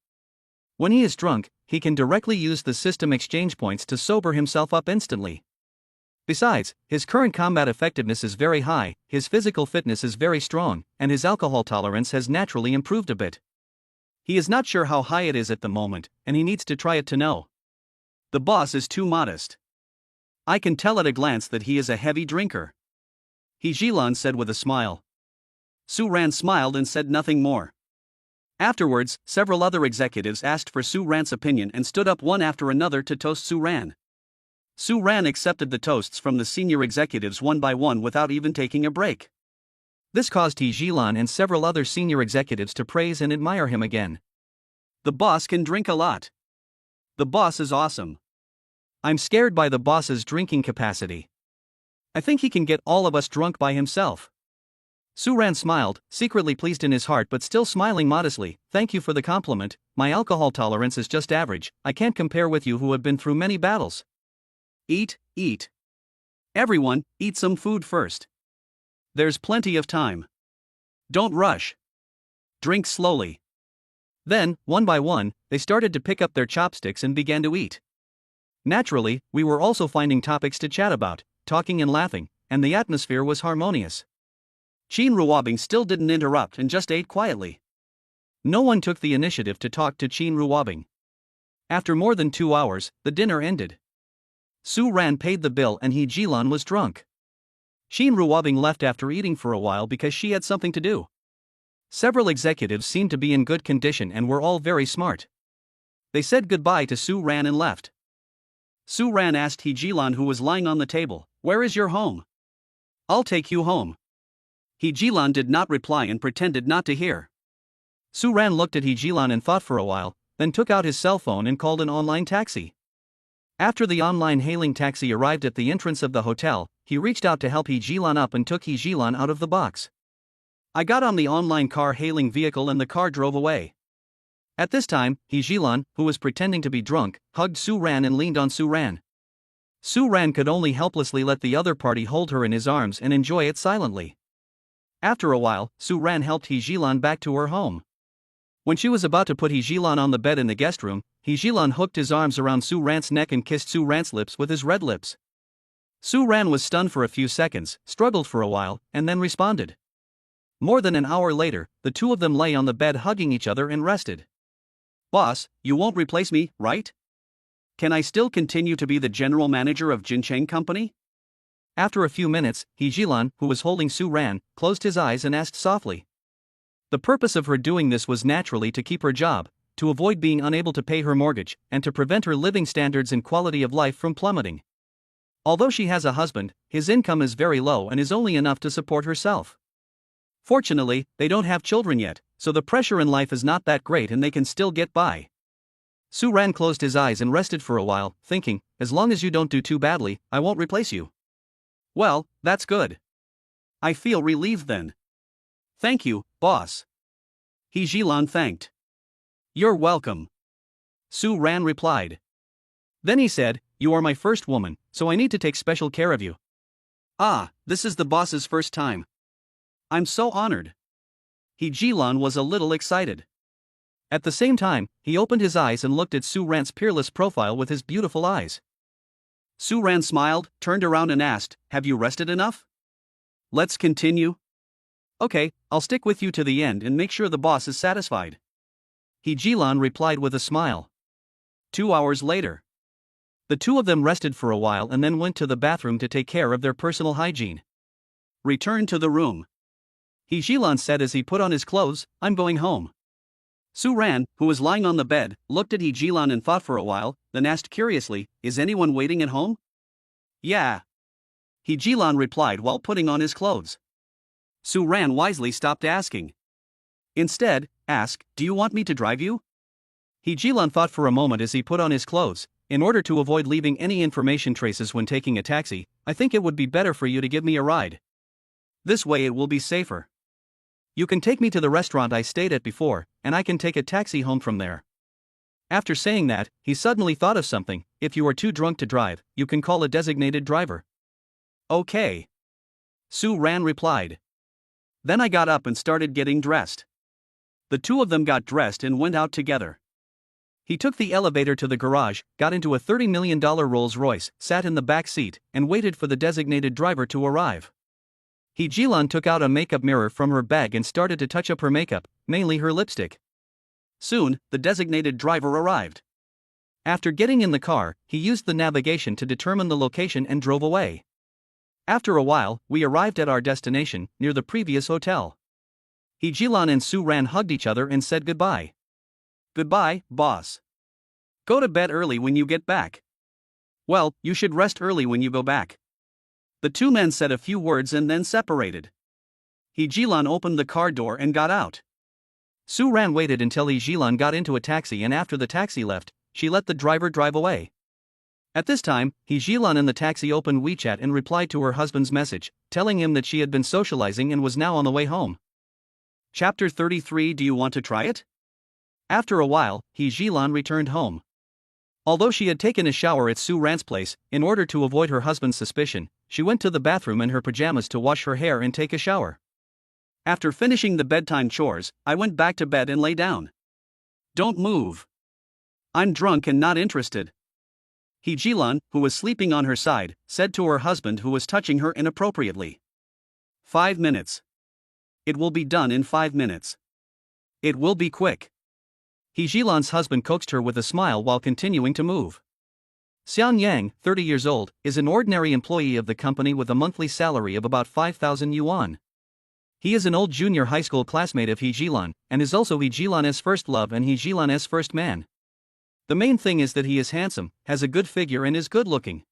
When he is drunk, he can directly use the system exchange points to sober himself up instantly. Besides, his current combat effectiveness is very high, his physical fitness is very strong, and his alcohol tolerance has naturally improved a bit. He is not sure how high it is at the moment, and he needs to try it to know. The boss is too modest. I can tell at a glance that he is a heavy drinker, He Jilan said with a smile. Su Ran smiled and said nothing more. Afterwards, several other executives asked for Su Ran's opinion and stood up one after another to toast Su Ran. Su Ran accepted the toasts from the senior executives one by one without even taking a break. This caused He Jilan and several other senior executives to praise and admire him again. The boss can drink a lot. The boss is awesome. I'm scared by the boss's drinking capacity. I think he can get all of us drunk by himself. Su Ran smiled, secretly pleased in his heart but still smiling modestly. "Thank you for the compliment, my alcohol tolerance is just average, I can't compare with you who have been through many battles." Eat. Everyone, eat some food first. There's plenty of time. Don't rush. Drink slowly. Then, one by one, they started to pick up their chopsticks and began to eat. Naturally, we were also finding topics to chat about, talking and laughing, and the atmosphere was harmonious. Qin Ruobing still didn't interrupt and just ate quietly. No one took the initiative to talk to Qin Ruobing. After more than 2 hours, the dinner ended. Su Ran paid the bill and He Jilan was drunk. Qin Ruobing left after eating for a while because she had something to do. Several executives seemed to be in good condition and were all very smart. They said goodbye to Su Ran and left. Su Ran asked He Jilan, who was lying on the table, "Where is your home? I'll take you home." He Jilan did not reply and pretended not to hear. Su Ran looked at He Jilan and thought for a while, then took out his cell phone and called an online taxi. After the online hailing taxi arrived at the entrance of the hotel, he reached out to help He Jilan up and took He Jilan out of the box. I got on the online car hailing vehicle and the car drove away. At this time, He Jilan, who was pretending to be drunk, hugged Su Ran and leaned on Su Ran. Su Ran could only helplessly let the other party hold her in his arms and enjoy it silently. After a while, Su Ran helped He Jilan back to her home. When she was about to put He Jilan on the bed in the guest room, He Jilan hooked his arms around Su Ran's neck and kissed Su Ran's lips with his red lips. Su Ran was stunned for a few seconds, struggled for a while, and then responded. More than an hour later, the two of them lay on the bed hugging each other and rested. "Boss, you won't replace me, right? Can I still continue to be the general manager of Jincheng Company?" After a few minutes, He Jilan, who was holding Su Ran, closed his eyes and asked softly. The purpose of her doing this was naturally to keep her job, to avoid being unable to pay her mortgage, and to prevent her living standards and quality of life from plummeting. Although she has a husband, his income is very low and is only enough to support herself. Fortunately, they don't have children yet, so the pressure in life is not that great and they can still get by. Su Ran closed his eyes and rested for a while, thinking, as long as you don't do too badly, I won't replace you. Well, that's good. I feel relieved then. Thank you, boss. He Jilan thanked. You're welcome. Su Ran replied. Then he said, you are my first woman, so I need to take special care of you. Ah, this is the boss's first time. I'm so honored. He Jilan was a little excited. At the same time, he opened his eyes and looked at Su Ran's peerless profile with his beautiful eyes. Su Ran smiled, turned around and asked, have you rested enough? Let's continue. Okay, I'll stick with you to the end and make sure the boss is satisfied. He Jilan replied with a smile. 2 hours later. The two of them rested for a while and then went to the bathroom to take care of their personal hygiene. Return to the room. He Jilan said as he put on his clothes, I'm going home. Su Ran, who was lying on the bed, looked at He Jilan and thought for a while, then asked curiously, is anyone waiting at home? Yeah. He Jilan replied while putting on his clothes. Su Ran wisely stopped asking. Instead, asked, do you want me to drive you? He Jilan thought for a moment as he put on his clothes, in order to avoid leaving any information traces when taking a taxi, I think it would be better for you to give me a ride. This way it will be safer. You can take me to the restaurant I stayed at before, and I can take a taxi home from there. After saying that, he suddenly thought of something, if you are too drunk to drive, you can call a designated driver. Okay. Su Ran replied. Then I got up and started getting dressed. The two of them got dressed and went out together. He took the elevator to the garage, got into a $30 million Rolls-Royce, sat in the back seat, and waited for the designated driver to arrive. He Jilan took out a makeup mirror from her bag and started to touch up her makeup, mainly her lipstick. Soon, the designated driver arrived. After getting in the car, he used the navigation to determine the location and drove away. After a while, we arrived at our destination, near the previous hotel. He Jilan and Su Ran hugged each other and said goodbye. Goodbye, boss. Go to bed early when you get back. Well, you should rest early when you go back. The two men said a few words and then separated. He Jilan opened the car door and got out. Su Ran waited until He Jilan got into a taxi, and after the taxi left, she let the driver drive away. At this time, He Jilan in the taxi opened WeChat and replied to her husband's message, telling him that she had been socializing and was now on the way home. Chapter 33. Do you want to try it? After a while, He Jilan returned home. Although she had taken a shower at Su Ran's place, in order to avoid her husband's suspicion, she went to the bathroom in her pajamas to wash her hair and take a shower. After finishing the bedtime chores, I went back to bed and lay down. Don't move. I'm drunk and not interested. He Jilan, who was sleeping on her side, said to her husband who was touching her inappropriately. 5 minutes. It will be done in 5 minutes. It will be quick. He Jilan's husband coaxed her with a smile while continuing to move. Xian Yang, 30 years old, is an ordinary employee of the company with a monthly salary of about 5,000 yuan. He is an old junior high school classmate of He Jilan, and is also He Jilan's first love and He Jilan's first man. The main thing is that he is handsome, has a good figure and is good looking.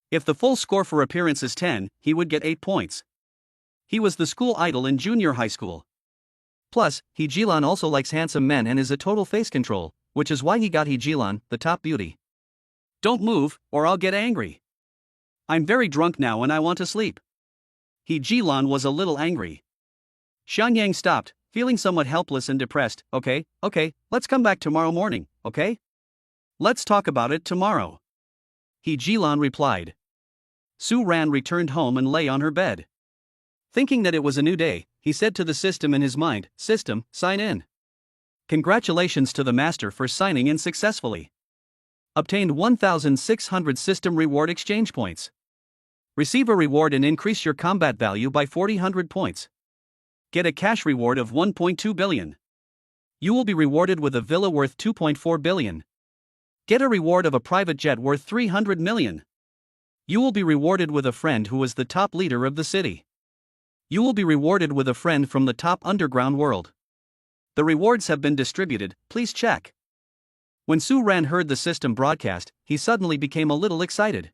If the full score for appearance is 10, he would get 8 points. He was the school idol in junior high school. Plus, He Jilan also likes handsome men and is a total face control, which is why he got He Jilan, the top beauty. Don't move, or I'll get angry. I'm very drunk now and I want to sleep. He Jilan was a little angry. Xiangyang stopped, feeling somewhat helpless and depressed. Okay, let's come back tomorrow morning, okay? Let's talk about it tomorrow. He Jilan replied. Su Ran returned home and lay on her bed. Thinking that it was a new day, he said to the system in his mind, "System, sign in." Congratulations to the master for signing in successfully. Obtained 1,600 system reward exchange points. Receive a reward and increase your combat value by 400 points. Get a cash reward of 1.2 billion. You will be rewarded with a villa worth 2.4 billion. Get a reward of a private jet worth 300 million. You will be rewarded with a friend who is the top leader of the city. You will be rewarded with a friend from the top underground world. The rewards have been distributed, please check. When Su Ran heard the system broadcast, he suddenly became a little excited.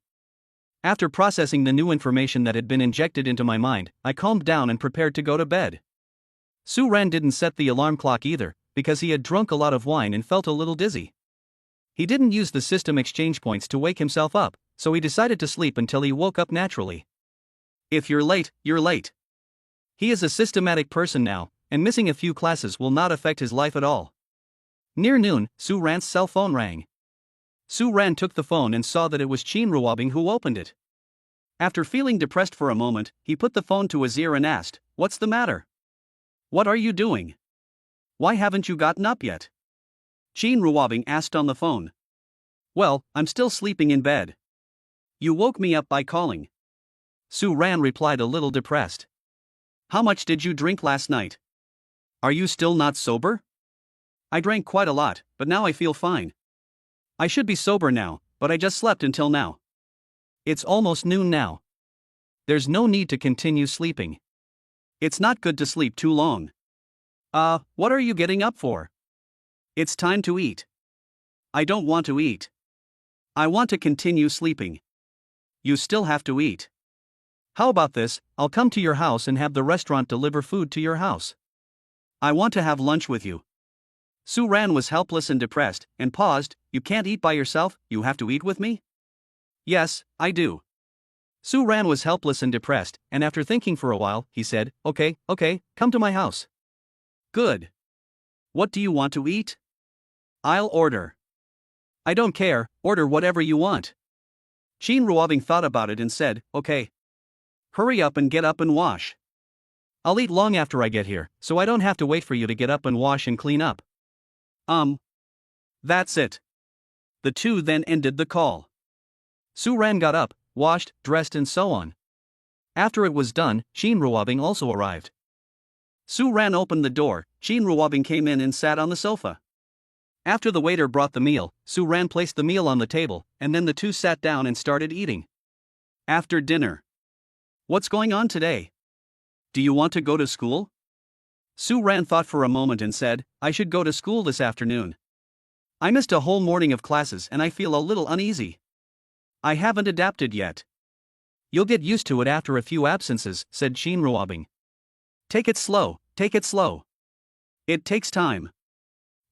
After processing the new information that had been injected into my mind, I calmed down and prepared to go to bed. Su Ran didn't set the alarm clock either, because he had drunk a lot of wine and felt a little dizzy. He didn't use the system exchange points to wake himself up, so he decided to sleep until he woke up naturally. If you're late, you're late. He is a systematic person now, and missing a few classes will not affect his life at all. Near noon, Su Ran's cell phone rang. Su Ran took the phone and saw that it was Qin Ruobing who opened it. After feeling depressed for a moment, he put the phone to his ear and asked, "What's the matter? What are you doing? Why haven't you gotten up yet?" Qin Ruobing asked on the phone. "Well, I'm still sleeping in bed. You woke me up by calling." Su Ran replied a little depressed. "How much did you drink last night? Are you still not sober?" "I drank quite a lot, but now I feel fine. I should be sober now, but I just slept until now. It's almost noon now. There's no need to continue sleeping. It's not good to sleep too long." What are you getting up for?" "It's time to eat." "I don't want to eat. I want to continue sleeping." "You still have to eat. How about this, I'll come to your house and have the restaurant deliver food to your house. I want to have lunch with you." Su Ran was helpless and depressed, and paused. "You can't eat by yourself, you have to eat with me?" "Yes, I do." Su Ran was helpless and depressed, and after thinking for a while, he said, Okay, come to my house." "Good. What do you want to eat?" "I'll order." "I don't care, order whatever you want." Qin Ruobing thought about it and said, "Okay. Hurry up and get up and wash. I'll eat long after I get here, so I don't have to wait for you to get up and wash and clean up." That's it." The two then ended the call. Su Ran got up, washed, dressed and so on. After it was done, Qin Ruobing also arrived. Su Ran opened the door, Qin Ruobing came in and sat on the sofa. After the waiter brought the meal, Su Ran placed the meal on the table, and then the two sat down and started eating. After dinner. "What's going on today? Do you want to go to school?" Su Ran thought for a moment and said, "I should go to school this afternoon. I missed a whole morning of classes and I feel a little uneasy. I haven't adapted yet." "You'll get used to it after a few absences," said Qin Ruobing. Take it slow. It takes time.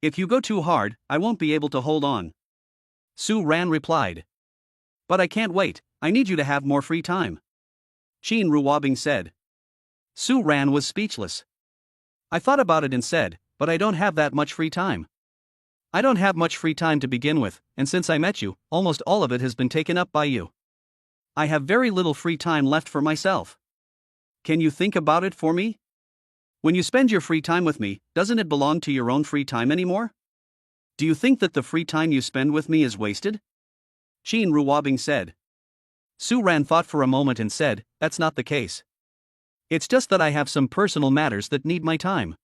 If you go too hard, I won't be able to hold on." Su Ran replied. "But I can't wait, I need you to have more free time," Qin Ruobing said. Su Ran was speechless. "I thought about it and said, but I don't have that much free time. I don't have much free time to begin with, and since I met you, almost all of it has been taken up by you. I have very little free time left for myself. Can you think about it for me? When you spend your free time with me, doesn't it belong to your own free time anymore? Do you think that the free time you spend with me is wasted?" Qin Ruobing said. Su Ran thought for a moment and said, "That's not the case. It's just that I have some personal matters that need my time.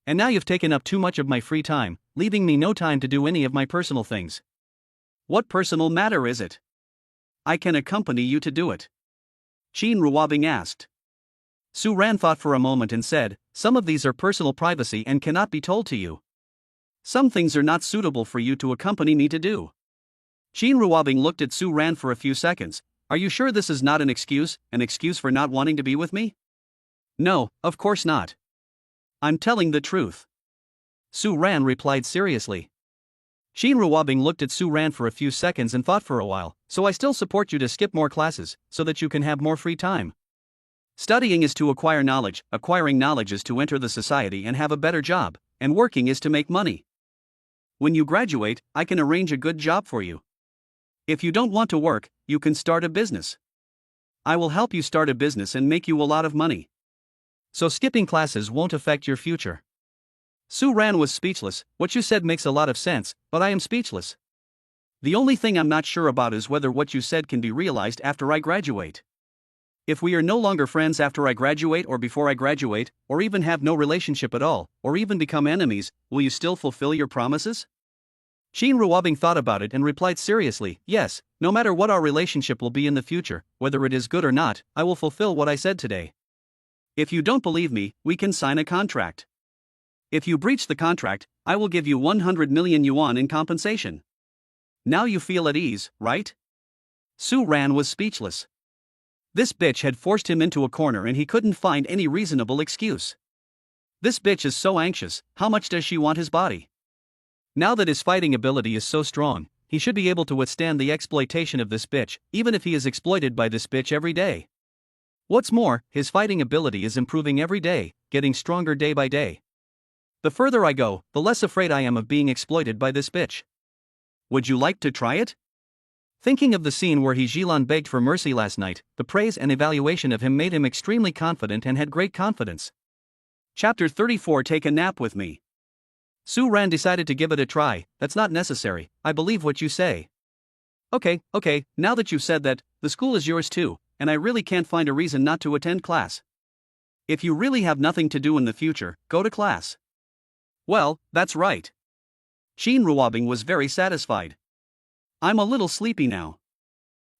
And now you've taken up too much of my free time, leaving me no time to do any of my personal things." "What personal matter is it? I can accompany you to do it," Qin Ruobing asked. Su Ran thought for a moment and said, some of these are personal privacy and cannot be told to you. Some things are not suitable for you to accompany me to do. Qin Ruobing looked at Su Ran for a few seconds. Are you sure this is not an excuse for not wanting to be with me? No, of course not. I'm telling the truth. Su Ran replied seriously. Qin Ruobing looked at Su Ran for a few seconds and thought for a while. So I still support you to skip more classes, so that you can have more free time. Studying is to acquire knowledge, acquiring knowledge is to enter the society and have a better job, and working is to make money. When you graduate, I can arrange a good job for you. If you don't want to work, you can start a business. I will help you start a business and make you a lot of money. So skipping classes won't affect your future. Su Ran was speechless. What you said makes a lot of sense, but I am speechless. The only thing I'm not sure about is whether what you said can be realized after I graduate. If we are no longer friends after I graduate or before I graduate, or even have no relationship at all, or even become enemies, will you still fulfill your promises? Qin Ruobing thought about it and replied seriously, yes, no matter what our relationship will be in the future, whether it is good or not, I will fulfill what I said today. If you don't believe me, we can sign a contract. If you breach the contract, I will give you 100 million yuan in compensation. Now you feel at ease, right? Su Ran was speechless. This bitch had forced him into a corner and he couldn't find any reasonable excuse. This bitch is so anxious. How much does she want his body? Now that his fighting ability is so strong, he should be able to withstand the exploitation of this bitch, even if he is exploited by this bitch every day. What's more, his fighting ability is improving every day, getting stronger day by day. The further I go, the less afraid I am of being exploited by this bitch. Would you like to try it? Thinking of the scene where he Jilan begged for mercy last night, the praise and evaluation of him made him extremely confident and had great confidence. Chapter 34 Take a nap with me. Su Ran decided to give it a try. That's not necessary, I believe what you say. Okay, now that you've said that, the school is yours too, and I really can't find a reason not to attend class. If you really have nothing to do in the future, go to class. Well, that's right. Qin Ruobing was very satisfied. I'm a little sleepy now.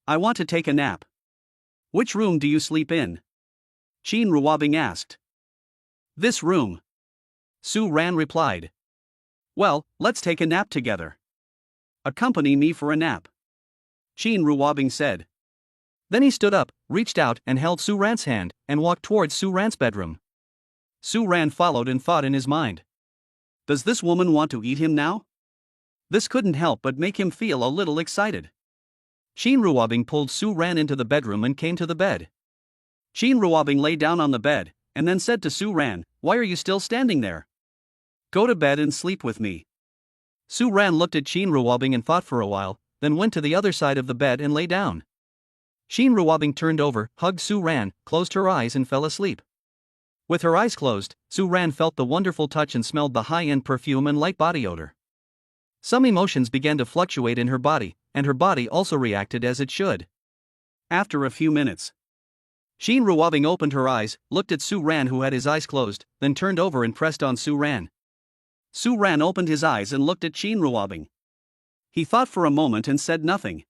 I want to take a nap. Which room do you sleep in? Qin Ruobing asked. This room. Su Ran replied. Well, let's take a nap together. Accompany me for a nap. Qin Ruobing said. Then he stood up, reached out and held Su Ran's hand, and walked towards Su Ran's bedroom. Su Ran followed and thought in his mind. Does this woman want to eat him now? This couldn't help but make him feel a little excited. Qin Ruobing pulled Su Ran into the bedroom and came to the bed. Qin Ruobing lay down on the bed, and then said to Su Ran, why are you still standing there? Go to bed and sleep with me. Su Ran looked at Qin Ruobing and thought for a while, then went to the other side of the bed and lay down. Qin Ruobing turned over, hugged Su Ran, closed her eyes and fell asleep. With her eyes closed, Su Ran felt the wonderful touch and smelled the high-end perfume and light body odor. Some emotions began to fluctuate in her body, and her body also reacted as it should. After a few minutes, Qin Ruobing opened her eyes, looked at Su Ran who had his eyes closed, then turned over and pressed on Su Ran. Su Ran opened his eyes and looked at Qin Ruobing. He thought for a moment and said nothing.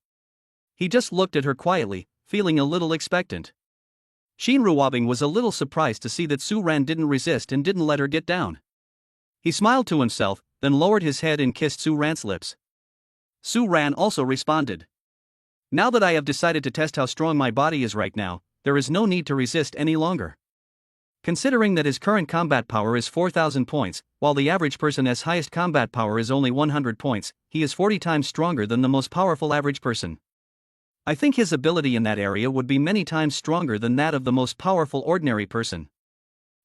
He just looked at her quietly, feeling a little expectant. Qin Ruobing was a little surprised to see that Su Ran didn't resist and didn't let her get down. He smiled to himself, then lowered his head and kissed Su Ran's lips. Su Ran also responded. Now that I have decided to test how strong my body is right now, there is no need to resist any longer. Considering that his current combat power is 4,000 points, while the average person's highest combat power is only 100 points, he is 40 times stronger than the most powerful average person. I think his ability in that area would be many times stronger than that of the most powerful ordinary person.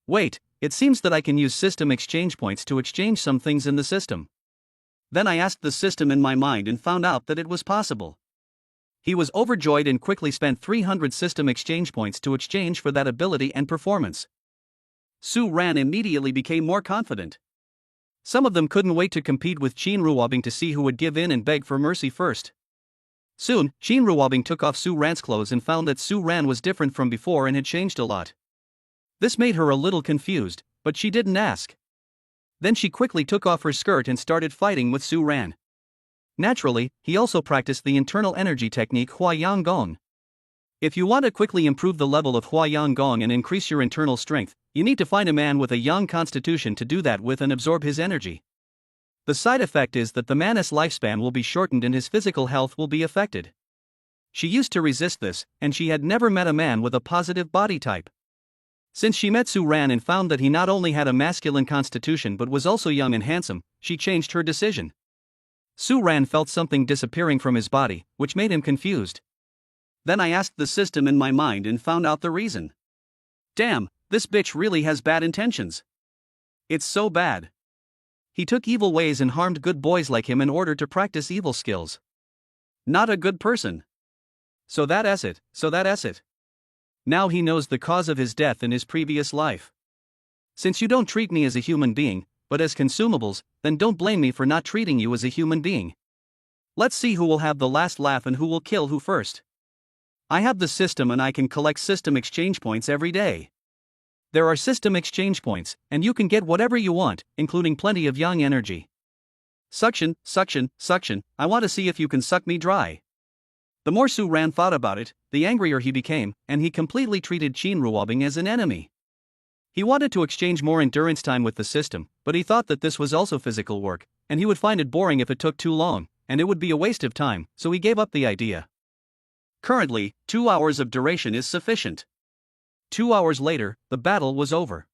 Wait, it seems that I can use system exchange points to exchange some things in the system. Then I asked the system in my mind and found out that it was possible. He was overjoyed and quickly spent 300 system exchange points to exchange for that ability and performance. Su Ran immediately became more confident. Some of them couldn't wait to compete with Qin Ruobing to see who would give in and beg for mercy first. Soon, Qin Ruobing took off Su Ran's clothes and found that Su Ran was different from before and had changed a lot. This made her a little confused, but she didn't ask. Then she quickly took off her skirt and started fighting with Su Ran. Naturally, he also practiced the internal energy technique Hua Yang Gong. If you want to quickly improve the level of Hua Yang Gong and increase your internal strength, you need to find a man with a young constitution to do that with and absorb his energy. The side effect is that the man's lifespan will be shortened and his physical health will be affected. She used to resist this, and she had never met a man with a positive body type. Since she met Su Ran and found that he not only had a masculine constitution but was also young and handsome, she changed her decision. Su Ran felt something disappearing from his body, which made him confused. Then I asked the system in my mind and found out the reason. Damn, this bitch really has bad intentions. It's so bad. He took evil ways and harmed good boys like him in order to practice evil skills. Not a good person. So that's it. Now he knows the cause of his death in his previous life. Since you don't treat me as a human being, but as consumables, then don't blame me for not treating you as a human being. Let's see who will have the last laugh and who will kill who first. I have the system and I can collect system exchange points every day. There are system exchange points, and you can get whatever you want, including plenty of yang energy. Suction, suction, suction, I want to see if you can suck me dry. The more Su Ran thought about it, the angrier he became, and he completely treated Qin Ruobing as an enemy. He wanted to exchange more endurance time with the system, but he thought that this was also physical work, and he would find it boring if it took too long, and it would be a waste of time, so he gave up the idea. Currently, 2 hours of duration is sufficient. 2 hours later, the battle was over.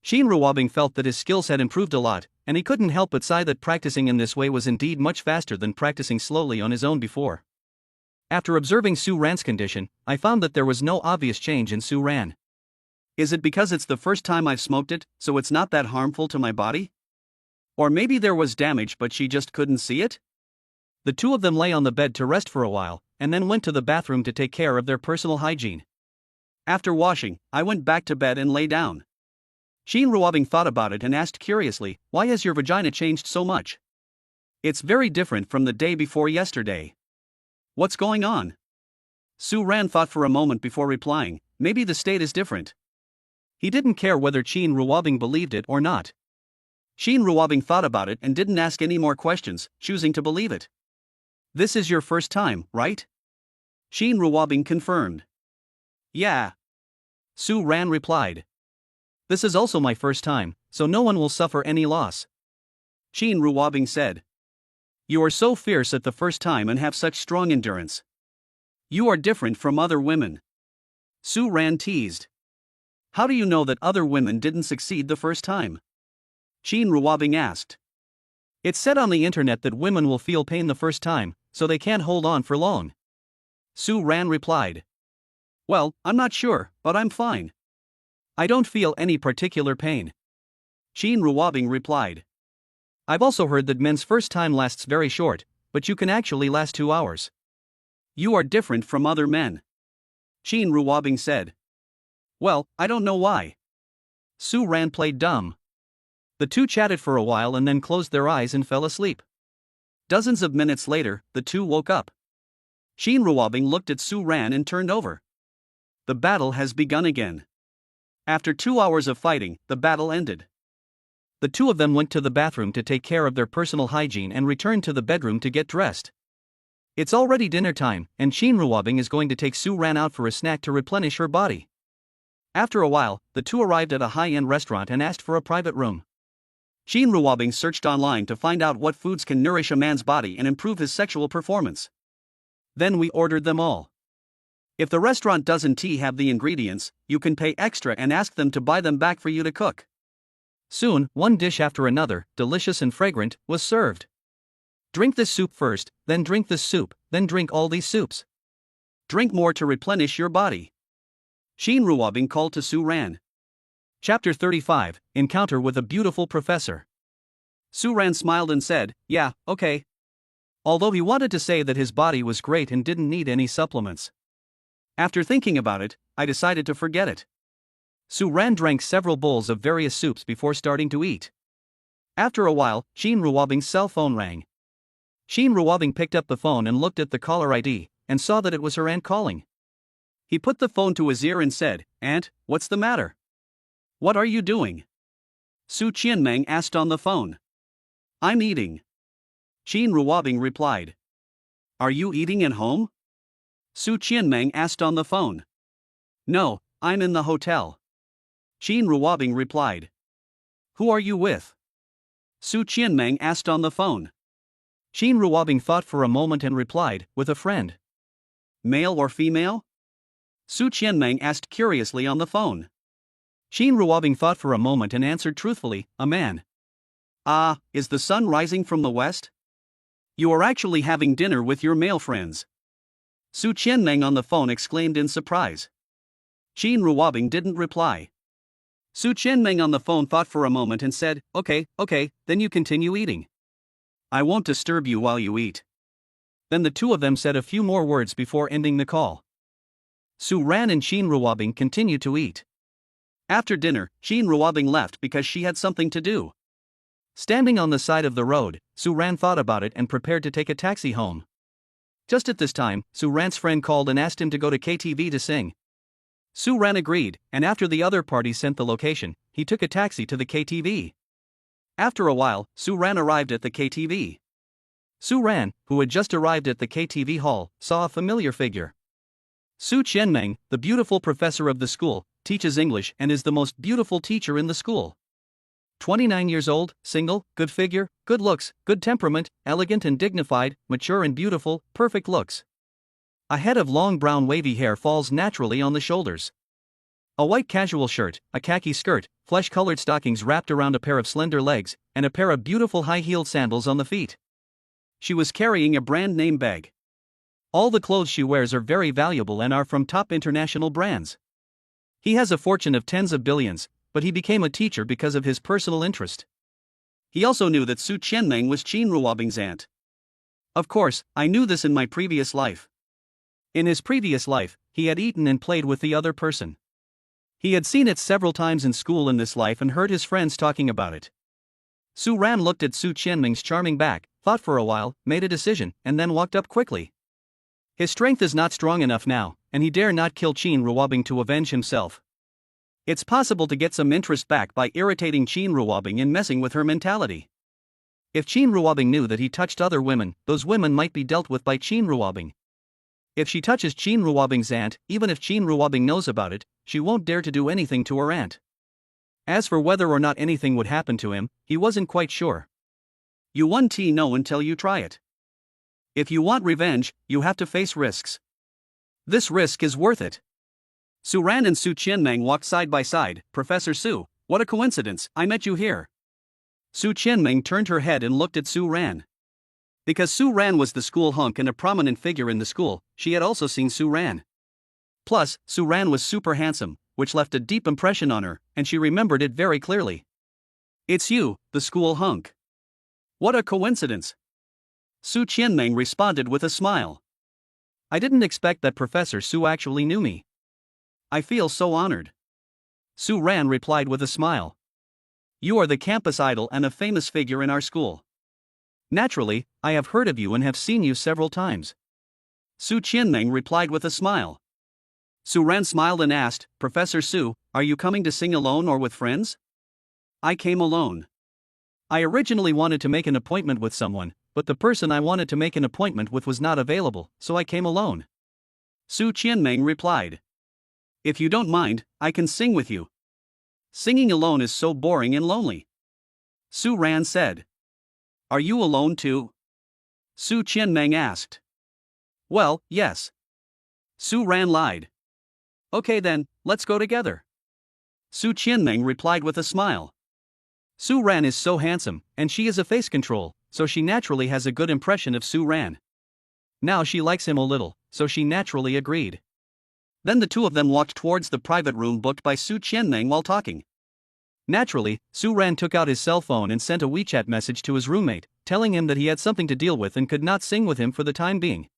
Qin Ruobing felt that his skills had improved a lot, and he couldn't help but sigh that practicing in this way was indeed much faster than practicing slowly on his own before. After observing Su Ran's condition, I found that there was no obvious change in Su Ran. Is it because it's the first time I've smoked it, so it's not that harmful to my body? Or maybe there was damage but she just couldn't see it? The two of them lay on the bed to rest for a while, and then went to the bathroom to take care of their personal hygiene. After washing, I went back to bed and lay down. Qin Ruobing thought about it and asked curiously, "Why has your vagina changed so much? It's very different from the day before yesterday. What's going on?" Su Ran thought for a moment before replying, "Maybe the state is different." He didn't care whether Qin Ruobing believed it or not. Qin Ruobing thought about it and didn't ask any more questions, choosing to believe it. "This is your first time, right?" Qin Ruobing confirmed. "Yeah." Su Ran replied. "This is also my first time, so no one will suffer any loss." Qin Ruobing said. "You are so fierce at the first time and have such strong endurance. You are different from other women." Su Ran teased. "How do you know that other women didn't succeed the first time?" Qin Ruobing asked. "It's said on the internet that women will feel pain the first time, so they can't hold on for long." Su Ran replied. "Well, I'm not sure, but I'm fine. I don't feel any particular pain." Qin Ruobing replied. "I've also heard that men's first time lasts very short, but you can actually last 2 hours. You are different from other men." Qin Ruobing said. "Well, I don't know why." Su Ran played dumb. The two chatted for a while and then closed their eyes and fell asleep. Dozens of minutes later, the two woke up. Qin Ruobing looked at Su Ran and turned over. The battle has begun again. After 2 hours of fighting, the battle ended. The two of them went to the bathroom to take care of their personal hygiene and returned to the bedroom to get dressed. It's already dinner time, and Qin Ruobing is going to take Su Ran out for a snack to replenish her body. After a while, the two arrived at a high-end restaurant and asked for a private room. Qin Ruobing searched online to find out what foods can nourish a man's body and improve his sexual performance. Then we ordered them all. If the restaurant doesn't have the ingredients, you can pay extra and ask them to buy them back for you to cook. Soon, one dish after another, delicious and fragrant, was served. "Drink this soup first, then drink this soup, then drink all these soups. Drink more to replenish your body." Qin Ruobing called to Su Ran. Chapter 35, Encounter with a Beautiful Professor. Su Ran smiled and said, "Yeah, okay." Although he wanted to say that his body was great and didn't need any supplements. After thinking about it, I decided to forget it. Su Ran drank several bowls of various soups before starting to eat. After a while, Qin Ruobing's cell phone rang. Qin Ruobing picked up the phone and looked at the caller ID, and saw that it was her aunt calling. He put the phone to his ear and said, "Aunt, what's the matter? What are you doing?" Su Qianmeng asked on the phone. "I'm eating." Qin Ruobing replied. "Are you eating at home?" Su Qianmeng asked on the phone. No, I'm in the hotel. Qin Ruobing replied. Who are you with? Su Qianmeng asked on the phone. Qin Ruobing thought for a moment and replied, with a friend. Male or female? Su Qianmeng asked curiously on the phone. Qin Ruobing thought for a moment and answered truthfully, a man. Ah, is the sun rising from the west? You are actually having dinner with your male friends. Su Qianmeng on the phone exclaimed in surprise. Qin Ruobing didn't reply. Su Qianmeng on the phone thought for a moment and said, okay, then you continue eating. I won't disturb you while you eat. Then the two of them said a few more words before ending the call. Su Ran and Qin Ruobing continued to eat. After dinner, Qin Ruobing left because she had something to do. Standing on the side of the road, Su Ran thought about it and prepared to take a taxi home. Just at this time, Su Ran's friend called and asked him to go to KTV to sing. Su Ran agreed, and after the other party sent the location, he took a taxi to the KTV. After a while, Su Ran arrived at the KTV. Su Ran, who had just arrived at the KTV hall, saw a familiar figure. Su Qianmeng, the beautiful professor of the school, teaches English and is the most beautiful teacher in the school. 29 years old, single, good figure, good looks, good temperament, elegant and dignified, mature and beautiful, perfect looks. A head of long brown wavy hair falls naturally on the shoulders. A white casual shirt, a khaki skirt, flesh-colored stockings wrapped around a pair of slender legs, and a pair of beautiful high-heeled sandals on the feet. She was carrying a brand-name bag. All the clothes she wears are very valuable and are from top international brands. He has a fortune of tens of billions, but he became a teacher because of his personal interest. He also knew that Su Qianmeng was Qin Ruobing's aunt. Of course, I knew this in my previous life. In his previous life, he had eaten and played with the other person. He had seen it several times in school in this life and heard his friends talking about it. Su Ran looked at Su Qianmeng's charming back, thought for a while, made a decision, and then walked up quickly. His strength is not strong enough now, and he dare not kill Qin Ruobing to avenge himself. It's possible to get some interest back by irritating Qin Ruobing and messing with her mentality. If Qin Ruobing knew that he touched other women, those women might be dealt with by Qin Ruobing. If she touches Qin Ruobing's aunt, even if Qin Ruobing knows about it, she won't dare to do anything to her aunt. As for whether or not anything would happen to him, he wasn't quite sure. You won't know until you try it. If you want revenge, you have to face risks. This risk is worth it. Su Ran and Su Qianmeng walked side by side. Professor Su, what a coincidence, I met you here. Su Qianmeng turned her head and looked at Su Ran. Because Su Ran was the school hunk and a prominent figure in the school, she had also seen Su Ran. Plus, Su Ran was super handsome, which left a deep impression on her, and she remembered it very clearly. It's you, the school hunk. What a coincidence. Su Qianmeng responded with a smile. I didn't expect that Professor Su actually knew me. I feel so honored. Su Ran replied with a smile. You are the campus idol and a famous figure in our school. Naturally, I have heard of you and have seen you several times. Su Qianmeng replied with a smile. Su Ran smiled and asked, Professor Su, are you coming to sing alone or with friends? I came alone. I originally wanted to make an appointment with someone, but the person I wanted to make an appointment with was not available, so I came alone. Su Qianmeng replied. If you don't mind, I can sing with you. Singing alone is so boring and lonely. Su Ran said. Are you alone too? Su Qianmeng asked. Well, yes. Su Ran lied. Okay then, let's go together. Su Qianmeng replied with a smile. Su Ran is so handsome, and she is a face control, so she naturally has a good impression of Su Ran. Now she likes him a little, so she naturally agreed. Then the two of them walked towards the private room booked by Su Qianmeng while talking. Naturally, Su Ran took out his cell phone and sent a WeChat message to his roommate, telling him that he had something to deal with and could not sing with him for the time being.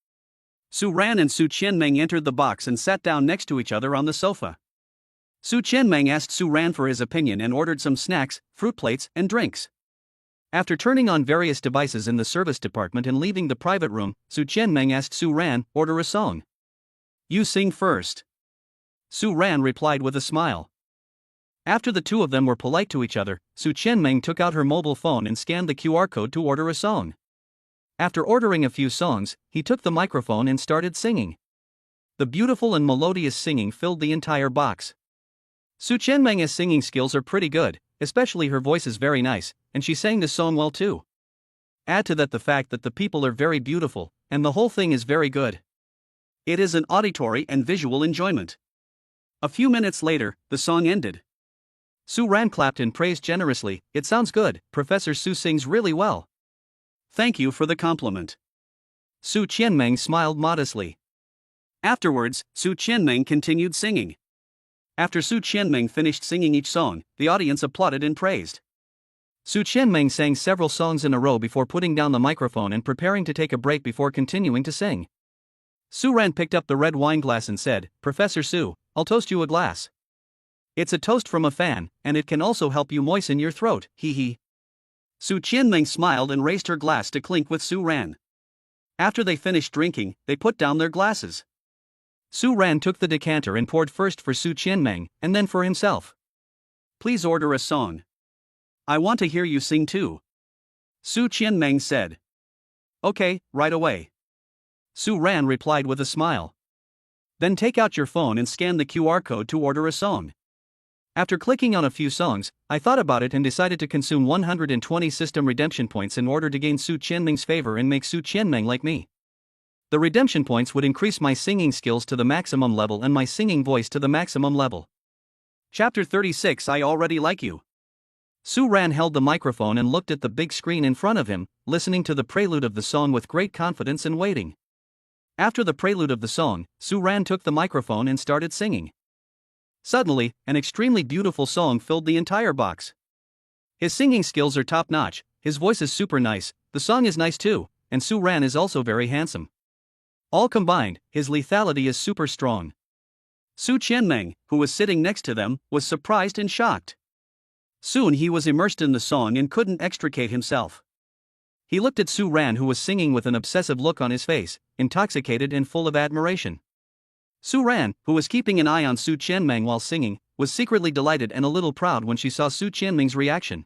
Su Ran and Su Qianmeng entered the box and sat down next to each other on the sofa. Su Qianmeng asked Su Ran for his opinion and ordered some snacks, fruit plates, and drinks. After turning on various devices in the service department and leaving the private room, Su Qianmeng asked Su Ran, order a song. You sing first. Su Ran replied with a smile. After the two of them were polite to each other, Su Qianmeng took out her mobile phone and scanned the QR code to order a song. After ordering a few songs, he took the microphone and started singing. The beautiful and melodious singing filled the entire box. Su Qianmeng's singing skills are pretty good, especially her voice is very nice, and she sang the song well too. Add to that the fact that the people are very beautiful, and the whole thing is very good. It is an auditory and visual enjoyment. A few minutes later, the song ended. Su Ran clapped and praised generously. It sounds good, Professor Su sings really well. Thank you for the compliment. Su Qianmeng smiled modestly. Afterwards, Su Qianmeng continued singing. After Su Qianmeng finished singing each song, the audience applauded and praised. Su Qianmeng sang several songs in a row before putting down the microphone and preparing to take a break before continuing to sing. Su Ran picked up the red wine glass and said, Professor Su, I'll toast you a glass. It's a toast from a fan, and it can also help you moisten your throat, hee hee. Su Qianmeng smiled and raised her glass to clink with Su Ran. After they finished drinking, they put down their glasses. Su Ran took the decanter and poured first for Su Qianmeng, and then for himself. Please order a song. I want to hear you sing too. Su Qianmeng said. Okay, right away. Su Ran replied with a smile. Then take out your phone and scan the QR code to order a song. After clicking on a few songs, I thought about it and decided to consume 120 system redemption points in order to gain Su Qianmeng's favor and make Su Qianmeng like me. The redemption points would increase my singing skills to the maximum level and my singing voice to the maximum level. Chapter 36 I Already Like You. Su Ran held the microphone and looked at the big screen in front of him, listening to the prelude of the song with great confidence and waiting. After the prelude of the song, Su Ran took the microphone and started singing. Suddenly, an extremely beautiful song filled the entire box. His singing skills are top-notch, his voice is super nice, the song is nice too, and Su Ran is also very handsome. All combined, his lethality is super strong. Su Qianmeng, who was sitting next to them, was surprised and shocked. Soon he was immersed in the song and couldn't extricate himself. He looked at Su Ran, who was singing with an obsessive look on his face, intoxicated and full of admiration. Su Ran, who was keeping an eye on Su Qianmeng while singing, was secretly delighted and a little proud when she saw Su Qianmeng's reaction.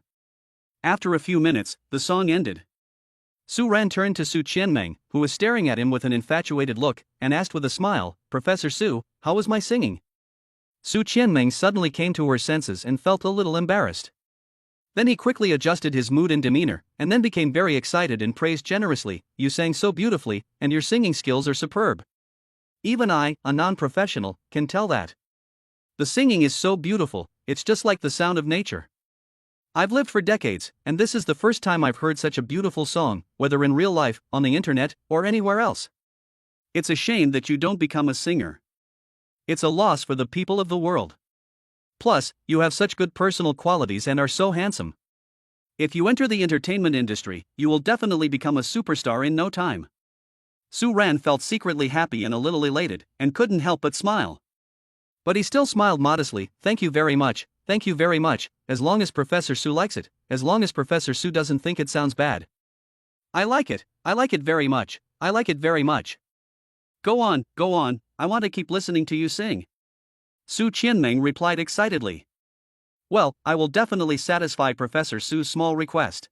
After a few minutes, the song ended. Su Ran turned to Su Qianmeng, who was staring at him with an infatuated look, and asked with a smile, Professor Su, how was my singing? Su Qianmeng suddenly came to her senses and felt a little embarrassed. Then he quickly adjusted his mood and demeanor, and then became very excited and praised generously, You sang so beautifully, and your singing skills are superb. Even I, a non-professional, can tell that. The singing is so beautiful, it's just like the sound of nature. I've lived for decades, and this is the first time I've heard such a beautiful song, whether in real life, on the internet, or anywhere else. It's a shame that you don't become a singer. It's a loss for the people of the world. Plus, you have such good personal qualities and are so handsome. If you enter the entertainment industry, you will definitely become a superstar in no time. Su Ran felt secretly happy and a little elated, and couldn't help but smile. But he still smiled modestly, thank you very much, as long as Professor Su likes it, as long as Professor Su doesn't think it sounds bad. I like it very much, I like it very much. Go on, I want to keep listening to you sing. Su Qianmeng replied excitedly. Well, I will definitely satisfy Professor Su's small request.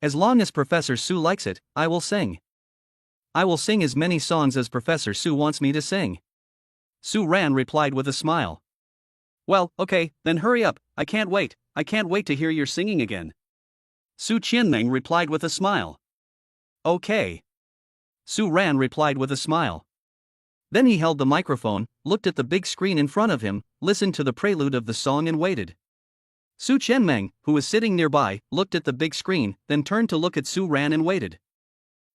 As long as Professor Su likes it, I will sing. I will sing as many songs as Professor Su wants me to sing. Su Ran replied with a smile. Well, okay, then hurry up, I can't wait to hear your singing again. Su Qianmeng replied with a smile. Okay. Su Ran replied with a smile. Then he held the microphone, looked at the big screen in front of him, listened to the prelude of the song and waited. Su Qianmeng, who was sitting nearby, looked at the big screen, then turned to look at Su Ran and waited.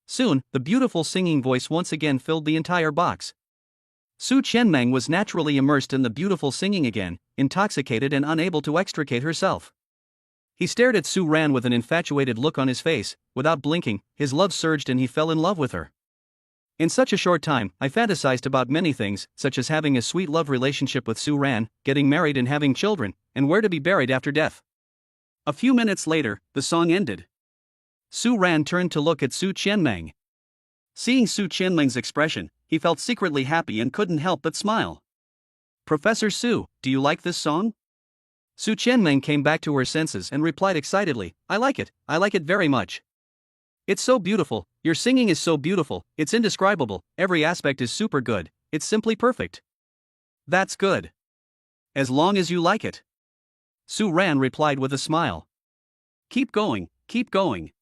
Soon, the beautiful singing voice once again filled the entire box. Su Qianmeng was naturally immersed in the beautiful singing again, intoxicated and unable to extricate herself. He stared at Su Ran with an infatuated look on his face. Without blinking, his love surged and he fell in love with her. In such a short time, I fantasized about many things, such as having a sweet love relationship with Su Ran, getting married and having children, and where to be buried after death. A few minutes later, the song ended. Su Ran turned to look at Su Qianmeng. Seeing Su Qianmeng's expression, he felt secretly happy and couldn't help but smile. Professor Su, do you like this song? Su Qianmeng came back to her senses and replied excitedly, I like it very much. It's so beautiful, your singing is so beautiful, it's indescribable, every aspect is super good, it's simply perfect. That's good. As long as you like it. Su Ran replied with a smile. Keep going, keep going.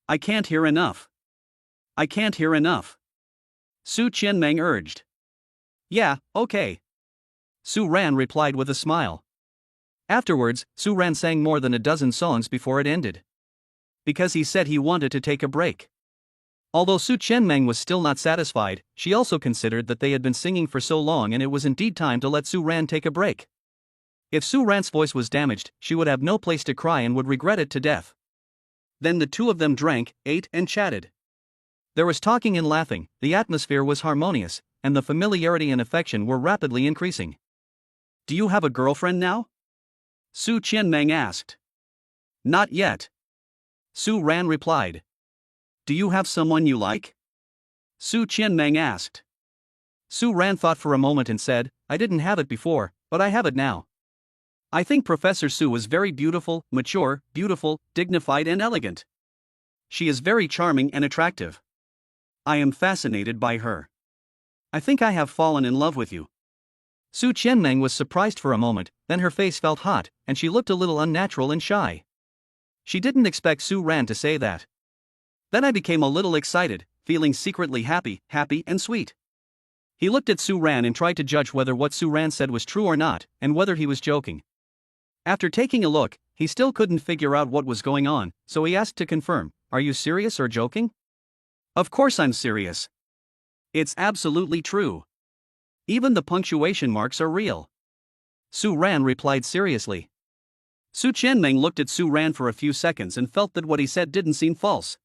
I can't hear enough. I can't hear enough. Su Qianmeng urged. Yeah, okay. Su Ran replied with a smile. Afterwards, Su Ran sang more than a dozen songs before it ended. Because he said he wanted to take a break. Although Su Qianmeng was still not satisfied, she also considered that they had been singing for so long and it was indeed time to let Su Ran take a break. If Su Ran's voice was damaged, she would have no place to cry and would regret it to death. Then the two of them drank, ate, and chatted. There was talking and laughing, the atmosphere was harmonious, and the familiarity and affection were rapidly increasing. Do you have a girlfriend now? Su Qianmeng asked. Not yet. Su Ran replied. Do you have someone you like? Su Qianmeng asked. Su Ran thought for a moment and said, I didn't have it before, but I have it now. I think Professor Su is very beautiful, mature, beautiful, dignified and elegant. She is very charming and attractive. I am fascinated by her. I think I have fallen in love with you. Su Qianmeng was surprised for a moment, then her face felt hot, and she looked a little unnatural and shy. She didn't expect Su Ran to say that. Then I became a little excited, feeling secretly happy and sweet. He looked at Su Ran and tried to judge whether what Su Ran said was true or not, and whether he was joking. After taking a look, he still couldn't figure out what was going on, so he asked to confirm, Are you serious or joking? Of course I'm serious. It's absolutely true. Even the punctuation marks are real. Su Ran replied seriously. Su Qianmeng looked at Su Ran for a few seconds and felt that what he said didn't seem false.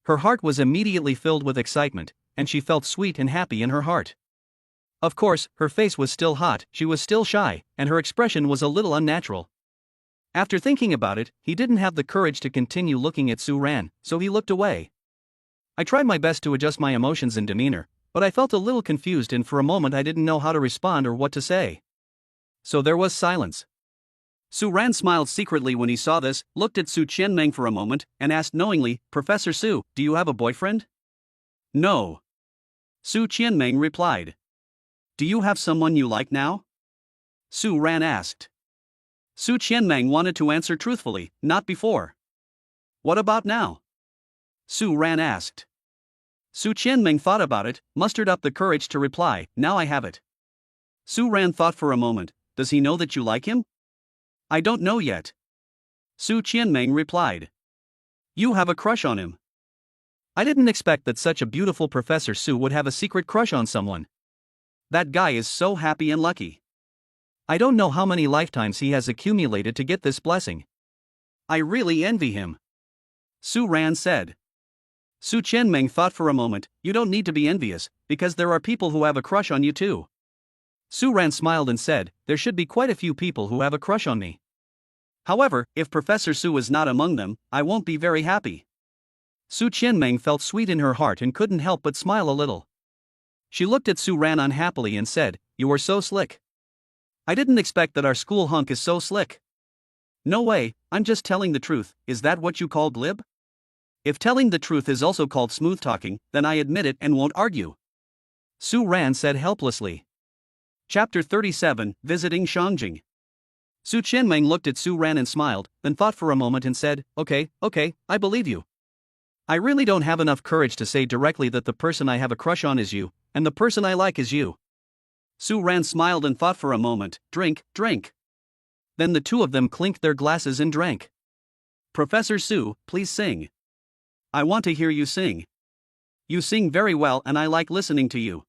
Her heart was immediately filled with excitement, and she felt sweet and happy in her heart. Of course, her face was still hot, she was still shy, and her expression was a little unnatural. After thinking about it, he didn't have the courage to continue looking at Su Ran, so he looked away. I tried my best to adjust my emotions and demeanor, but I felt a little confused and for a moment I didn't know how to respond or what to say. So there was silence. Su Ran smiled secretly when he saw this, looked at Su Qianmeng for a moment, and asked knowingly, Professor Su, do you have a boyfriend? No. Su Qianmeng replied. Do you have someone you like now? Su Ran asked. Su Qianmeng wanted to answer truthfully, not before. What about now? Su Ran asked. Su Qianmeng thought about it, mustered up the courage to reply, Now I have it. Su Ran thought for a moment, Does he know that you like him? I don't know yet. Su Qianmeng replied. You have a crush on him. I didn't expect that such a beautiful Professor Su would have a secret crush on someone. That guy is so happy and lucky. I don't know how many lifetimes he has accumulated to get this blessing. I really envy him. Su Ran said. Su Qianmeng thought for a moment, You don't need to be envious, because there are people who have a crush on you too. Su Ran smiled and said, There should be quite a few people who have a crush on me. However, if Professor Su is not among them, I won't be very happy. Su Qianmeng felt sweet in her heart and couldn't help but smile a little. She looked at Su Ran unhappily and said, You are so slick. I didn't expect that our school hunk is so slick. No way, I'm just telling the truth, is that what you call glib? If telling the truth is also called smooth talking, then I admit it and won't argue. Su Ran said helplessly. Chapter 37, Visiting Shangjing. Su Qianmeng looked at Su Ran and smiled, then thought for a moment and said, Okay, I believe you. I really don't have enough courage to say directly that the person I have a crush on is you, and the person I like is you. Su Ran smiled and thought for a moment, Drink. Then the two of them clinked their glasses and drank. Professor Su, please sing. I want to hear you sing. You sing very well and I like listening to you.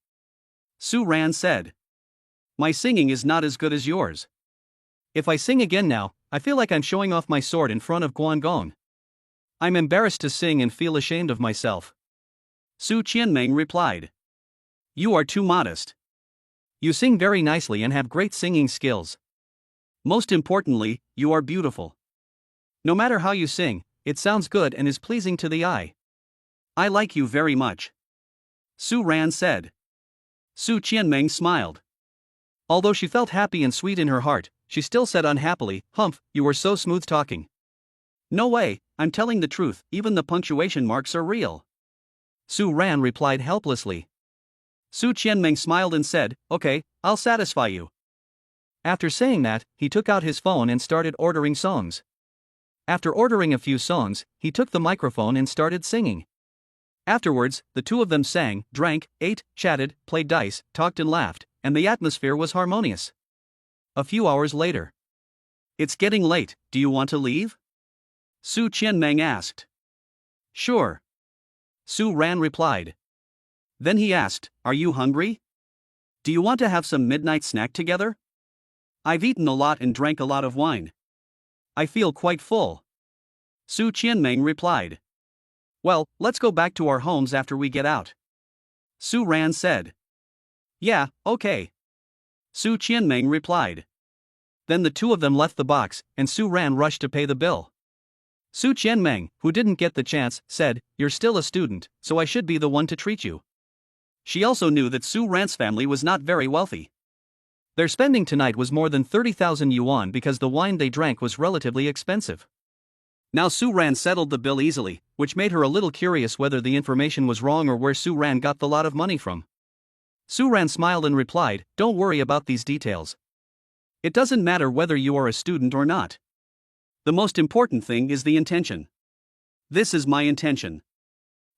Su Ran said. My singing is not as good as yours. If I sing again now, I feel like I'm showing off my sword in front of Guangong. I'm embarrassed to sing and feel ashamed of myself. Su Qianmeng replied. You are too modest. You sing very nicely and have great singing skills. Most importantly, you are beautiful. No matter how you sing, it sounds good and is pleasing to the eye. I like you very much. Su Ran said. Su Qianmeng smiled. Although she felt happy and sweet in her heart, she still said unhappily, Humph, you are so smooth talking. No way, I'm telling the truth, even the punctuation marks are real. Su Ran replied helplessly. Su Qianmeng smiled and said, "Okay, I'll satisfy you." After saying that, he took out his phone and started ordering songs. After ordering a few songs, he took the microphone and started singing. Afterwards, the two of them sang, drank, ate, chatted, played dice, talked and laughed, and the atmosphere was harmonious. A few hours later. "It's getting late, do you want to leave?" Su Qianmeng asked. "Sure." Su Ran replied. Then he asked, "Are you hungry? Do you want to have some midnight snack together? I've eaten a lot and drank a lot of wine. I feel quite full." Su Qianmeng replied. "Well, let's go back to our homes after we get out." Su Ran said. "Yeah, okay." Su Qianmeng replied. Then the two of them left the box, and Su Ran rushed to pay the bill. Su Qianmeng, who didn't get the chance, said, "You're still a student, so I should be the one to treat you." She also knew that Su Ran's family was not very wealthy. Their spending tonight was more than 30,000 yuan because the wine they drank was relatively expensive. Now Su Ran settled the bill easily, which made her a little curious whether the information was wrong or where Su Ran got the lot of money from. Su Ran smiled and replied, "Don't worry about these details. It doesn't matter whether you are a student or not. The most important thing is the intention. This is my intention."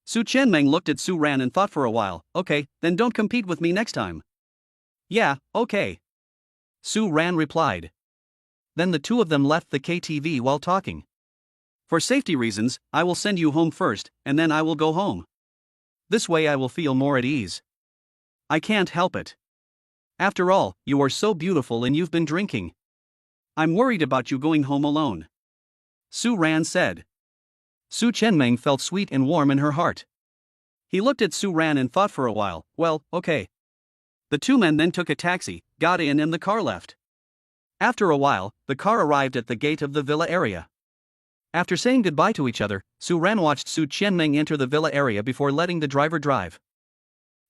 Su Qianmeng looked at Su Ran and thought for a while. "Okay, then don't compete with me next time." "Yeah, okay." Su Ran replied. Then the two of them left the KTV while talking. "For safety reasons, I will send you home first, and then I will go home. This way I will feel more at ease. I can't help it. After all, you are so beautiful and you've been drinking. I'm worried about you going home alone." Su Ran said. Su Qianmeng felt sweet and warm in her heart. He looked at Su Ran and thought for a while. "Well, okay." The two men then took a taxi, got in and the car left. After a while, the car arrived at the gate of the villa area. After saying goodbye to each other, Su Ran watched Su Qianmeng enter the villa area before letting the driver drive.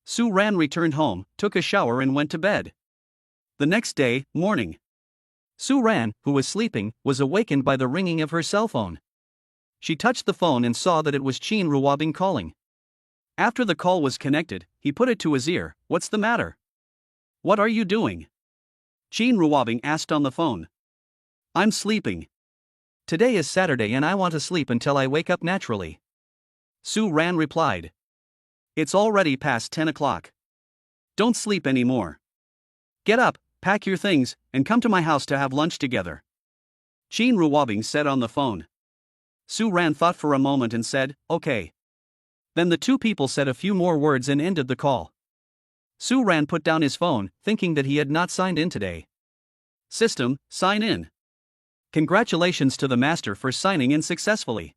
Su Ran returned home, took a shower and went to bed. The next day, morning. Su Ran, who was sleeping, was awakened by the ringing of her cell phone. She touched the phone and saw that it was Qin Ruobing calling. After the call was connected, he put it to his ear. "What's the matter? What are you doing?" Qin Ruobing asked on the phone. "I'm sleeping. Today is Saturday and I want to sleep until I wake up naturally." Su Ran replied. "It's already past 10 o'clock. Don't sleep anymore. Get up, pack your things, and come to my house to have lunch together." Qin Ruobing said on the phone. Su Ran thought for a moment and said, "Okay." Then the two people said a few more words and ended the call. Su Ran put down his phone, thinking that he had not signed in today. System, sign in. Congratulations to the master for signing in successfully.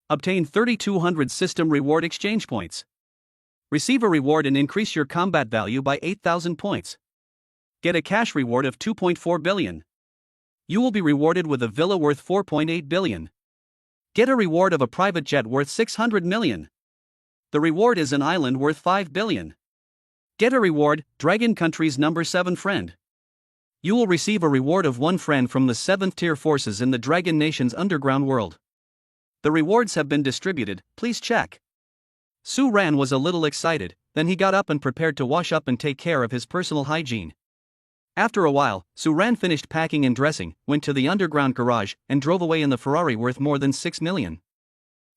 Obtain 3,200 system reward exchange points. Receive a reward and increase your combat value by 8,000 points. Get a cash reward of 2.4 billion. You will be rewarded with a villa worth 4.8 billion. Get a reward of a private jet worth 600 million. The reward is an island worth 5 billion. Get a reward, Dragon Country's number 7 friend. You will receive a reward of 1 friend from the 7th tier forces in the Dragon Nation's underground world. The rewards have been distributed, please check. Su Ran was a little excited, then he got up and prepared to wash up and take care of his personal hygiene. After a while, Su Ran finished packing and dressing, went to the underground garage, and drove away in the Ferrari worth more than 6 million.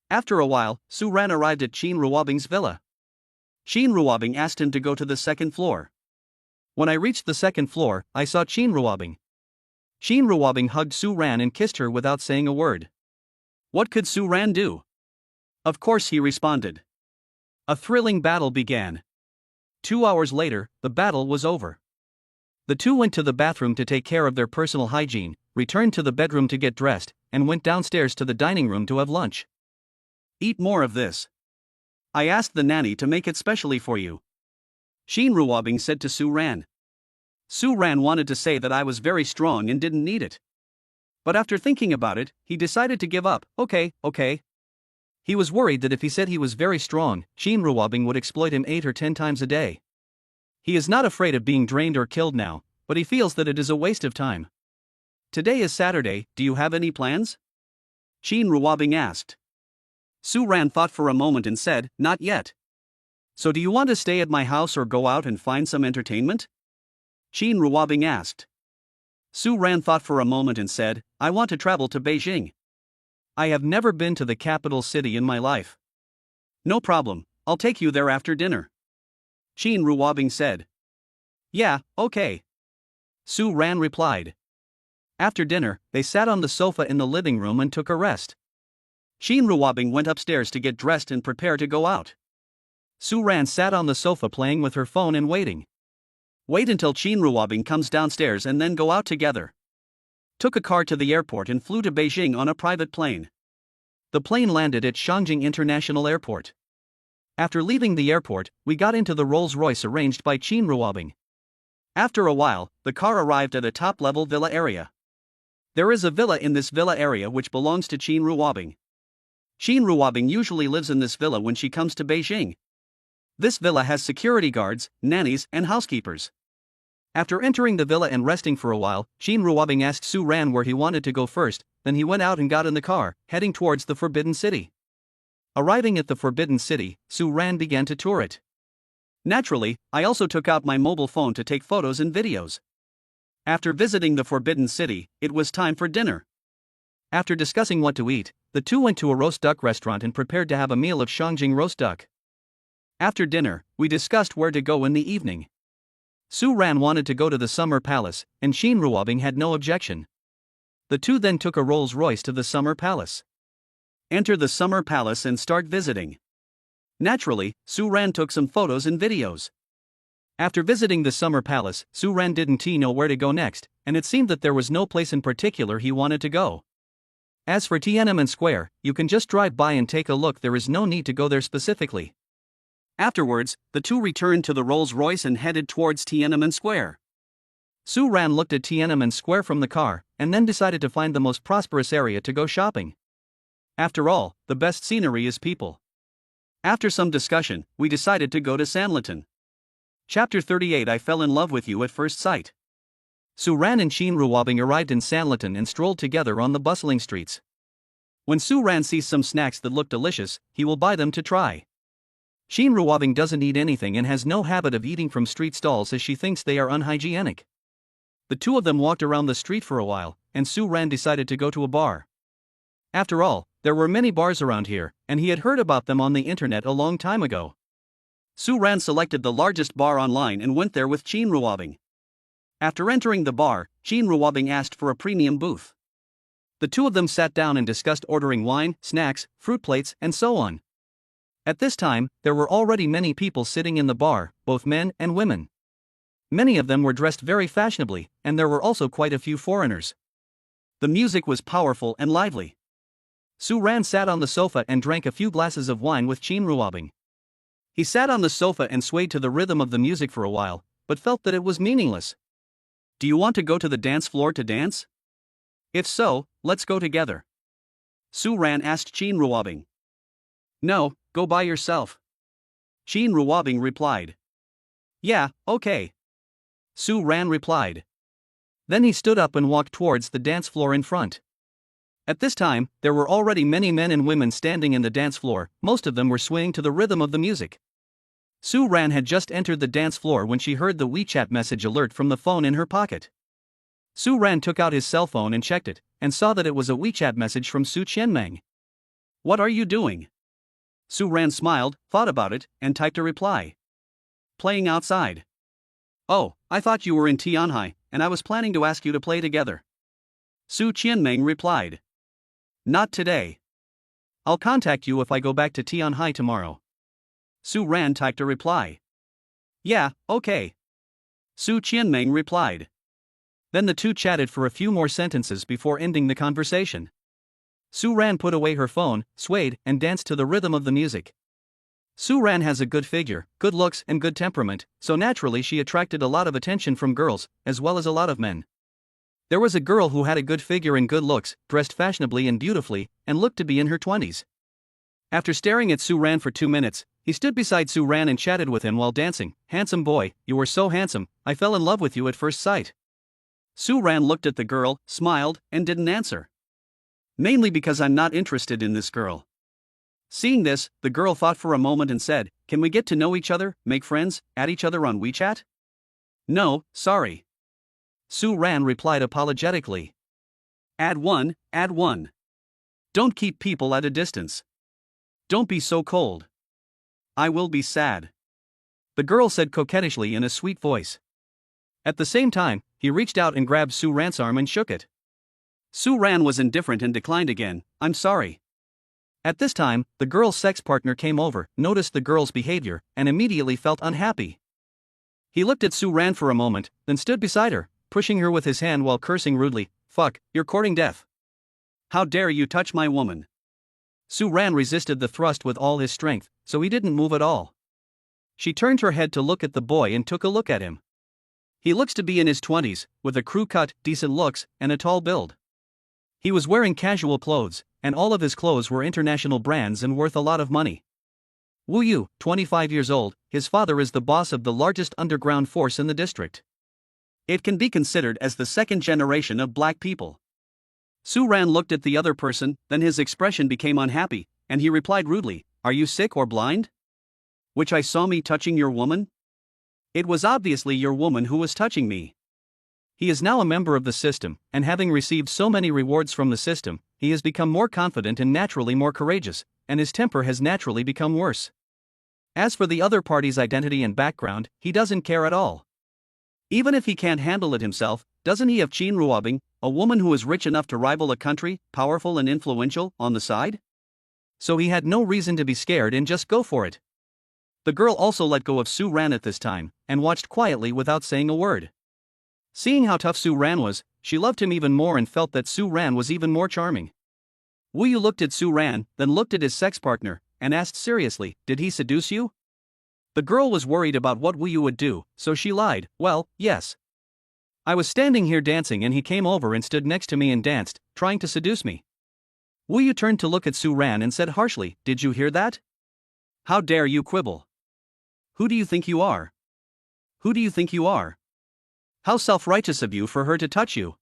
After a while, Su Ran arrived at Qin Ruobing's villa. Qin Ruobing asked him to go to the second floor. When I reached the second floor, I saw Qin Ruobing. Qin Ruobing hugged Su Ran and kissed her without saying a word. What could Su Ran do? Of course he responded. A thrilling battle began. 2 hours later, the battle was over. The two went to the bathroom to take care of their personal hygiene, returned to the bedroom to get dressed, and went downstairs to the dining room to have lunch. Eat more of this. I asked the nanny to make it specially for you. Qin Ruobing said to Su Ran. Su Ran wanted to say that I was very strong and didn't need it. But after thinking about it, he decided to give up. Okay. He was worried that if he said he was very strong, Qin Ruobing would exploit him 8 or 10 times a day. He is not afraid of being drained or killed now, but he feels that it is a waste of time. Today is Saturday, do you have any plans? Qin Ruobing asked. Su Ran thought for a moment and said, not yet. So do you want to stay at my house or go out and find some entertainment? Qin Ruobing asked. Su Ran thought for a moment and said, I want to travel to Beijing. I have never been to the capital city in my life. No problem, I'll take you there after dinner. Qin Ruobing said. Yeah, okay. Su Ran replied. After dinner, they sat on the sofa in the living room and took a rest. Qin Ruobing went upstairs to get dressed and prepare to go out. Su Ran sat on the sofa playing with her phone and waiting. Wait until Qin Ruobing comes downstairs and then go out together. Took a car to the airport and flew to Beijing on a private plane. The plane landed at Shangjing International Airport. After leaving the airport, we got into the Rolls-Royce arranged by Qin Ruobing. After a while, the car arrived at a top-level villa area. There is a villa in this villa area which belongs to Qin Ruobing. Qin Ruobing usually lives in this villa when she comes to Beijing. This villa has security guards, nannies, and housekeepers. After entering the villa and resting for a while, Qin Ruobing asked Su Ran where he wanted to go first, then he went out and got in the car, heading towards the Forbidden City. Arriving at the Forbidden City, Su Ran began to tour it. Naturally, I also took out my mobile phone to take photos and videos. After visiting the Forbidden City, it was time for dinner. After discussing what to eat, the two went to a roast duck restaurant and prepared to have a meal of Shangjing roast duck. After dinner, we discussed where to go in the evening. Su Ran wanted to go to the Summer Palace, and Qin Ruobing had no objection. The two then took a Rolls-Royce to the Summer Palace. Enter the Summer Palace and start visiting. Naturally, Su Ran took some photos and videos. After visiting the Summer Palace, Su Ran didn't know where to go next, and it seemed that there was no place in particular he wanted to go. As for Tiananmen Square, you can just drive by and take a look, there is no need to go there specifically. Afterwards, the two returned to the Rolls-Royce and headed towards Tiananmen Square. Su Ran looked at Tiananmen Square from the car, and then decided to find the most prosperous area to go shopping. After all, the best scenery is people. After some discussion, we decided to go to Sanlitun. Chapter 38 I fell in love with you at first sight. Su Ran and Qin Ruobing arrived in Sanlitun and strolled together on the bustling streets. When Su Ran sees some snacks that look delicious, he will buy them to try. Qin Ruobing doesn't eat anything and has no habit of eating from street stalls as she thinks they are unhygienic. The two of them walked around the street for a while, and Su Ran decided to go to a bar. After all, there were many bars around here, and he had heard about them on the internet a long time ago. Su Ran selected the largest bar online and went there with Qin Ruobing. After entering the bar, Qin Ruobing asked for a premium booth. The two of them sat down and discussed ordering wine, snacks, fruit plates, and so on. At this time, there were already many people sitting in the bar, both men and women. Many of them were dressed very fashionably, and there were also quite a few foreigners. The music was powerful and lively. Su Ran sat on the sofa and drank a few glasses of wine with Qin Ruobing. He sat on the sofa and swayed to the rhythm of the music for a while, but felt that it was meaningless. Do you want to go to the dance floor to dance? If so, let's go together. Su Ran asked Qin Ruobing. No, go by yourself. Qin Ruobing replied. Yeah, okay. Su Ran replied. Then he stood up and walked towards the dance floor in front. At this time, there were already many men and women standing in the dance floor, most of them were swaying to the rhythm of the music. Su Ran had just entered the dance floor when she heard the WeChat message alert from the phone in her pocket. Su Ran took out his cell phone and checked it, and saw that it was a WeChat message from Su Qianmeng. What are you doing? Su Ran smiled, thought about it, and typed a reply. Playing outside. Oh, I thought you were in Tianhai, and I was planning to ask you to play together. Su Qianmeng replied. Not today. I'll contact you if I go back to Tianhai tomorrow. Su Ran typed a reply. Yeah, okay. Su Qianmeng replied. Then the two chatted for a few more sentences before ending the conversation. Su Ran put away her phone, swayed, and danced to the rhythm of the music. Su Ran has a good figure, good looks, and good temperament, so naturally she attracted a lot of attention from girls, as well as a lot of men. There was a girl who had a good figure and good looks, dressed fashionably and beautifully, and looked to be in her 20s. After staring at Su Ran for 2 minutes, he stood beside Su Ran and chatted with him while dancing. Handsome boy, you are so handsome, I fell in love with you at first sight. Su Ran looked at the girl, smiled, and didn't answer. Mainly because I'm not interested in this girl. Seeing this, the girl thought for a moment and said, "Can we get to know each other, make friends, add each other on WeChat?" "No, sorry." Su Ran replied apologetically. Add one, add one. Don't keep people at a distance. Don't be so cold. I will be sad. The girl said coquettishly in a sweet voice. At the same time, he reached out and grabbed Su Ran's arm and shook it. Su Ran was indifferent and declined again, "I'm sorry." At this time, the girl's sex partner came over, noticed the girl's behavior, and immediately felt unhappy. He looked at Su Ran for a moment, then stood beside her, pushing her with his hand while cursing rudely, "Fuck, you're courting death. How dare you touch my woman?" Su Ran resisted the thrust with all his strength, so he didn't move at all. She turned her head to look at the boy and took a look at him. He looks to be in his 20s, with a crew cut, decent looks, and a tall build. He was wearing casual clothes, and all of his clothes were international brands and worth a lot of money. Wu Yu, 25 years old, his father is the boss of the largest underground force in the district. It can be considered as the second generation of black people. Su Ran looked at the other person, then his expression became unhappy, and he replied rudely, "Are you sick or blind? Which I saw me touching your woman? It was obviously your woman who was touching me." He is now a member of the system, and having received so many rewards from the system, he has become more confident and naturally more courageous, and his temper has naturally become worse. As for the other party's identity and background, he doesn't care at all. Even if he can't handle it himself, doesn't he have Qin Ruobing, a woman who is rich enough to rival a country, powerful and influential, on the side? So he had no reason to be scared and just go for it. The girl also let go of Su Ran at this time, and watched quietly without saying a word. Seeing how tough Su Ran was, she loved him even more and felt that Su Ran was even more charming. Wu Yu looked at Su Ran, then looked at his sex partner, and asked seriously, "Did he seduce you?" The girl was worried about what Wu Yu would do, so she lied, "Well, yes. I was standing here dancing and he came over and stood next to me and danced, trying to seduce me." Wu Yu turned to look at Su Ran and said harshly, "Did you hear that? How dare you quibble? Who do you think you are? Who do you think you are? How self-righteous of you for her to touch you.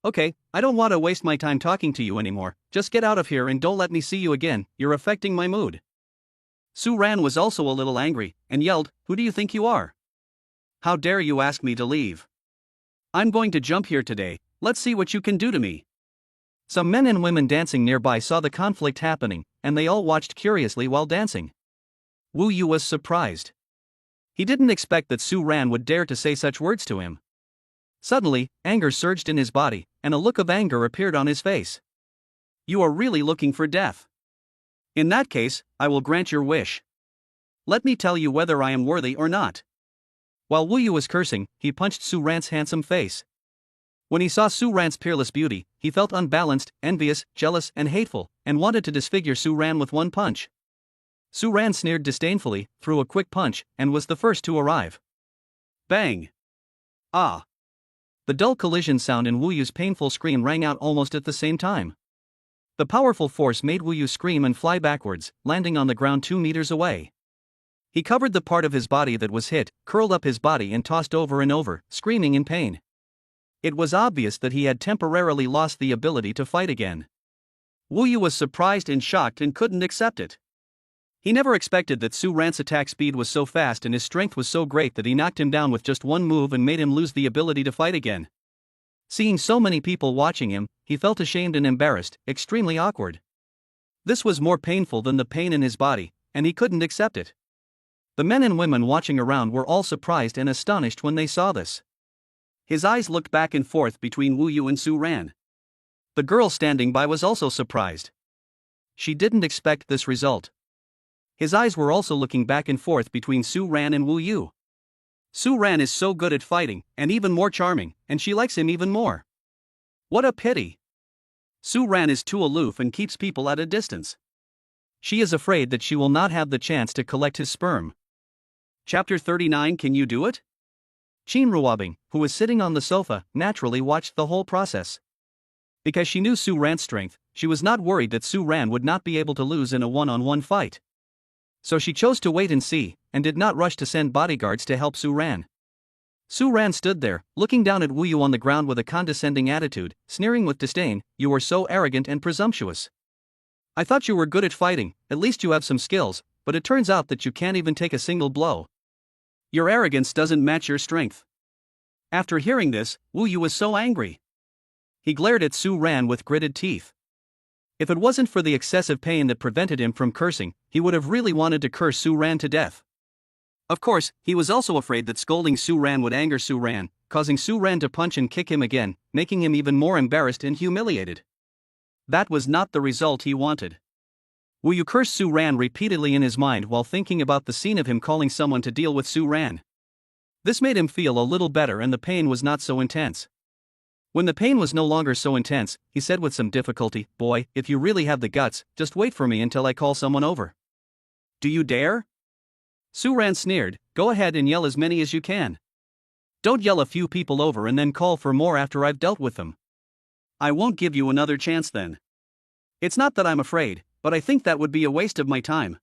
Okay, I don't want to waste my time talking to you anymore, just get out of here and don't let me see you again, you're affecting my mood." Su Ran was also a little angry, and yelled, "Who do you think you are? How dare you ask me to leave? I'm going to jump here today, let's see what you can do to me." Some men and women dancing nearby saw the conflict happening, and they all watched curiously while dancing. Wu Yu was surprised. He didn't expect that Su Ran would dare to say such words to him. Suddenly, anger surged in his body, and a look of anger appeared on his face. "You are really looking for death. In that case, I will grant your wish. Let me tell you whether I am worthy or not." While Wu Yu was cursing, he punched Su Ran's handsome face. When he saw Su Ran's peerless beauty, he felt unbalanced, envious, jealous, and hateful, and wanted to disfigure Su Ran with one punch. Su Ran sneered disdainfully, threw a quick punch, and was the first to arrive. Bang! Ah! The dull collision sound and Wu Yu's painful scream rang out almost at the same time. The powerful force made Wu Yu scream and fly backwards, landing on the ground 2 meters away. He covered the part of his body that was hit, curled up his body and tossed over and over, screaming in pain. It was obvious that he had temporarily lost the ability to fight again. Wu Yu was surprised and shocked and couldn't accept it. He never expected that Su Ran's attack speed was so fast and his strength was so great that he knocked him down with just one move and made him lose the ability to fight again. Seeing so many people watching him, he felt ashamed and embarrassed, extremely awkward. This was more painful than the pain in his body, and he couldn't accept it. The men and women watching around were all surprised and astonished when they saw this. His eyes looked back and forth between Wu Yu and Su Ran. The girl standing by was also surprised. She didn't expect this result. His eyes were also looking back and forth between Su Ran and Wu Yu. Su Ran is so good at fighting, and even more charming, and she likes him even more. What a pity. Su Ran is too aloof and keeps people at a distance. She is afraid that she will not have the chance to collect his sperm. Chapter 39. Can you do it? Qin Ruobing, who was sitting on the sofa, naturally watched the whole process. Because she knew Su Ran's strength, she was not worried that Su Ran would not be able to lose in a one-on-one fight. So she chose to wait and see, and did not rush to send bodyguards to help Su Ran. Su Ran stood there, looking down at Wu Yu on the ground with a condescending attitude, sneering with disdain, "You are so arrogant and presumptuous. I thought you were good at fighting, at least you have some skills, but it turns out that you can't even take a single blow. Your arrogance doesn't match your strength. After hearing this, Wu Yu was so angry. He glared at Su Ran with gritted teeth. If it wasn't for the excessive pain that prevented him from cursing, he would have really wanted to curse Su Ran to death. Of course, he was also afraid that scolding Su Ran would anger Su Ran, causing Su Ran to punch and kick him again, making him even more embarrassed and humiliated. That was not the result he wanted. Wu Yu cursed Su Ran repeatedly in his mind while thinking about the scene of him calling someone to deal with Su Ran. This made him feel a little better and the pain was not so intense. When the pain was no longer so intense, he said with some difficulty, "Boy, if you really have the guts, just wait for me until I call someone over." "Do you dare?" Su Ran sneered, "Go ahead and yell as many as you can. Don't yell a few people over and then call for more after I've dealt with them. I won't give you another chance then. It's not that I'm afraid, but I think that would be a waste of my time.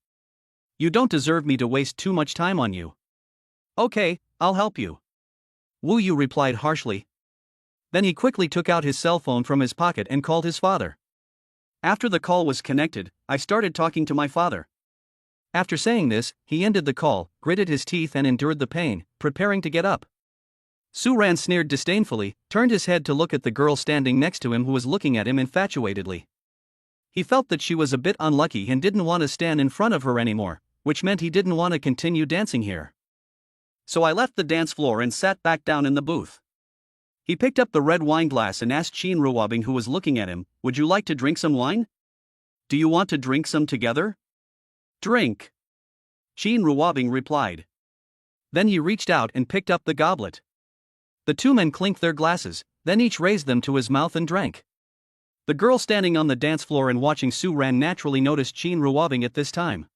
You don't deserve me to waste too much time on you." "Okay, I'll help you," Wu Yu replied harshly. Then he quickly took out his cell phone from his pocket and called his father. After the call was connected, I started talking to my father. After saying this, he ended the call, gritted his teeth and endured the pain, preparing to get up. Su Ran sneered disdainfully, turned his head to look at the girl standing next to him who was looking at him infatuatedly. He felt that she was a bit unlucky and didn't want to stand in front of her anymore, which meant he didn't want to continue dancing here. So I left the dance floor and sat back down in the booth. He picked up the red wine glass and asked Qin Ruobing, who was looking at him, "Would you like to drink some wine? Do you want to drink some together?" "Drink," Qin Ruobing replied. Then he reached out and picked up the goblet. The two men clinked their glasses, then each raised them to his mouth and drank. The girl standing on the dance floor and watching Su Ran naturally noticed Qin Ruobing at this time.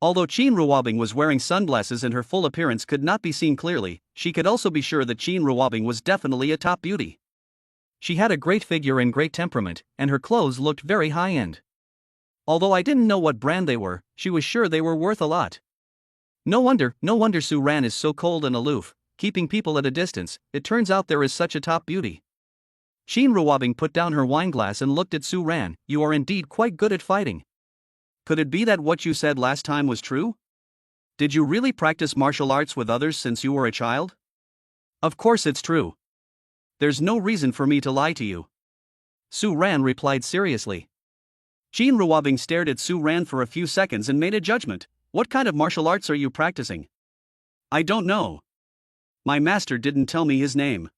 Although Qin Ruobing was wearing sunglasses and her full appearance could not be seen clearly, she could also be sure that Qin Ruobing was definitely a top beauty. She had a great figure and great temperament, and her clothes looked very high-end. Although I didn't know what brand they were, she was sure they were worth a lot. No wonder Su Ran is so cold and aloof, keeping people at a distance. It turns out there is such a top beauty. Qin Ruobing put down her wineglass and looked at Su Ran. "You are indeed quite good at fighting. Could it be that what you said last time was true? Did you really practice martial arts with others since you were a child?" "Of course it's true. There's no reason for me to lie to you," Su Ran replied seriously. Qin Ruobing stared at Su Ran for a few seconds and made a judgment. "What kind of martial arts are you practicing?" "I don't know. My master didn't tell me his name.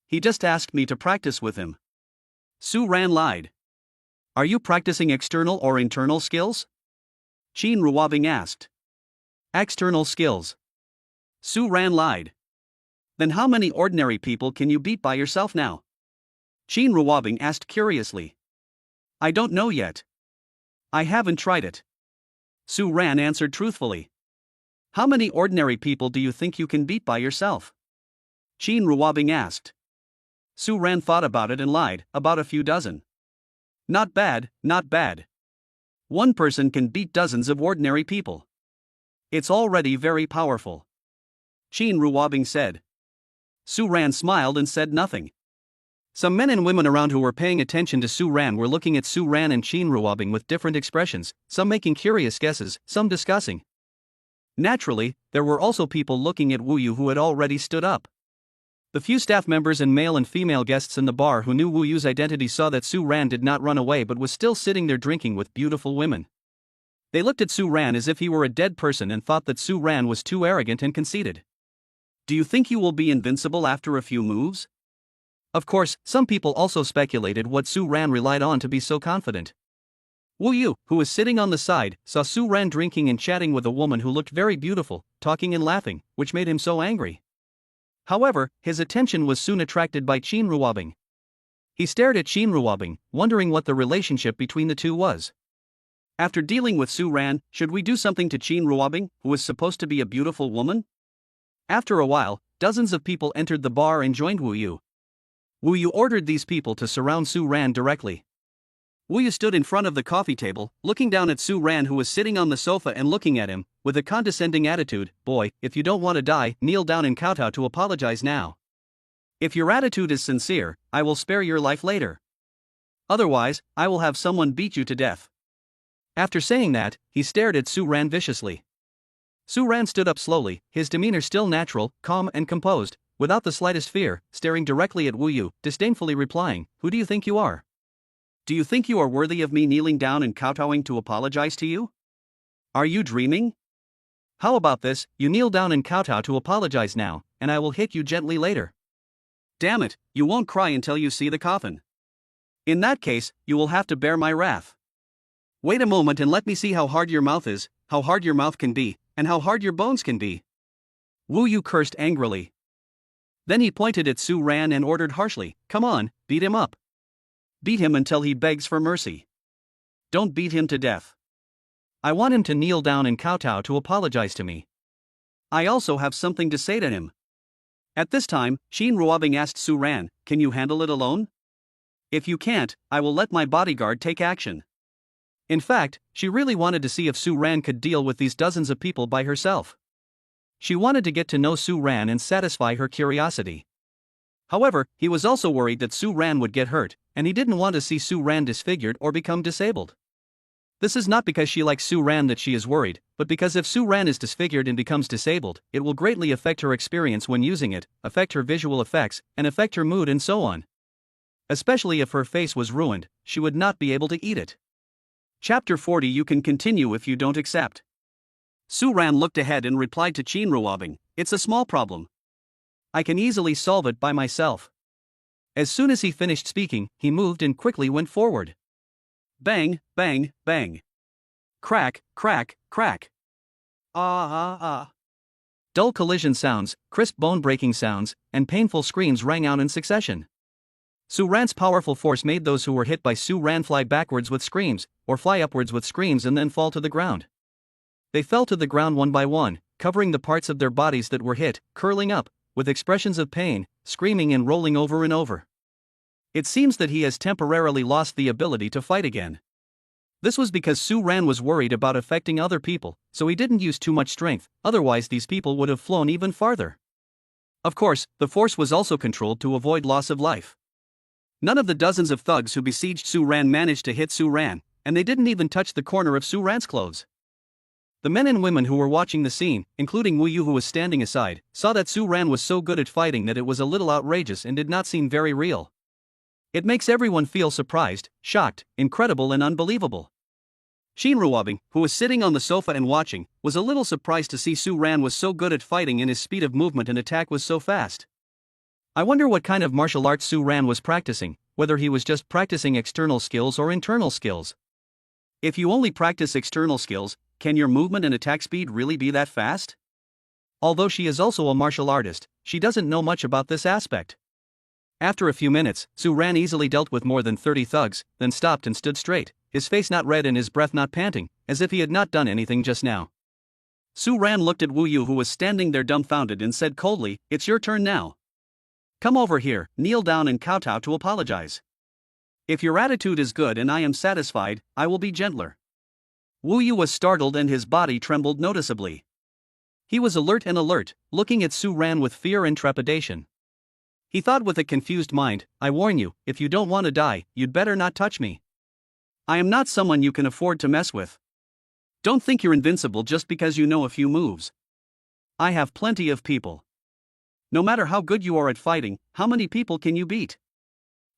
He just asked me to practice with him." Su Ran lied. "Are you practicing external or internal skills?" Qin Ruobing asked. "External skills." Su Ran lied. "Then how many ordinary people can you beat by yourself now?" Qin Ruobing asked curiously. "I don't know yet. I haven't tried it," Su Ran answered truthfully. "How many ordinary people do you think you can beat by yourself?" Qin Ruobing asked. Su Ran thought about it and lied, "About a few dozen." "Not bad, not bad. One person can beat dozens of ordinary people. It's already very powerful," Qin Ruobing said. Su Ran smiled and said nothing. Some men and women around who were paying attention to Su Ran were looking at Su Ran and Qin Ruobing with different expressions, some making curious guesses, some discussing. Naturally, there were also people looking at Wu Yu who had already stood up. The few staff members and male and female guests in the bar who knew Wu Yu's identity saw that Su Ran did not run away but was still sitting there drinking with beautiful women. They looked at Su Ran as if he were a dead person and thought that Su Ran was too arrogant and conceited. "Do you think you will be invincible after a few moves?" Of course, some people also speculated what Su Ran relied on to be so confident. Wu Yu, who was sitting on the side, saw Su Ran drinking and chatting with a woman who looked very beautiful, talking and laughing, which made him so angry. However, his attention was soon attracted by Qin Ruobing. He stared at Qin Ruobing, wondering what the relationship between the two was. After dealing with Su Ran, should we do something to Qin Ruobing, who was supposed to be a beautiful woman? After a while, dozens of people entered the bar and joined Wu Yu. Wu Yu ordered these people to surround Su Ran directly. Wu Yu stood in front of the coffee table, looking down at Su Ran, who was sitting on the sofa and looking at him with a condescending attitude. "Boy, if you don't want to die, kneel down and kowtow to apologize now. If your attitude is sincere, I will spare your life later. Otherwise, I will have someone beat you to death." After saying that, he stared at Su Ran viciously. Su Ran stood up slowly, his demeanor still natural, calm and composed, without the slightest fear, staring directly at Wu Yu, disdainfully replying, "Who do you think you are? Do you think you are worthy of me kneeling down and kowtowing to apologize to you? Are you dreaming? How about this, you kneel down and kowtow to apologize now, and I will hit you gently later. Damn it, you won't cry until you see the coffin. In that case, you will have to bear my wrath. Wait a moment and let me see how hard your mouth is, how hard your mouth can be, and how hard your bones can be." Wu Yu cursed angrily. Then he pointed at Su Ran and ordered harshly, "Come on, beat him up. Beat him until he begs for mercy. Don't beat him to death. I want him to kneel down and kowtow to apologize to me. I also have something to say to him." At this time, Shin Ruobing asked Su Ran, "Can you handle it alone? If you can't, I will let my bodyguard take action." In fact, she really wanted to see if Su Ran could deal with these dozens of people by herself. She wanted to get to know Su Ran and satisfy her curiosity. However, he was also worried that Su Ran would get hurt, and he didn't want to see Su Ran disfigured or become disabled. This is not because she likes Su Ran that she is worried, but because if Su Ran is disfigured and becomes disabled, it will greatly affect her experience when using it, affect her visual effects, and affect her mood and so on. Especially if her face was ruined, she would not be able to eat it. Chapter 40. You can continue if you don't accept. Su Ran looked ahead and replied to Shin Ruobing, "It's a small problem. I can easily solve it by myself." As soon as he finished speaking, he moved and quickly went forward. Bang, bang, bang. Crack, crack, crack. Ah ah ah. Dull collision sounds, crisp bone-breaking sounds, and painful screams rang out in succession. Su Ran's powerful force made those who were hit by Su Ran fly backwards with screams, or fly upwards with screams and then fall to the ground. They fell to the ground one by one, covering the parts of their bodies that were hit, curling up, with expressions of pain, screaming and rolling over and over. It seems that he has temporarily lost the ability to fight again. This was because Su Ran was worried about affecting other people, so he didn't use too much strength, otherwise these people would have flown even farther. Of course, the force was also controlled to avoid loss of life. None of the dozens of thugs who besieged Su Ran managed to hit Su Ran, and they didn't even touch the corner of Su Ran's clothes. The men and women who were watching the scene, including Wu Yu who was standing aside, saw that Su Ran was so good at fighting that it was a little outrageous and did not seem very real. It makes everyone feel surprised, shocked, incredible and unbelievable. Shin Ruobing, who was sitting on the sofa and watching, was a little surprised to see Su Ran was so good at fighting and his speed of movement and attack was so fast. I wonder what kind of martial arts Su Ran was practicing, whether he was just practicing external skills or internal skills. If you only practice external skills, can your movement and attack speed really be that fast? Although she is also a martial artist, she doesn't know much about this aspect. After a few minutes, Su Ran easily dealt with more than 30 thugs, then stopped and stood straight, his face not red and his breath not panting, as if he had not done anything just now. Su Ran looked at Wu Yu who was standing there dumbfounded and said coldly, "It's your turn now. Come over here, kneel down and kowtow to apologize. If your attitude is good and I am satisfied, I will be gentler." Wu Yu was startled and his body trembled noticeably. He was alert, looking at Su Ran with fear and trepidation. He thought with a confused mind, "I warn you, if you don't want to die, you'd better not touch me. I am not someone you can afford to mess with. Don't think you're invincible just because you know a few moves. I have plenty of people. No matter how good you are at fighting, how many people can you beat?"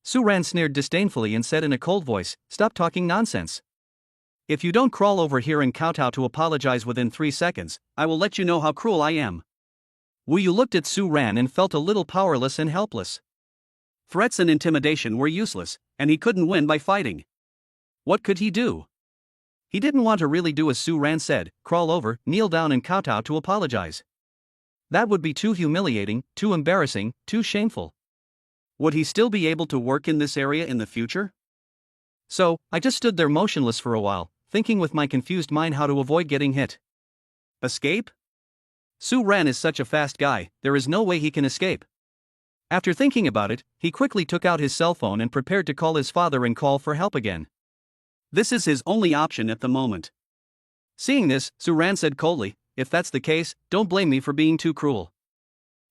Su Ran sneered disdainfully and said in a cold voice, "Stop talking nonsense. If you don't crawl over here and kowtow to apologize within 3 seconds, I will let you know how cruel I am." Wu Yu looked at Su Ran and felt a little powerless and helpless. Threats and intimidation were useless, and he couldn't win by fighting. What could he do? He didn't want to really do as Su Ran said, crawl over, kneel down and kowtow to apologize. That would be too humiliating, too embarrassing, too shameful. Would he still be able to work in this area in the future? So, I just stood there motionless for a while, thinking with my confused mind how to avoid getting hit. Escape? Su Ran is such a fast guy, there is no way he can escape. After thinking about it, he quickly took out his cell phone and prepared to call his father and call for help again. This is his only option at the moment. Seeing this, Su Ran said coldly, "If that's the case, don't blame me for being too cruel."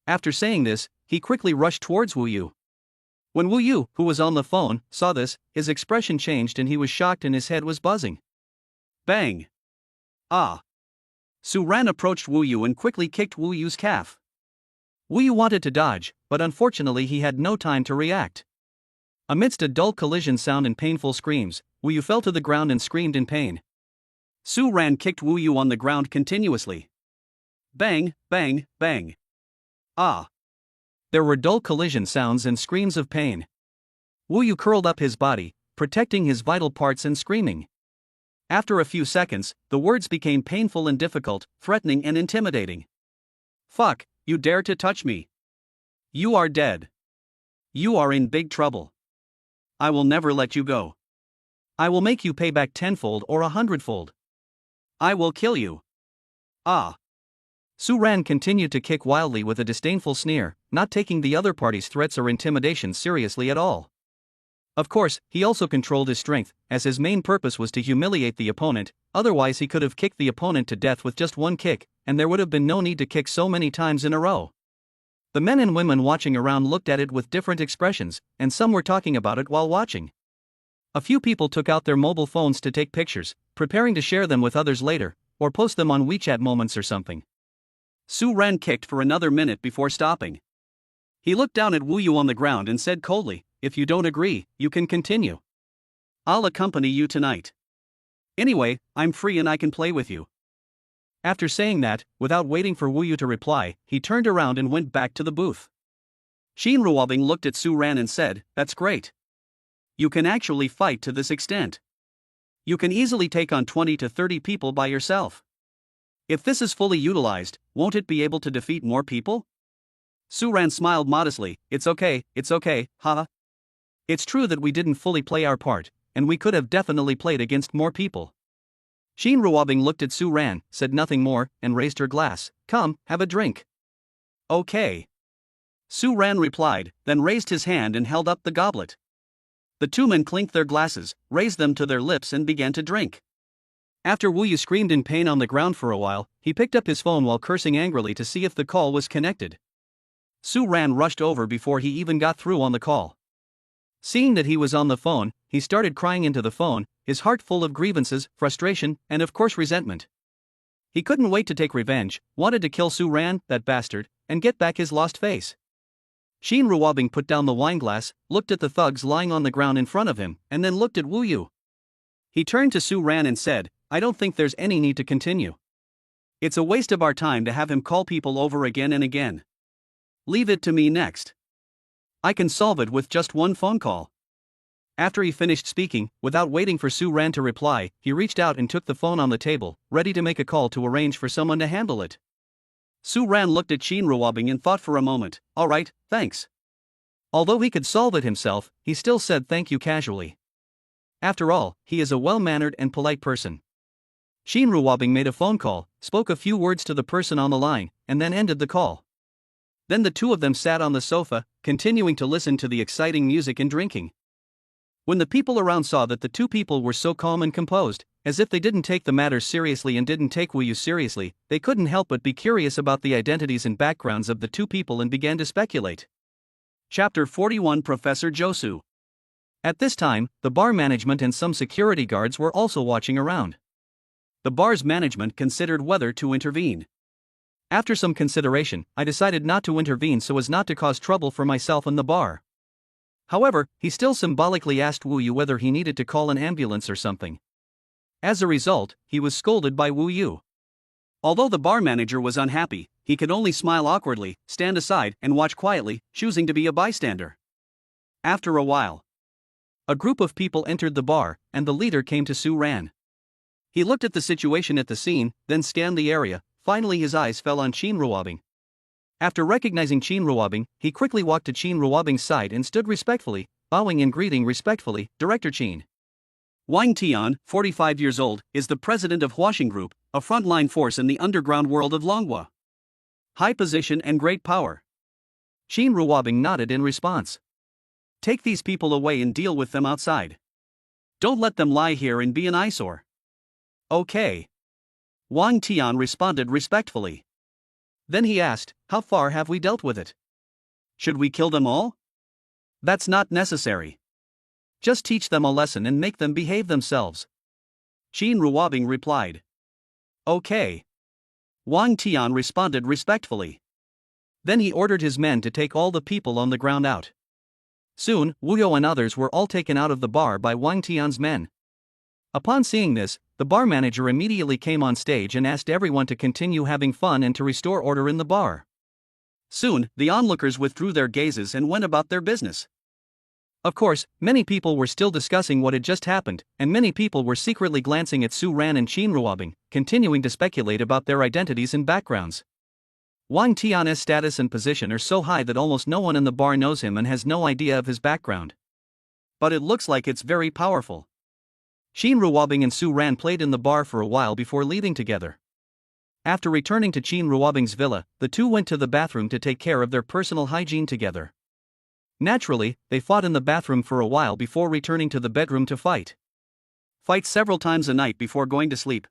After saying this, he quickly rushed towards Wu Yu. When Wu Yu, who was on the phone, saw this, his expression changed and he was shocked and his head was buzzing. Bang! Ah! Su Ran approached Wu Yu and quickly kicked Wu Yu's calf. Wu Yu wanted to dodge, but unfortunately he had no time to react. Amidst a dull collision sound and painful screams, Wu Yu fell to the ground and screamed in pain. Su Ran kicked Wu Yu on the ground continuously. Bang, bang, bang. Ah! There were dull collision sounds and screams of pain. Wu Yu curled up his body, protecting his vital parts and screaming. After a few seconds, the words became painful and difficult, threatening and intimidating. Fuck, you dare to touch me? You are dead. You are in big trouble. I will never let you go. I will make you pay back tenfold or 100-fold. I will kill you. Ah! Su Ran continued to kick wildly with a disdainful sneer, not taking the other party's threats or intimidation seriously at all. Of course, he also controlled his strength, as his main purpose was to humiliate the opponent, otherwise he could have kicked the opponent to death with just one kick, and there would have been no need to kick so many times in a row. The men and women watching around looked at it with different expressions, and some were talking about it while watching. A few people took out their mobile phones to take pictures, preparing to share them with others later, or post them on WeChat moments or something. Su Ran kicked for another minute before stopping. He looked down at Wu Yu on the ground and said coldly, "If you don't agree, you can continue. I'll accompany you tonight. Anyway, I'm free and I can play with you." After saying that, without waiting for Wu Yu to reply, he turned around and went back to the booth. Shin Ruobing looked at Su Ran and said, "That's great. You can actually fight to this extent. You can easily take on 20 to 30 people by yourself. If this is fully utilized, won't it be able to defeat more people?" Su Ran smiled modestly. It's okay, haha. It's true that we didn't fully play our part, and we could have definitely played against more people." Shin Ruobing looked at Su Ran, said nothing more, and raised her glass. "Come, have a drink." "Okay." Su Ran replied, then raised his hand and held up the goblet. The two men clinked their glasses, raised them to their lips and began to drink. After Wu Yu screamed in pain on the ground for a while, he picked up his phone while cursing angrily to see if the call was connected. Su Ran rushed over before he even got through on the call. Seeing that he was on the phone, he started crying into the phone, his heart full of grievances, frustration, and of course resentment. He couldn't wait to take revenge, wanted to kill Su Ran, that bastard, and get back his lost face. Shin Ruobing put down the wineglass, looked at the thugs lying on the ground in front of him, and then looked at Wu Yu. He turned to Su Ran and said, "I don't think there's any need to continue. It's a waste of our time to have him call people over again and again. Leave it to me next. I can solve it with just one phone call." After he finished speaking, without waiting for Su Ran to reply, he reached out and took the phone on the table, ready to make a call to arrange for someone to handle it. Su Ran looked at Shin Ruobing and thought for a moment. "All right, thanks." Although he could solve it himself, he still said thank you casually. After all, he is a well-mannered and polite person. Shin Ruobing made a phone call, spoke a few words to the person on the line, and then ended the call. Then the two of them sat on the sofa, continuing to listen to the exciting music and drinking. When the people around saw that the two people were so calm and composed, as if they didn't take the matter seriously and didn't take Wu Yu seriously, they couldn't help but be curious about the identities and backgrounds of the two people and began to speculate. Chapter 41 Professor Josu. At this time, the bar management and some security guards were also watching around. The bar's management considered whether to intervene. After some consideration, I decided not to intervene so as not to cause trouble for myself and the bar. However, he still symbolically asked Wu Yu whether he needed to call an ambulance or something. As a result, he was scolded by Wu Yu. Although the bar manager was unhappy, he could only smile awkwardly, stand aside, and watch quietly, choosing to be a bystander. After a while, a group of people entered the bar, and the leader came to Su Ran. He looked at the situation at the scene, then scanned the area. Finally his eyes fell on Shin Ruobing. After recognizing Shin Ruobing, he quickly walked to Shin Ruobing's side and stood respectfully, bowing and greeting respectfully, "Director Shin." Wang Tian, 45 years old, is the president of Huaxing Group, a frontline force in the underground world of Longhua. High position and great power. Shin Ruobing nodded in response. "Take these people away and deal with them outside. Don't let them lie here and be an eyesore." "Okay." Wang Tian responded respectfully. Then he asked, "How far have we dealt with it? Should we kill them all?" "That's not necessary. Just teach them a lesson and make them behave themselves." Qin Ruobing replied. Okay. Wang Tian responded respectfully. Then he ordered his men to take all the people on the ground out. Soon, Wu You and others were all taken out of the bar by Wang Tian's men. Upon seeing this, the bar manager immediately came on stage and asked everyone to continue having fun and to restore order in the bar. Soon, the onlookers withdrew their gazes and went about their business. Of course, many people were still discussing what had just happened, and many people were secretly glancing at Su Ran and Qin Ruobing, continuing to speculate about their identities and backgrounds. Wang Tian's status and position are so high that almost no one in the bar knows him and has no idea of his background. But it looks like it's very powerful. Qin Ruobing and Su Ran played in the bar for a while before leaving together. After returning to Qin Ruobing's villa, the two went to the bathroom to take care of their personal hygiene together. Naturally, they fought in the bathroom for a while before returning to the bedroom to fight. Fight several times a night before going to sleep.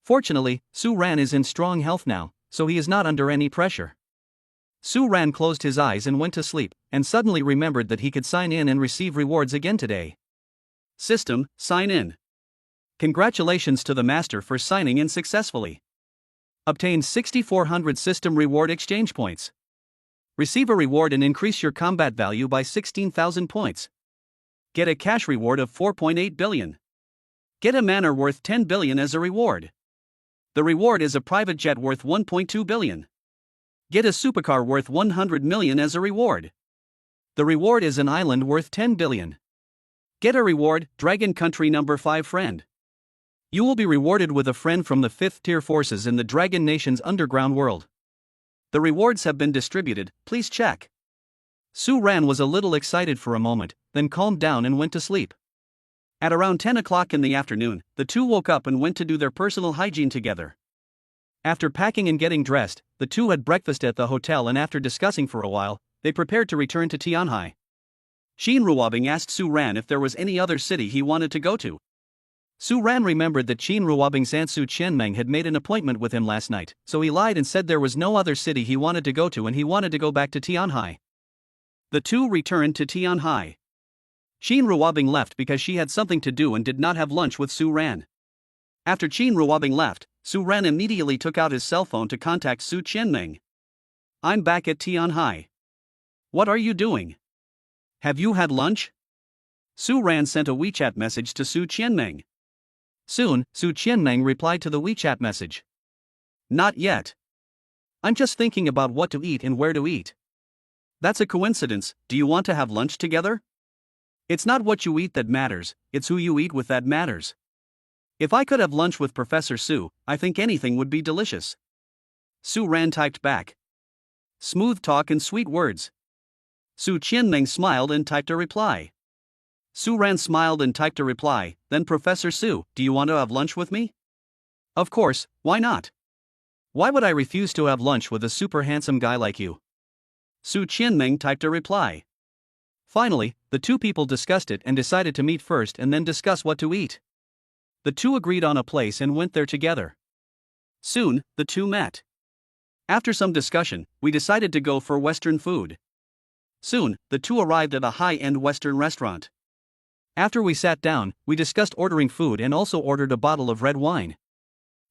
Fortunately, Su Ran is in strong health now, so he is not under any pressure. Su Ran closed his eyes and went to sleep, and suddenly remembered that he could sign in and receive rewards again today. System, sign in. Congratulations to the master for signing in successfully. Obtain 6,400 system reward exchange points. Receive a reward and increase your combat value by 16,000 points. Get a cash reward of 4.8 billion. Get a manor worth 10 billion as a reward. The reward is a private jet worth 1.2 billion. Get a supercar worth 100 million as a reward. The reward is an island worth 10 billion. Get a reward, Dragon Country number 5 friend. You will be rewarded with a friend from the 5th tier forces in the Dragon Nation's underground world. The rewards have been distributed, please check. Su Ran was a little excited for a moment, then calmed down and went to sleep. At around 10 o'clock in the afternoon, the two woke up and went to do their personal hygiene together. After packing and getting dressed, the two had breakfast at the hotel, and after discussing for a while, they prepared to return to Tianhai. Qin Ruobing asked Su Ran if there was any other city he wanted to go to. Su Ran remembered that Qin Ruobing's aunt Su Qianmeng had made an appointment with him last night, so he lied and said there was no other city he wanted to go to and he wanted to go back to Tianhai. The two returned to Tianhai. Qin Ruobing left because she had something to do and did not have lunch with Su Ran. After Qin Ruobing left, Su Ran immediately took out his cell phone to contact Su Qianmeng. I'm back at Tianhai. What are you doing? Have you had lunch? Su Ran sent a WeChat message to Su Qianmeng. Soon, Su Qianmeng replied to the WeChat message. Not yet. I'm just thinking about what to eat and where to eat. That's a coincidence. Do you want to have lunch together? It's not what you eat that matters, it's who you eat with that matters. If I could have lunch with Professor Su, I think anything would be delicious. Su Ran typed back. Smooth talk and sweet words. Su Qianmeng smiled and typed a reply. Su Ran smiled and typed a reply, then Professor Su, do you want to have lunch with me? Of course, why not? Why would I refuse to have lunch with a super handsome guy like you? Su Qianmeng typed a reply. Finally, the two people discussed it and decided to meet first and then discuss what to eat. The two agreed on a place and went there together. Soon, the two met. After some discussion, we decided to go for Western food. Soon, the two arrived at a high-end Western restaurant. After we sat down, we discussed ordering food and also ordered a bottle of red wine.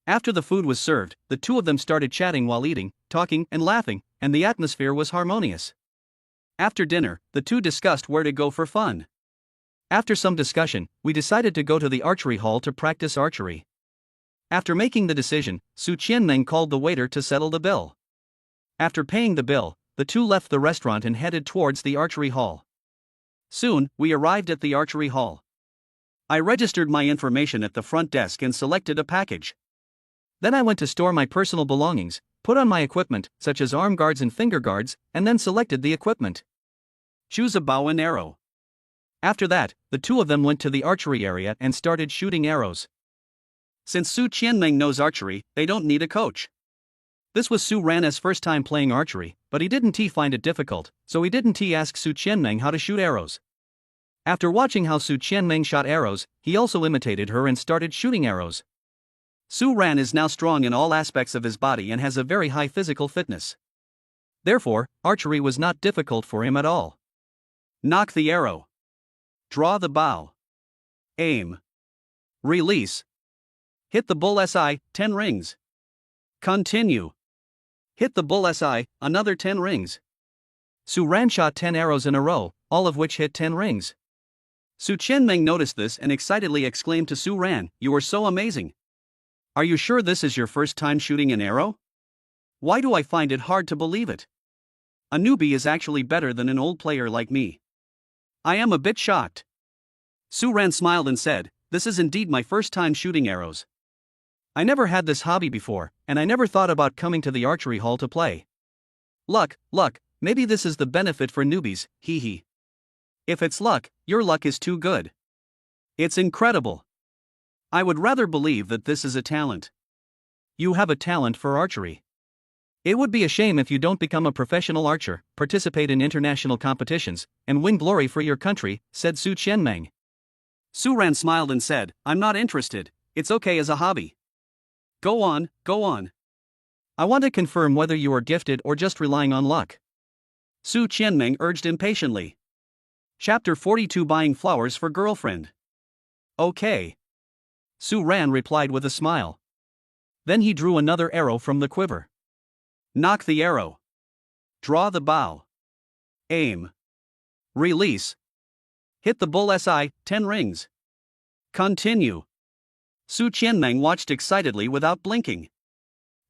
After the food was served, the two of them started chatting while eating, talking, and laughing, and the atmosphere was harmonious. After dinner, the two discussed where to go for fun. After some discussion, we decided to go to the archery hall to practice archery. After making the decision, Su Qianmeng called the waiter to settle the bill. After paying the bill, the two left the restaurant and headed towards the archery hall. Soon, we arrived at the archery hall. I registered my information at the front desk and selected a package. Then I went to store my personal belongings, put on my equipment, such as arm guards and finger guards, and then selected the equipment. Choose a bow and arrow. After that, the two of them went to the archery area and started shooting arrows. Since Su Qianmeng knows archery, they don't need a coach. This was Su Ran's first time playing archery, but he didn't find it difficult, so he didn't ask Su Qianmeng how to shoot arrows. After watching how Su Qianmeng shot arrows, he also imitated her and started shooting arrows. Su Ran is now strong in all aspects of his body and has a very high physical fitness. Therefore, archery was not difficult for him at all. Knock the arrow. Draw the bow. Aim. Release. Hit the bullseye, 10 rings. Continue. Hit the bullseye, another 10 rings. Su Ran shot 10 arrows in a row, all of which hit 10 rings. Su Qianmeng noticed this and excitedly exclaimed to Su Ran, "You are so amazing. Are you sure this is your first time shooting an arrow? Why do I find it hard to believe it? A newbie is actually better than an old player like me. I am a bit shocked." Su Ran smiled and said, "This is indeed my first time shooting arrows. I never had this hobby before, and I never thought about coming to the archery hall to play. Luck, maybe this is the benefit for newbies, hee hee. If it's luck, your luck is too good. It's incredible. I would rather believe that this is a talent. You have a talent for archery. It would be a shame if you don't become a professional archer, participate in international competitions, and win glory for your country," said Su Qianmeng. Su Ran smiled and said, "I'm not interested, it's okay as a hobby. Go on. I want to confirm whether you are gifted or just relying on luck." Su Qianmeng urged impatiently. Chapter 42, Buying Flowers for Girlfriend. "Okay." Su Ran replied with a smile. Then he drew another arrow from the quiver. Knock the arrow. Draw the bow. Aim. Release. Hit the bullseye, 10 rings. Continue. Su Qianmeng watched excitedly without blinking.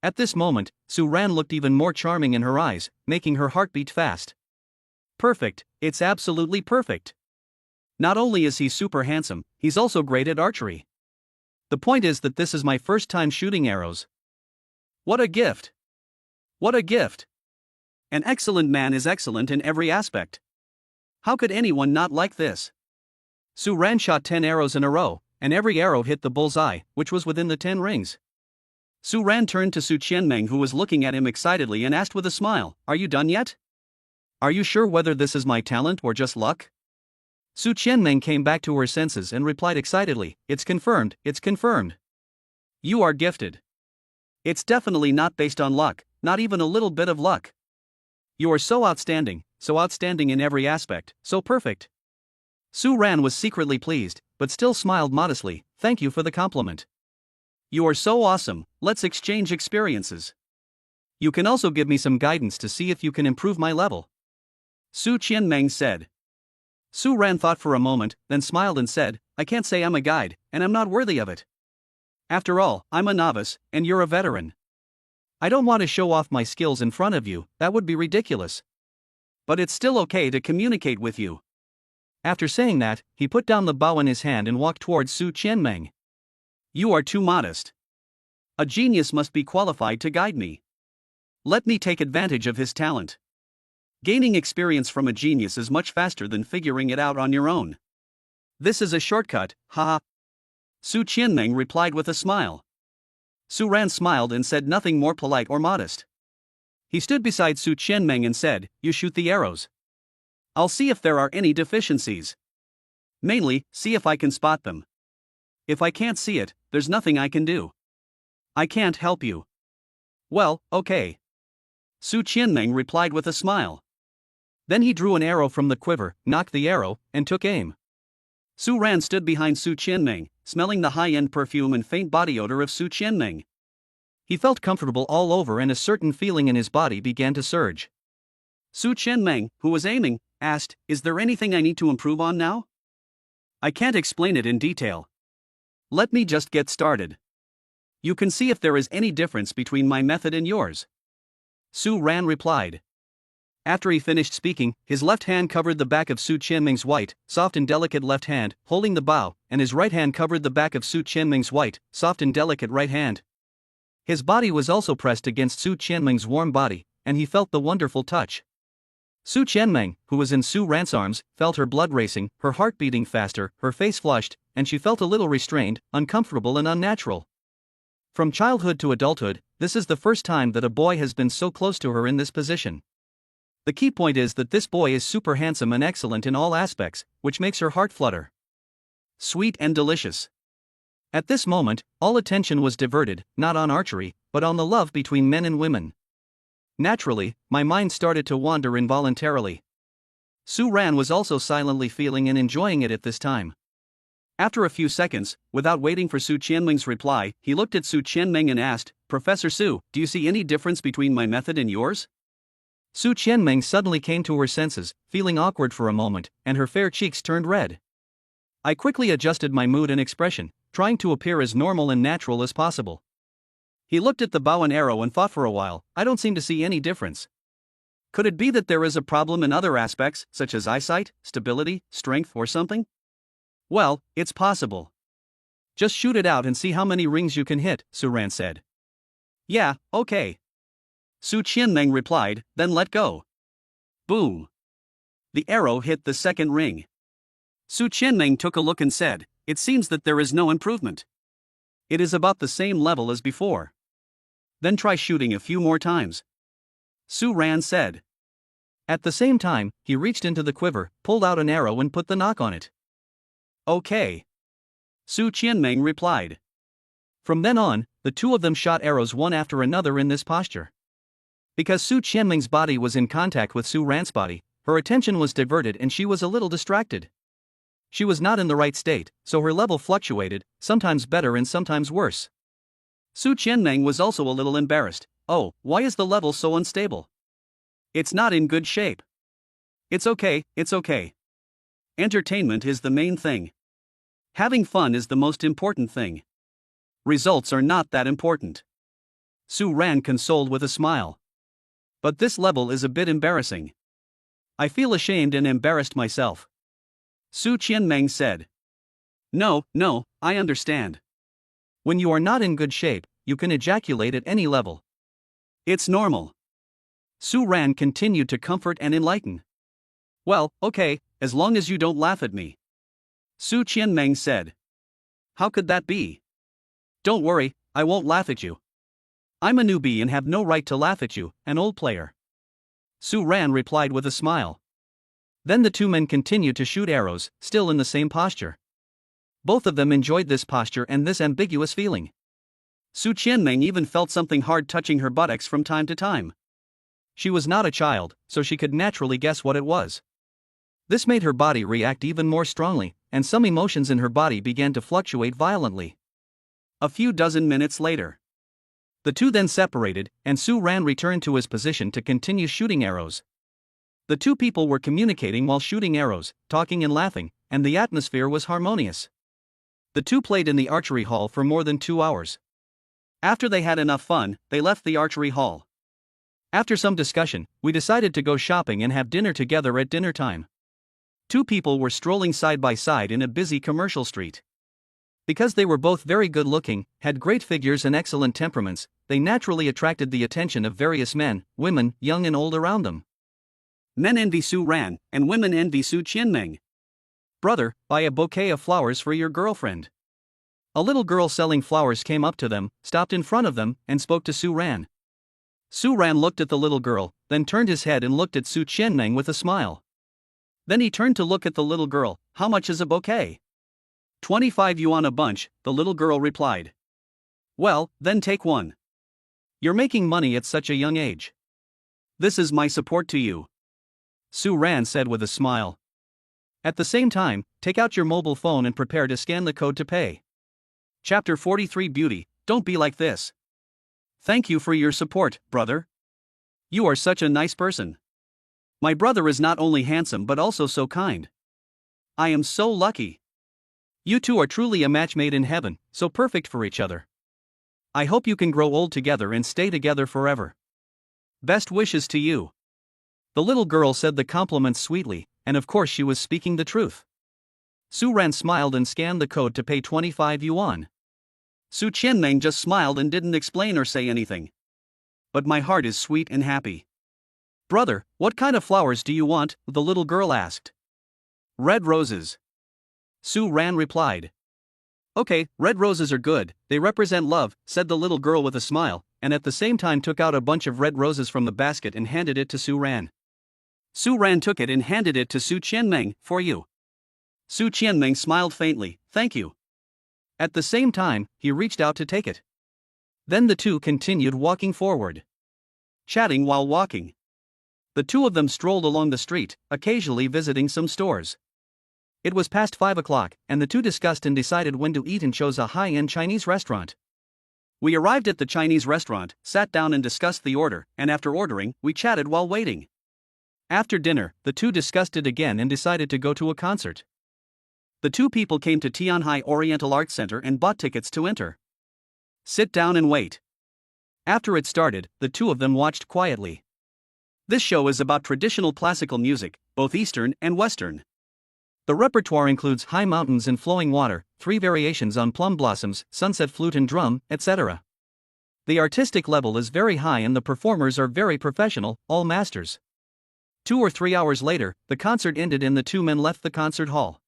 At this moment, Su Ran looked even more charming in her eyes, making her heart beat fast. Perfect, it's absolutely perfect. Not only is he super handsome, he's also great at archery. The point is that this is my first time shooting arrows. What a gift! What a gift! An excellent man is excellent in every aspect. How could anyone not like this? Su Ran shot 10 arrows in a row, and every arrow hit the bullseye, which was within the 10 rings. Su Ran turned to Su Qianmeng, who was looking at him excitedly, and asked with a smile, "Are you done yet? Are you sure whether this is my talent or just luck?" Su Qianmeng came back to her senses and replied excitedly, "It's confirmed, it's confirmed. You are gifted. It's definitely not based on luck, not even a little bit of luck. You are so outstanding in every aspect, so perfect." Su Ran was secretly pleased, but still smiled modestly, "Thank you for the compliment. You are so awesome, let's exchange experiences. You can also give me some guidance to see if you can improve my level," Su Qianmeng said. Su Ran thought for a moment, then smiled and said, "I can't say I'm a guide, and I'm not worthy of it. After all, I'm a novice, and you're a veteran. I don't want to show off my skills in front of you, that would be ridiculous. But it's still okay to communicate with you." After saying that, he put down the bow in his hand and walked towards Su Qianmeng. "You are too modest. A genius must be qualified to guide me. Let me take advantage of his talent. Gaining experience from a genius is much faster than figuring it out on your own. This is a shortcut, haha." Su Qianmeng replied with a smile. Su Ran smiled and said nothing more polite or modest. He stood beside Su Qianmeng and said, "You shoot the arrows. I'll see if there are any deficiencies. Mainly, see if I can spot them. If I can't see it, there's nothing I can do. I can't help you." "Well, okay." Su Qianmeng replied with a smile. Then he drew an arrow from the quiver, knocked the arrow, and took aim. Su Ran stood behind Su Qianmeng, smelling the high-end perfume and faint body odor of Su Qianmeng. He felt comfortable all over, and a certain feeling in his body began to surge. Su Qianmeng, who was aiming, asked, "Is there anything I need to improve on now? I can't explain it in detail. Let me just get started. You can see if there is any difference between my method and yours," Su Ran replied. After he finished speaking, his left hand covered the back of Su Qianmeng's white, soft and delicate left hand, holding the bow, and his right hand covered the back of Su Qianmeng's white, soft and delicate right hand. His body was also pressed against Su Qianmeng's warm body, and he felt the wonderful touch. Su Qianmeng, who was in Su Ran's arms, felt her blood racing, her heart beating faster, her face flushed, and she felt a little restrained, uncomfortable and unnatural. From childhood to adulthood, this is the first time that a boy has been so close to her in this position. The key point is that this boy is super handsome and excellent in all aspects, which makes her heart flutter. Sweet and delicious. At this moment, all attention was diverted, not on archery, but on the love between men and women. Naturally, my mind started to wander involuntarily. Su Ran was also silently feeling and enjoying it at this time. After a few seconds, without waiting for Su Qianming's reply, he looked at Su Qianming and asked, "Professor Su, do you see any difference between my method and yours?" Su Qianming suddenly came to her senses, feeling awkward for a moment, and her fair cheeks turned red. I quickly adjusted my mood and expression, trying to appear as normal and natural as possible. He looked at the bow and arrow and thought for a while. I don't seem to see any difference. Could it be that there is a problem in other aspects, such as eyesight, stability, strength, or something? Well, it's possible. Just shoot it out and see how many rings you can hit, Su Ran said. Yeah, okay. Su Qianming replied, then let go. Boom. The arrow hit the second ring. Su Qianming took a look and said, it seems that there is no improvement. It is about the same level as before. Then try shooting a few more times. Su Ran said. At the same time, he reached into the quiver, pulled out an arrow and put the knock on it. Okay. Su Qianming replied. From then on, the two of them shot arrows one after another in this posture. Because Su Qianming's body was in contact with Su Ran's body, her attention was diverted and she was a little distracted. She was not in the right state, so her level fluctuated, sometimes better and sometimes worse. Su Qianming was also a little embarrassed. Oh, why is the level so unstable? It's not in good shape. It's okay, it's okay. Entertainment is the main thing. Having fun is the most important thing. Results are not that important. Su Ran consoled with a smile. But this level is a bit embarrassing. I feel ashamed and embarrassed myself. Su Qianming said. No, I understand. When you are not in good shape, you can ejaculate at any level. It's normal. Su Ran continued to comfort and enlighten. Well, okay, as long as you don't laugh at me. Su Qianming said. How could that be? Don't worry, I won't laugh at you. I'm a newbie and have no right to laugh at you, an old player. Su Ran replied with a smile. Then the two men continued to shoot arrows, still in the same posture. Both of them enjoyed this posture and this ambiguous feeling. Su Qianming even felt something hard touching her buttocks from time to time. She was not a child, so she could naturally guess what it was. This made her body react even more strongly, and some emotions in her body began to fluctuate violently. A few dozen minutes later, the two then separated, and Su Ran returned to his position to continue shooting arrows. The two people were communicating while shooting arrows, talking and laughing, and the atmosphere was harmonious. The two played in the archery hall for more than 2 hours. After they had enough fun, they left the archery hall. After some discussion, we decided to go shopping and have dinner together at dinner time. Two people were strolling side by side in a busy commercial street. Because they were both very good looking, had great figures and excellent temperaments, they naturally attracted the attention of various men, women, young and old around them. Men envy Su Ran, and women envy Su Qianming. Brother, buy a bouquet of flowers for your girlfriend. A little girl selling flowers came up to them, stopped in front of them, and spoke to Su Ran. Su Ran looked at the little girl, then turned his head and looked at Su Qianming with a smile. Then he turned to look at the little girl. How much is a bouquet? 25 yuan a bunch, the little girl replied. Well, then take one. You're making money at such a young age. This is my support to you. Su Ran said with a smile. At the same time, take out your mobile phone and prepare to scan the code to pay. Chapter 43 Beauty, don't be like this. Thank you for your support, brother. You are such a nice person. My brother is not only handsome but also so kind. I am so lucky. You two are truly a match made in heaven, so perfect for each other. I hope you can grow old together and stay together forever. Best wishes to you. The little girl said the compliments sweetly, and of course she was speaking the truth. Su Ran smiled and scanned the code to pay 25 yuan. Su Qianming just smiled and didn't explain or say anything. But my heart is sweet and happy. Brother, what kind of flowers do you want? The little girl asked. Red roses. Su Ran replied. Okay, red roses are good, they represent love, said the little girl with a smile, and at the same time took out a bunch of red roses from the basket and handed it to Su Ran. Su Ran took it and handed it to Su Qianming. For you. Su Qianming smiled faintly. Thank you. At the same time, he reached out to take it. Then the two continued walking forward. Chatting while walking. The two of them strolled along the street, occasionally visiting some stores. It was past 5 o'clock, and the two discussed and decided when to eat and chose a high-end Chinese restaurant. We arrived at the Chinese restaurant, sat down and discussed the order, and after ordering, we chatted while waiting. After dinner, the two discussed it again and decided to go to a concert. The two people came to Tianhai Oriental Arts Center and bought tickets to enter. Sit down and wait. After it started, the two of them watched quietly. This show is about traditional classical music, both Eastern and Western. The repertoire includes high mountains and flowing water, 3 variations on plum blossoms, sunset flute and drum, etc. The artistic level is very high and the performers are very professional, all masters. 2 or 3 hours later, the concert ended and the two men left the concert hall.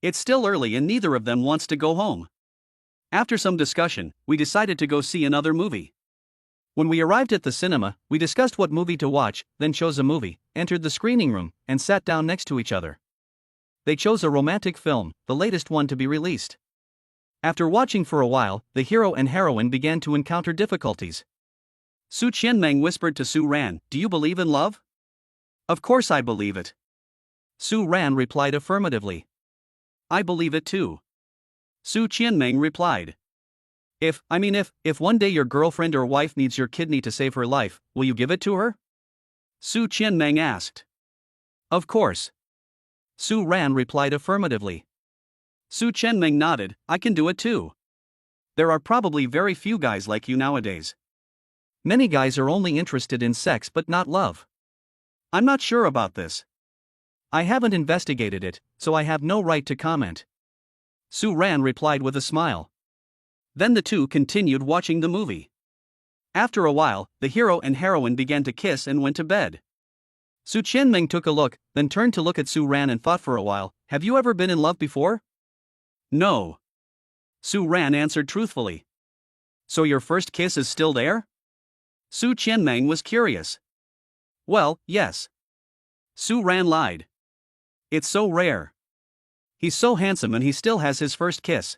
It's still early and neither of them wants to go home. After some discussion, we decided to go see another movie. When we arrived at the cinema, we discussed what movie to watch, then chose a movie, entered the screening room, and sat down next to each other. They chose a romantic film, the latest one to be released. After watching for a while, the hero and heroine began to encounter difficulties. Su Qianmeng whispered to Su Ran, "Do you believe in love?" "Of course I believe it." Su Ran replied affirmatively. "I believe it too." Su Qianmeng replied. If one day your girlfriend or wife needs your kidney to save her life, will you give it to her?" Su Qianmeng asked. "Of course." Su Ran replied affirmatively. Su Qianmeng nodded, "I can do it too. There are probably very few guys like you nowadays. Many guys are only interested in sex but not love." "I'm not sure about this. I haven't investigated it, so I have no right to comment." Su Ran replied with a smile. Then the two continued watching the movie. After a while, the hero and heroine began to kiss and went to bed. Su Qianmeng took a look, then turned to look at Su Ran and thought for a while, "Have you ever been in love before?" "No." Su Ran answered truthfully. "So your first kiss is still there?" Su Qianmeng was curious. "Well, yes." Su Ran lied. "It's so rare. He's so handsome and he still has his first kiss.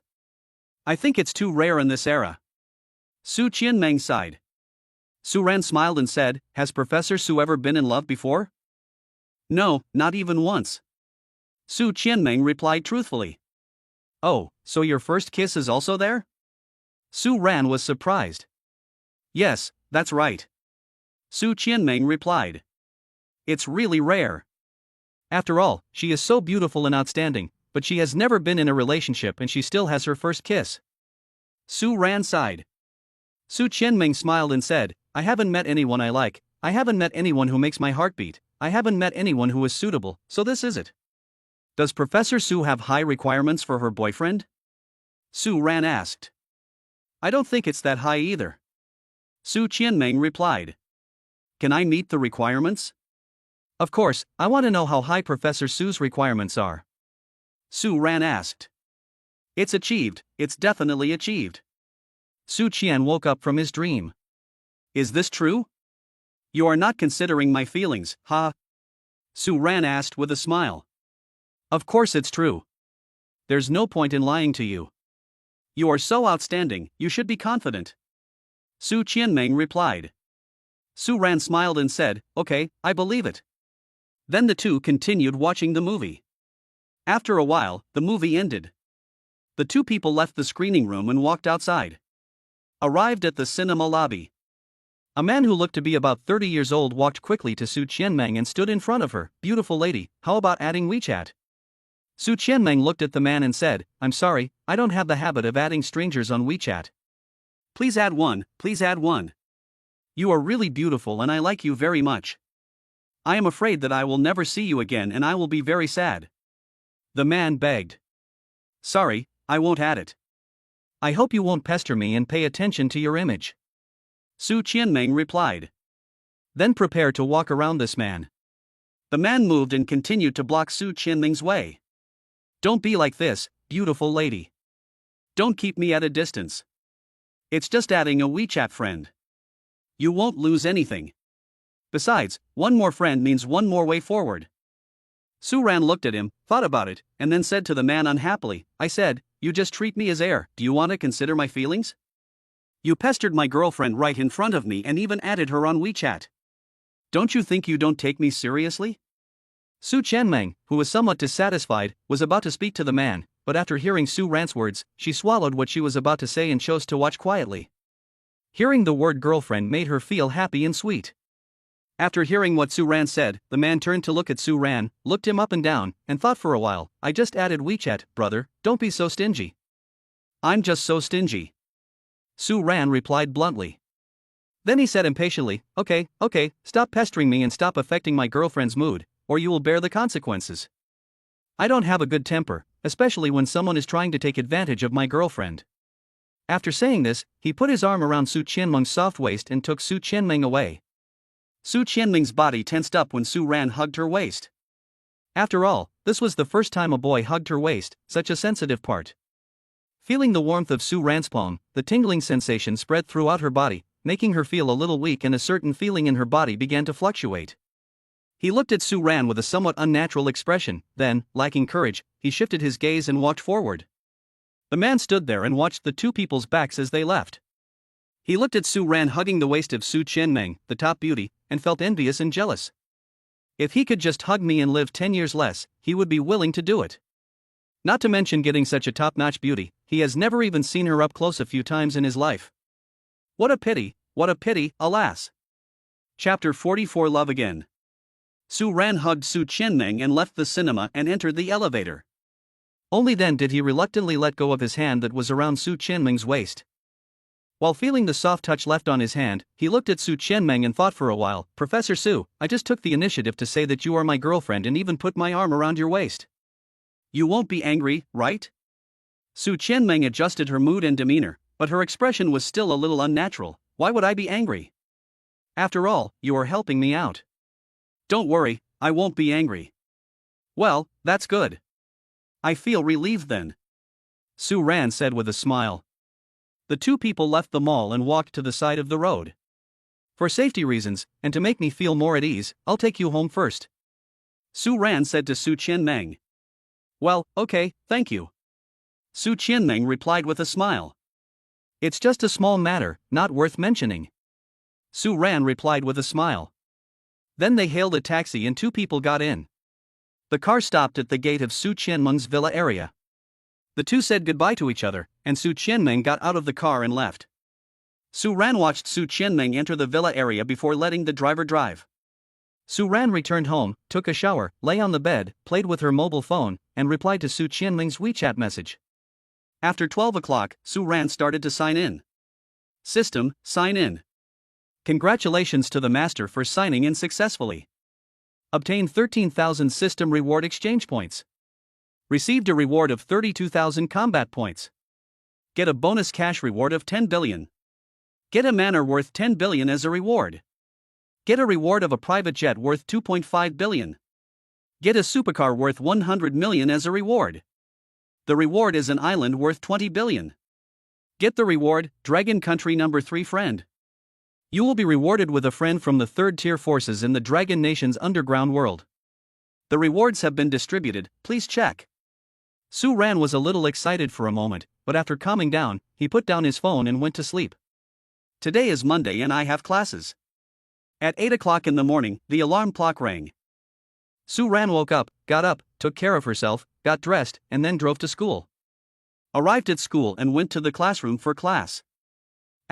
I think it's too rare in this era." Su Qianmeng sighed. Su Ran smiled and said, "Has Professor Su ever been in love before?" "No, not even once." Su Qianmeng replied truthfully. "Oh, so your first kiss is also there?" Su Ran was surprised. "Yes, that's right." Su Qianmeng replied. "It's really rare. After all, she is so beautiful and outstanding, but she has never been in a relationship and she still has her first kiss." Su Ran sighed. Su Qianmeng smiled and said, "I haven't met anyone I like, I haven't met anyone who makes my heart beat, I haven't met anyone who is suitable, so this is it." "Does Professor Su have high requirements for her boyfriend?" Su Ran asked. "I don't think it's that high either." Su Qianmeng replied. "Can I meet the requirements?" "Of course, I want to know how high Professor Su's requirements are." Su Ran asked. "It's achieved, it's definitely achieved." Su Qian woke up from his dream. "Is this true?" "You are not considering my feelings, huh?" Su Ran asked with a smile. "Of course it's true. There's no point in lying to you. You are so outstanding, you should be confident." Su Qianmeng replied. Su Ran smiled and said, "Okay, I believe it." Then the two continued watching the movie. After a while, the movie ended. The two people left the screening room and walked outside. Arrived at the cinema lobby. A man who looked to be about 30 years old walked quickly to Su Qianmeng and stood in front of her. "Beautiful lady, how about adding WeChat?" Su Qianmeng looked at the man and said, "I'm sorry, I don't have the habit of adding strangers on WeChat." Please add one, please add one. You are really beautiful and I like you very much. I am afraid that I will never see you again and I will be very sad." The man begged. "Sorry, I won't add it. I hope you won't pester me and pay attention to your image." Su Qianmeng replied. "Then prepare to walk around this man." The man moved and continued to block Su Qianmeng's way. "Don't be like this, beautiful lady. Don't keep me at a distance. It's just adding a WeChat friend. You won't lose anything. Besides, one more friend means one more way forward." Su Ran looked at him, thought about it, and then said to the man unhappily, "I said, you just treat me as air, do you want to consider my feelings? You pestered my girlfriend right in front of me and even added her on WeChat. Don't you think you don't take me seriously?" Su Qianmeng, who was somewhat dissatisfied, was about to speak to the man, but after hearing Su Ran's words, she swallowed what she was about to say and chose to watch quietly. Hearing the word girlfriend made her feel happy and sweet. After hearing what Su Ran said, the man turned to look at Su Ran, looked him up and down, and thought for a while. I just added WeChat, brother, don't be so stingy. I'm just so stingy. Su Ran replied bluntly. Then he said impatiently, okay, stop pestering me and stop affecting my girlfriend's mood, or you will bear the consequences. I don't have a good temper, especially when someone is trying to take advantage of my girlfriend. After saying this, he put his arm around Su Qianmeng's soft waist and took Su Qianmeng away. Su Qianmeng's body tensed up when Su Ran hugged her waist. After all, this was the first time a boy hugged her waist, such a sensitive part. Feeling the warmth of Su Ran's palm, the tingling sensation spread throughout her body, making her feel a little weak, and a certain feeling in her body began to fluctuate. He looked at Su Ran with a somewhat unnatural expression, then, lacking courage, he shifted his gaze and walked forward. The man stood there and watched the two people's backs as they left. He looked at Su Ran hugging the waist of Su Qianmeng, the top beauty, and felt envious and jealous. If he could just hug me and live 10 years less, he would be willing to do it. Not to mention getting such a top-notch beauty, he has never even seen her up close a few times in his life. What a pity, alas. Chapter 44 Love Again. Su Ran hugged Su Qianmeng and left the cinema and entered the elevator. Only then did he reluctantly let go of his hand that was around Su Qianmeng's waist. While feeling the soft touch left on his hand, he looked at Su Qianmeng and thought for a while, Professor Su, I just took the initiative to say that you are my girlfriend and even put my arm around your waist. You won't be angry, right? Su Qianmeng adjusted her mood and demeanor, but her expression was still a little unnatural. Why would I be angry? After all, you are helping me out. Don't worry, I won't be angry. Well, that's good. I feel relieved then. Su Ran said with a smile. The two people left the mall and walked to the side of the road. For safety reasons, and to make me feel more at ease, I'll take you home first. Su Ran said to Su Qianmeng. Well, okay, thank you. Su Qianmeng replied with a smile. It's just a small matter, not worth mentioning. Su Ran replied with a smile. Then they hailed a taxi and two people got in. The car stopped at the gate of Su Qianmeng's villa area. The two said goodbye to each other, and Su Qianmeng got out of the car and left. Su Ran watched Su Qianmeng enter the villa area before letting the driver drive. Su Ran returned home, took a shower, lay on the bed, played with her mobile phone, and replied to Su Qianmeng's WeChat message. After 12 o'clock, Su Ran started to sign in. System, sign in. Congratulations to the master for signing in successfully. Obtained 13,000 system reward exchange points. Received a reward of 32,000 combat points. Get a bonus cash reward of 10 billion. Get a manor worth 10 billion as a reward. Get a reward of a private jet worth 2.5 billion. Get a supercar worth 100 million as a reward. The reward is an island worth 20 billion. Get the reward, Dragon Country number 3 friend. You will be rewarded with a friend from the 3rd tier forces in the Dragon Nation's underground world. The rewards have been distributed, please check. Su Ran was a little excited for a moment, but after calming down, he put down his phone and went to sleep. Today is Monday and I have classes. At 8 o'clock in the morning, the alarm clock rang. Su Ran woke up, got up, took care of herself, got dressed, and then drove to school. Arrived at school and went to the classroom for class.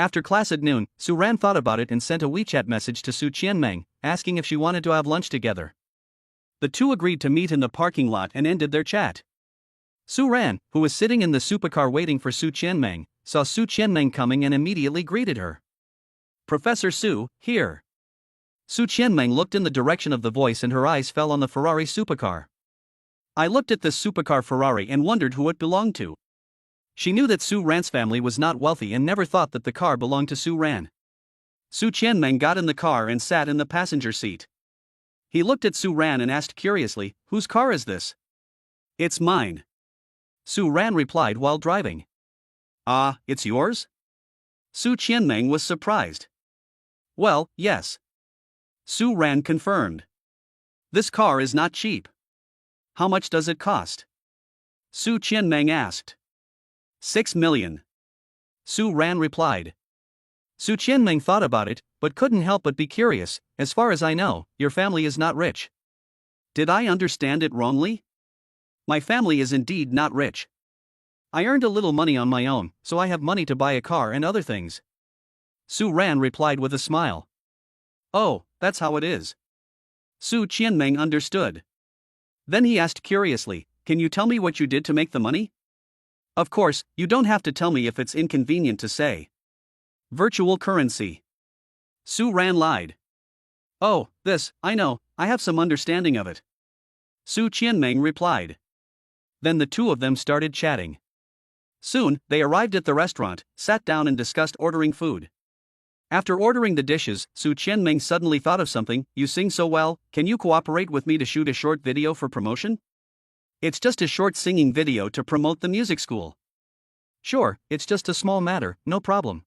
After class at noon, Su Ran thought about it and sent a WeChat message to Su Qianmeng, asking if she wanted to have lunch together. The two agreed to meet in the parking lot and ended their chat. Su Ran, who was sitting in the supercar waiting for Su Qianmeng, saw Su Qianmeng coming and immediately greeted her. Professor Su, here. Su Qianmeng looked in the direction of the voice and her eyes fell on the Ferrari supercar. I looked at this supercar Ferrari and wondered who it belonged to. She knew that Su Ran's family was not wealthy and never thought that the car belonged to Su Ran. Su Qianmeng got in the car and sat in the passenger seat. He looked at Su Ran and asked curiously, whose car is this? It's mine. Su Ran replied while driving. Ah, it's yours? Su Qianmeng was surprised. Well, yes. Su Ran confirmed. This car is not cheap. How much does it cost? Su Qianmeng asked. 6 million. Su Ran replied. Su Qianmeng thought about it, but couldn't help but be curious. As far as I know, your family is not rich. Did I understand it wrongly? My family is indeed not rich. I earned a little money on my own, so I have money to buy a car and other things. Su Ran replied with a smile. Oh, that's how it is. Su Qianmeng understood. Then he asked curiously, can you tell me what you did to make the money? Of course, you don't have to tell me if it's inconvenient to say. Virtual currency. Su Ran lied. Oh, this, I know, I have some understanding of it. Su Qianmeng replied. Then the two of them started chatting. Soon, they arrived at the restaurant, sat down and discussed ordering food. After ordering the dishes, Su Qianmeng suddenly thought of something. You sing so well, can you cooperate with me to shoot a short video for promotion? It's just a short singing video to promote the music school. Sure, it's just a small matter, no problem.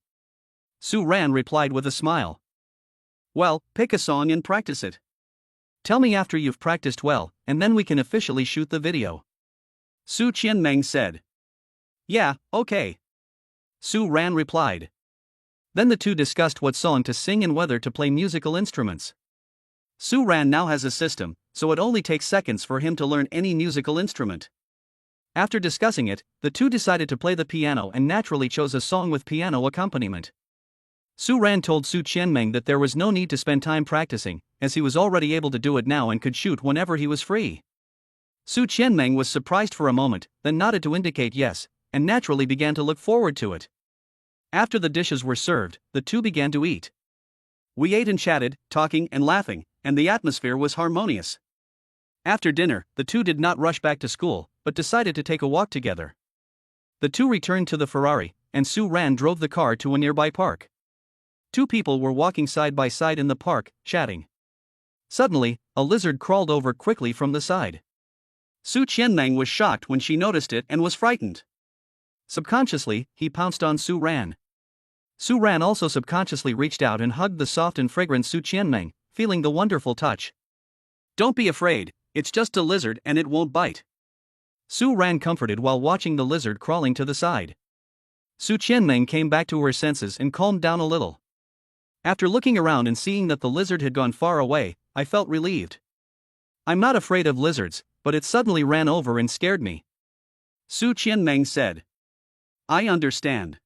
Su Ran replied with a smile. Well, pick a song and practice it. Tell me after you've practiced well, and then we can officially shoot the video. Su Qianmeng said. Yeah, okay. Su Ran replied. Then the two discussed what song to sing and whether to play musical instruments. Su Ran now has a system, so it only takes seconds for him to learn any musical instrument. After discussing it, the two decided to play the piano and naturally chose a song with piano accompaniment. Su Ran told Su Qianmeng that there was no need to spend time practicing, as he was already able to do it now and could shoot whenever he was free. Su Qianmeng was surprised for a moment, then nodded to indicate yes, and naturally began to look forward to it. After the dishes were served, the two began to eat. We ate and chatted, talking and laughing, and the atmosphere was harmonious. After dinner, the two did not rush back to school, but decided to take a walk together. The two returned to the Ferrari, and Su Ran drove the car to a nearby park. Two people were walking side by side in the park, chatting. Suddenly, a lizard crawled over quickly from the side. Su Qianmeng was shocked when she noticed it and was frightened. Subconsciously, he pounced on Su Ran. Su Ran also subconsciously reached out and hugged the soft and fragrant Su Qianmeng, feeling the wonderful touch. Don't be afraid, it's just a lizard and it won't bite. Su Ran comforted while watching the lizard crawling to the side. Su Qianmeng came back to her senses and calmed down a little. After looking around and seeing that the lizard had gone far away, I felt relieved. I'm not afraid of lizards, but it suddenly ran over and scared me. Su Qianmeng said. I understand.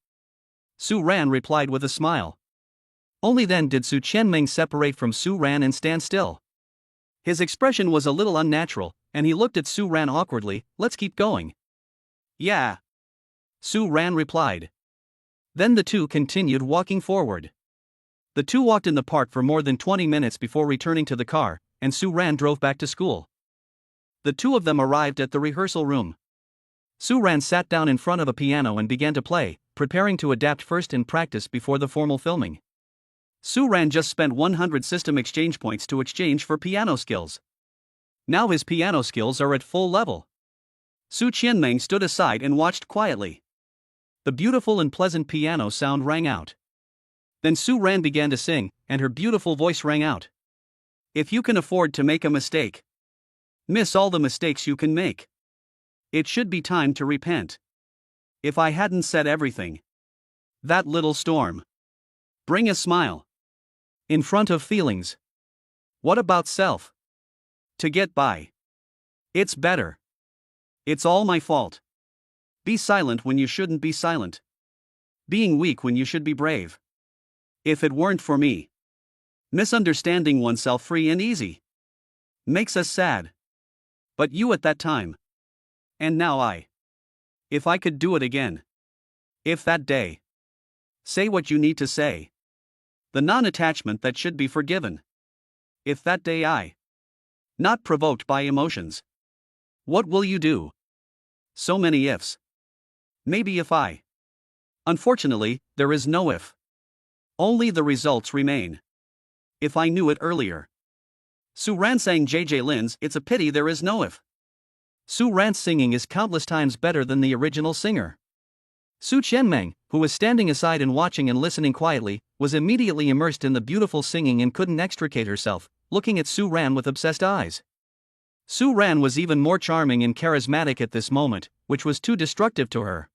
Su Ran replied with a smile. Only then did Su Qianmeng separate from Su Ran and stand still. His expression was a little unnatural, and he looked at Su Ran awkwardly. Let's keep going. Yeah. Su Ran replied. Then the two continued walking forward. The two walked in the park for more than 20 minutes before returning to the car, and Su Ran drove back to school. The two of them arrived at the rehearsal room. Su Ran sat down in front of a piano and began to play, preparing to adapt first in practice before the formal filming. Su Ran just spent 100 system exchange points to exchange for piano skills. Now his piano skills are at full level. Su Qianmeng stood aside and watched quietly. The beautiful and pleasant piano sound rang out. Then Su Ran began to sing, and her beautiful voice rang out. If you can afford to make a mistake, miss all the mistakes you can make. It should be time to repent. If I hadn't said everything. That little storm. Bring a smile. In front of feelings. What about self? To get by. It's better. It's all my fault. Be silent when you shouldn't be silent. Being weak when you should be brave. If it weren't for me. Misunderstanding oneself free and easy. Makes us sad. But you at that time. And now I. If I could do it again. If that day. Say what you need to say. The non-attachment that should be forgiven. If that day I. Not provoked by emotions. What will you do? So many ifs. Maybe if I. Unfortunately, there is no if. Only the results remain. If I knew it earlier. Su Ran sang JJ Lin's It's a Pity There Is No If. Su Ran's singing is countless times better than the original singer. Su Qianmeng, who was standing aside and watching and listening quietly, was immediately immersed in the beautiful singing and couldn't extricate herself, looking at Su Ran with obsessed eyes. Su Ran was even more charming and charismatic at this moment, which was too destructive to her.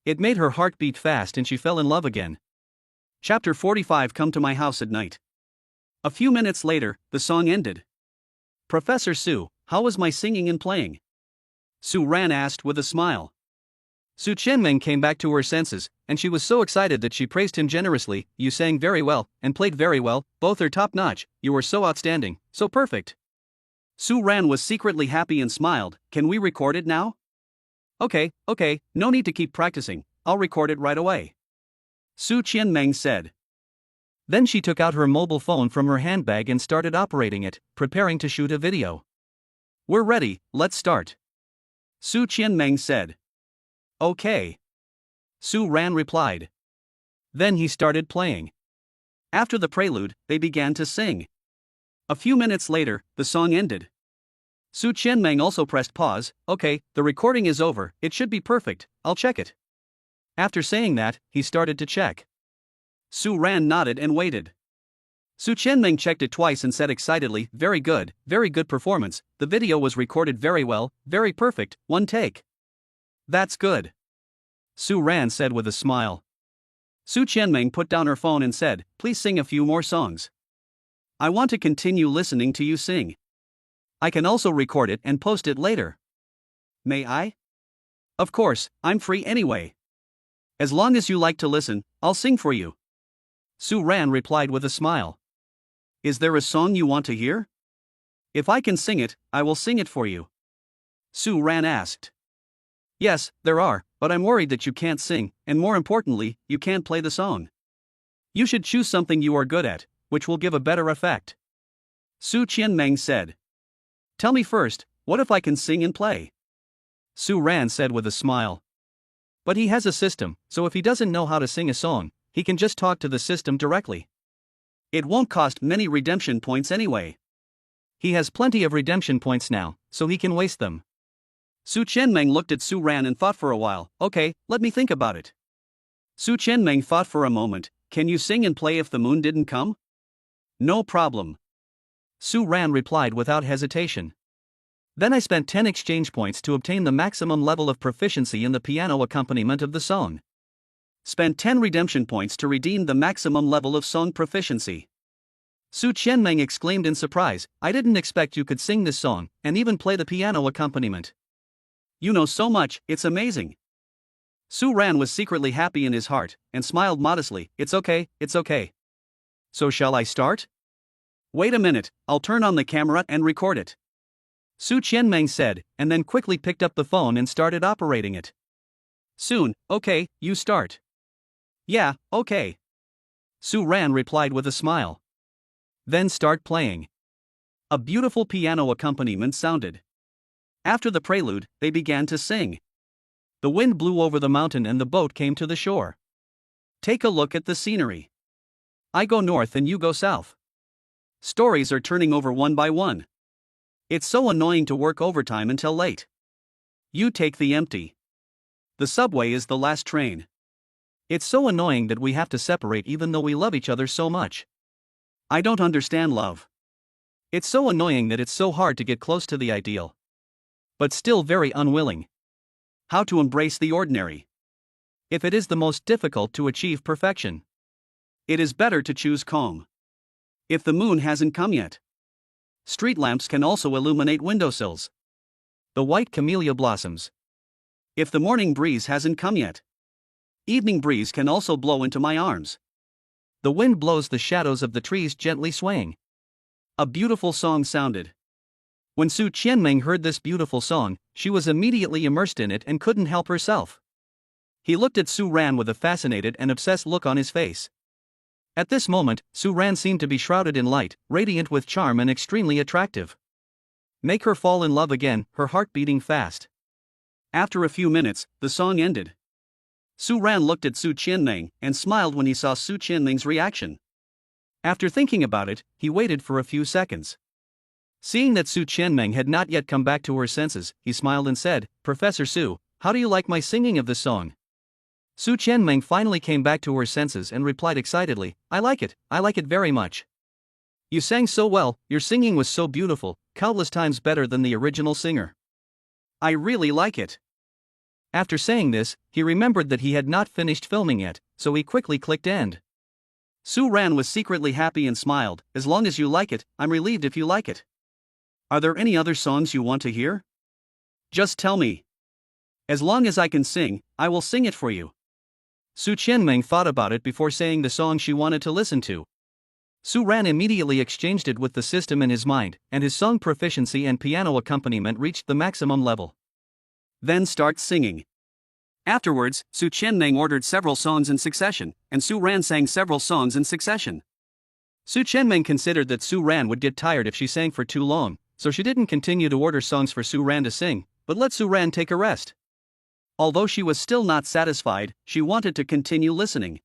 It made her heart beat fast and she fell in love again. Chapter 45. Come to my house at night. A few minutes later, the song ended. Professor Su, how was my singing and playing? Su Ran asked with a smile. Su Qianmeng came back to her senses, and she was so excited that she praised him generously. You sang very well, and played very well, both are top-notch, you were so outstanding, so perfect. Su Ran was secretly happy and smiled. Can we record it now? Okay, no need to keep practicing, I'll record it right away. Su Qianmeng said. Then she took out her mobile phone from her handbag and started operating it, preparing to shoot a video. We're ready, let's start. Su Qianmeng said. Okay. Su Ran replied. Then he started playing. After the prelude, they began to sing. A few minutes later, the song ended. Su Qianmeng also pressed pause. Okay, the recording is over, it should be perfect, I'll check it. After saying that, he started to check. Su Ran nodded and waited. Su Qianmeng checked it twice and said excitedly, very good performance, the video was recorded very well, very perfect, one take. That's good. Su Ran said with a smile. Su Qianmeng put down her phone and said, please sing a few more songs. I want to continue listening to you sing. I can also record it and post it later. May I? Of course, I'm free anyway. As long as you like to listen, I'll sing for you. Su Ran replied with a smile. Is there a song you want to hear? If I can sing it, I will sing it for you. Su Ran asked. Yes, there are, but I'm worried that you can't sing, and more importantly, you can't play the song. You should choose something you are good at, which will give a better effect. Su Qianmeng said. Tell me first, what if I can sing and play? Su Ran said with a smile. But he has a system, so if he doesn't know how to sing a song, he can just talk to the system directly. It won't cost many redemption points anyway. He has plenty of redemption points now, so he can waste them. Su Qianmeng looked at Su Ran and thought for a while. Okay, let me think about it. Su Qianmeng thought for a moment. Can you sing and play if the moon didn't come? No problem. Su Ran replied without hesitation. Then I spent 10 exchange points to obtain the maximum level of proficiency in the piano accompaniment of the song. Spent 10 redemption points to redeem the maximum level of song proficiency. Su Qianmeng exclaimed in surprise, I didn't expect you could sing this song, and even play the piano accompaniment. You know so much, it's amazing. Su Ran was secretly happy in his heart, and smiled modestly. It's okay. So shall I start? Wait a minute, I'll turn on the camera and record it. Su Qianmeng said, and then quickly picked up the phone and started operating it. Soon, okay, you start. Yeah, okay. Su Ran replied with a smile. Then start playing. A beautiful piano accompaniment sounded. After the prelude, they began to sing. The wind blew over the mountain and the boat came to the shore. Take a look at the scenery. I go north and you go south. Stories are turning over one by one. It's so annoying to work overtime until late. You take the empty. The subway is the last train. It's so annoying that we have to separate even though we love each other so much. I don't understand love. It's so annoying that it's so hard to get close to the ideal. But still very unwilling. How to embrace the ordinary. If it is the most difficult to achieve perfection, it is better to choose calm. If the moon hasn't come yet, street lamps can also illuminate windowsills. The white camellia blossoms. If the morning breeze hasn't come yet, evening breeze can also blow into my arms. The wind blows the shadows of the trees gently swaying. A beautiful song sounded. When Su Qianmeng heard this beautiful song, she was immediately immersed in it and couldn't help herself. He looked at Su Ran with a fascinated and obsessed look on his face. At this moment, Su Ran seemed to be shrouded in light, radiant with charm and extremely attractive. Make her fall in love again, her heart beating fast. After a few minutes, the song ended. Su Ran looked at Su Qianmeng and smiled when he saw Su Qianmeng's reaction. After thinking about it, he waited for a few seconds. Seeing that Su Qianmeng had not yet come back to her senses, he smiled and said, Professor Su, how do you like my singing of this song? Su Qianmeng finally came back to her senses and replied excitedly, I like it very much. You sang so well, your singing was so beautiful, countless times better than the original singer. I really like it. After saying this, he remembered that he had not finished filming yet, so he quickly clicked end. Su Ran was secretly happy and smiled, as long as you like it, I'm relieved if you like it. Are there any other songs you want to hear? Just tell me. As long as I can sing, I will sing it for you. Su Qianming thought about it before saying the song she wanted to listen to. Su Ran immediately exchanged it with the system in his mind, and his song proficiency and piano accompaniment reached the maximum level. Then start singing. Afterwards, Su Qianming ordered several songs in succession, and Su Ran sang several songs in succession. Su Qianming considered that Su Ran would get tired if she sang for too long, so she didn't continue to order songs for Su Ran to sing, but let Su Ran take a rest. Although she was still not satisfied, she wanted to continue listening.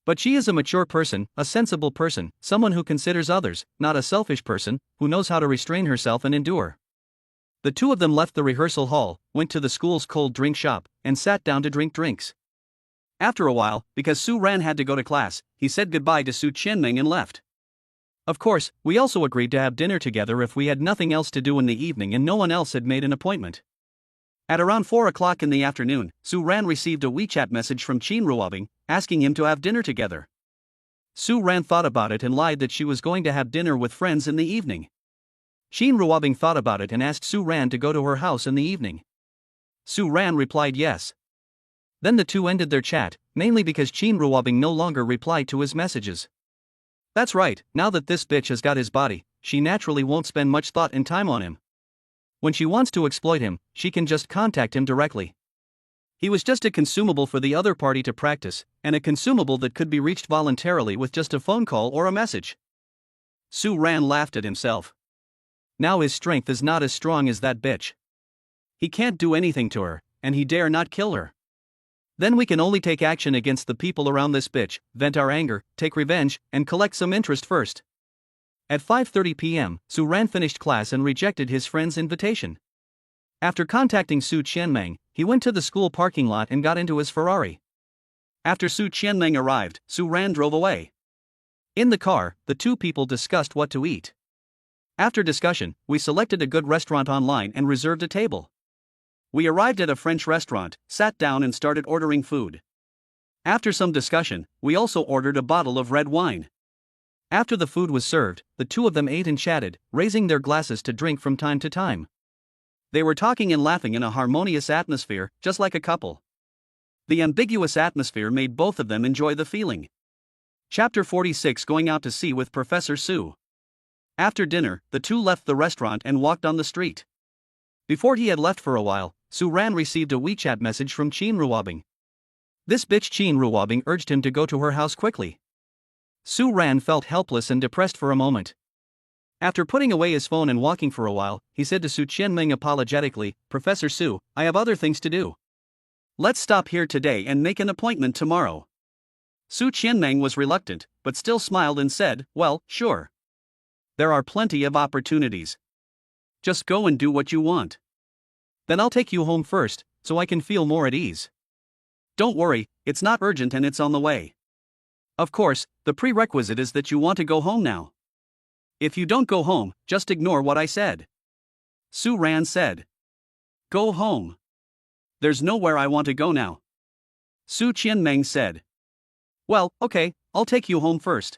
But she is a mature person, a sensible person, someone who considers others, not a selfish person, who knows how to restrain herself and endure. The two of them left the rehearsal hall, went to the school's cold drink shop, and sat down to drink drinks. After a while, because Su Ran had to go to class, he said goodbye to Su Qianming and left. Of course, we also agreed to have dinner together if we had nothing else to do in the evening and no one else had made an appointment. At around 4 o'clock in the afternoon, Su Ran received a WeChat message from Qin Ruobing, asking him to have dinner together. Su Ran thought about it and lied that she was going to have dinner with friends in the evening. Qin Ruobing thought about it and asked Su Ran to go to her house in the evening. Su Ran replied yes. Then the two ended their chat, mainly because Qin Ruobing no longer replied to his messages. That's right, now that this bitch has got his body, she naturally won't spend much thought and time on him. When she wants to exploit him, she can just contact him directly. He was just a consumable for the other party to practice, and a consumable that could be reached voluntarily with just a phone call or a message. Su Ran laughed at himself. Now his strength is not as strong as that bitch. He can't do anything to her, and he dare not kill her. Then we can only take action against the people around this bitch, vent our anger, take revenge, and collect some interest first. At 5:30 p.m., Su Ran finished class and rejected his friend's invitation. After contacting Su Qianming, he went to the school parking lot and got into his Ferrari. After Su Qianming arrived, Su Ran drove away. In the car, the two people discussed what to eat. After discussion, we selected a good restaurant online and reserved a table. We arrived at a French restaurant, sat down and started ordering food. After some discussion, we also ordered a bottle of red wine. After the food was served, the two of them ate and chatted, raising their glasses to drink from time to time. They were talking and laughing in a harmonious atmosphere, just like a couple. The ambiguous atmosphere made both of them enjoy the feeling. Chapter 46: Going out to sea with Professor Su. After dinner, the two left the restaurant and walked on the street. Before he had left for a while, Su Ran received a WeChat message from Qin Ruobing. This bitch Qin Ruobing urged him to go to her house quickly. Su Ran felt helpless and depressed for a moment. After putting away his phone and walking for a while, he said to Su Qianming apologetically, "Professor Su, I have other things to do. Let's stop here today and make an appointment tomorrow." Su Qianming was reluctant, but still smiled and said, "Well, sure. There are plenty of opportunities. Just go and do what you want. Then I'll take you home first, so I can feel more at ease. Don't worry, it's not urgent and it's on the way. Of course, the prerequisite is that you want to go home now. If you don't go home, just ignore what I said." Su Ran said. "Go home. There's nowhere I want to go now." Su Qianming said. "Well, okay, I'll take you home first,"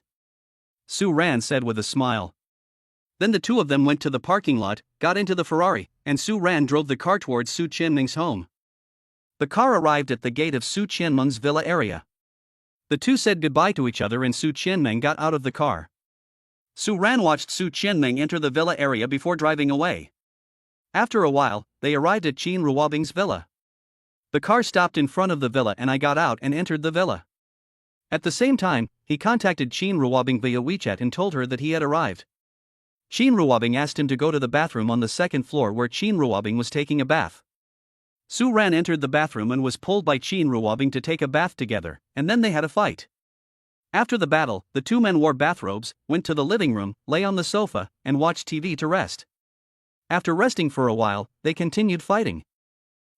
Su Ran said with a smile. Then the two of them went to the parking lot, got into the Ferrari, and Su Ran drove the car towards Su Qianming's home. The car arrived at the gate of Su Qianming's villa area. The two said goodbye to each other and Su Qianming got out of the car. Su Ran watched Su Qianming enter the villa area before driving away. After a while, they arrived at Qin Ruobing's villa. The car stopped in front of the villa and I got out and entered the villa. At the same time, he contacted Qin Ruobing via WeChat and told her that he had arrived. Qin Ruobing asked him to go to the bathroom on the second floor where Qin Ruobing was taking a bath. Su Ran entered the bathroom and was pulled by Qin Ruobing to take a bath together, and then they had a fight. After the battle, the two men wore bathrobes, went to the living room, lay on the sofa, and watched TV to rest. After resting for a while, they continued fighting.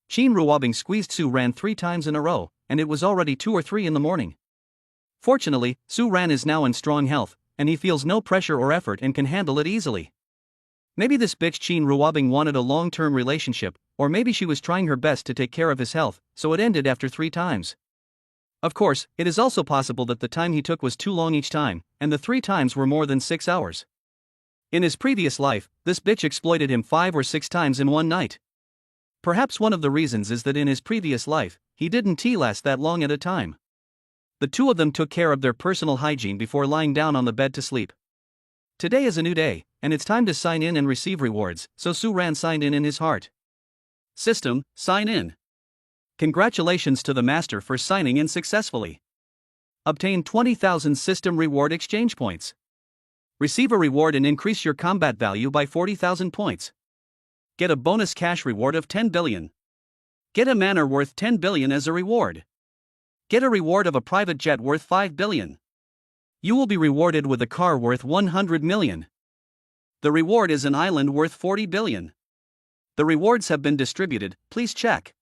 Qin Ruobing squeezed Su Ran 3 times in a row, and it was already 2 or 3 in the morning. Fortunately, Su Ran is now in strong health, and he feels no pressure or effort and can handle it easily. Maybe this bitch Qin Ruobing wanted a long-term relationship, or maybe she was trying her best to take care of his health, so it ended after 3 times. Of course, it is also possible that the time he took was too long each time, and the 3 times were more than 6 hours. In his previous life, this bitch exploited him 5 or 6 times in one night. Perhaps one of the reasons is that in his previous life, he didn't last that long at a time. The two of them took care of their personal hygiene before lying down on the bed to sleep. Today is a new day, and it's time to sign in and receive rewards, so Su Ran signed in his heart. System, sign in. Congratulations to the master for signing in successfully. Obtain 20,000 system reward exchange points. Receive a reward and increase your combat value by 40,000 points. Get a bonus cash reward of 10 billion. Get a manor worth 10 billion as a reward. Get a reward of a private jet worth 5 billion. You will be rewarded with a car worth 100 million. The reward is an island worth 40 billion. The rewards have been distributed, please check.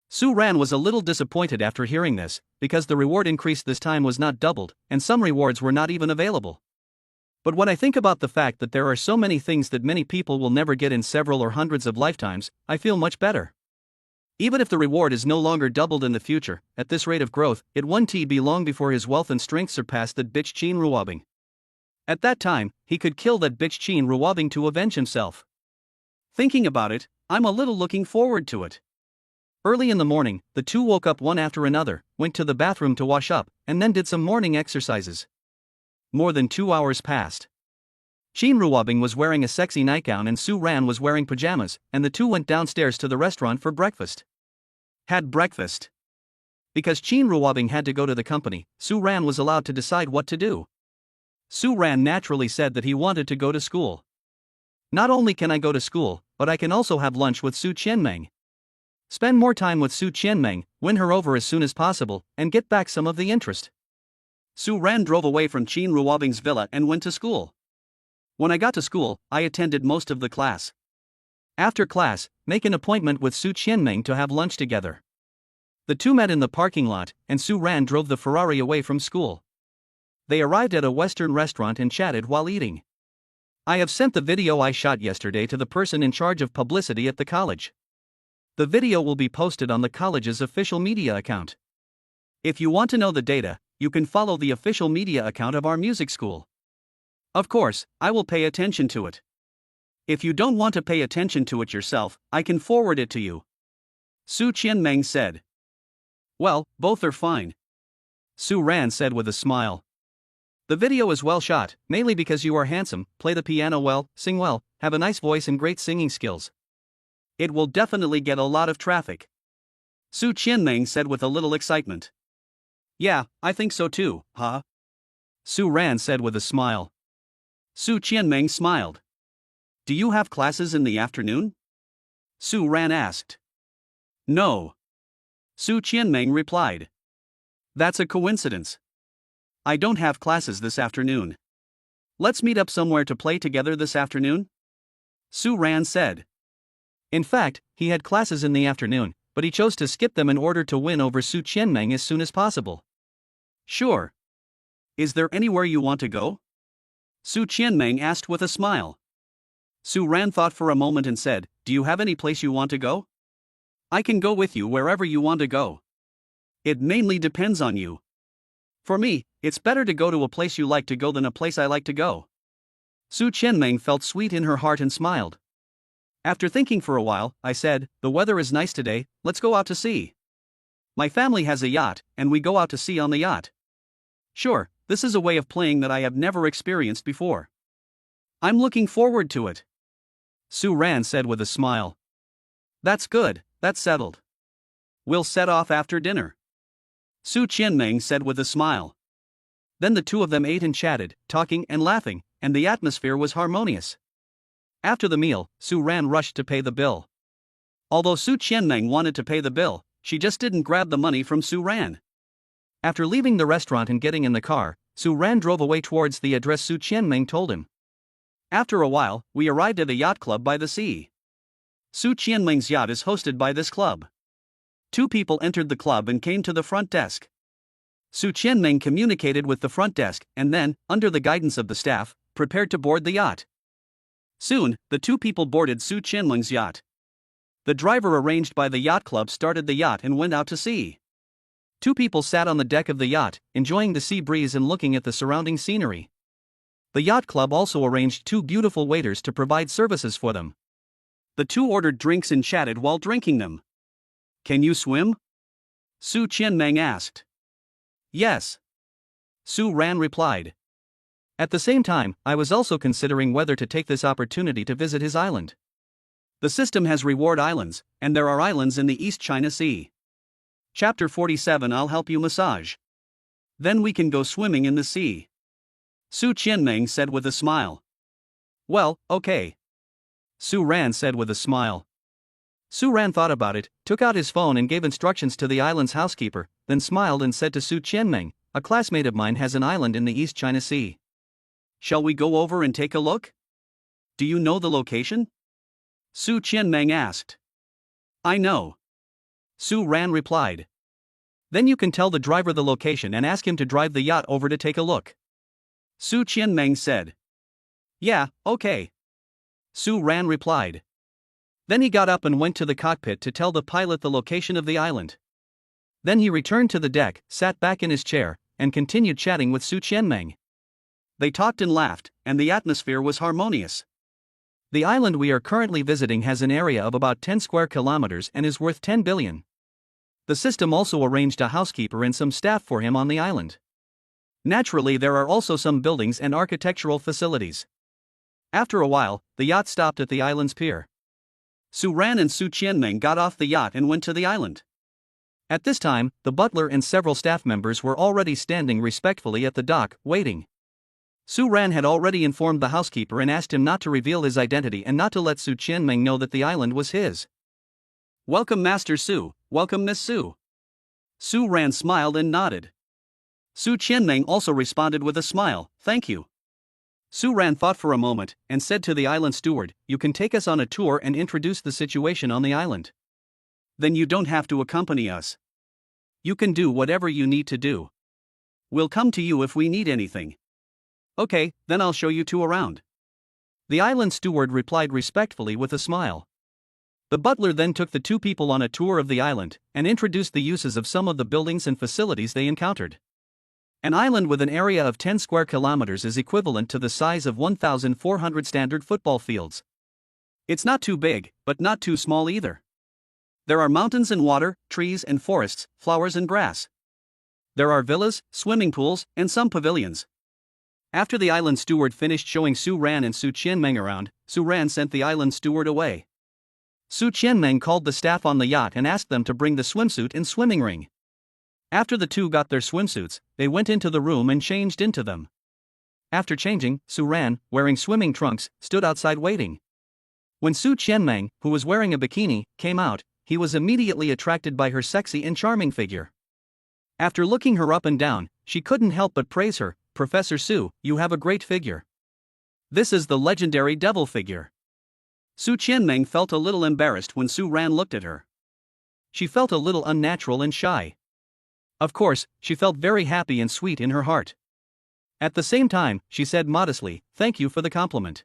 Su Ran was a little disappointed after hearing this, because the reward increase this time was not doubled, and some rewards were not even available. But when I think about the fact that there are so many things that many people will never get in several or hundreds of lifetimes, I feel much better. Even if the reward is no longer doubled in the future, at this rate of growth, it won't be long before his wealth and strength surpass that bitch Qin Ruobing. At that time, he could kill that bitch Qin Ruobing to avenge himself. Thinking about it, I'm a little looking forward to it. Early in the morning, the two woke up one after another, went to the bathroom to wash up, and then did some morning exercises. More than 2 hours passed. Qin Ruobing was wearing a sexy nightgown and Su Ran was wearing pajamas, and the two went downstairs to the restaurant for breakfast. Had breakfast. Because Qin Ruobing had to go to the company, Su Ran was allowed to decide what to do. Su Ran naturally said that he wanted to go to school. Not only can I go to school, but I can also have lunch with Su Qianmeng. Spend more time with Su Qianmeng, win her over as soon as possible, and get back some of the interest. Su Ran drove away from Qin Ruobing's villa and went to school. When I got to school, I attended most of the class. After class, make an appointment with Su Qianmeng to have lunch together. The two met in the parking lot, and Su Ran drove the Ferrari away from school. They arrived at a Western restaurant and chatted while eating. I have sent the video I shot yesterday to the person in charge of publicity at the college. The video will be posted on the college's official media account. If you want to know the data, you can follow the official media account of our music school. Of course, I will pay attention to it. If you don't want to pay attention to it yourself, I can forward it to you. Su Qianmeng said. Well, both are fine. Su Ran said with a smile. The video is well shot, mainly because you are handsome, play the piano well, sing well, have a nice voice and great singing skills. It will definitely get a lot of traffic. Su Qianmeng said with a little excitement. Yeah, I think so too, huh? Su Ran said with a smile. Su Qianmeng smiled. Do you have classes in the afternoon? Su Ran asked. No. Su Qianmeng replied. That's a coincidence. I don't have classes this afternoon. Let's meet up somewhere to play together this afternoon? Su Ran said. In fact, he had classes in the afternoon, but he chose to skip them in order to win over Su Qianmeng as soon as possible. Sure. Is there anywhere you want to go? Su Qianmeng asked with a smile. Su Ran thought for a moment and said, Do you have any place you want to go? I can go with you wherever you want to go. It mainly depends on you. For me, it's better to go to a place you like to go than a place I like to go. Su Qianmeng felt sweet in her heart and smiled. After thinking for a while, I said, The weather is nice today, let's go out to sea. My family has a yacht, and we go out to sea on the yacht. Sure, this is a way of playing that I have never experienced before. I'm looking forward to it. Su Ran said with a smile. That's good, that's settled. We'll set off after dinner. Su Qianmeng said with a smile. Then the two of them ate and chatted, talking and laughing, and the atmosphere was harmonious. After the meal, Su Ran rushed to pay the bill. Although Su Qianmeng wanted to pay the bill, she just didn't grab the money from Su Ran. After leaving the restaurant and getting in the car, Su Ran drove away towards the address Su Qianmeng told him. After a while, we arrived at a yacht club by the sea. Su Qianmeng's yacht is hosted by this club. Two people entered the club and came to the front desk. Su Qianmeng communicated with the front desk and then, under the guidance of the staff, prepared to board the yacht. Soon, the two people boarded Su Qianmeng's yacht. The driver arranged by the yacht club started the yacht and went out to sea. Two people sat on the deck of the yacht, enjoying the sea breeze and looking at the surrounding scenery. The yacht club also arranged 2 beautiful waiters to provide services for them. The 2 ordered drinks and chatted while drinking them. Can you swim? Su Qianmeng asked. Yes. Su Ran replied. At the same time, I was also considering whether to take this opportunity to visit his island. The system has reward islands, and there are islands in the East China Sea. Chapter 47. I'll help you massage. Then we can go swimming in the sea. Su Qianmeng said with a smile. Well, okay. Su Ran said with a smile. Su Ran thought about it, took out his phone and gave instructions to the island's housekeeper, then smiled and said to Su Qianmeng, a classmate of mine has an island in the East China Sea. Shall we go over and take a look? Do you know the location? Su Qianmeng asked. I know. Su Ran replied. Then you can tell the driver the location and ask him to drive the yacht over to take a look. Su Qianmeng said. Yeah, okay. Su Ran replied. Then he got up and went to the cockpit to tell the pilot the location of the island. Then he returned to the deck, sat back in his chair, and continued chatting with Su Qianmeng. They talked and laughed, and the atmosphere was harmonious. The island we are currently visiting has an area of about 10 square kilometers and is worth 10 billion. The system also arranged a housekeeper and some staff for him on the island. Naturally, there are also some buildings and architectural facilities. After a while, the yacht stopped at the island's pier. Su Ran and Su Qianmeng got off the yacht and went to the island. At this time, the butler and several staff members were already standing respectfully at the dock, waiting. Su Ran had already informed the housekeeper and asked him not to reveal his identity and not to let Su Qianmeng know that the island was his. Welcome Master Su, welcome Miss Su. Su Ran smiled and nodded. Su Qianmeng also responded with a smile, thank you. Su Ran thought for a moment, and said to the island steward, you can take us on a tour and introduce the situation on the island. Then you don't have to accompany us. You can do whatever you need to do. We'll come to you if we need anything. Okay, then I'll show you 2 around. The island steward replied respectfully with a smile. The butler then took the 2 people on a tour of the island, and introduced the uses of some of the buildings and facilities they encountered. An island with an area of 10 square kilometers is equivalent to the size of 1,400 standard football fields. It's not too big, but not too small either. There are mountains and water, trees and forests, flowers and grass. There are villas, swimming pools, and some pavilions. After the island steward finished showing Su Ran and Su Qianmeng around, Su Ran sent the island steward away. Su Qianmeng called the staff on the yacht and asked them to bring the swimsuit and swimming ring. After the 2 got their swimsuits, they went into the room and changed into them. After changing, Su Ran, wearing swimming trunks, stood outside waiting. When Su Qianmeng, who was wearing a bikini, came out, he was immediately attracted by her sexy and charming figure. After looking her up and down, she couldn't help but praise her. Professor Su, you have a great figure. This is the legendary devil figure. Su Qianmeng felt a little embarrassed when Su Ran looked at her. She felt a little unnatural and shy. Of course, she felt very happy and sweet in her heart. At the same time, she said modestly, thank you for the compliment.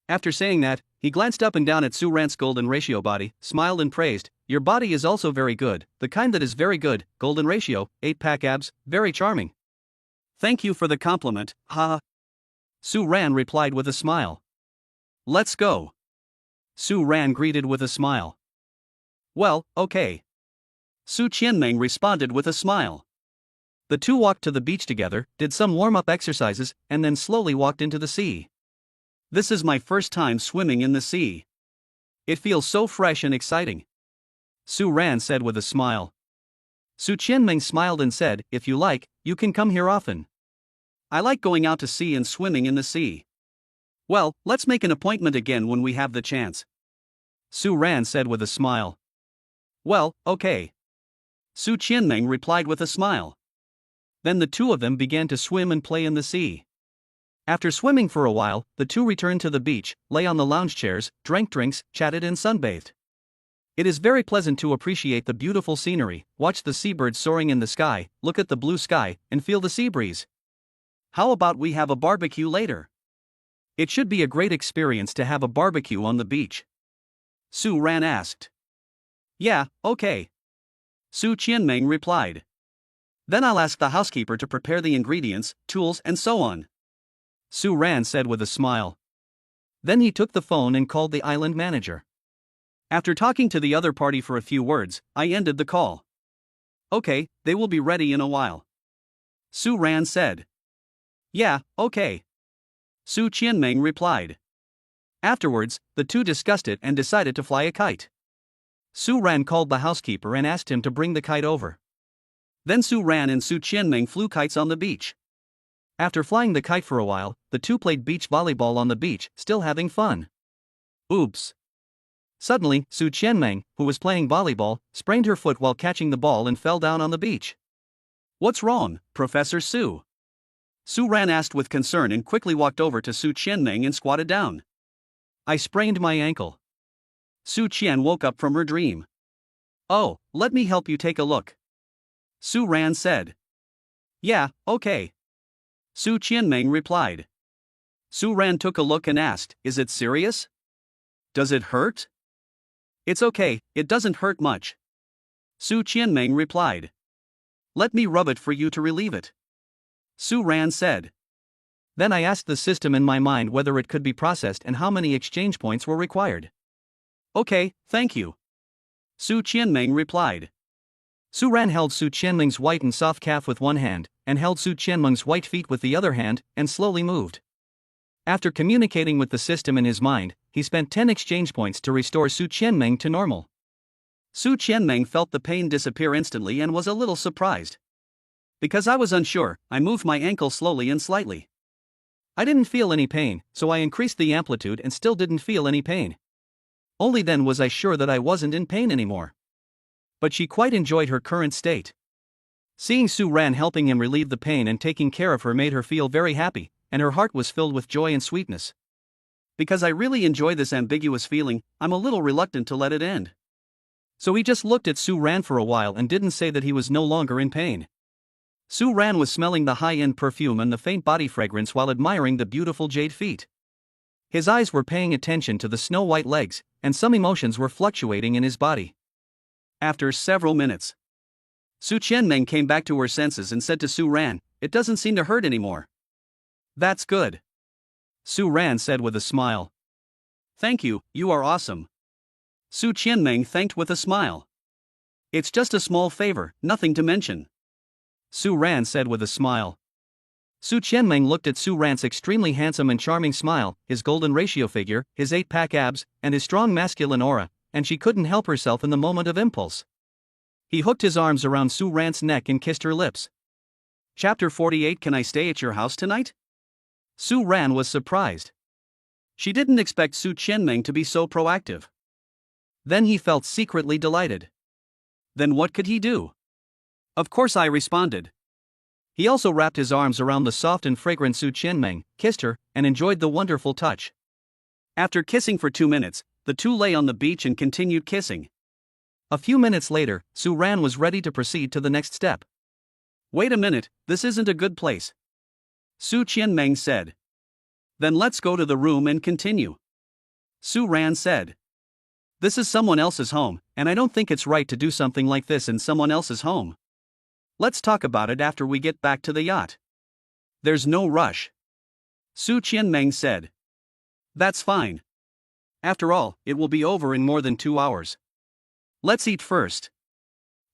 After saying that, he glanced up and down at Su Ran's golden ratio body, smiled and praised, your body is also very good, the kind that is very good, golden ratio, 8-pack abs, very charming. Thank you for the compliment, haha. Su Ran replied with a smile. Let's go. Su Ran greeted with a smile. Well, okay. Su Qianmeng responded with a smile. The 2 walked to the beach together, did some warm-up exercises, and then slowly walked into the sea. This is my first time swimming in the sea. It feels so fresh and exciting. Su Ran said with a smile. Su Qianmeng smiled and said, if you like, you can come here often. I like going out to sea and swimming in the sea. Well, let's make an appointment again when we have the chance. Su Ran said with a smile. Well, okay. Su Qianmeng replied with a smile. Then the 2 of them began to swim and play in the sea. After swimming for a while, the 2 returned to the beach, lay on the lounge chairs, drank drinks, chatted and sunbathed. It is very pleasant to appreciate the beautiful scenery, watch the seabirds soaring in the sky, look at the blue sky, and feel the sea breeze. How about we have a barbecue later? It should be a great experience to have a barbecue on the beach. Su Ran asked. Yeah, okay. Su Qianmeng replied. Then I'll ask the housekeeper to prepare the ingredients, tools and so on. Su Ran said with a smile. Then he took the phone and called the island manager. After talking to the other party for a few words, I ended the call. Okay, they will be ready in a while. Su Ran said. Yeah, okay. Su Qianming replied. Afterwards, the two discussed it and decided to fly a kite. Su Ran called the housekeeper and asked him to bring the kite over. Then Su Ran and Su Qianming flew kites on the beach. After flying the kite for a while, the two played beach volleyball on the beach, still having fun. Oops. Suddenly, Su Qianming, who was playing volleyball, sprained her foot while catching the ball and fell down on the beach. What's wrong, Professor Su? Su Ran asked with concern and quickly walked over to Su Qianming and squatted down. I sprained my ankle. Su Qian woke up from her dream. Oh, let me help you take a look. Su Ran said. Yeah, okay. Su Qianming replied. Su Ran took a look and asked, Is it serious? Does it hurt? It's okay, it doesn't hurt much. Su Qianming replied. Let me rub it for you to relieve it. Su Ran said. Then I asked the system in my mind whether it could be processed and how many exchange points were required. Okay, thank you. Su Qianming replied. Su Ran held Su Qianming's white and soft calf with one hand, and held Su Qianming's white feet with the other hand, and slowly moved. After communicating with the system in his mind, he spent 10 exchange points to restore Su Qianming to normal. Su Qianming felt the pain disappear instantly and was a little surprised. Because I was unsure, I moved my ankle slowly and slightly. I didn't feel any pain, so I increased the amplitude and still didn't feel any pain. Only then was I sure that I wasn't in pain anymore. But she quite enjoyed her current state. Seeing Su Ran helping him relieve the pain and taking care of her made her feel very happy, and her heart was filled with joy and sweetness. Because I really enjoy this ambiguous feeling, I'm a little reluctant to let it end. So he just looked at Su Ran for a while and didn't say that he was no longer in pain. Su Ran was smelling the high-end perfume and the faint body fragrance while admiring the beautiful jade feet. His eyes were paying attention to the snow-white legs, and some emotions were fluctuating in his body. After several minutes, Su Qianming came back to her senses and said to Su Ran, It doesn't seem to hurt anymore. That's good. Su Ran said with a smile. Thank you, you are awesome. Su Qianming thanked with a smile. It's just a small favor, nothing to mention. Su Ran said with a smile. Su Qianming looked at Su Ran's extremely handsome and charming smile, his golden ratio figure, his 8-pack abs, and his strong masculine aura, and she couldn't help herself in the moment of impulse. He hooked his arms around Su Ran's neck and kissed her lips. Chapter 48. Can I stay at your house tonight? Su Ran was surprised. She didn't expect Su Qianming to be so proactive. Then he felt secretly delighted. Then what could he do? Of course I responded. He also wrapped his arms around the soft and fragrant Su Qianming, kissed her, and enjoyed the wonderful touch. After kissing for 2 minutes, the two lay on the beach and continued kissing. A few minutes later, Su Ran was ready to proceed to the next step. Wait a minute, this isn't a good place. Su Qianming said. Then let's go to the room and continue. Su Ran said. This is someone else's home, and I don't think it's right to do something like this in someone else's home. Let's talk about it after we get back to the yacht. There's no rush. Su Qianming said. That's fine. After all, it will be over in more than 2 hours. Let's eat first.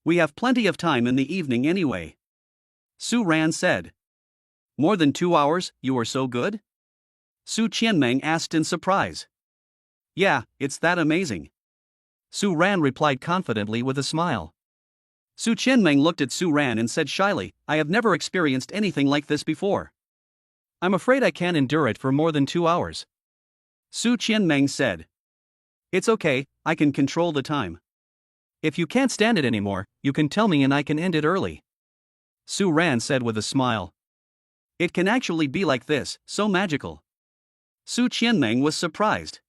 We have plenty of time in the evening anyway. Su Ran said. More than 2 hours, you are so good? Su Qianming asked in surprise. Yeah, it's that amazing. Su Ran replied confidently with a smile. Su Qianming looked at Su Ran and said shyly, I have never experienced anything like this before. I'm afraid I can't endure it for more than 2 hours. Su Qianming said. It's okay, I can control the time. If you can't stand it anymore, you can tell me and I can end it early. Su Ran said with a smile. It can actually be like this, so magical. Su Qianming was surprised.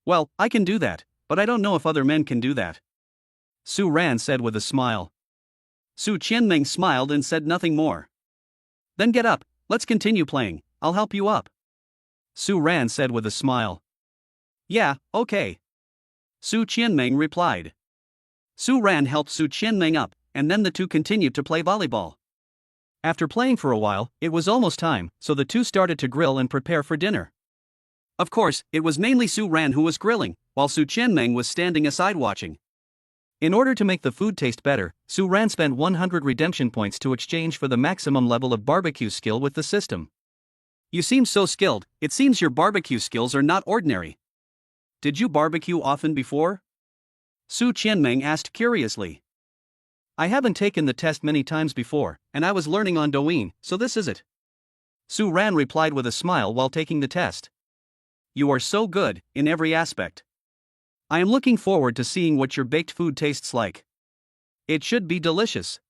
Well, I can do that, but I don't know if other men can do that. Su Ran said with a smile. Su Qianming smiled and said nothing more. Then get up, let's continue playing, I'll help you up. Su Ran said with a smile. Yeah, okay. Su Qianming replied. Su Ran helped Su Qianming up, and then the two continued to play volleyball. After playing for a while, it was almost time, so the two started to grill and prepare for dinner. Of course, it was mainly Su Ran who was grilling, while Su Qianmeng was standing aside watching. In order to make the food taste better, Su Ran spent 100 redemption points to exchange for the maximum level of barbecue skill with the system. You seem so skilled, it seems your barbecue skills are not ordinary. Did you barbecue often before? Su Qianmeng asked curiously. I haven't taken the test many times before, and I was learning on Douyin, so this is it. Su Ran replied with a smile while taking the test. You are so good, in every aspect. I am looking forward to seeing what your baked food tastes like. It should be delicious.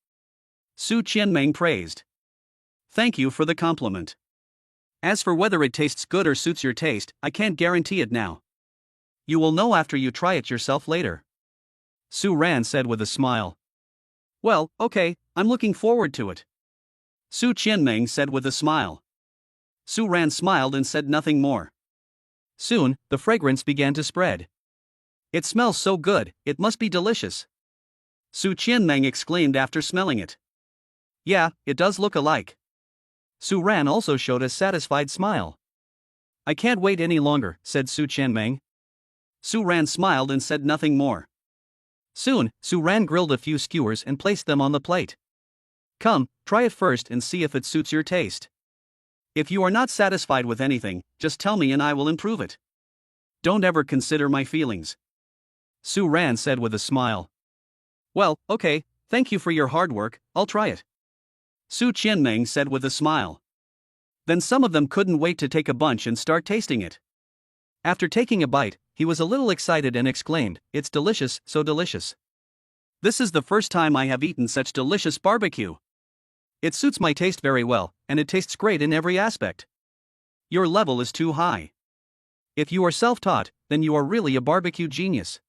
Su Qianmeng praised. Thank you for the compliment. As for whether it tastes good or suits your taste, I can't guarantee it now. You will know after you try it yourself later. Su Ran said with a smile. Well, okay, I'm looking forward to it. Su Qianmeng said with a smile. Su Ran smiled and said nothing more. Soon, the fragrance began to spread. It smells so good, it must be delicious. Su Qianmeng exclaimed after smelling it. Yeah, it does look alike. Su Ran also showed a satisfied smile. I can't wait any longer, said Su Qianmeng. Su Ran smiled and said nothing more. Soon, Su Ran grilled a few skewers and placed them on the plate. Come, try it first and see if it suits your taste. If you are not satisfied with anything, just tell me and I will improve it. Don't ever consider my feelings. Su Ran said with a smile. Well, okay, thank you for your hard work, I'll try it. Su Qianmeng said with a smile. Then some of them couldn't wait to take a bunch and start tasting it. After taking a bite, he was a little excited and exclaimed, It's delicious, so delicious. This is the first time I have eaten such delicious barbecue. It suits my taste very well, and it tastes great in every aspect. Your level is too high. If you are self-taught, then you are really a barbecue genius.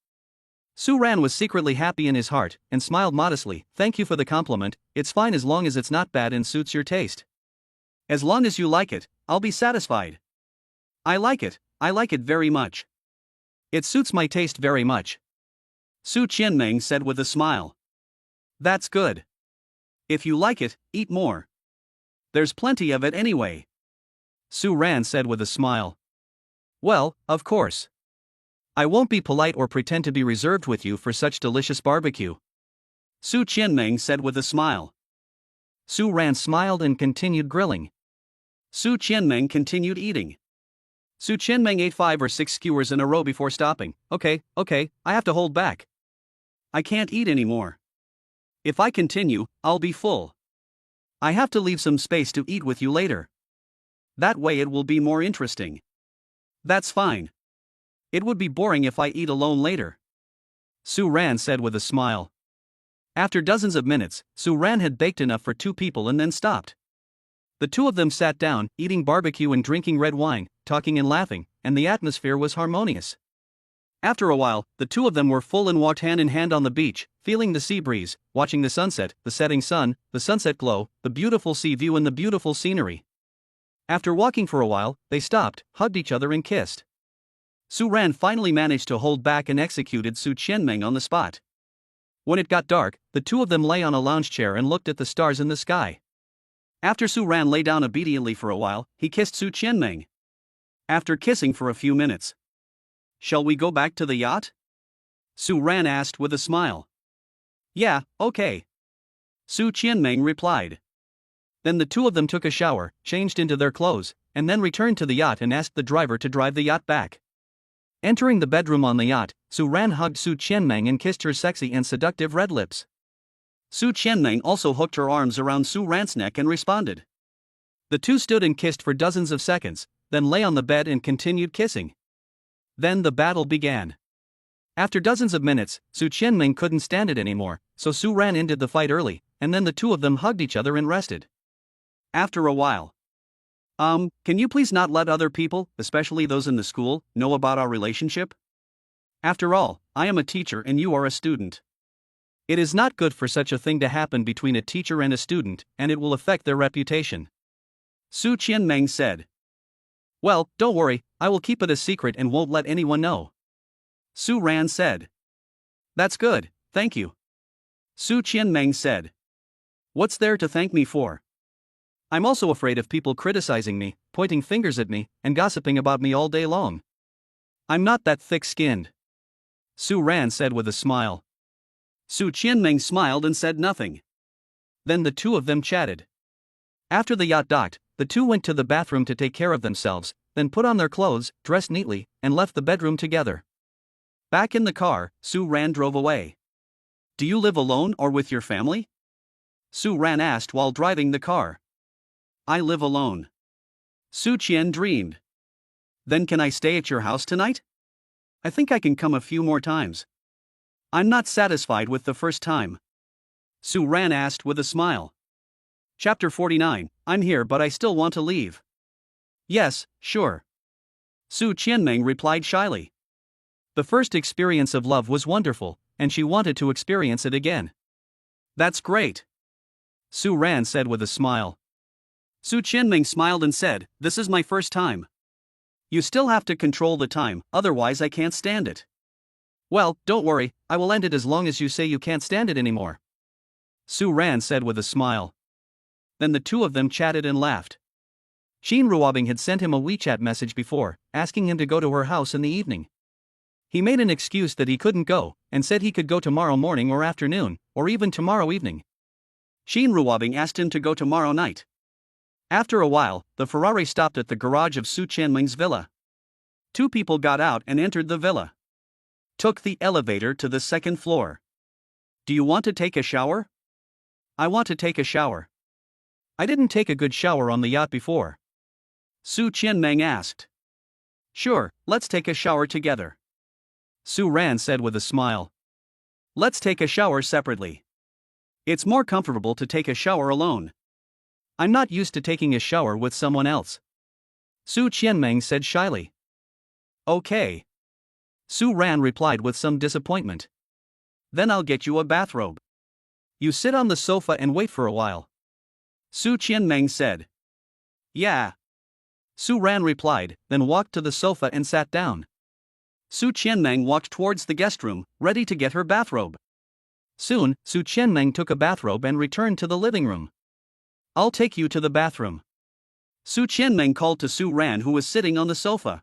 Su Ran was secretly happy in his heart, and smiled modestly. Thank you for the compliment, it's fine as long as it's not bad and suits your taste. As long as you like it, I'll be satisfied. I like it very much. It suits my taste very much. Su Qianmeng said with a smile. That's good. If you like it, eat more. There's plenty of it anyway. Su Ran said with a smile. Well, of course. I won't be polite or pretend to be reserved with you for such delicious barbecue. Su Qianmeng said with a smile. Su Ran smiled and continued grilling. Su Qianmeng continued eating. Su Qianmeng ate 5 or 6 skewers in a row before stopping. Okay, I have to hold back. I can't eat anymore. If I continue, I'll be full. I have to leave some space to eat with you later. That way it will be more interesting. That's fine. It would be boring if I eat alone later. Su Ran said with a smile. After dozens of minutes, Su Ran had baked enough for 2 people and then stopped. The 2 of them sat down, eating barbecue and drinking red wine, talking and laughing, and the atmosphere was harmonious. After a while, the 2 of them were full and walked hand in hand on the beach, feeling the sea breeze, watching the sunset, the setting sun, the sunset glow, the beautiful sea view and the beautiful scenery. After walking for a while, they stopped, hugged each other and kissed. Su Ran finally managed to hold back and executed Su Qianmeng on the spot. When it got dark, the 2 of them lay on a lounge chair and looked at the stars in the sky. After Su Ran lay down obediently for a while, he kissed Su Qianmeng. After kissing for a few minutes. Shall we go back to the yacht? Su Ran asked with a smile. Yeah, okay. Su Qianmeng replied. Then the 2 of them took a shower, changed into their clothes, and then returned to the yacht and asked the driver to drive the yacht back. Entering the bedroom on the yacht, Su Ran hugged Su Qianmeng and kissed her sexy and seductive red lips. Su Qianmeng also hooked her arms around Su Ran's neck and responded. The 2 stood and kissed for dozens of seconds, then lay on the bed and continued kissing. Then the battle began. After dozens of minutes, Su Qianmeng couldn't stand it anymore, so Su Ran ended the fight early, and then the 2 of them hugged each other and rested. After a while. Can you please not let other people, especially those in the school, know about our relationship? After all, I am a teacher and you are a student. It is not good for such a thing to happen between a teacher and a student, and it will affect their reputation. Su Qianmeng said. Well, don't worry, I will keep it a secret and won't let anyone know. Su Ran said. That's good, thank you. Su Qianmeng said. What's there to thank me for? I'm also afraid of people criticizing me, pointing fingers at me, and gossiping about me all day long. I'm not that thick-skinned, Su Ran said with a smile. Su Qianmeng smiled and said nothing. Then the two of them chatted. After the yacht docked, the two went to the bathroom to take care of themselves, then put on their clothes, dressed neatly, and left the bedroom together. Back in the car, Su Ran drove away. Do you live alone or with your family? Su Ran asked while driving the car. I live alone, Su Qian dreamed. Then can I stay at your house tonight? I think I can come a few more times. I'm not satisfied with the first time, Su Ran asked with a smile. Chapter 49, I'm here but I still want to leave. Yes, sure, Su Qianmeng replied shyly. The first experience of love was wonderful, and she wanted to experience it again. That's great, Su Ran said with a smile. Su Qianmeng smiled and said, this is my first time. You still have to control the time, otherwise I can't stand it. Well, don't worry, I will end it as long as you say you can't stand it anymore, Su Ran said with a smile. Then the two of them chatted and laughed. Qin Ruobing had sent him a WeChat message before, asking him to go to her house in the evening. He made an excuse that he couldn't go, and said he could go tomorrow morning or afternoon, or even tomorrow evening. Qin Ruobing asked him to go tomorrow night. After a while, the Ferrari stopped at the garage of Su Qianmeng's villa. Two people got out and entered the villa. Took the elevator to the second floor. Do you want to take a shower? I want to take a shower. I didn't take a good shower on the yacht before, Su Qianmeng asked. Sure, let's take a shower together, Su Ran said with a smile. Let's take a shower separately. It's more comfortable to take a shower alone. I'm not used to taking a shower with someone else, Su Qianmeng said shyly. Okay, Su Ran replied with some disappointment. Then I'll get you a bathrobe. You sit on the sofa and wait for a while, Su Qianmeng said. Yeah, Su Ran replied, then walked to the sofa and sat down. Su Qianmeng walked towards the guest room, ready to get her bathrobe. Soon, Su Qianmeng took a bathrobe and returned to the living room. I'll take you to the bathroom, Su Qianmeng called to Su Ran, who was sitting on the sofa.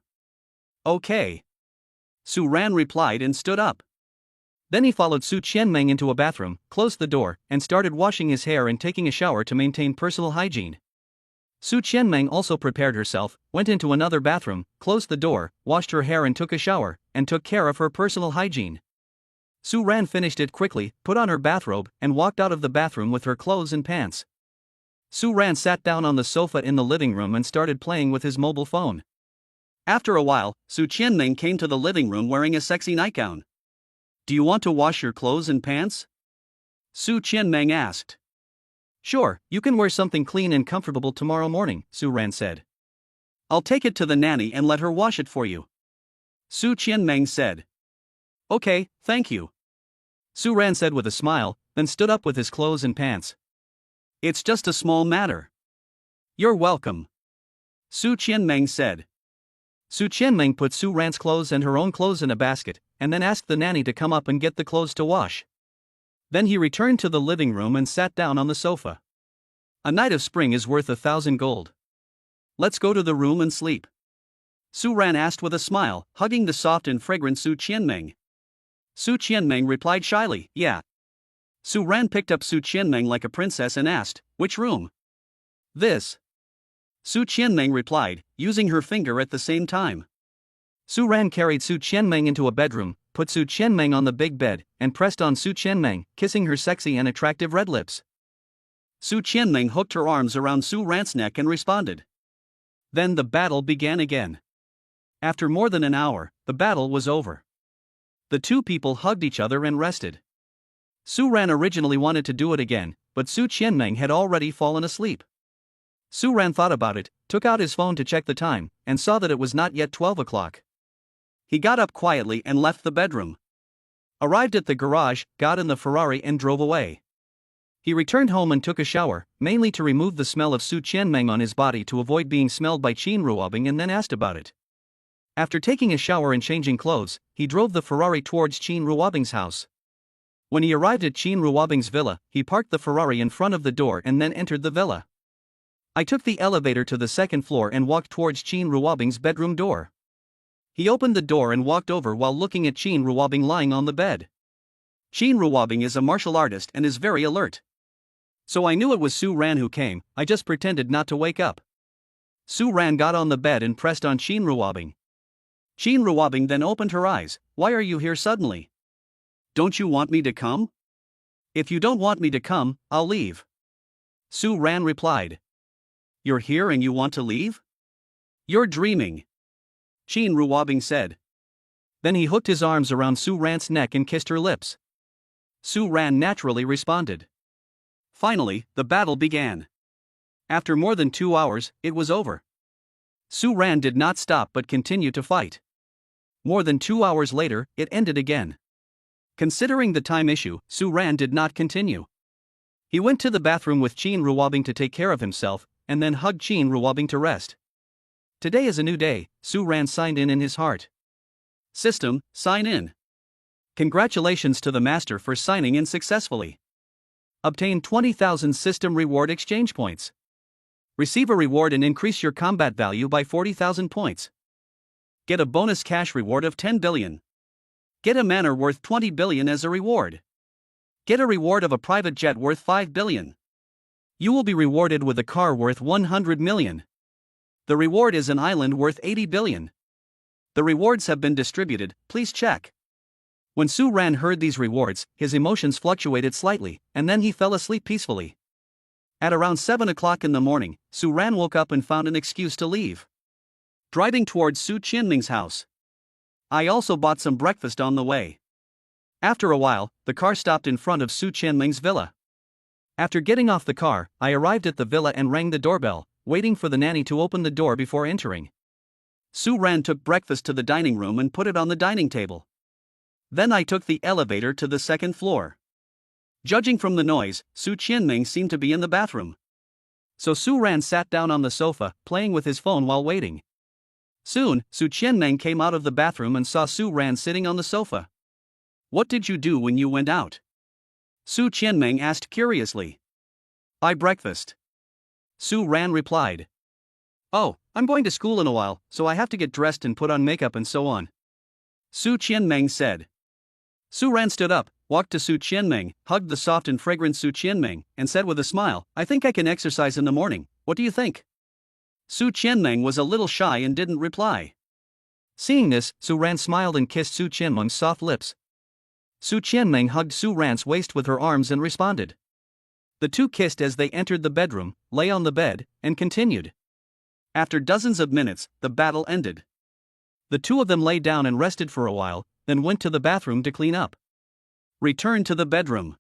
Okay, Su Ran replied and stood up. Then he followed Su Qianmeng into a bathroom, closed the door, and started washing his hair and taking a shower to maintain personal hygiene. Su Qianmeng also prepared herself, went into another bathroom, closed the door, washed her hair and took a shower, and took care of her personal hygiene. Su Ran finished it quickly, put on her bathrobe, and walked out of the bathroom with her clothes and pants. Su Ran sat down on the sofa in the living room and started playing with his mobile phone. After a while, Su Qianmeng came to the living room wearing a sexy nightgown. Do you want to wash your clothes and pants? Su Qianmeng asked. Sure, you can wear something clean and comfortable tomorrow morning, Su Ran said. I'll take it to the nanny and let her wash it for you, Su Qianmeng said. Okay, thank you, Su Ran said with a smile, then stood up with his clothes and pants. It's just a small matter. You're welcome, Su Qianmeng said. Su Qianmeng put Su Ran's clothes and her own clothes in a basket, and then asked the nanny to come up and get the clothes to wash. Then he returned to the living room and sat down on the sofa. A night of spring is worth 1,000 gold. Let's go to the room and sleep, Su Ran asked with a smile, hugging the soft and fragrant Su Qianmeng. Su Qianmeng replied shyly, yeah. Su Ran picked up Su Qianmeng like a princess and asked, which room? This, Su Qianmeng replied, using her finger at the same time. Su Ran carried Su Qianmeng into a bedroom, put Su Qianmeng on the big bed, and pressed on Su Qianmeng, kissing her sexy and attractive red lips. Su Qianmeng hooked her arms around Su Ran's neck and responded. Then the battle began again. After more than an hour, the battle was over. The two people hugged each other and rested. Su Ran originally wanted to do it again, but Su Qianmeng had already fallen asleep. Su Ran thought about it, took out his phone to check the time, and saw that it was not yet 12 o'clock. He got up quietly and left the bedroom. Arrived at the garage, got in the Ferrari and drove away. He returned home and took a shower, mainly to remove the smell of Su Qianmeng on his body to avoid being smelled by Qin Ruobing, and then asked about it. After taking a shower and changing clothes, he drove the Ferrari towards Qin Ruobing's house. When he arrived at Qin Ruobing's villa, he parked the Ferrari in front of the door and then entered the villa. I took the elevator to the second floor and walked towards Qin Ruobing's bedroom door. He opened the door and walked over while looking at Qin Ruobing lying on the bed. Qin Ruobing is a martial artist and is very alert. So I knew it was Su Ran who came. I just pretended not to wake up. Su Ran got on the bed and pressed on Qin Ruobing. Qin Ruobing then opened her eyes. Why are you here suddenly? Don't you want me to come? If you don't want me to come, I'll leave. Su Ran replied. You're here and you want to leave? You're dreaming. Qin Ruobing said. Then he hooked his arms around Su Ran's neck and kissed her lips. Su Ran naturally responded. Finally, the battle began. After more than 2 hours, it was over. Su Ran did not stop but continued to fight. More than 2 hours later, it ended again. Considering the time issue, Su Ran did not continue. He went to the bathroom with Qin Ruobing to take care of himself, and then hugged Qin Ruobing to rest. Today is a new day, Su Ran signed in his heart. System, sign in. Congratulations to the master for signing in successfully. Obtain 20,000 system reward exchange points. Receive a reward and increase your combat value by 40,000 points. Get a bonus cash reward of 10 billion. Get a manor worth 20 billion as a reward. Get a reward of a private jet worth 5 billion. You will be rewarded with a car worth 100 million. The reward is an island worth 80 billion. The rewards have been distributed, please check. When Su Ran heard these rewards, his emotions fluctuated slightly, and then he fell asleep peacefully. At around 7 o'clock in the morning, Su Ran woke up and found an excuse to leave. Driving towards Su Qianming's house. I also bought some breakfast on the way. After a while, the car stopped in front of Su Qianming's villa. After getting off the car, I arrived at the villa and rang the doorbell, waiting for the nanny to open the door before entering. Su Ran took breakfast to the dining room and put it on the dining table. Then I took the elevator to the second floor. Judging from the noise, Su Qianming seemed to be in the bathroom. So Su Ran sat down on the sofa, playing with his phone while waiting. Soon, Su Qianming came out of the bathroom and saw Su Ran sitting on the sofa. What did you do when you went out? Su Qianming asked curiously. I breakfast. Su Ran replied. Oh, I'm going to school in a while, so I have to get dressed and put on makeup and so on. Su Qianming said. Su Ran stood up, walked to Su Qianming, hugged the soft and fragrant Su Qianming, and said with a smile, I think I can exercise in the morning, what do you think? Su Qianming was a little shy and didn't reply. Seeing this, Su Ran smiled and kissed Su Qianming's soft lips. Su Qianming hugged Su Ran's waist with her arms and responded. The two kissed as they entered the bedroom, lay on the bed, and continued. After dozens of minutes, the battle ended. The two of them lay down and rested for a while, then went to the bathroom to clean up. Returned to the bedroom.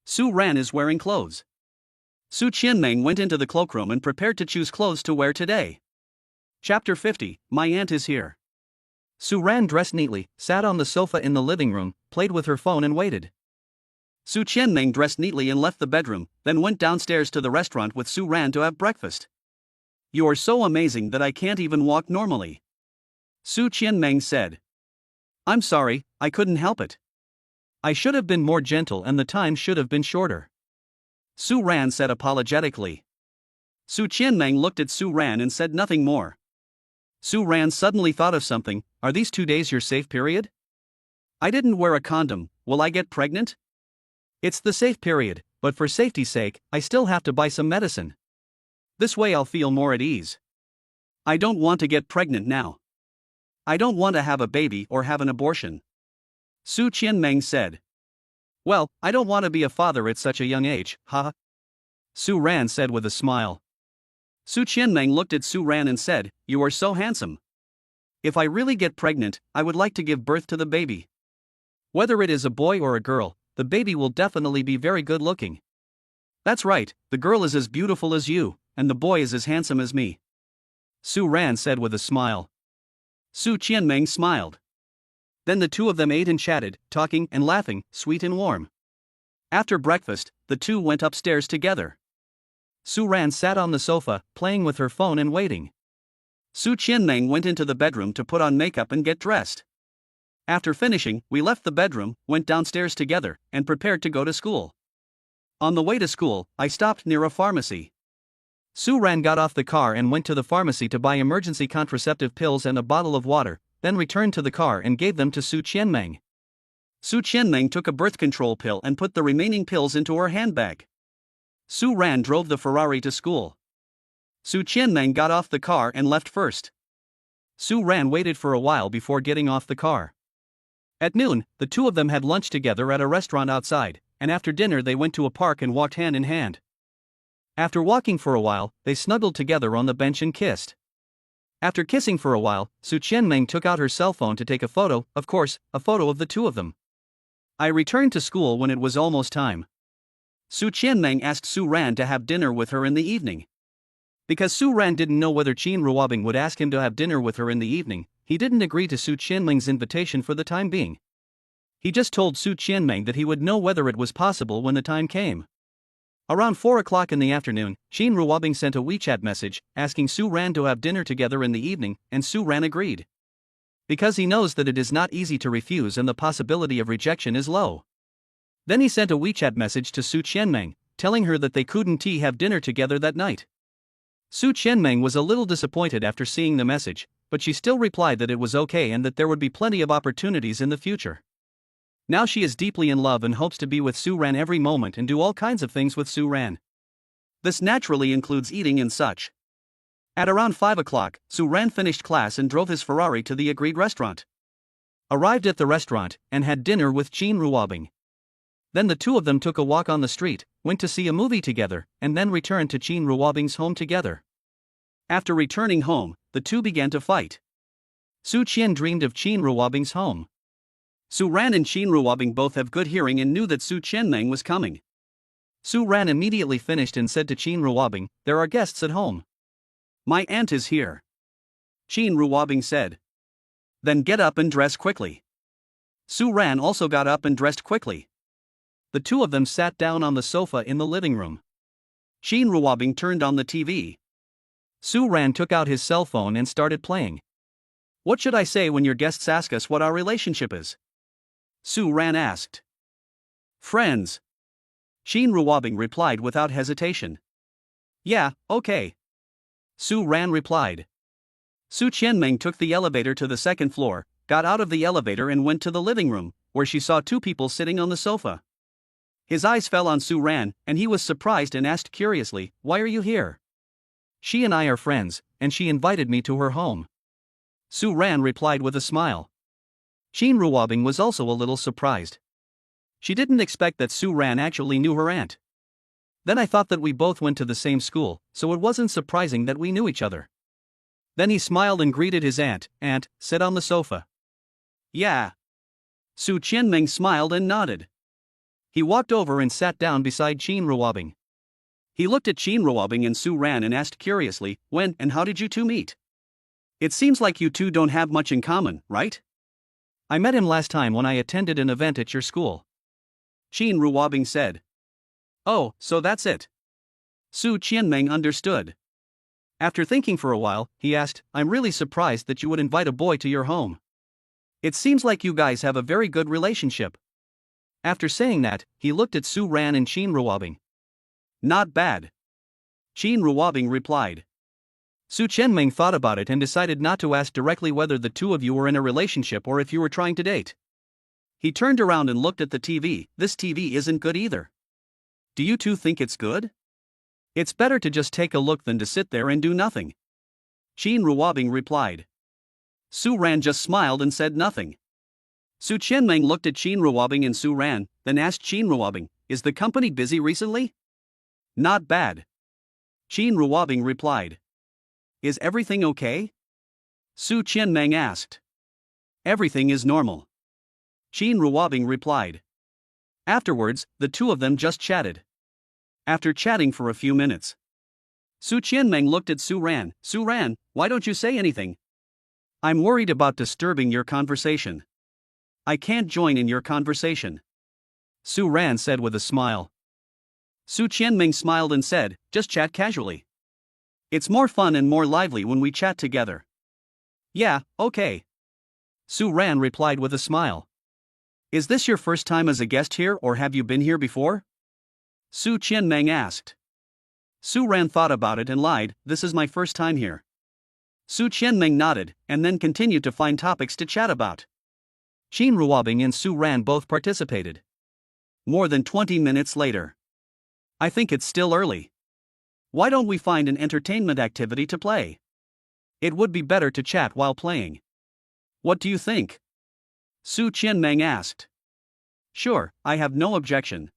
Su Ran is wearing clothes. Su Qianming went into the cloakroom and prepared to choose clothes to wear today. Chapter 50, My Aunt is Here. Su Ran dressed neatly, sat on the sofa in the living room, played with her phone and waited. Su Qianming dressed neatly and left the bedroom, then went downstairs to the restaurant with Su Ran to have breakfast. You are so amazing that I can't even walk normally. Su Qianming said. I'm sorry, I couldn't help it. I should have been more gentle and the time should have been shorter. Su Ran said apologetically. Su Qianming looked at Su Ran and said nothing more. Su Ran suddenly thought of something. Are these 2 days your safe period? I didn't wear a condom, will I get pregnant? It's the safe period, but for safety's sake, I still have to buy some medicine. This way I'll feel more at ease. I don't want to get pregnant now. I don't want to have a baby or have an abortion. Su Qianming said. Well, I don't want to be a father at such a young age, haha. Su Ran said with a smile. Su Qianming looked at Su Ran and said, You are so handsome. If I really get pregnant, I would like to give birth to the baby. Whether it is a boy or a girl, the baby will definitely be very good looking. That's right, the girl is as beautiful as you, and the boy is as handsome as me. Su Ran said with a smile. Su Qianming smiled. Then the two of them ate and chatted, talking and laughing, sweet and warm. After breakfast, the two went upstairs together. Su Ran sat on the sofa, playing with her phone and waiting. Su Qianming went into the bedroom to put on makeup and get dressed. After finishing, we left the bedroom, went downstairs together, and prepared to go to school. On the way to school, I stopped near a pharmacy. Su Ran got off the car and went to the pharmacy to buy emergency contraceptive pills and a bottle of water, then returned to the car and gave them to Su Qianmeng. Su Qianmeng took a birth control pill and put the remaining pills into her handbag. Su Ran drove the Ferrari to school. Su Qianmeng got off the car and left first. Su Ran waited for a while before getting off the car. At noon, the two of them had lunch together at a restaurant outside, and after dinner they went to a park and walked hand in hand. After walking for a while, they snuggled together on the bench and kissed. After kissing for a while, Su Qianmeng took out her cell phone to take a photo, of course, a photo of the two of them. I returned to school when it was almost time. Su Qianmeng asked Su Ran to have dinner with her in the evening. Because Su Ran didn't know whether Qin Ruobing would ask him to have dinner with her in the evening, he didn't agree to Su Qianmeng's invitation for the time being. He just told Su Qianmeng that he would know whether it was possible when the time came. Around 4 o'clock in the afternoon, Qin Ruobing sent a WeChat message asking Su Ran to have dinner together in the evening, and Su Ran agreed. Because he knows that it is not easy to refuse and the possibility of rejection is low. Then he sent a WeChat message to Su Qianmeng, telling her that they couldn't have dinner together that night. Su Qianmeng was a little disappointed after seeing the message, but she still replied that it was okay and that there would be plenty of opportunities in the future. Now she is deeply in love and hopes to be with Su Ran every moment and do all kinds of things with Su Ran. This naturally includes eating and such. At around 5 o'clock, Su Ran finished class and drove his Ferrari to the agreed restaurant. Arrived at the restaurant and had dinner with Qin Ruobing. Then the two of them took a walk on the street, went to see a movie together, and then returned to Qin Ruobing's home together. After returning home, the two began to fight. Su Qian dreamed of Qin Ruobing's home. Su Ran and Qin Ruobing both have good hearing and knew that Su Qianmeng was coming. Su Ran immediately finished and said to Qin Ruobing, "There are guests at home." "My aunt is here," Qin Ruobing said. "Then get up and dress quickly." Su Ran also got up and dressed quickly. The two of them sat down on the sofa in the living room. Qin Ruobing turned on the TV. Su Ran took out his cell phone and started playing. "What should I say when your guests ask us what our relationship is?" Su Ran asked. "Friends," Qin Ruobing replied without hesitation. "Yeah, okay," Su Ran replied. Su Qianmeng took the elevator to the second floor, got out of the elevator and went to the living room, where she saw two people sitting on the sofa. His eyes fell on Su Ran, and he was surprised and asked curiously, "Why are you here?" "She and I are friends, and she invited me to her home," Su Ran replied with a smile. Qin Ruobing was also a little surprised. She didn't expect that Su Ran actually knew her aunt. "Then I thought that we both went to the same school, so it wasn't surprising that we knew each other." Then he smiled and greeted his aunt, sit on the sofa. "Yeah." Su Qianmeng smiled and nodded. He walked over and sat down beside Qin Ruobing. He looked at Qin Ruobing and Su Ran and asked curiously, "When and how did you two meet? It seems like you two don't have much in common, right?" "I met him last time when I attended an event at your school," Qin Ruobing said. "Oh, so that's it." Su Qianmeng understood. After thinking for a while, he asked, "I'm really surprised that you would invite a boy to your home. It seems like you guys have a very good relationship." After saying that, he looked at Su Ran and Qin Ruobing. "Not bad," Qin Ruobing replied. Su Qianmeng thought about it and decided not to ask directly whether the two of you were in a relationship or if you were trying to date. He turned around and looked at the TV. "This TV isn't good either. Do you two think it's good? It's better to just take a look than to sit there and do nothing," Qin Ruobing replied. Su Ran just smiled and said nothing. Su Qianmeng looked at Qin Ruobing and Su Ran, then asked Qin Ruobing, "Is the company busy recently?" "Not bad," Qin Ruobing replied. "Is everything okay?" Su Qianmeng asked. "Everything is normal," Qin Ruobing replied. Afterwards, the two of them just chatted. After chatting for a few minutes, Su Qianmeng looked at Su Ran. "Su Ran, why don't you say anything? I'm worried about disturbing your conversation. I can't join in your conversation," Su Ran said with a smile. Su Qianmeng smiled and said, "Just chat casually. It's more fun and more lively when we chat together." "Yeah, okay," Su Ran replied with a smile. "Is this your first time as a guest here or have you been here before?" Su Qianmeng asked. Su Ran thought about it and lied, "This is my first time here." Su Qianming nodded, and then continued to find topics to chat about. Qin Ruobing and Su Ran both participated. More than 20 minutes later. "I think it's still early. Why don't we find an entertainment activity to play? It would be better to chat while playing. What do you think?" Su Qianmeng asked. "Sure, I have no objection."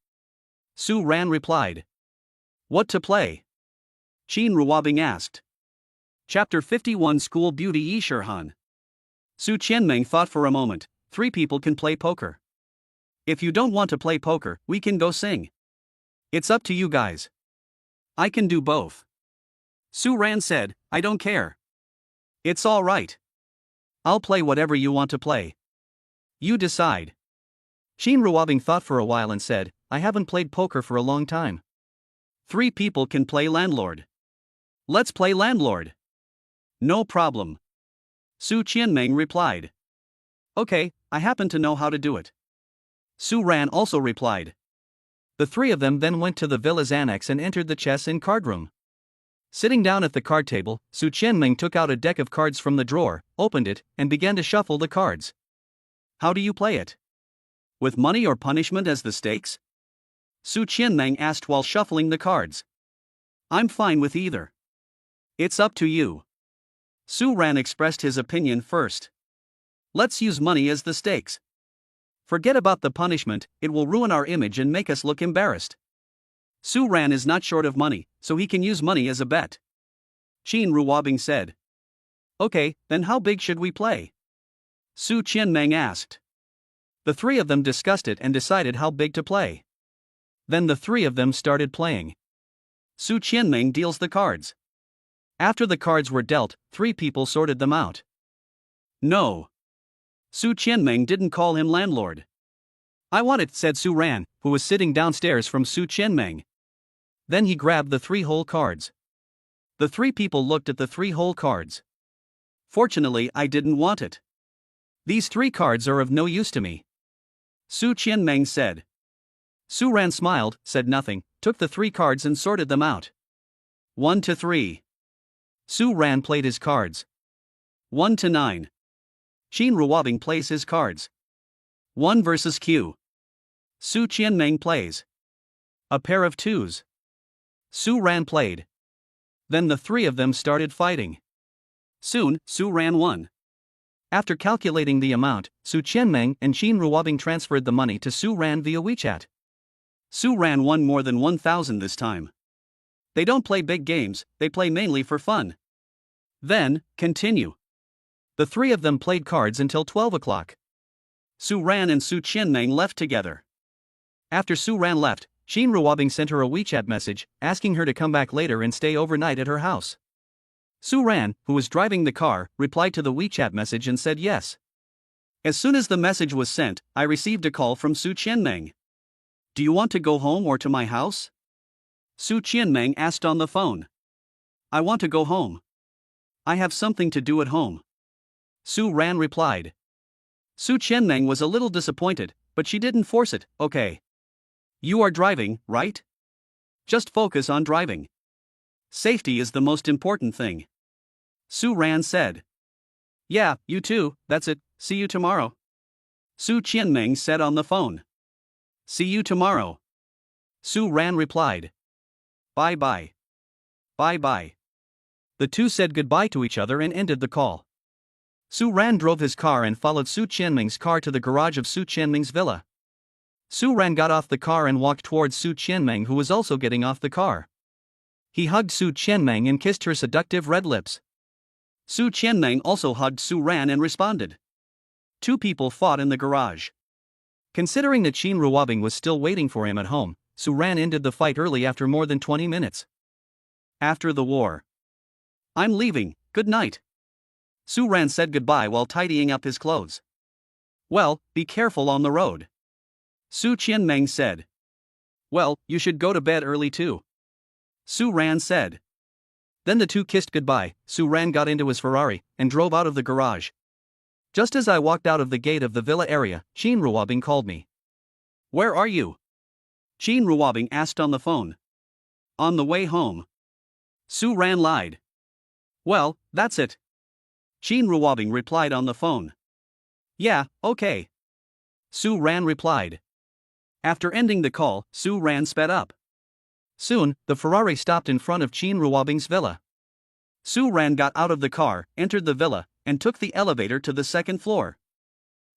Su Ran replied. "What to play?" Qin Ruobing asked. Chapter 51 School Beauty Yi Shihan. Su Qianmeng thought for a moment. 3 people can play poker. If you don't want to play poker, we can go sing. It's up to you guys. I can do both. Su Ran said, "I don't care. It's all right. I'll play whatever you want to play. You decide." Qin Ruobing thought for a while and said, "I haven't played poker for a long time. 3 people can play landlord. Let's play landlord." "No problem." Su Qianmeng replied. "Okay, I happen to know how to do it." Su Ran also replied. The 3 of them then went to the villa's annex and entered the chess and card room. Sitting down at the card table, Su Qianmeng took out a deck of cards from the drawer, opened it, and began to shuffle the cards. "How do you play it? With money or punishment as the stakes?" Su Qianmeng asked while shuffling the cards. "I'm fine with either. It's up to you." Su Ran expressed his opinion first. "Let's use money as the stakes. Forget about the punishment, it will ruin our image and make us look embarrassed. Su Ran is not short of money, so he can use money as a bet." Qin Ruobing said. "Okay, then how big should we play?" Su Qianmeng asked. The 3 of them discussed it and decided how big to play. Then the 3 of them started playing. Su Qianmeng deals the cards. After the cards were dealt, 3 people sorted them out. "No. Su Qianmeng didn't call him landlord." "I want it," said Su Ran, who was sitting downstairs from Su Qianmeng. Then he grabbed the 3 whole cards. The 3 people looked at the 3 whole cards. "Fortunately, I didn't want it. These 3 cards are of no use to me," Su Qianmeng said. Su Ran smiled, said nothing, took the 3 cards and sorted them out. 1 to 3. Su Ran played his cards. 1 to 9. Qin Ruobing plays his cards. 1 versus Q. Su Qianmeng plays. A pair of 2s. Su Ran played. Then the 3 of them started fighting. Soon, Su Ran won. After calculating the amount, Su Qianmeng and Qin Ruobing transferred the money to Su Ran via WeChat. Su Ran won more than 1,000 this time. They don't play big games, they play mainly for fun. Then, continue. The 3 of them played cards until 12 o'clock. Su Ran and Su Qianmeng left together. After Su Ran left, Qin Ruobing sent her a WeChat message, asking her to come back later and stay overnight at her house. Su Ran, who was driving the car, replied to the WeChat message and said yes. As soon as the message was sent, I received a call from Su Qianmeng. "Do you want to go home or to my house?" Su Qianmeng asked on the phone. "I want to go home. I have something to do at home," Su Ran replied. Su Qianmeng was a little disappointed, but she didn't force it. "Okay. You are driving, right? Just focus on driving. Safety is the most important thing," Su Ran said. "Yeah, you too, that's it, see you tomorrow," Su Qianmeng said on the phone. "See you tomorrow," Su Ran replied. "Bye bye. Bye bye." The 2 said goodbye to each other and ended the call. Su Ran drove his car and followed Su Qianmeng's car to the garage of Su Qianmeng's villa. Su Ran got off the car and walked towards Su Qianmeng, who was also getting off the car. He hugged Su Qianmeng and kissed her seductive red lips. Su Qianmeng also hugged Su Ran and responded. 2 people fought in the garage. Considering that Qin Ruobing was still waiting for him at home, Su Ran ended the fight early after more than 20 minutes. After the war. "I'm leaving, good night." Su Ran said goodbye while tidying up his clothes. "Well, be careful on the road," Su Qianmeng said. "Well, you should go to bed early too," Su Ran said. Then the 2 kissed goodbye. Su Ran got into his Ferrari and drove out of the garage. Just as I walked out of the gate of the villa area, Qin Ruobing called me. "Where are you?" Qin Ruobing asked on the phone. "On the way home." Su Ran lied. Well, that's it. Qin Ruobing replied on the phone. Yeah, okay. Su Ran replied. After ending the call, Su Ran sped up. Soon, the Ferrari stopped in front of Qin Ruobing's villa. Su Ran got out of the car, entered the villa, and took the elevator to the second floor.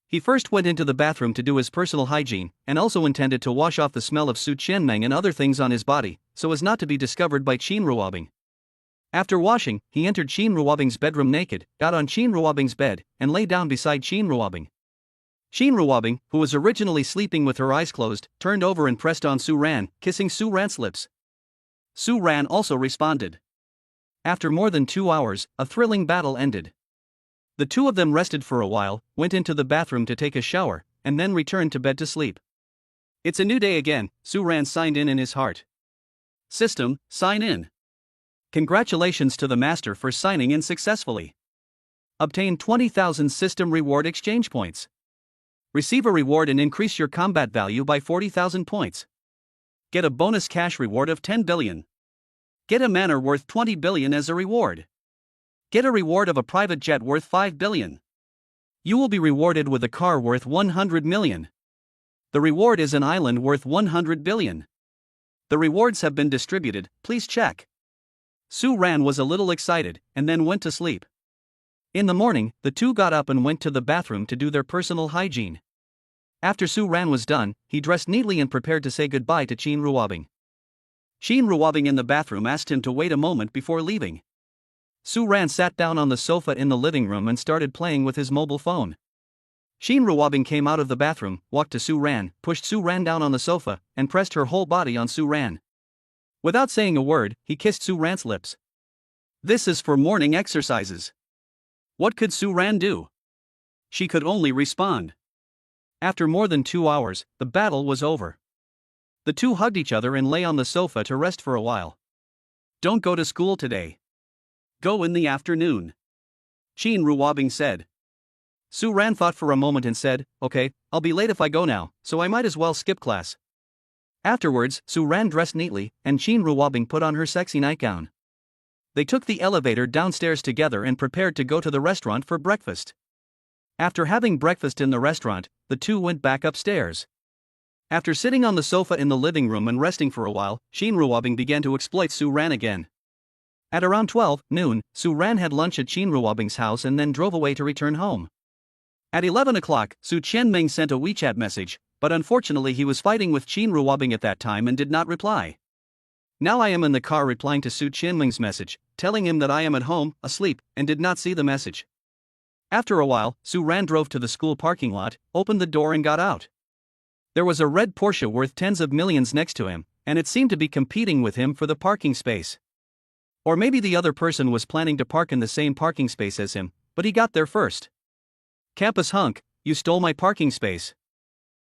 He first went into the bathroom to do his personal hygiene, and also intended to wash off the smell of Su Qianmeng and other things on his body, so as not to be discovered by Qin Ruobing. After washing, he entered Qin Ruobing's bedroom naked, got on Qin Ruobing's bed, and lay down beside Qin Ruobing. Qin Ruobing, who was originally sleeping with her eyes closed, turned over and pressed on Su Ran, kissing Su Ran's lips. Su Ran also responded. After more than 2 hours, a thrilling battle ended. The two of them rested for a while, went into the bathroom to take a shower, and then returned to bed to sleep. It's a new day again, Su Ran signed in his heart. System, sign in. Congratulations to the master for signing in successfully. Obtain 20,000 system reward exchange points. Receive a reward and increase your combat value by 40,000 points. Get a bonus cash reward of 10 billion. Get a manor worth 20 billion as a reward. Get a reward of a private jet worth 5 billion. You will be rewarded with a car worth 100 million. The reward is an island worth 100 billion. The rewards have been distributed, please check. Su Ran was a little excited, and then went to sleep. In the morning, the two got up and went to the bathroom to do their personal hygiene. After Su Ran was done, he dressed neatly and prepared to say goodbye to Qin Ruobing. Qin Ruobing in the bathroom asked him to wait a moment before leaving. Su Ran sat down on the sofa in the living room and started playing with his mobile phone. Qin Ruobing came out of the bathroom, walked to Su Ran, pushed Su Ran down on the sofa, and pressed her whole body on Su Ran. Without saying a word, he kissed Su Ran's lips. This is for morning exercises. What could Su Ran do? She could only respond. After more than 2 hours, the battle was over. The two hugged each other and lay on the sofa to rest for a while. Don't go to school today. Go in the afternoon. Qin Ruobing said. Su Ran thought for a moment and said, okay, I'll be late if I go now, so I might as well skip class. Afterwards, Su Ran dressed neatly, and Qin Ruobing put on her sexy nightgown. They took the elevator downstairs together and prepared to go to the restaurant for breakfast. After having breakfast in the restaurant, the two went back upstairs. After sitting on the sofa in the living room and resting for a while, Qin Ruobing began to exploit Su Ran again. At around 12 noon, Su Ran had lunch at Qin Ruobing's house and then drove away to return home. At 11 o'clock, Su Qianming sent a WeChat message, but unfortunately he was fighting with Qin Ruobing at that time and did not reply. Now I am in the car replying to Su Qianming's message, telling him that I am at home, asleep, and did not see the message. After a while, Su Ran drove to the school parking lot, opened the door and got out. There was a red Porsche worth tens of millions next to him, and it seemed to be competing with him for the parking space. Or maybe the other person was planning to park in the same parking space as him, but he got there first. Campus hunk, you stole my parking space.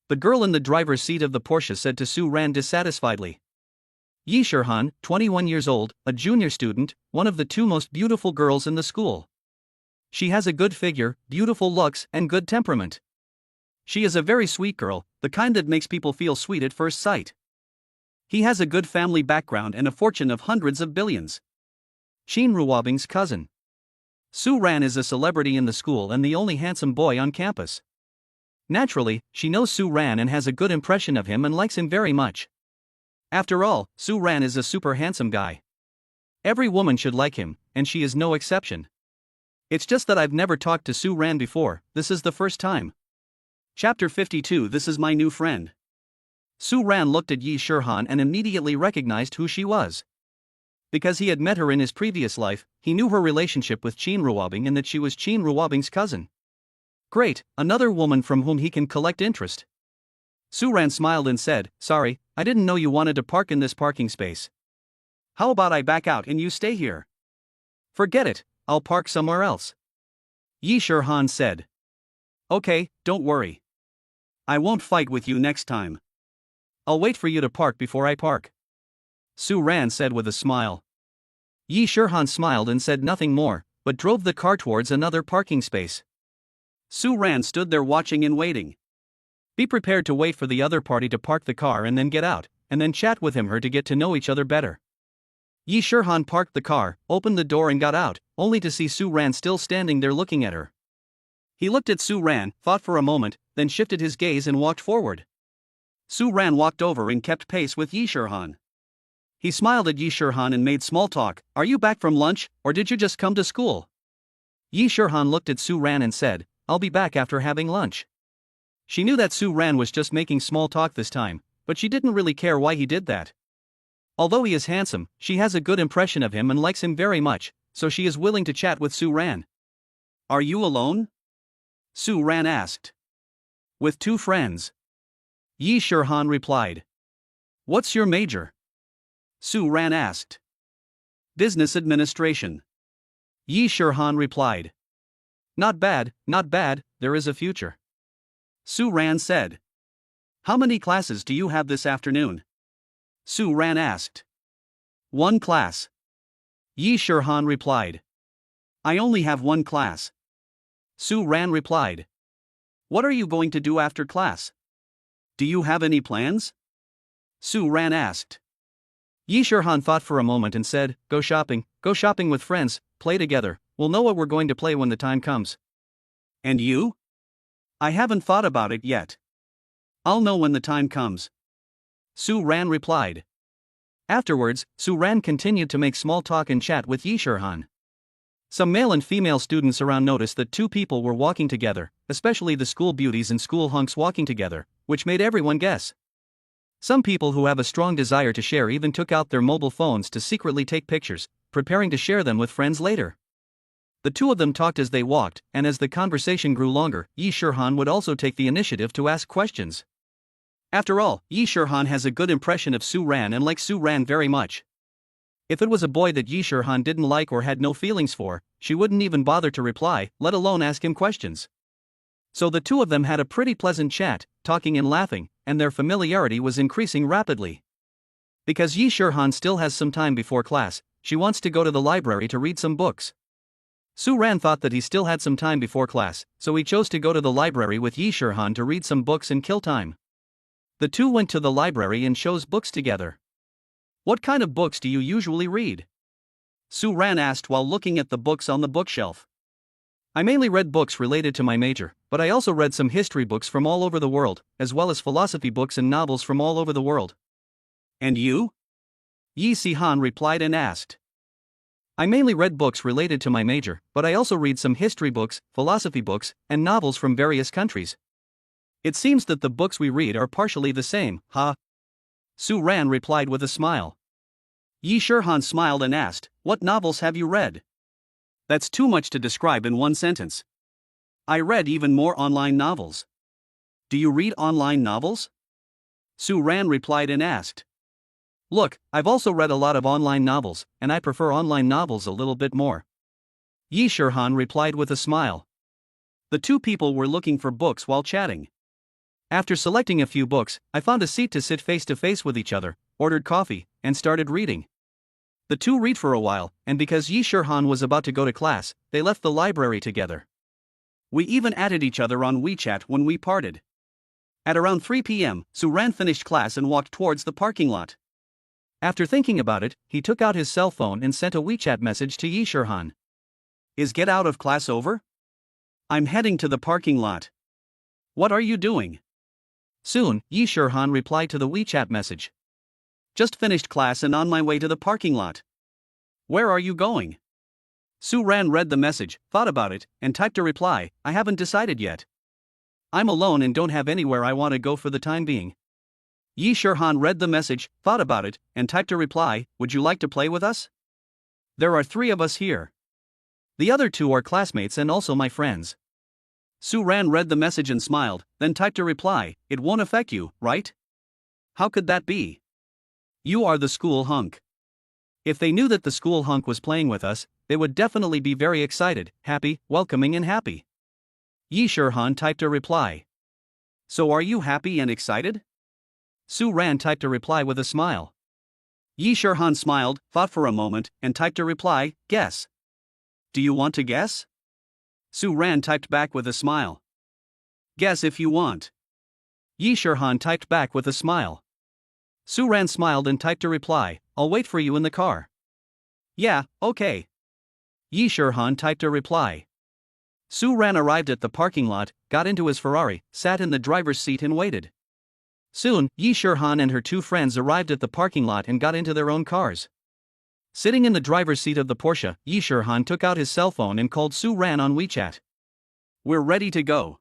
The girl in the driver's seat of the Porsche said to Su Ran dissatisfiedly. Yi Shirhan, 21 years old, a junior student, one of the two most beautiful girls in the school. She has a good figure, beautiful looks, and good temperament. She is a very sweet girl, the kind that makes people feel sweet at first sight. He has a good family background and a fortune of hundreds of billions. Qin Ruobing's cousin. Su Ran is a celebrity in the school and the only handsome boy on campus. Naturally, she knows Su Ran and has a good impression of him and likes him very much. After all, Su Ran is a super handsome guy. Every woman should like him, and she is no exception. It's just that I've never talked to Su Ran before, this is the first time. Chapter 52 This is my new friend. Su Ran looked at Yi Shirhan and immediately recognized who she was. Because he had met her in his previous life, he knew her relationship with Qin Ruobing and that she was Qin Ruobing's cousin. Great, another woman from whom he can collect interest. Su Ran smiled and said, sorry, I didn't know you wanted to park in this parking space. How about I back out and you stay here? Forget it, I'll park somewhere else. Yi Shirhan said. Okay, don't worry. I won't fight with you next time. I'll wait for you to park before I park. Su Ran said with a smile. Yi Shirhan smiled and said nothing more, but drove the car towards another parking space. Su Ran stood there watching and waiting. Be prepared to wait for the other party to park the car and then get out, and then chat with him her to get to know each other better. Yi Shurhan parked the car, opened the door and got out, only to see Su Ran still standing there looking at her. He looked at Su Ran, thought for a moment, then shifted his gaze and walked forward. Su Ran walked over and kept pace with Yi Shurhan. He smiled at Yi Shurhan and made small talk. Are you back from lunch, or did you just come to school? Yi Shurhan looked at Su Ran and said, I'll be back after having lunch. She knew that Su Ran was just making small talk this time, but she didn't really care why he did that. Although he is handsome, she has a good impression of him and likes him very much, so she is willing to chat with Su Ran. Are you alone? Su Ran asked. With 2 friends. Yi Shurhan replied. What's your major? Su Ran asked. Business administration. Yi Shurhan replied. Not bad, there is a future. Su Ran said. How many classes do you have this afternoon? Su Ran asked. 1 class. Yi Shurhan replied. I only have 1 class. Su Ran replied. What are you going to do after class? Do you have any plans? Su Ran asked. Yi Shurhan thought for a moment and said, Go shopping with friends, play together, we'll know what we're going to play when the time comes. And you? I haven't thought about it yet. I'll know when the time comes. Su Ran replied. Afterwards, Su Ran continued to make small talk and chat with Yi Shurhan. Some male and female students around noticed that 2 people were walking together, especially the school beauties and school hunks walking together, which made everyone guess. Some people who have a strong desire to share even took out their mobile phones to secretly take pictures, preparing to share them with friends later. The 2 of them talked as they walked, and as the conversation grew longer, Yi Shurhan would also take the initiative to ask questions. After all, Yi Shurhan has a good impression of Su Ran and likes Su Ran very much. If it was a boy that Yi Shurhan didn't like or had no feelings for, she wouldn't even bother to reply, let alone ask him questions. So the 2 of them had a pretty pleasant chat, talking and laughing, and their familiarity was increasing rapidly. Because Yi Shurhan still has some time before class, she wants to go to the library to read some books. Su Ran thought that he still had some time before class, so he chose to go to the library with Yi Shurhan to read some books and kill time. The 2 went to the library and chose books together. What kind of books do you usually read? Su Ran asked while looking at the books on the bookshelf. I mainly read books related to my major, but I also read some history books from all over the world, as well as philosophy books and novels from all over the world. And you? Yi Shurhan replied and asked. I mainly read books related to my major, but I also read some history books, philosophy books, and novels from various countries. It seems that the books we read are partially the same, huh? Su Ran replied with a smile. Yi Shurhan smiled and asked, What novels have you read? That's too much to describe in one sentence. I read even more online novels. Do you read online novels? Su Ran replied and asked. Look, I've also read a lot of online novels, and I prefer online novels a little bit more. Yi Shurhan replied with a smile. The 2 people were looking for books while chatting. After selecting a few books, I found a seat to sit face to face with each other, ordered coffee, and started reading. The 2 read for a while, and because Yi Shurhan was about to go to class, they left the library together. We even added each other on WeChat when we parted. At around 3 p.m., Su Ran finished class and walked towards the parking lot. After thinking about it, he took out his cell phone and sent a WeChat message to Yi Shurhan. Is get out of class over? I'm heading to the parking lot. What are you doing? Soon, Yi Shurhan replied to the WeChat message. Just finished class and on my way to the parking lot. Where are you going? Su Ran read the message, thought about it, and typed a reply, I haven't decided yet. I'm alone and don't have anywhere I want to go for the time being. Yi Shurhan read the message, thought about it, and typed a reply, would you like to play with us? There are 3 of us here. The other 2 are classmates and also my friends. Su Ran read the message and smiled, then typed a reply, it won't affect you, right? How could that be? You are the school hunk. If they knew that the school hunk was playing with us, they would definitely be very excited, happy, welcoming and happy. Yi Shurhan typed a reply. So are you happy and excited? Su Ran typed a reply with a smile. Yi Shurhan smiled, thought for a moment, and typed a reply, guess. Do you want to guess? Su Ran typed back with a smile. Guess if you want. Yi Shurhan typed back with a smile. Su Ran smiled and typed a reply, I'll wait for you in the car. Yeah, okay. Yi Shirhan typed a reply. Su Ran arrived at the parking lot, got into his Ferrari, sat in the driver's seat and waited. Soon, Yi Shirhan and her two friends arrived at the parking lot and got into their own cars. Sitting in the driver's seat of the Porsche, Yi Shirhan took out his cell phone and called Su Ran on WeChat. We're ready to go.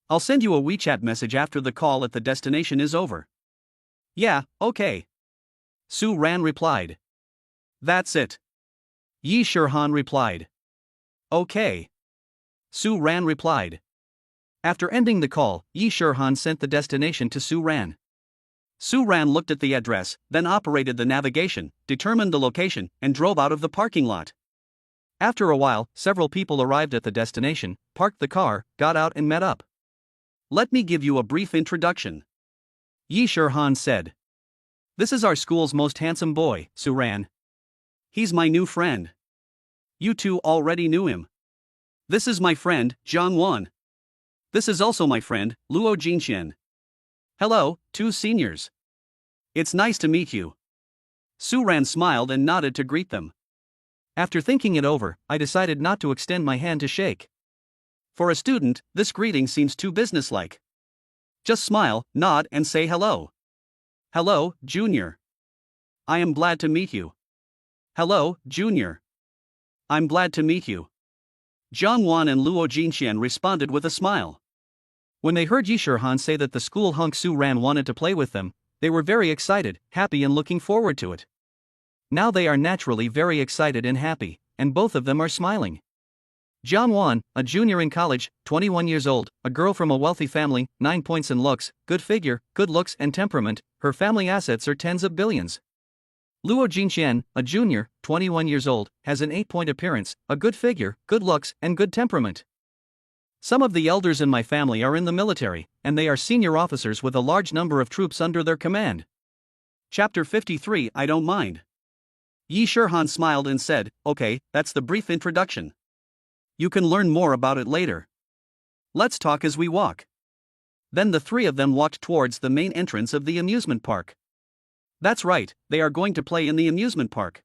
I'll send you a WeChat message after the call if the destination is over. Yeah, okay. Su Ran replied. That's it. Yi Shirhan replied. Okay. Su Ran replied. After ending the call, Yi Shirhan sent the destination to Su Ran. Su Ran looked at the address, then operated the navigation, determined the location, and drove out of the parking lot. After a while, several people arrived at the destination, parked the car, got out and met up. Let me give you a brief introduction. Yi Shirhan said. This is our school's most handsome boy, Su Ran. He's my new friend. You two already knew him. This is my friend, Jiang Wan. This is also my friend, Luo Jinxian. Hello, two seniors. It's nice to meet you. Su Ran smiled and nodded to greet them. After thinking it over, I decided not to extend my hand to shake. For a student, this greeting seems too businesslike. Just smile, nod, and say hello. Hello, Junior. I am glad to meet you. Hello, Junior. I'm glad to meet you. Jiang Wan and Luo Jinxian responded with a smile. When they heard Yi Shirhan say that the school hunk Su Ran wanted to play with them, they were very excited, happy and looking forward to it. Now they are naturally very excited and happy, and both of them are smiling. Jiang Wan, a junior in college, 21 years old, a girl from a wealthy family, 9 points in looks, good figure, good looks and temperament, her family assets are tens of billions. Luo Jinxian, a junior, 21 years old, has an 8-point appearance, a good figure, good looks and good temperament. Some of the elders in my family are in the military, and they are senior officers with a large number of troops under their command. Chapter 53 I don't mind. Yi Shirhan smiled and said, okay, that's the brief introduction. You can learn more about it later. Let's talk as we walk. Then the three of them walked towards the main entrance of the amusement park. That's right, they are going to play in the amusement park.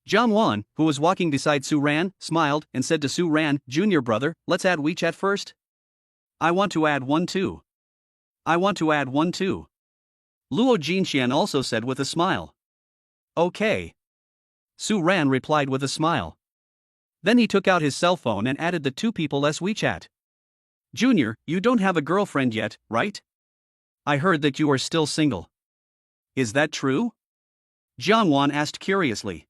Jiang Wan, who was walking beside Su Ran, smiled and said to Su Ran, Junior brother, let's add WeChat first. I want to add one too. I want to add one too. Luo Jinxian also said with a smile. Okay. Su Ran replied with a smile. Then he took out his cell phone and added the two people as WeChat. Junior, you don't have a girlfriend yet, right? I heard that you are still single. Is that true? Jiang Wan asked curiously.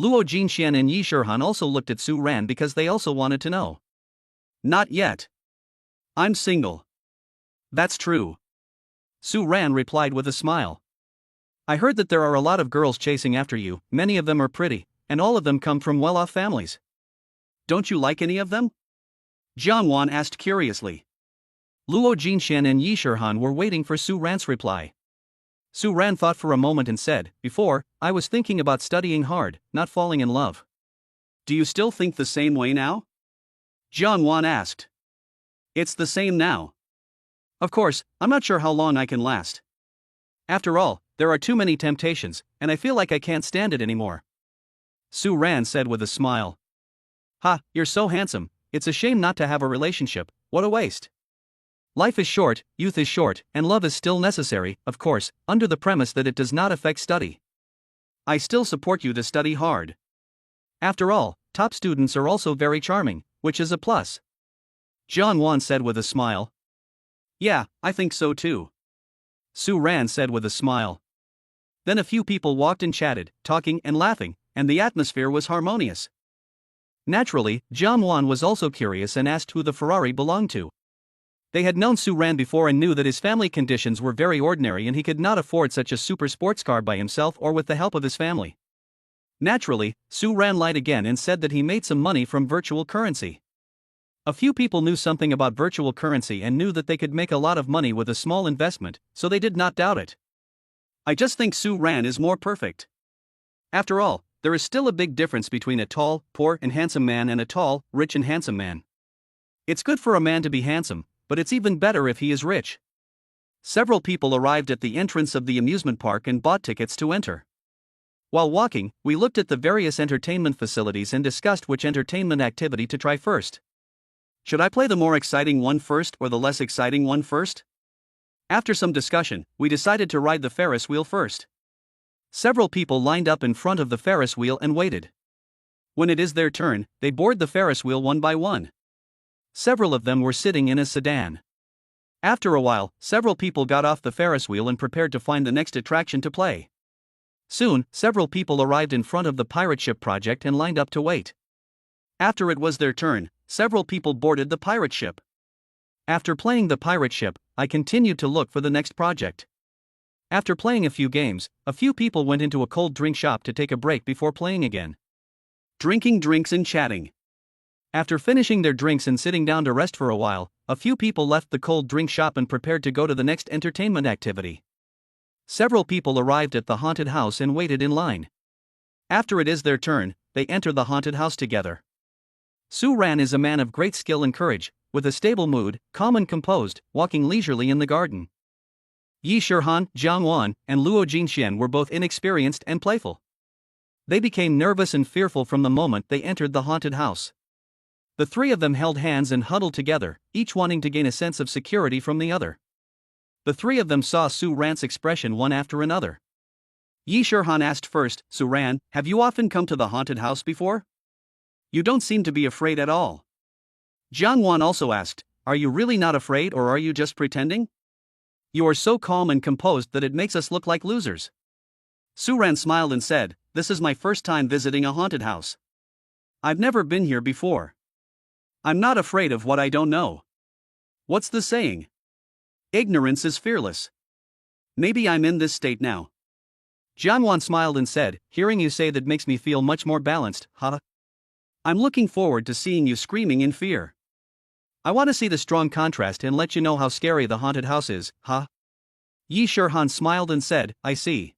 Luo Jinxian and Yi Shirhan also looked at Su Ran because they also wanted to know. Not yet. I'm single. That's true. Su Ran replied with a smile. I heard that there are a lot of girls chasing after you, many of them are pretty, and all of them come from well-off families. Don't you like any of them? Jiang Wan asked curiously. Luo Jinxian and Yi Shirhan were waiting for Su Ran's reply. Su Ran thought for a moment and said, before, I was thinking about studying hard, not falling in love. Do you still think the same way now? Jiang Wan asked. It's the same now. Of course, I'm not sure how long I can last. After all, there are too many temptations, and I feel like I can't stand it anymore. Su Ran said with a smile. Ha, you're so handsome, it's a shame not to have a relationship, what a waste. Life is short, youth is short, and love is still necessary, of course, under the premise that it does not affect study. I still support you to study hard. After all, top students are also very charming, which is a plus. Jiang Wan said with a smile. Yeah, I think so too. Su Ran said with a smile. Then a few people walked and chatted, talking and laughing, and the atmosphere was harmonious. Naturally, Jiang Wan was also curious and asked who the Ferrari belonged to. They had known Su Ran before and knew that his family conditions were very ordinary and he could not afford such a super sports car by himself or with the help of his family. Naturally, Su Ran lied again and said that he made some money from virtual currency. A few people knew something about virtual currency and knew that they could make a lot of money with a small investment, so they did not doubt it. I just think Su Ran is more perfect. After all, there is still a big difference between a tall, poor and handsome man and a tall, rich and handsome man. It's good for a man to be handsome, but it's even better if he is rich. Several people arrived at the entrance of the amusement park and bought tickets to enter. While walking, we looked at the various entertainment facilities and discussed which entertainment activity to try first. Should I play the more exciting one first or the less exciting one first? After some discussion, we decided to ride the Ferris wheel first. Several people lined up in front of the Ferris wheel and waited. When it is their turn, they board the Ferris wheel one by one. Several of them were sitting in a sedan. After a while, several people got off the Ferris wheel and prepared to find the next attraction to play. Soon, several people arrived in front of the pirate ship project and lined up to wait. After it was their turn, several people boarded the pirate ship. After playing the pirate ship, I continued to look for the next project. After playing a few games, a few people went into a cold drink shop to take a break before playing again. Drinking drinks and chatting. After finishing their drinks and sitting down to rest for a while, a few people left the cold drink shop and prepared to go to the next entertainment activity. Several people arrived at the haunted house and waited in line. After it is their turn, they enter the haunted house together. Su Ran is a man of great skill and courage, with a stable mood, calm and composed, walking leisurely in the garden. Yi Shihan, Jiang Wan, and Luo Jinxian were both inexperienced and playful. They became nervous and fearful from the moment they entered the haunted house. The three of them held hands and huddled together, each wanting to gain a sense of security from the other. The three of them saw Su Ran's expression one after another. Yi Shihan asked first, "Su Ran, have you often come to the haunted house before? You don't seem to be afraid at all." Jiang Wan also asked, "Are you really not afraid or are you just pretending? You are so calm and composed that it makes us look like losers." Su Ran smiled and said, "This is my first time visiting a haunted house. I've never been here before. I'm not afraid of what I don't know. What's the saying? Ignorance is fearless. Maybe I'm in this state now." Jiang Wan smiled and said, "Hearing you say that makes me feel much more balanced, huh? I'm looking forward to seeing you screaming in fear. I want to see the strong contrast and let you know how scary the haunted house is, huh?" Yi Shihan smiled and said, "I see.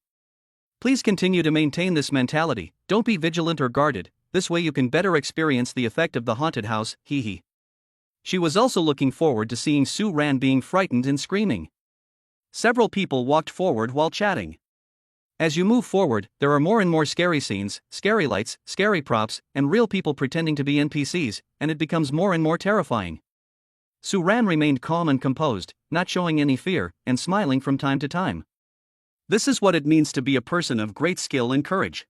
Please continue to maintain this mentality, don't be vigilant or guarded, this way you can better experience the effect of the haunted house, hee hee." She was also looking forward to seeing Su Ran being frightened and screaming. Several people walked forward while chatting. As you move forward, there are more and more scary scenes, scary lights, scary props, and real people pretending to be NPCs, and it becomes more and more terrifying. Su Ran remained calm and composed, not showing any fear, and smiling from time to time. This is what it means to be a person of great skill and courage.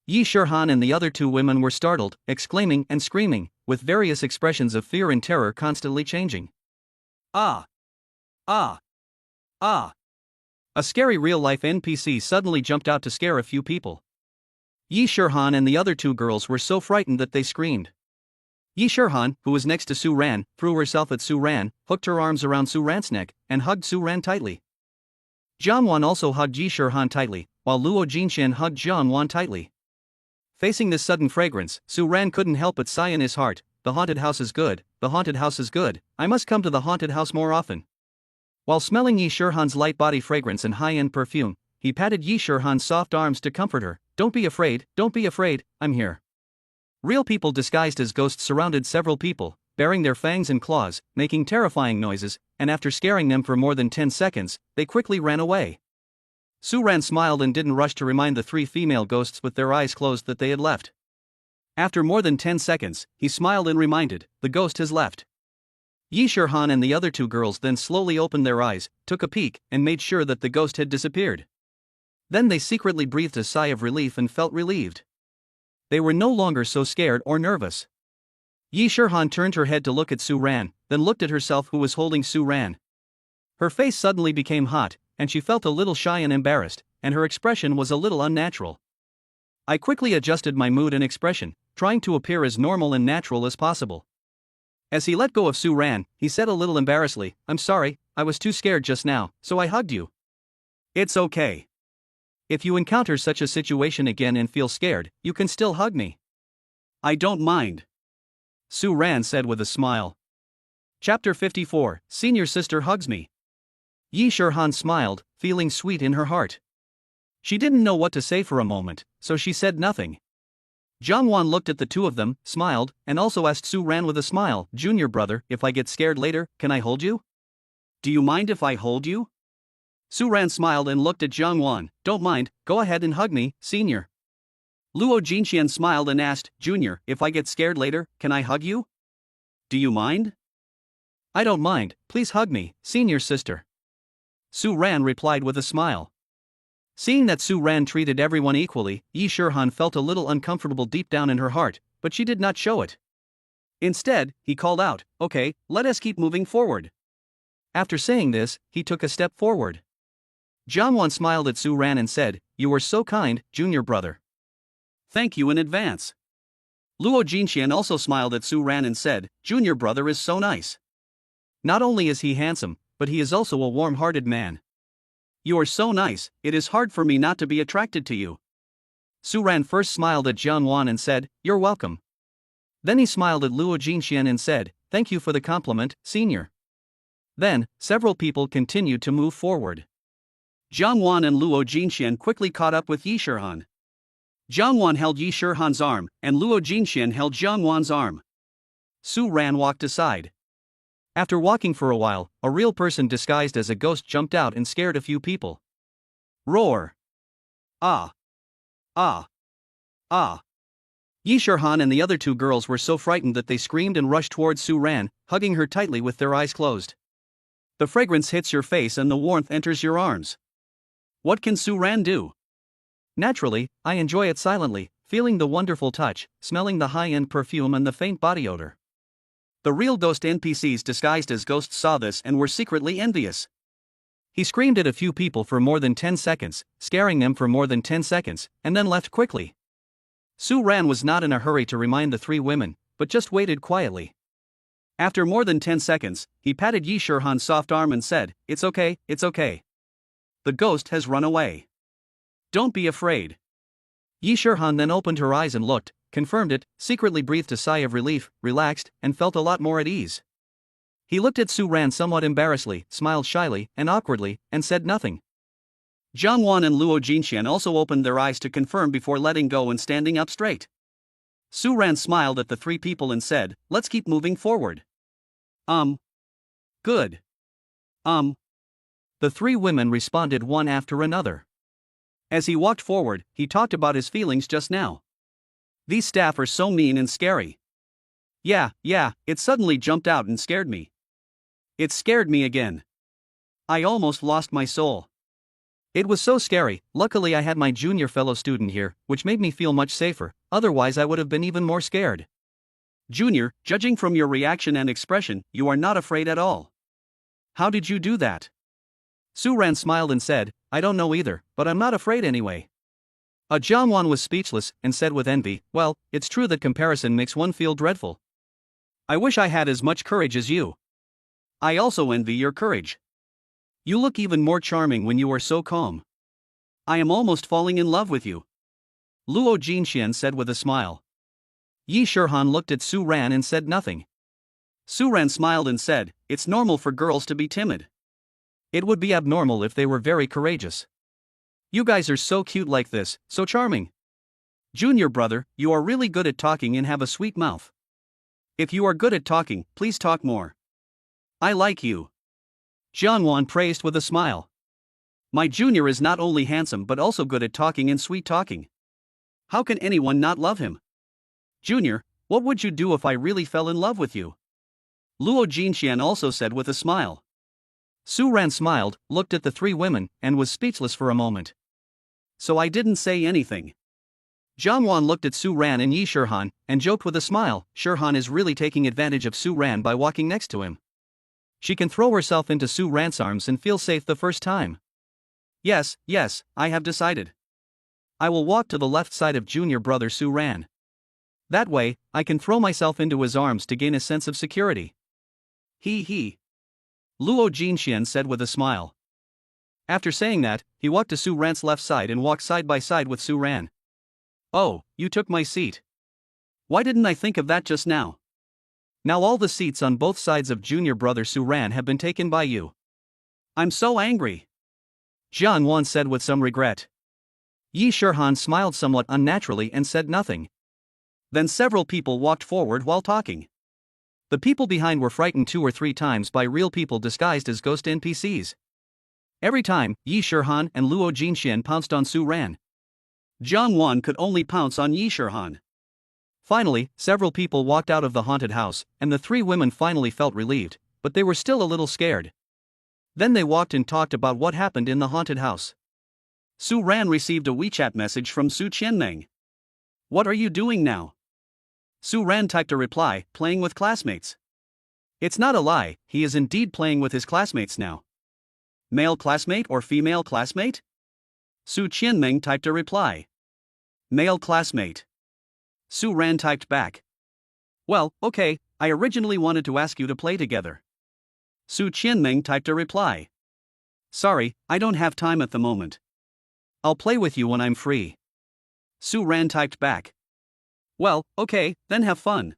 Yi Shihan and the other two women were startled, exclaiming and screaming, with various expressions of fear and terror constantly changing. Ah! Ah! Ah! A scary real-life NPC suddenly jumped out to scare a few people. Yi Shihan and the other two girls were so frightened that they screamed. Yi Shihan, who was next to Su Ran, threw herself at Su Ran, hooked her arms around Su Ran's neck, and hugged Su Ran tightly. Jiang Wan also hugged Yi Shihan tightly, while Luo Jinxian hugged Jiang Wan tightly. Facing this sudden fragrance, Su Ran couldn't help but sigh in his heart, "The haunted house is good, the haunted house is good, I must come to the haunted house more often." While smelling Yi Shihan's light body fragrance and high-end perfume, he patted Yi Shihan's soft arms to comfort her. Don't be afraid, I'm here." Real people disguised as ghosts surrounded several people, baring their fangs and claws, making terrifying noises, and after scaring them for more than 10 seconds, they quickly ran away. Su Ran smiled and didn't rush to remind the three female ghosts with their eyes closed that they had left. After more than 10 seconds, he smiled and reminded, "The ghost has left." Yi Shihan and the other two girls then slowly opened their eyes, took a peek, and made sure that the ghost had disappeared. Then they secretly breathed a sigh of relief and felt relieved. They were no longer so scared or nervous. Yi Shihan turned her head to look at Su Ran, then looked at herself who was holding Su Ran. Her face suddenly became hot, and she felt a little shy and embarrassed, and her expression was a little unnatural. I quickly adjusted my mood and expression, trying to appear as normal and natural as possible. As he let go of Su Ran, he said a little embarrassedly, "I'm sorry, I was too scared just now, so I hugged you." "It's okay. If you encounter such a situation again and feel scared, you can still hug me. I don't mind," Su Ran said with a smile. Chapter 54, Senior Sister Hugs Me. Yi Shihan smiled, feeling sweet in her heart. She didn't know what to say for a moment, so she said nothing. Jiang Wan looked at the two of them, smiled, and also asked Su Ran with a smile, "Junior brother, if I get scared later, can I hold you? Do you mind if I hold you?" Su Ran smiled and looked at Jiang Wan. Don't mind, go ahead and hug me, senior. Luo Jinxian smiled and asked, Junior, if I get scared later, can I hug you? Do you mind? I don't mind, please hug me, senior sister. Su Ran replied with a smile. Seeing that Su Ran treated everyone equally, Yi Shihan felt a little uncomfortable deep down in her heart, but she did not show it. Instead, he called out, okay, let us keep moving forward. After saying this, he took a step forward. Jiang Wan smiled at Su Ran and said, You were so kind, junior brother. Thank you in advance. Luo Jinxian also smiled at Su Ran and said, Junior brother is so nice. Not only is he handsome, but he is also a warm-hearted man. You are so nice, it is hard for me not to be attracted to you. Su Ran first smiled at Jiang Wan and said, You're welcome. Then he smiled at Luo Jinxian and said, Thank you for the compliment, senior. Then, several people continued to move forward. Jiang Wan and Luo Jinxian quickly caught up with Yi Shihan. Jiang Wan held Yi Shihan's arm, and Luo Jinxian held Jiang Wan's arm. Su Ran walked aside. After walking for a while, a real person disguised as a ghost jumped out and scared a few people. Roar! Ah! Ah! Ah! Yi Shihan and the other two girls were so frightened that they screamed and rushed towards Su Ran, hugging her tightly with their eyes closed. The fragrance hits your face and the warmth enters your arms. What can Su Ran do? Naturally, I enjoy it silently, feeling the wonderful touch, smelling the high-end perfume and the faint body odor. The real ghost NPCs disguised as ghosts saw this and were secretly envious. He screamed at a few people for more than 10 seconds, scaring them for more than 10 seconds, and then left quickly. Su Ran was not in a hurry to remind the three women, but just waited quietly. After more than 10 seconds, he patted Yi Shihan's soft arm and said, It's okay, it's okay. The ghost has run away. Don't be afraid. Yi Shihan then opened her eyes and looked, confirmed it, secretly breathed a sigh of relief, relaxed, and felt a lot more at ease. He looked at Su Ran somewhat embarrassedly, smiled shyly and awkwardly, and said nothing. Jiang Wan and Luo Jinxian also opened their eyes to confirm before letting go and standing up straight. Su Ran smiled at the three people and said, Let's keep moving forward. Good. The three women responded one after another. As he walked forward, he talked about his feelings just now. These staff are so mean and scary. Yeah, it suddenly jumped out and scared me. It scared me again. I almost lost my soul. It was so scary. Luckily I had my junior fellow student here, which made me feel much safer, otherwise I would have been even more scared. Junior, judging from your reaction and expression, you are not afraid at all. How did you do that? Su Ran smiled and said, I don't know either, but I'm not afraid anyway. Jiang Wan was speechless and said with envy, Well, it's true that comparison makes one feel dreadful. I wish I had as much courage as you. I also envy your courage. You look even more charming when you are so calm. I am almost falling in love with you. Luo Jinxian said with a smile. Yi Shihan looked at Su Ran and said nothing. Su Ran smiled and said, It's normal for girls to be timid. It would be abnormal if they were very courageous. You guys are so cute like this, so charming. Junior brother, you are really good at talking and have a sweet mouth. If you are good at talking, please talk more. I like you. Jiang Wan praised with a smile. My junior is not only handsome but also good at talking and sweet talking. How can anyone not love him? Junior, what would you do if I really fell in love with you? Luo Jinxian also said with a smile. Su Ran smiled, looked at the three women, and was speechless for a moment. So I didn't say anything. Jiang Wan looked at Su Ran and Yi Shihan, and joked with a smile, Shihan is really taking advantage of Su Ran by walking next to him. She can throw herself into Su Ran's arms and feel safe the first time. Yes, I have decided. I will walk to the left side of junior brother Su Ran. That way, I can throw myself into his arms to gain a sense of security. He. Luo Jinxian said with a smile. After saying that, he walked to Su Ran's left side and walked side by side with Su Ran. Oh, you took my seat. Why didn't I think of that just now? Now all the seats on both sides of junior brother Su Ran have been taken by you. I'm so angry. Jiang Wan said with some regret. Yi Shihan smiled somewhat unnaturally and said nothing. Then several people walked forward while talking. The people behind were frightened 2 or 3 times by real people disguised as ghost NPCs. Every time, Yi Shihan and Luo Jinxian pounced on Su Ran, Jiang Wan could only pounce on Yi Shihan. Finally, several people walked out of the haunted house, and the three women finally felt relieved, but they were still a little scared. Then they walked and talked about what happened in the haunted house. Su Ran received a WeChat message from Su Qianmeng. "What are you doing now?" Su Ran typed a reply, "Playing with classmates." It's not a lie, he is indeed playing with his classmates now. Male classmate or female classmate? Su Qianmeng typed a reply. Male classmate. Su Ran typed back. "Well, okay, I originally wanted to ask you to play together." Su Qianmeng typed a reply. "Sorry, I don't have time at the moment. I'll play with you when I'm free." Su Ran typed back. "Well, okay, then have fun."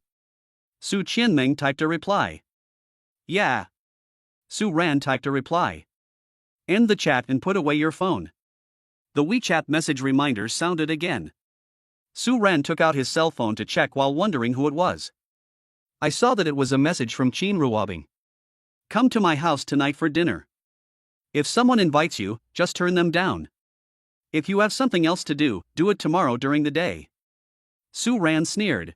Su Qianmeng typed a reply. "Yeah." Su Ran typed a reply. "End the chat and put away your phone." The WeChat message reminder sounded again. Su Ran took out his cell phone to check while wondering who it was. I saw that it was a message from Qin Ruobing. "Come to my house tonight for dinner. If someone invites you, just turn them down. If you have something else to do, do it tomorrow during the day." Su Ran sneered.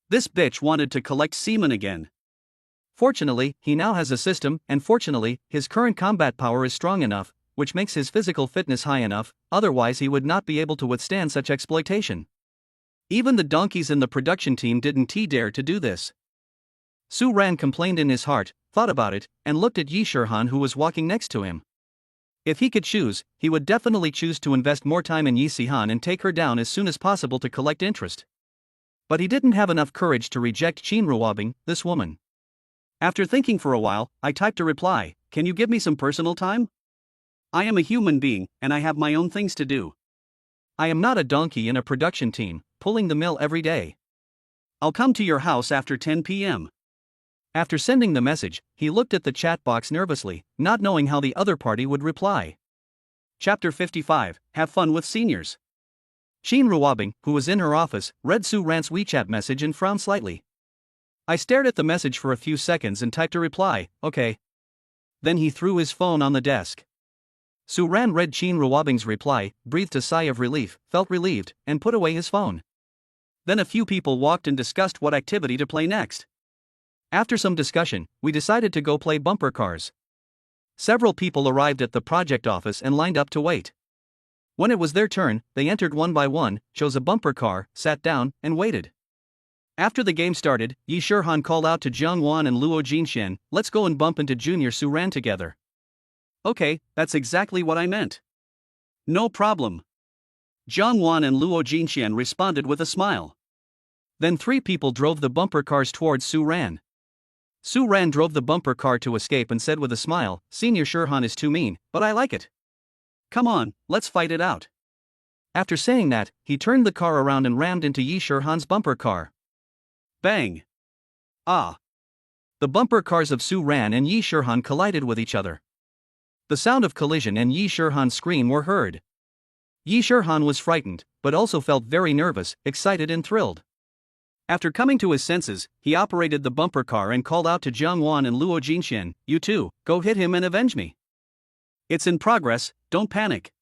This bitch wanted to collect semen again. Fortunately, he now has a system, and fortunately, his current combat power is strong enough, which makes his physical fitness high enough, otherwise he would not be able to withstand such exploitation. Even the donkeys in the production team didn't dare to do this. Su Ran complained in his heart, thought about it, and looked at Yi Shihan who was walking next to him. If he could choose, he would definitely choose to invest more time in Yi Shihan and take her down as soon as possible to collect interest. But he didn't have enough courage to reject Qin Ruobing, this woman. After thinking for a while, I typed a reply, "Can you give me some personal time? I am a human being, and I have my own things to do. I am not a donkey in a production team, pulling the mill every day. I'll come to your house after 10 p.m. After sending the message, he looked at the chat box nervously, not knowing how the other party would reply. Chapter 55, Have Fun with Seniors. Qin Ruobing, who was in her office, read Su Ran's WeChat message and frowned slightly. I stared at the message for a few seconds and typed a reply, "Okay." Then he threw his phone on the desk. Su Ran read Qin Ruobing's reply, breathed a sigh of relief, felt relieved, and put away his phone. Then a few people walked and discussed what activity to play next. After some discussion, we decided to go play bumper cars. Several people arrived at the project office and lined up to wait. When it was their turn, they entered one by one, chose a bumper car, sat down, and waited. After the game started, Yi Shihan called out to Jiang Wan and Luo Jinxian, "Let's go and bump into Junior Su Ran together." "Okay, that's exactly what I meant." "No problem." Jiang Wan and Luo Jinxian responded with a smile. Then three people drove the bumper cars towards Su Ran. Su Ran drove the bumper car to escape and said with a smile, "Senior Shihan is too mean, but I like it. Come on, let's fight it out." After saying that, he turned the car around and rammed into Yi Shihan's bumper car. Bang! Ah! The bumper cars of Su Ran and Yi Shihan collided with each other. The sound of collision and Yi Shihan's scream were heard. Yi Shihan was frightened, but also felt very nervous, excited and thrilled. After coming to his senses, he operated the bumper car and called out to Jiang Wan and Luo Jinxian, "You two, go hit him and avenge me. It's in progress, don't panic.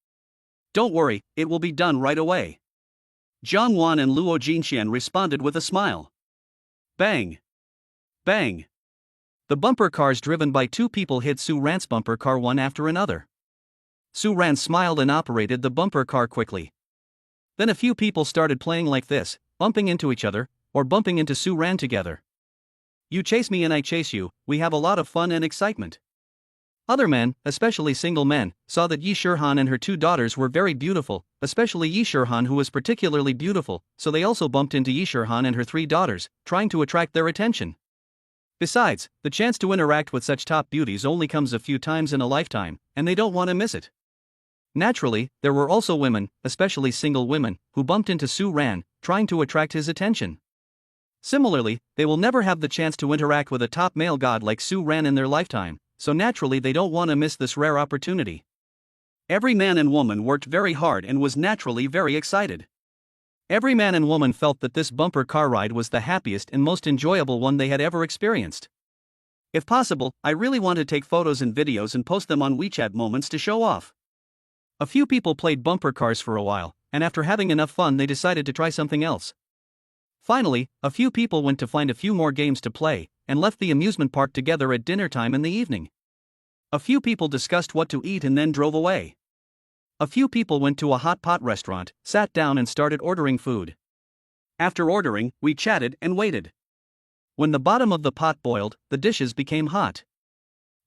Don't worry, it will be done right away." Jiang Wan and Luo Jinxian responded with a smile. Bang! Bang! The bumper cars driven by two people hit Su Ran's bumper car one after another. Su Ran smiled and operated the bumper car quickly. Then a few people started playing like this, bumping into each other, or bumping into Su Ran together. You chase me and I chase you, we have a lot of fun and excitement. Other men, especially single men, saw that Yi Shihan and her two daughters were very beautiful, especially Yi Shihan who was particularly beautiful, so they also bumped into Yi Shihan and her three daughters, trying to attract their attention. Besides, the chance to interact with such top beauties only comes a few times in a lifetime, and they don't want to miss it. Naturally, there were also women, especially single women, who bumped into Su Ran, trying to attract his attention. Similarly, they will never have the chance to interact with a top male god like Su Ran in their lifetime, so naturally they don't want to miss this rare opportunity. Every man and woman worked very hard and was naturally very excited. Every man and woman felt that this bumper car ride was the happiest and most enjoyable one they had ever experienced. If possible, I really want to take photos and videos and post them on WeChat Moments to show off. A few people played bumper cars for a while, and after having enough fun, they decided to try something else. Finally, a few people went to find a few more games to play, and left the amusement park together at dinner time in the evening. A few people discussed what to eat and then drove away. A few people went to a hot pot restaurant, sat down and started ordering food. After ordering, we chatted and waited. When the bottom of the pot boiled, the dishes became hot.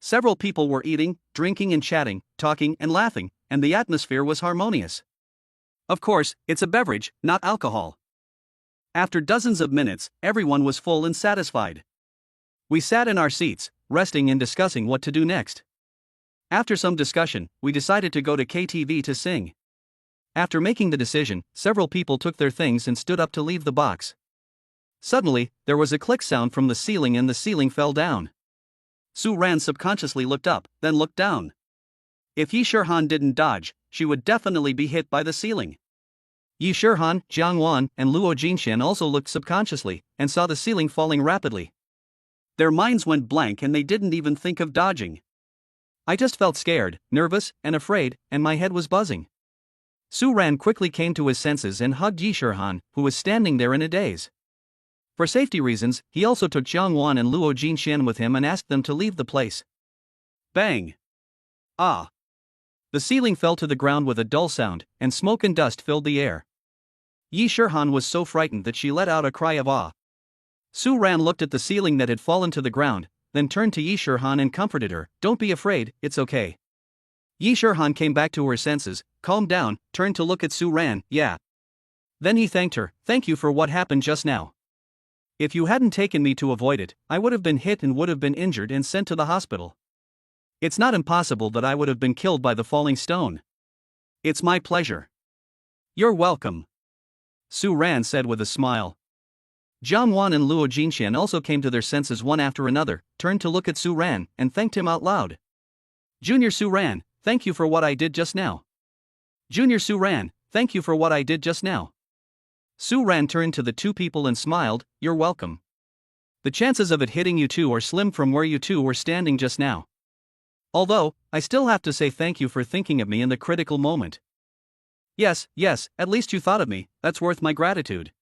Several people were eating, drinking and chatting, talking and laughing, and the atmosphere was harmonious. Of course, it's a beverage, not alcohol. After dozens of minutes, everyone was full and satisfied. We sat in our seats, resting and discussing what to do next. After some discussion, we decided to go to KTV to sing. After making the decision, several people took their things and stood up to leave the box. Suddenly, there was a click sound from the ceiling and the ceiling fell down. Su Ran subconsciously looked up, then looked down. If Yi Shirhan didn't dodge, she would definitely be hit by the ceiling. Yi Shirhan, Jiang Wan, and Luo Jinshan also looked subconsciously, and saw the ceiling falling rapidly. Their minds went blank and they didn't even think of dodging. I just felt scared, nervous, and afraid, and my head was buzzing. Su Ran quickly came to his senses and hugged Yi Shirhan, who was standing there in a daze. For safety reasons, he also took Jiang Wan and Luo Jinshan with him and asked them to leave the place. Bang! Ah! The ceiling fell to the ground with a dull sound, and smoke and dust filled the air. Yi Shirhan was so frightened that she let out a cry of awe. Su Ran looked at the ceiling that had fallen to the ground, then turned to Yi Shirhan and comforted her. "Don't be afraid, it's okay." Yi Shirhan came back to her senses, calmed down, turned to look at Su Ran. "Yeah." Then he thanked her. "Thank you for what happened just now. If you hadn't taken me to avoid it, I would have been hit and would have been injured and sent to the hospital. It's not impossible that I would have been killed by the falling stone. It's my pleasure." "You're welcome," Su Ran said with a smile. Jiang Wan and Luo Jinshan also came to their senses one after another, turned to look at Su Ran, and thanked him out loud. "Junior Su Ran, thank you for what I did just now." "Junior Su Ran, thank you for what I did just now." Su Ran turned to the two people and smiled. "You're welcome. The chances of it hitting you two are slim from where you two were standing just now. Although, I still have to say thank you for thinking of me in the critical moment." Yes, at least you thought of me, that's worth my gratitude,"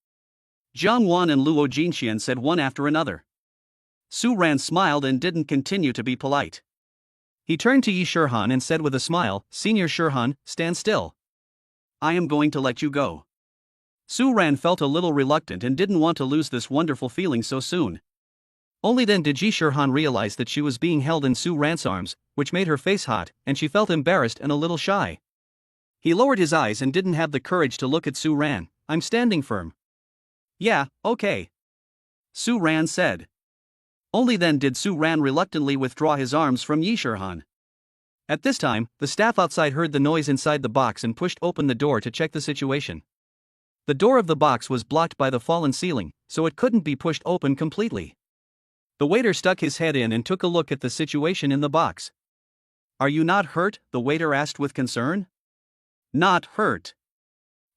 Jiang Wan and Luo Jinshan said one after another. Su Ran smiled and didn't continue to be polite. He turned to Yi Shirhan and said with a smile, "Senior Shirhan, stand still. I am going to let you go." Su Ran felt a little reluctant and didn't want to lose this wonderful feeling so soon. Only then did Yi Shirhan realize that she was being held in Su Ran's arms, which made her face hot, and she felt embarrassed and a little shy. He lowered his eyes and didn't have the courage to look at Su Ran. "I'm standing firm." "Yeah, okay," Su Ran said. Only then did Su Ran reluctantly withdraw his arms from Yi Shirhan. At this time, the staff outside heard the noise inside the box and pushed open the door to check the situation. The door of the box was blocked by the fallen ceiling, so it couldn't be pushed open completely. The waiter stuck his head in and took a look at the situation in the box. "Are you not hurt?" the waiter asked with concern. "Not hurt,"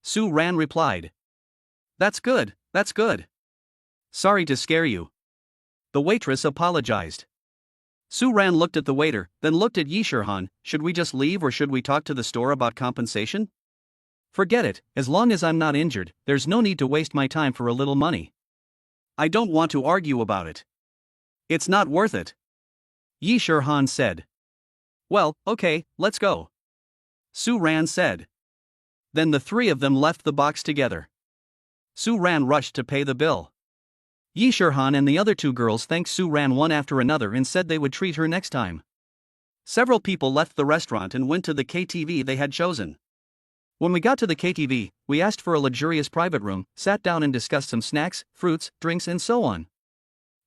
Su Ran replied. That's good. Sorry to scare you." The waitress apologized. Su Ran looked at the waiter, then looked at Yi Shirhan. "Should we just leave or should we talk to the store about compensation?" "Forget it, as long as I'm not injured, there's no need to waste my time for a little money." "I don't want to argue about it. It's not worth it," Yi Shirhan said. "Well, okay, let's go," Su Ran said. Then the three of them left the box together. Su Ran rushed to pay the bill. Yi Shirhan and the other two girls thanked Su Ran one after another and said they would treat her next time. Several people left the restaurant and went to the KTV they had chosen. When we got to the KTV, we asked for a luxurious private room, sat down and discussed some snacks, fruits, drinks and so on.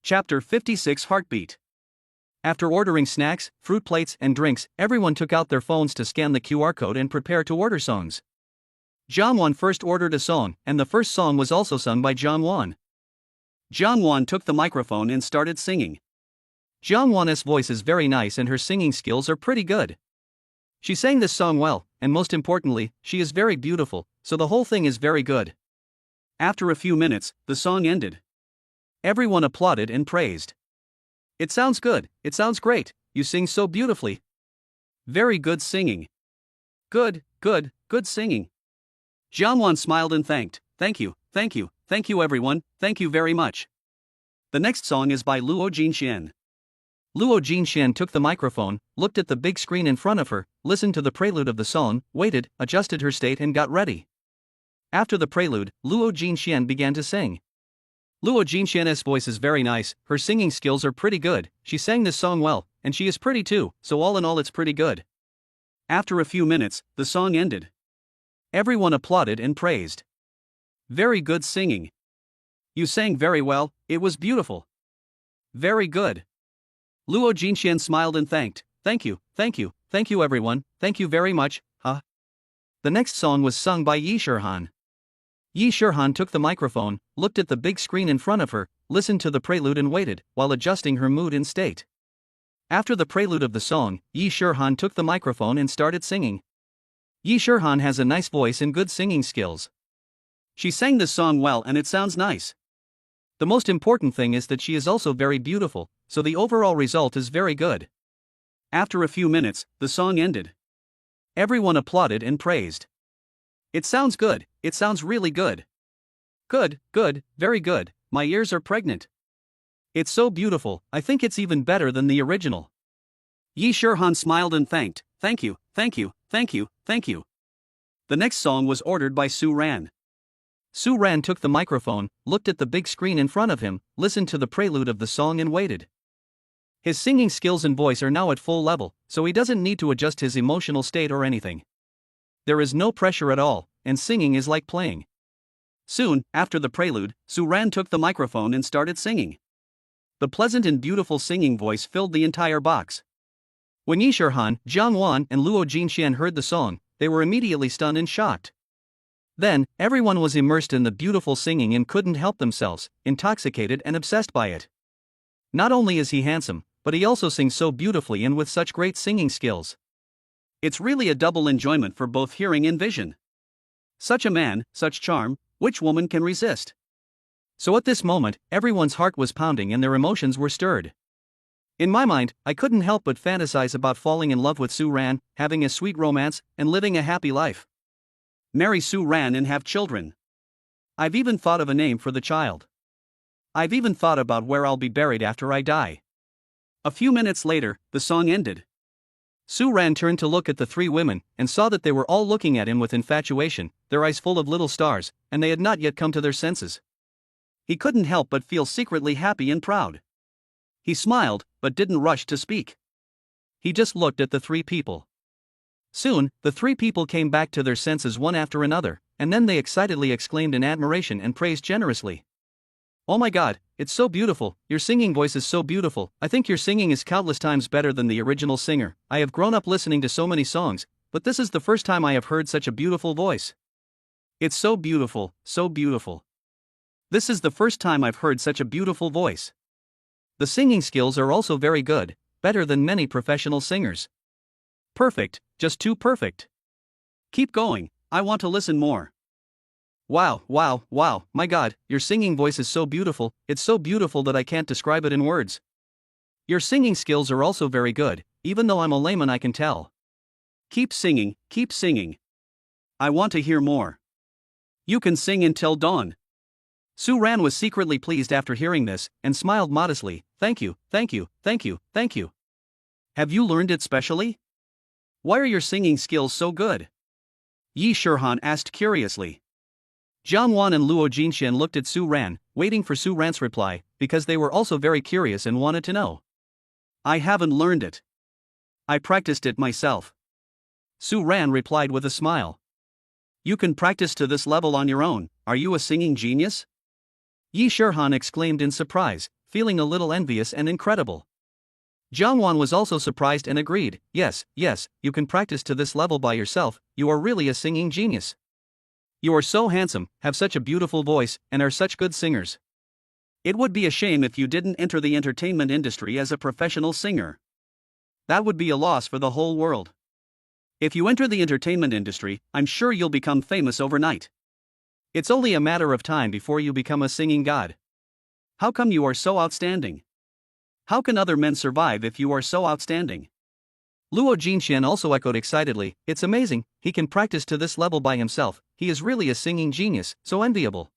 Chapter 56 Heartbeat. After ordering snacks, fruit plates and drinks, everyone took out their phones to scan the QR code and prepare to order songs. Jiang Wan first ordered a song, and the first song was also sung by Jiang Wan. Jiang Wan took the microphone and started singing. Jiang Wan's voice is very nice and her singing skills are pretty good. She sang this song well, and most importantly, she is very beautiful, so the whole thing is very good. After a few minutes, the song ended. Everyone applauded and praised. It sounds good, it sounds great, you sing so beautifully. Very good singing. Good, good, good singing. Jianwan smiled and thanked. Thank you, thank you, thank you everyone, thank you very much. The next song is by Luo Jinxian. Luo Jinxian took the microphone, looked at the big screen in front of her, listened to the prelude of the song, waited, adjusted her state and got ready. After the prelude, Luo Jinxian began to sing. Luo Jinxian's voice is very nice, her singing skills are pretty good, she sang this song well, and she is pretty too, so all in all it's pretty good. After a few minutes, the song ended. Everyone applauded and praised. Very good singing. You sang very well, it was beautiful. Very good. Luo Jinxian smiled and thanked. Thank you, thank you, thank you everyone, thank you very much, huh? The next song was sung by Yi Shihan. Yi Shihan took the microphone, looked at the big screen in front of her, listened to the prelude and waited, while adjusting her mood and state. After the prelude of the song, Yi Shihan took the microphone and started singing. Yi Shihan has a nice voice and good singing skills. She sang this song well and it sounds nice. The most important thing is that she is also very beautiful, so the overall result is very good. After a few minutes, the song ended. Everyone applauded and praised. It sounds good, it sounds really good. Good, good, very good, my ears are pregnant. It's so beautiful, I think it's even better than the original. Yi Shihan smiled and thanked. Thank you, thank you, thank you, thank you. The next song was ordered by Su Ran. Su Ran took the microphone, looked at the big screen in front of him, listened to the prelude of the song and waited. His singing skills and voice are now at full level, so he doesn't need to adjust his emotional state or anything. There is no pressure at all, and singing is like playing. Soon, after the prelude, Su Ran took the microphone and started singing. The pleasant and beautiful singing voice filled the entire box. When Yi Shihan, Jiang Wan, and Luo Jinxian heard the song, they were immediately stunned and shocked. Then, everyone was immersed in the beautiful singing and couldn't help themselves, intoxicated and obsessed by it. Not only is he handsome, but he also sings so beautifully and with such great singing skills. It's really a double enjoyment for both hearing and vision. Such a man, such charm, which woman can resist? So at this moment, everyone's heart was pounding and their emotions were stirred. In my mind, I couldn't help but fantasize about falling in love with Su Ran, having a sweet romance, and living a happy life. Marry Su Ran and have children. I've even thought of a name for the child. I've even thought about where I'll be buried after I die. A few minutes later, the song ended. Su Ran turned to look at the three women, and saw that they were all looking at him with infatuation, their eyes full of little stars, and they had not yet come to their senses. He couldn't help but feel secretly happy and proud. He smiled, but didn't rush to speak. He just looked at the three people. Soon, the three people came back to their senses one after another, and then they excitedly exclaimed in admiration and praised generously. Oh my God, it's so beautiful, your singing voice is so beautiful, I think your singing is countless times better than the original singer. I have grown up listening to so many songs, but this is the first time I have heard such a beautiful voice. It's so beautiful, so beautiful. This is the first time I've heard such a beautiful voice. The singing skills are also very good, better than many professional singers. Perfect, just too perfect. Keep going, I want to listen more. Wow, wow, wow, my God, your singing voice is so beautiful, it's so beautiful that I can't describe it in words. Your singing skills are also very good, even though I'm a layman I can tell. Keep singing, keep singing. I want to hear more. You can sing until dawn. Su Ran was secretly pleased after hearing this, and smiled modestly. Thank you, thank you, thank you, thank you. Have you learned it specially? Why are your singing skills so good? Yi Shihan asked curiously. Jiang Wan and Luo Jinxian looked at Su Ran, waiting for Su Ran's reply, because they were also very curious and wanted to know. I haven't learned it. I practiced it myself. Su Ran replied with a smile. You can practice to this level on your own, are you a singing genius? Yi Shihan exclaimed in surprise, feeling a little envious and incredible. Jiang Wan was also surprised and agreed, yes, you can practice to this level by yourself, you are really a singing genius. You are so handsome, have such a beautiful voice, and are such good singers. It would be a shame if you didn't enter the entertainment industry as a professional singer. That would be a loss for the whole world. If you enter the entertainment industry, I'm sure you'll become famous overnight. It's only a matter of time before you become a singing god. How come you are so outstanding? How can other men survive if you are so outstanding? Luo Jinxian also echoed excitedly, it's amazing, he can practice to this level by himself, he is really a singing genius, so enviable.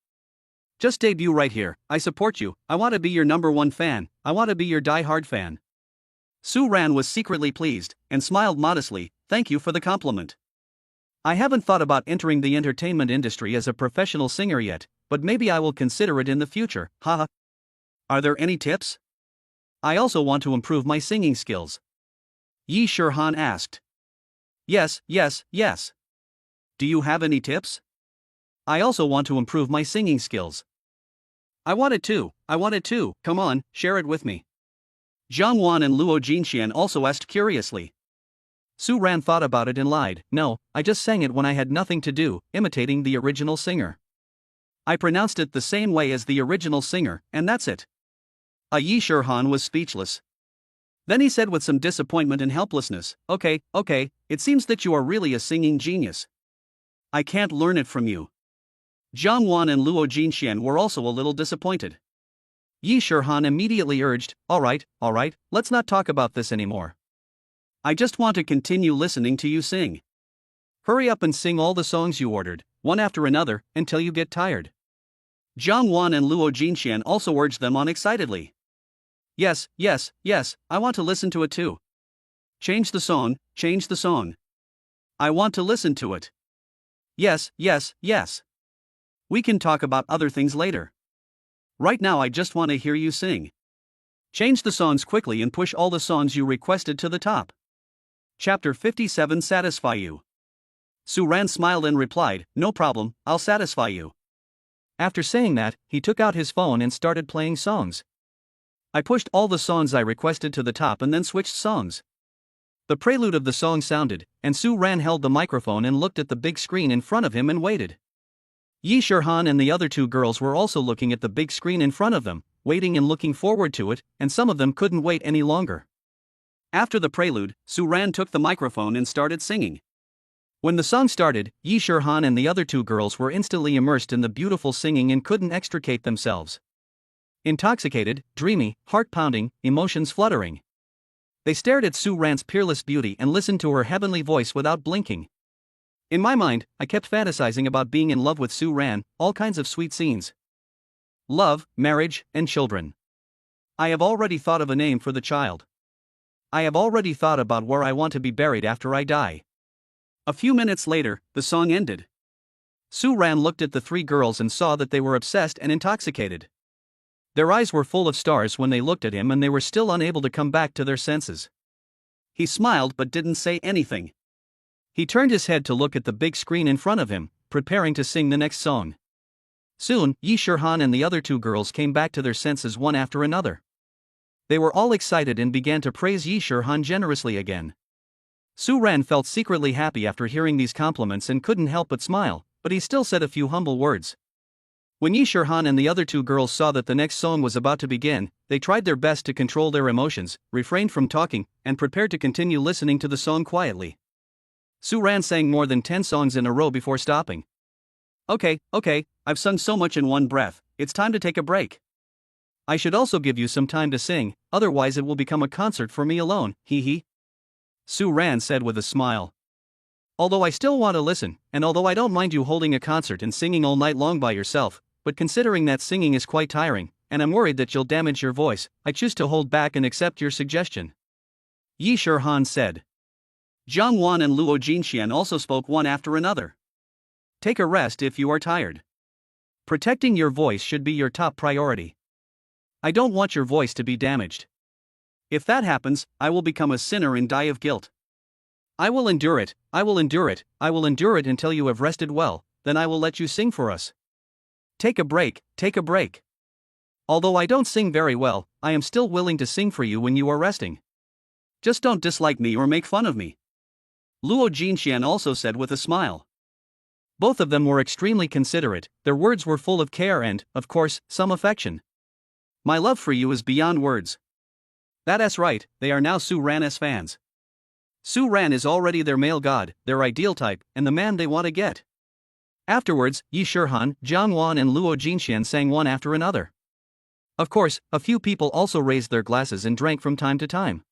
Just debut right here, I support you, I want to be your #1 fan, I want to be your die-hard fan. Su Ran was secretly pleased, and smiled modestly, thank you for the compliment. I haven't thought about entering the entertainment industry as a professional singer yet, but maybe I will consider it in the future, haha. Are there any tips? I also want to improve my singing skills. Yi Shirhan asked. Yes. Do you have any tips? I also want to improve my singing skills. I want it too, come on, share it with me. Zhang Wan and Luo Jinxian also asked curiously. Su Ran thought about it and lied, no, I just sang it when I had nothing to do, imitating the original singer. I pronounced it the same way as the original singer, and that's it. Yi Shirhan was speechless. Then he said with some disappointment and helplessness, okay, it seems that you are really a singing genius. I can't learn it from you. Zhang Wan and Luo Jinxian were also a little disappointed. Yi Shirhan immediately urged, alright, let's not talk about this anymore. I just want to continue listening to you sing. Hurry up and sing all the songs you ordered, one after another, until you get tired. Zhang Wan and Luo Jinxian also urged them on excitedly. Yes, I want to listen to it too. Change the song. I want to listen to it. Yes. We can talk about other things later. Right now I just want to hear you sing. Change the songs quickly and push all the songs you requested to the top. Chapter 57 Satisfy You. Su Ran smiled and replied, no problem, I'll satisfy you. After saying that, he took out his phone and started playing songs. I pushed all the songs I requested to the top and then switched songs. The prelude of the song sounded, and Su Ran held the microphone and looked at the big screen in front of him and waited. Yi Shirhan and the other two girls were also looking at the big screen in front of them, waiting and looking forward to it, and some of them couldn't wait any longer. After the prelude, Su Ran took the microphone and started singing. When the song started, Yi Shirhan and the other two girls were instantly immersed in the beautiful singing and couldn't extricate themselves. Intoxicated, dreamy, heart-pounding, emotions fluttering. They stared at Su Ran's peerless beauty and listened to her heavenly voice without blinking. In my mind, I kept fantasizing about being in love with Su Ran, all kinds of sweet scenes. Love, marriage, and children. I have already thought of a name for the child. I have already thought about where I want to be buried after I die. A few minutes later, the song ended. Su Ran looked at the three girls and saw that they were obsessed and intoxicated. Their eyes were full of stars when they looked at him and they were still unable to come back to their senses. He smiled but didn't say anything. He turned his head to look at the big screen in front of him, preparing to sing the next song. Soon, Yi Shirhan and the other two girls came back to their senses one after another. They were all excited and began to praise Yi Shirhan generously again. Su Ran felt secretly happy after hearing these compliments and couldn't help but smile, but he still said a few humble words. When Yi Shirhan and the other two girls saw that the next song was about to begin, they tried their best to control their emotions, refrained from talking, and prepared to continue listening to the song quietly. Su Ran sang more than 10 songs in a row before stopping. Okay, I've sung so much in one breath, it's time to take a break. I should also give you some time to sing, otherwise it will become a concert for me alone, hee. Su Ran said with a smile. Although I still want to listen, and although I don't mind you holding a concert and singing all night long by yourself, but considering that singing is quite tiring, and I'm worried that you'll damage your voice, I choose to hold back and accept your suggestion. Yi Shirhan said. Zhang Wan and Luo Jinxian also spoke one after another. Take a rest if you are tired. Protecting your voice should be your top priority. I don't want your voice to be damaged. If that happens, I will become a sinner and die of guilt. I will endure it until you have rested well, then I will let you sing for us. Take a break. Although I don't sing very well, I am still willing to sing for you when you are resting. Just don't dislike me or make fun of me. Luo Jinxian also said with a smile. Both of them were extremely considerate, their words were full of care and, of course, some affection. My love for you is beyond words. That's right, they are now Su Ran's fans. Su Ran is already their male god, their ideal type, and the man they want to get. Afterwards, Yi Shirhan, Zhang Wan and Luo Jinxian sang one after another. Of course, a few people also raised their glasses and drank from time to time.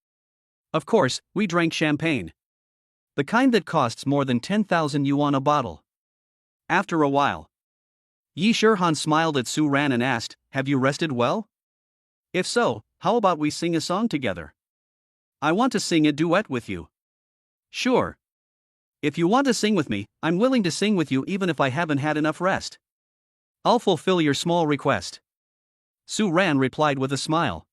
Of course, we drank champagne. The kind that costs more than 10,000 yuan a bottle. After a while, Yi Shirhan smiled at Su Ran and asked, "Have you rested well? If so, how about we sing a song together? I want to sing a duet with you." "Sure. If you want to sing with me, I'm willing to sing with you even if I haven't had enough rest. I'll fulfill your small request." Su Ran replied with a smile.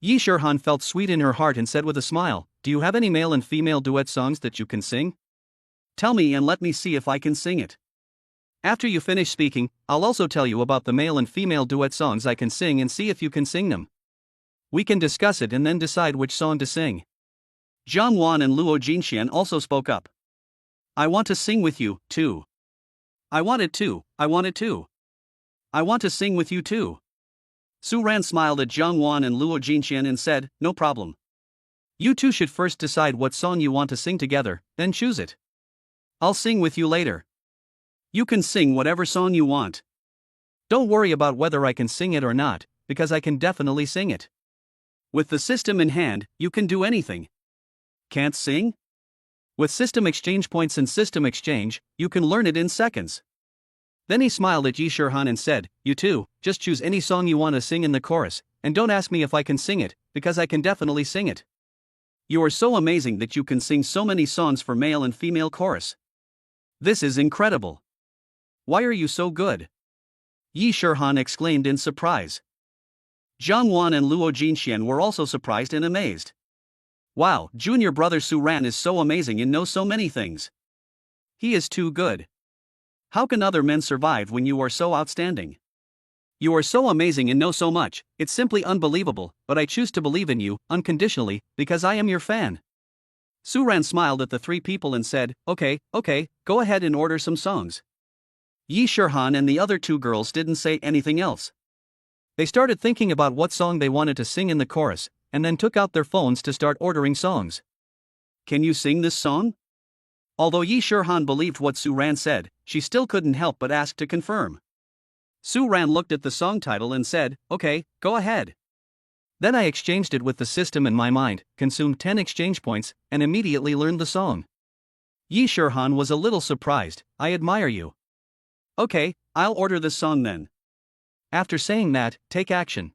Yi Shirhan felt sweet in her heart and said with a smile, "Do you have any male and female duet songs that you can sing? Tell me and let me see if I can sing it. After you finish speaking, I'll also tell you about the male and female duet songs I can sing and see if you can sing them. We can discuss it and then decide which song to sing." Jiang Wan and Luo Jinxian also spoke up. "I want to sing with you, too. I want it too, I want it too. I want to sing with you too." Su Ran smiled at Jiang Wan and Luo Jinxian and said, "No problem. You two should first decide what song you want to sing together, then choose it. I'll sing with you later. You can sing whatever song you want. Don't worry about whether I can sing it or not, because I can definitely sing it. With the system in hand, you can do anything. Can't sing? With system exchange points and system exchange, you can learn it in seconds." Then he smiled at Yi Shirhan and said, "You two, just choose any song you want to sing in the chorus, and don't ask me if I can sing it, because I can definitely sing it. You are so amazing that you can sing so many songs for male and female chorus. This is incredible. Why are you so good?" Yi Shirhan exclaimed in surprise. Jiang Wan and Luo Jinxian were also surprised and amazed. "Wow, junior brother Su Ran is so amazing and knows so many things. He is too good. How can other men survive when you are so outstanding? You are so amazing and know so much, it's simply unbelievable, but I choose to believe in you, unconditionally, because I am your fan." Su Ran smiled at the three people and said, Okay, go ahead and order some songs." Yi Shirhan and the other two girls didn't say anything else. They started thinking about what song they wanted to sing in the chorus, and then took out their phones to start ordering songs. "Can you sing this song?" Although Yi Shirhan believed what Su Ran said, she still couldn't help but ask to confirm. Su Ran looked at the song title and said, "Okay, go ahead." Then I exchanged it with the system in my mind, consumed 10 exchange points, and immediately learned the song. Yi Shirhan was a little surprised. "I admire you." "Okay, I'll order this song then." After saying that, take action.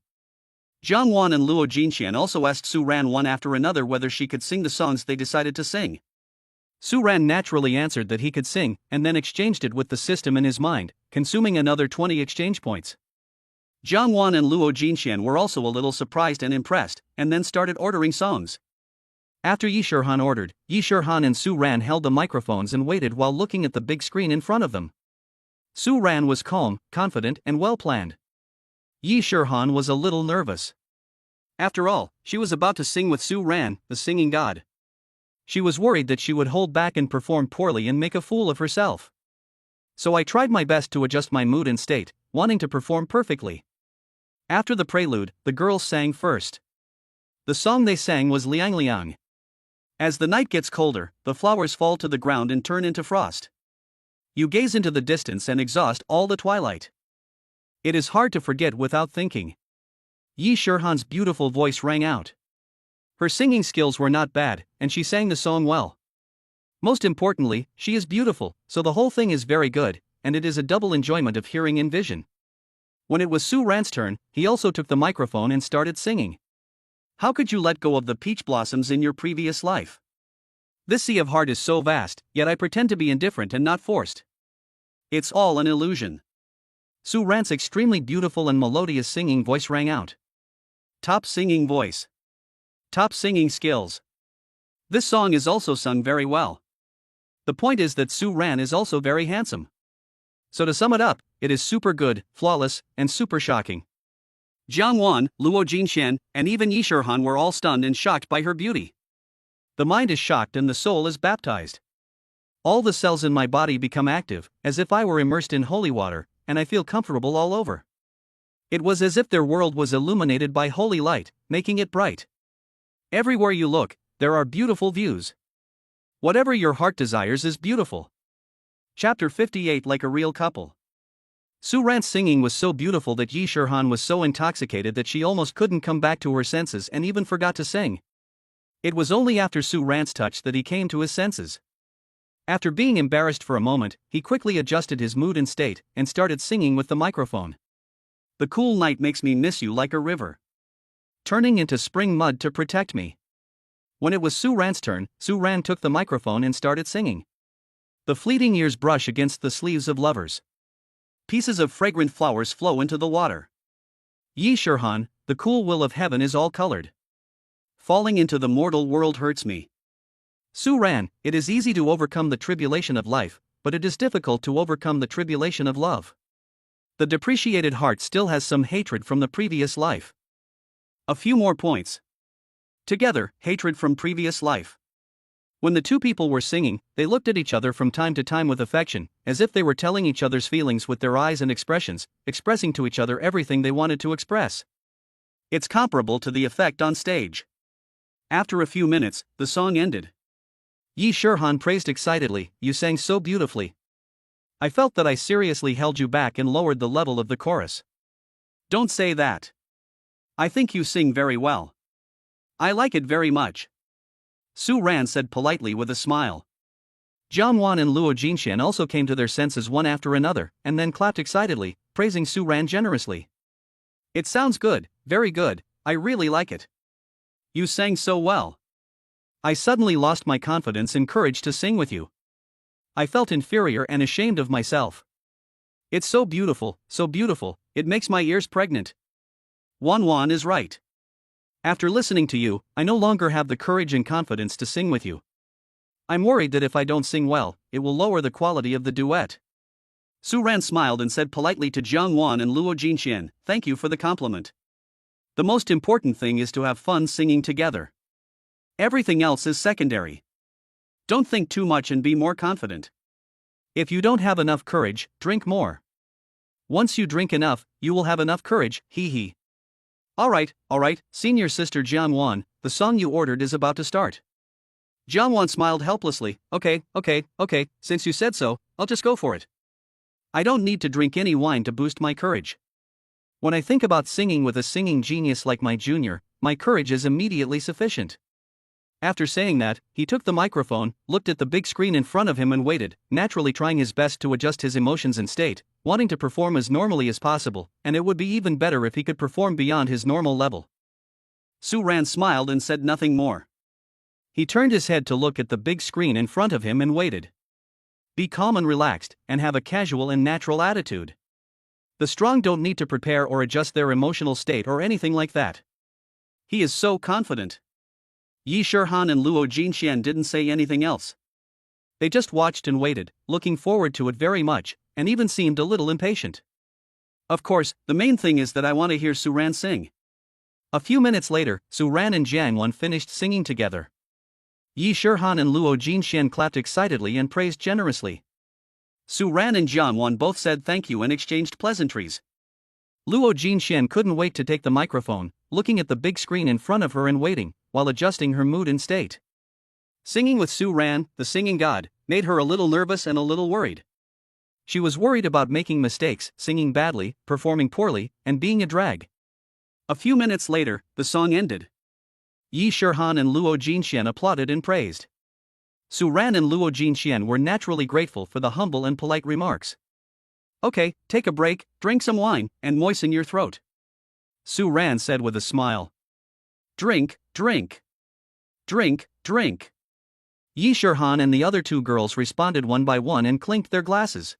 Jiang Wan and Luo Jinxian also asked Su Ran one after another whether she could sing the songs they decided to sing. Su Ran naturally answered that he could sing, and then exchanged it with the system in his mind, consuming another 20 exchange points. Jiang Wan and Luo Jinxian were also a little surprised and impressed, and then started ordering songs. After Yi Shirhan ordered, Yi Shirhan and Su Ran held the microphones and waited while looking at the big screen in front of them. Su Ran was calm, confident, and well-planned. Yi Shirhan was a little nervous. After all, she was about to sing with Su Ran, the singing god. She was worried that she would hold back and perform poorly and make a fool of herself. So I tried my best to adjust my mood and state, wanting to perform perfectly. After the prelude, the girls sang first. The song they sang was Liang Liang. As the night gets colder, the flowers fall to the ground and turn into frost. You gaze into the distance and exhaust all the twilight. It is hard to forget without thinking. Yi Shirhan's beautiful voice rang out. Her singing skills were not bad, and she sang the song well. Most importantly, she is beautiful, so the whole thing is very good, and it is a double enjoyment of hearing and vision. When it was Su Ran's turn, he also took the microphone and started singing. "How could you let go of the peach blossoms in your previous life? This sea of heart is so vast, yet I pretend to be indifferent and not forced. It's all an illusion." Su Ran's extremely beautiful and melodious singing voice rang out. Top singing voice. Top singing skills. This song is also sung very well. The point is that Su Ran is also very handsome. So to sum it up, it is super good, flawless, and super shocking. Jiang Wan, Luo Jinxian, and even Yi Shirhan were all stunned and shocked by her beauty. The mind is shocked and the soul is baptized. All the cells in my body become active, as if I were immersed in holy water, and I feel comfortable all over. It was as if their world was illuminated by holy light, making it bright. Everywhere you look, there are beautiful views. Whatever your heart desires is beautiful. Chapter 58. Like a real couple. Su Ran's singing was so beautiful that Yi Shirhan was so intoxicated that she almost couldn't come back to her senses and even forgot to sing. It was only after Su Ran's touch that he came to his senses. After being embarrassed for a moment, he quickly adjusted his mood and state and started singing with the microphone. The cool night makes me miss you like a river, turning into spring mud to protect me. When it was Su Ran's turn, Su Ran took the microphone and started singing. The fleeting years brush against the sleeves of lovers. Pieces of fragrant flowers flow into the water. Yi Shirhan, the cool will of heaven is all colored. Falling into the mortal world hurts me. Su Ran, it is easy to overcome the tribulation of life, but it is difficult to overcome the tribulation of love. The depreciated heart still has some hatred from the previous life. A few more points. Together, hatred from previous life. When the two people were singing, they looked at each other from time to time with affection, as if they were telling each other's feelings with their eyes and expressions, expressing to each other everything they wanted to express. It's comparable to the effect on stage. After a few minutes, the song ended. Yi Shirhan praised excitedly, "You sang so beautifully. I felt that I seriously held you back and lowered the level of the chorus." "Don't say that. I think you sing very well. I like it very much," Su Ran said politely with a smile. Jiang Wan and Luo Jinshan also came to their senses one after another, and then clapped excitedly, praising Su Ran generously. "It sounds good, very good, I really like it. You sang so well. I suddenly lost my confidence and courage to sing with you. I felt inferior and ashamed of myself. It's so beautiful, it makes my ears pregnant. Wan Wan is right. After listening to you, I no longer have the courage and confidence to sing with you. I'm worried that if I don't sing well, it will lower the quality of the duet." Su Ran smiled and said politely to Jiang Wan and Luo Jinshan, "Thank you for the compliment. The most important thing is to have fun singing together. Everything else is secondary. Don't think too much and be more confident. If you don't have enough courage, drink more. Once you drink enough, you will have enough courage, hee hee. All right, senior sister Jiang Wan, the song you ordered is about to start." Jiang Wan smiled helplessly. Okay, since you said so, I'll just go for it. I don't need to drink any wine to boost my courage. When I think about singing with a singing genius like my junior, my courage is immediately sufficient." After saying that, he took the microphone, looked at the big screen in front of him and waited, naturally trying his best to adjust his emotions and state, wanting to perform as normally as possible, and it would be even better if he could perform beyond his normal level. Su Ran smiled and said nothing more. He turned his head to look at the big screen in front of him and waited. Be calm and relaxed, and have a casual and natural attitude. The strong don't need to prepare or adjust their emotional state or anything like that. He is so confident. Yi Shirhan and Luo Jinshan didn't say anything else. They just watched and waited, looking forward to it very much, and even seemed a little impatient. Of course, the main thing is that I want to hear Su Ran sing. A few minutes later, Su Ran and Jiang Wan finished singing together. Yi Shirhan and Luo Jinshan clapped excitedly and praised generously. Su Ran and Jiang Wan both said thank you and exchanged pleasantries. Luo Jinshan couldn't wait to take the microphone, looking at the big screen in front of her and waiting, while adjusting her mood and state. Singing with Su Ran, the singing god, made her a little nervous and a little worried. She was worried about making mistakes, singing badly, performing poorly, and being a drag. A few minutes later, the song ended. Yi Shirhan and Luo Jinshan applauded and praised. Su Ran and Luo Jinshan were naturally grateful for the humble and polite remarks. Okay, take a break, drink some wine, and moisten your throat, Su Ran said with a smile. Drink. Yi Shirhan and the other two girls responded one by one and clinked their glasses.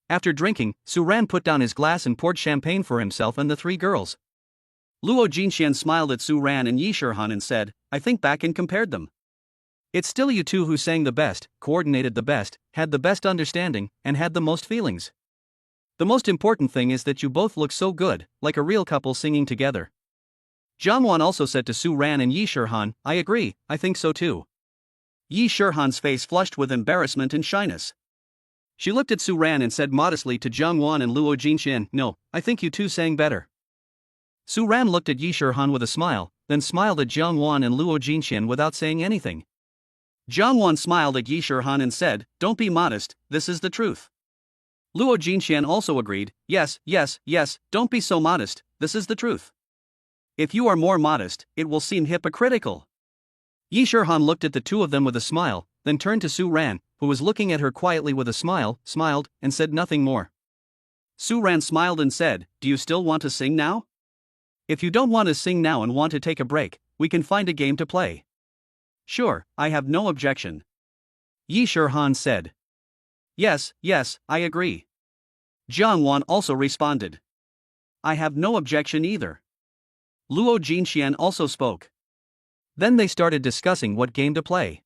After drinking, Su Ran put down his glass and poured champagne for himself and the three girls. Luo Jinshan smiled at Su Ran and Yi Shirhan and said, "I think back and compared them. It's still you two who sang the best, coordinated the best, had the best understanding, and had the most feelings. The most important thing is that you both look so good, like a real couple singing together." Jiang Wan also said to Su Ran and Yi Shirhan, "I agree, I think so too." Yi Shirhan's face flushed with embarrassment and shyness. She looked at Su Ran and said modestly to Jiang Wan and Luo Jinshan, "No, I think you two sang better." Su Ran looked at Yi Shirhan with a smile, then smiled at Jiang Wan and Luo Jinshan without saying anything. Jiang Wan smiled at Yi Shirhan and said, "Don't be modest, this is the truth. Luo Jinxian also agreed, yes, yes, yes, don't be so modest, this is the truth. If you are more modest, it will seem hypocritical. Yi Shihan looked at the two of them with a smile, then turned to Su Ran, who was looking at her quietly with a smile, smiled, and said nothing more. Su Ran smiled and said, do you still want to sing now? If you don't want to sing now and want to take a break, we can find a game to play. Sure, I have no objection. Yi Shihan said. Yes, yes, I agree. Jiang Wan also responded. I have no objection either. Luo Jinxian also spoke. Then they started discussing what game to play.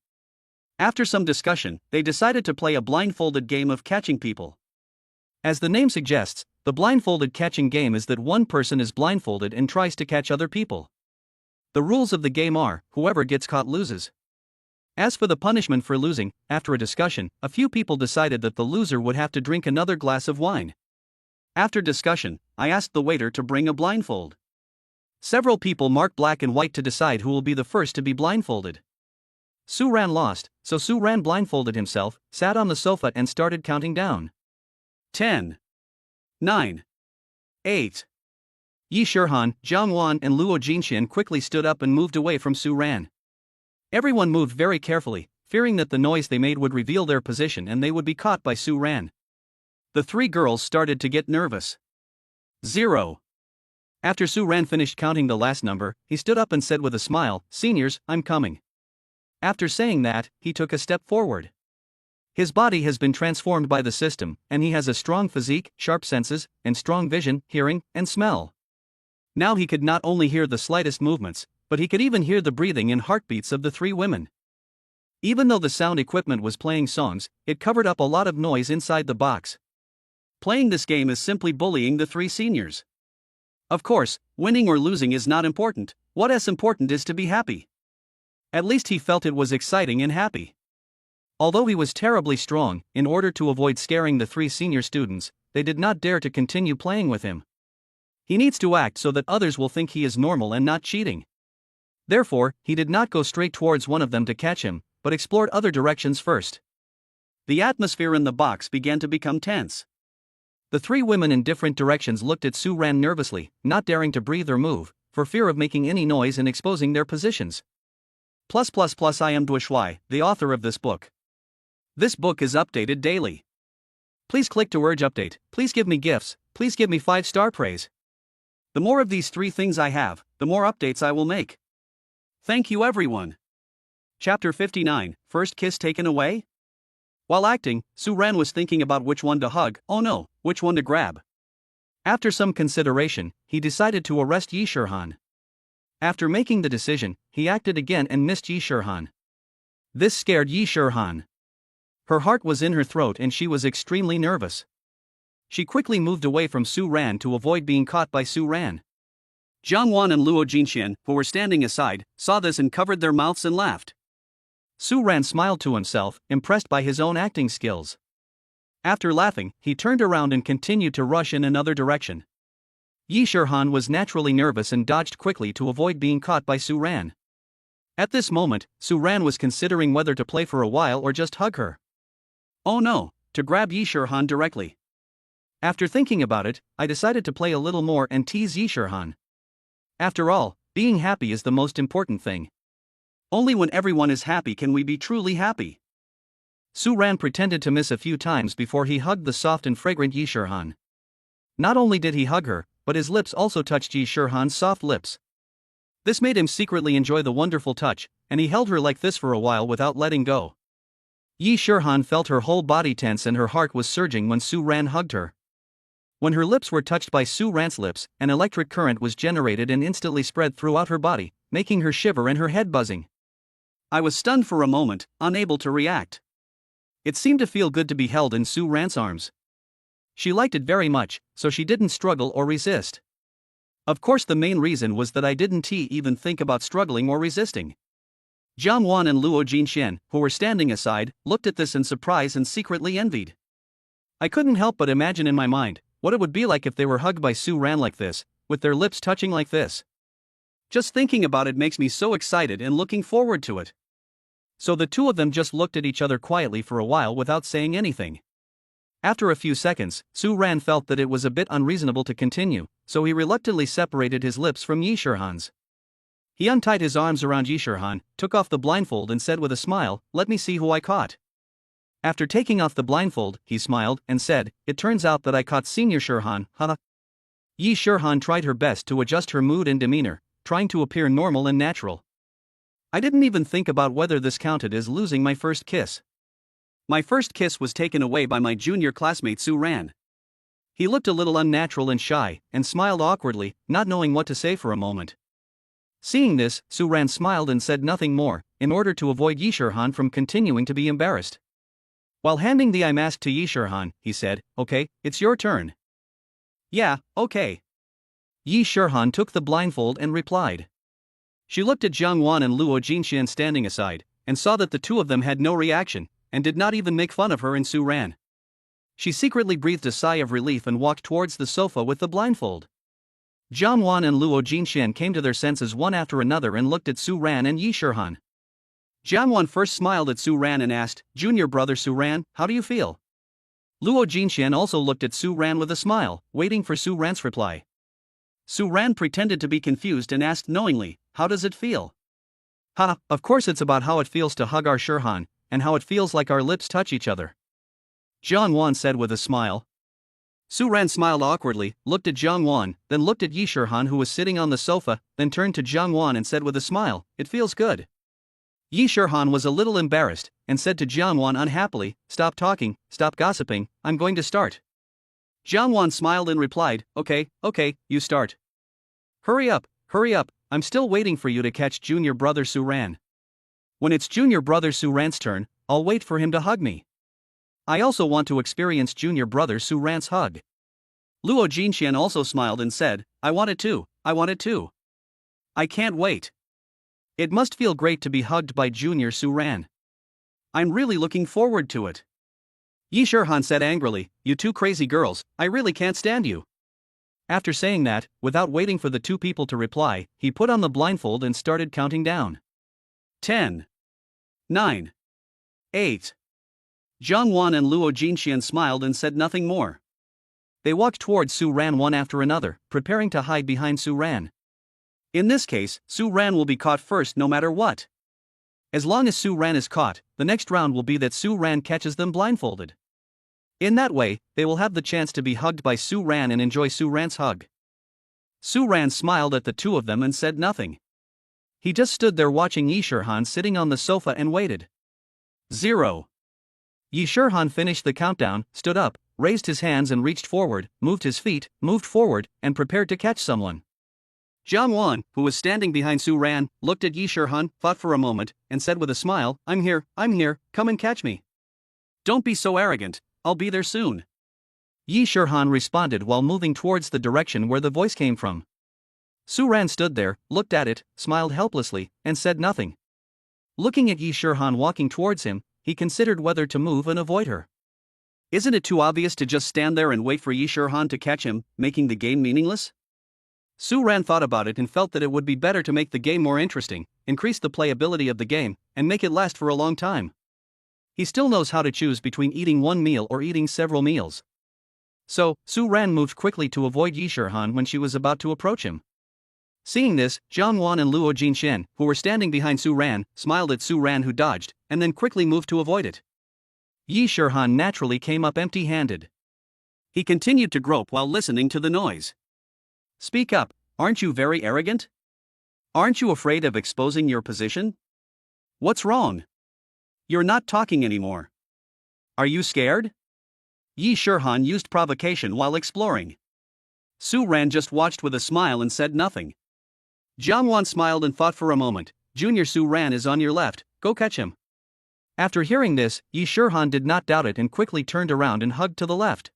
After some discussion, they decided to play a blindfolded game of catching people. As the name suggests, the blindfolded catching game is that one person is blindfolded and tries to catch other people. The rules of the game are, whoever gets caught loses. As for the punishment for losing, after a discussion, a few people decided that the loser would have to drink another glass of wine. After discussion, I asked the waiter to bring a blindfold. Several people marked black and white to decide who will be the first to be blindfolded. Su Ran lost, so Su Ran blindfolded himself, sat on the sofa and started counting down. 10. 9. 8. Yi Shihan, Jiang Wan and Luo Jinxian quickly stood up and moved away from Su Ran. Everyone moved very carefully, fearing that the noise they made would reveal their position and they would be caught by Su Ran. The three girls started to get nervous. 0. After Su Ran finished counting the last number, he stood up and said with a smile, "Seniors, I'm coming." After saying that, he took a step forward. His body has been transformed by the system, and he has a strong physique, sharp senses, and strong vision, hearing, and smell. Now he could not only hear the slightest movements, but he could even hear the breathing and heartbeats of the three women. Even though the sound equipment was playing songs, it covered up a lot of noise inside the box. Playing this game is simply bullying the three seniors. Of course, winning or losing is not important, what is important is to be happy. At least he felt it was exciting and happy. Although he was terribly strong, in order to avoid scaring the three senior students, they did not dare to continue playing with him. He needs to act so that others will think he is normal and not cheating. Therefore, he did not go straight towards one of them to catch him, but explored other directions first. The atmosphere in the box began to become tense. The three women in different directions looked at Su Ran nervously, not daring to breathe or move, for fear of making any noise and exposing their positions. I am Duishuai, the author of this book. This book is updated daily. Please click to urge update, please give me gifts, please give me 5-star praise. The more of these three things I have, the more updates I will make. Thank you everyone. Chapter 59, First Kiss Taken Away? While acting, Su Ran was thinking about which one to hug, oh no, which one to grab. After some consideration, he decided to arrest Yi Shihan. After making the decision, he acted again and missed Yi Shihan. This scared Yi Shihan. Her heart was in her throat and she was extremely nervous. She quickly moved away from Su Ran to avoid being caught by Su Ran. Jiang Wan and Luo Jinxian, who were standing aside, saw this and covered their mouths and laughed. Su Ran smiled to himself, impressed by his own acting skills. After laughing, he turned around and continued to rush in another direction. Yi Shihan was naturally nervous and dodged quickly to avoid being caught by Su Ran. At this moment, Su Ran was considering whether to play for a while or just hug her. Oh no, to grab Yi Shihan directly. After thinking about it, I decided to play a little more and tease Yi Shihan. After all, being happy is the most important thing. Only when everyone is happy can we be truly happy. Su Ran pretended to miss a few times before he hugged the soft and fragrant Yi Shihan. Not only did he hug her, but his lips also touched Yi Shihan's soft lips. This made him secretly enjoy the wonderful touch, and he held her like this for a while without letting go. Yi Shihan felt her whole body tense and her heart was surging when Su Ran hugged her. When her lips were touched by Su Ran's lips, an electric current was generated and instantly spread throughout her body, making her shiver and her head buzzing. I was stunned for a moment, unable to react. It seemed to feel good to be held in Su Ran's arms. She liked it very much, so she didn't struggle or resist. Of course, the main reason was that I didn't even think about struggling or resisting. Jiang Wan and Luo Jinxian, who were standing aside, looked at this in surprise and secretly envied. I couldn't help but imagine in my mind what it would be like if they were hugged by Su Ran like this, with their lips touching like this. Just thinking about it makes me so excited and looking forward to it. So the two of them just looked at each other quietly for a while without saying anything. After a few seconds, Su Ran felt that it was a bit unreasonable to continue, so he reluctantly separated his lips from Yi Shihan's. He untied his arms around Yi Shihan, took off the blindfold and said with a smile, "Let me see who I caught." After taking off the blindfold, he smiled and said, "It turns out that I caught Senior Shihan, haha." Yi Shihan tried her best to adjust her mood and demeanor, trying to appear normal and natural. "I didn't even think about whether this counted as losing my first kiss. My first kiss was taken away by my junior classmate Su Ran." He looked a little unnatural and shy, and smiled awkwardly, not knowing what to say for a moment. Seeing this, Su Ran smiled and said nothing more, in order to avoid Yi Shihan from continuing to be embarrassed. While handing the eye mask to Yi Shihan, he said, "Okay, it's your turn." "Yeah, okay." Yi Shihan took the blindfold and replied. She looked at Jiang Wan and Luo Jinxian standing aside, and saw that the two of them had no reaction, and did not even make fun of her and Su Ran. She secretly breathed a sigh of relief and walked towards the sofa with the blindfold. Jiang Wan and Luo Jinxian came to their senses one after another and looked at Su Ran and Yi Shihan. Jiang Wan first smiled at Su Ran and asked, "Junior brother Su Ran, how do you feel?" Luo Jinxian also looked at Su Ran with a smile, waiting for Su Ran's reply. Su Ran pretended to be confused and asked knowingly, "How does it feel?" "Ha, of course it's about how it feels to hug our Shihan, and how it feels like our lips touch each other," Jiang Wan said with a smile. Su Ran smiled awkwardly, looked at Jiang Wan, then looked at Yi Shihan who was sitting on the sofa, then turned to Jiang Wan and said with a smile, "It feels good." Yi Shihan was a little embarrassed, and said to Jiang Wan unhappily, "Stop talking, stop gossiping, I'm going to start." Jiang Wan smiled and replied, Okay, you start." Hurry up, I'm still waiting for you to catch junior brother Su Ran. When it's junior brother Su Ran's turn, I'll wait for him to hug me. I also want to experience junior brother Su Ran's hug." Luo Jinxian also smiled and said, I want it too. I can't wait. It must feel great to be hugged by junior Su Ran. I'm really looking forward to it." Yi Shihan said angrily, "You two crazy girls, I really can't stand you." After saying that, without waiting for the two people to reply, he put on the blindfold and started counting down. 10. 9. 8. Jiang Wan and Luo Jinxian smiled and said nothing more. They walked towards Su Ran one after another, preparing to hide behind Su Ran. In this case, Su Ran will be caught first no matter what. As long as Su Ran is caught, the next round will be that Su Ran catches them blindfolded. In that way, they will have the chance to be hugged by Su Ran and enjoy Su Ran's hug. Su Ran smiled at the two of them and said nothing. He just stood there watching Yi Shihan sitting on the sofa and waited. 0. Yi Shihan finished the countdown, stood up, raised his hands and reached forward, moved his feet, moved forward, and prepared to catch someone. Jiang Wan, who was standing behind Su Ran, looked at Yi Shihan, thought for a moment, and said with a smile, I'm here, come and catch me. Don't be so arrogant, I'll be there soon. Yi Shihan responded while moving towards the direction where the voice came from. Su Ran stood there, looked at it, smiled helplessly, and said nothing. Looking at Yi Shihan walking towards him, he considered whether to move and avoid her. Isn't it too obvious to just stand there and wait for Yi Shihan to catch him, making the game meaningless? Su Ran thought about it and felt that it would be better to make the game more interesting, increase the playability of the game, and make it last for a long time. He still knows how to choose between eating one meal or eating several meals. So, Su Ran moved quickly to avoid Yi Shihan when she was about to approach him. Seeing this, Jiang Wan and Luo Jinxian, who were standing behind Su Ran, smiled at Su Ran who dodged, and then quickly moved to avoid it. Yi Shihan naturally came up empty-handed. He continued to grope while listening to the noise. Speak up, aren't you very arrogant? Aren't you afraid of exposing your position? What's wrong? You're not talking anymore. Are you scared? Yi Shihan used provocation while exploring. Su Ran just watched with a smile and said nothing. Jiang Wan smiled and thought for a moment. Junior Su Ran is on your left, go catch him. After hearing this, Yi Shihan did not doubt it and quickly turned around and hugged to the left.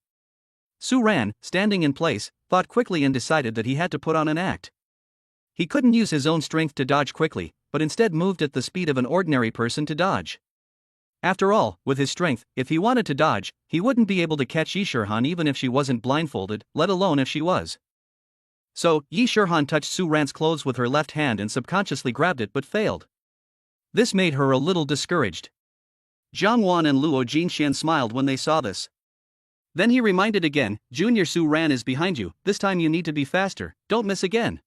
Su Ran, standing in place, thought quickly and decided that he had to put on an act. He couldn't use his own strength to dodge quickly, but instead moved at the speed of an ordinary person to dodge. After all, with his strength, if he wanted to dodge, he wouldn't be able to catch Yi Shihan even if she wasn't blindfolded, let alone if she was. So, Yi Shihan touched Su Ran's clothes with her left hand and subconsciously grabbed it but failed. This made her a little discouraged. Jiang Wan and Luo Jinxian smiled when they saw this. Then he reminded again, Junior Su Ran is behind you, this time you need to be faster, don't miss again.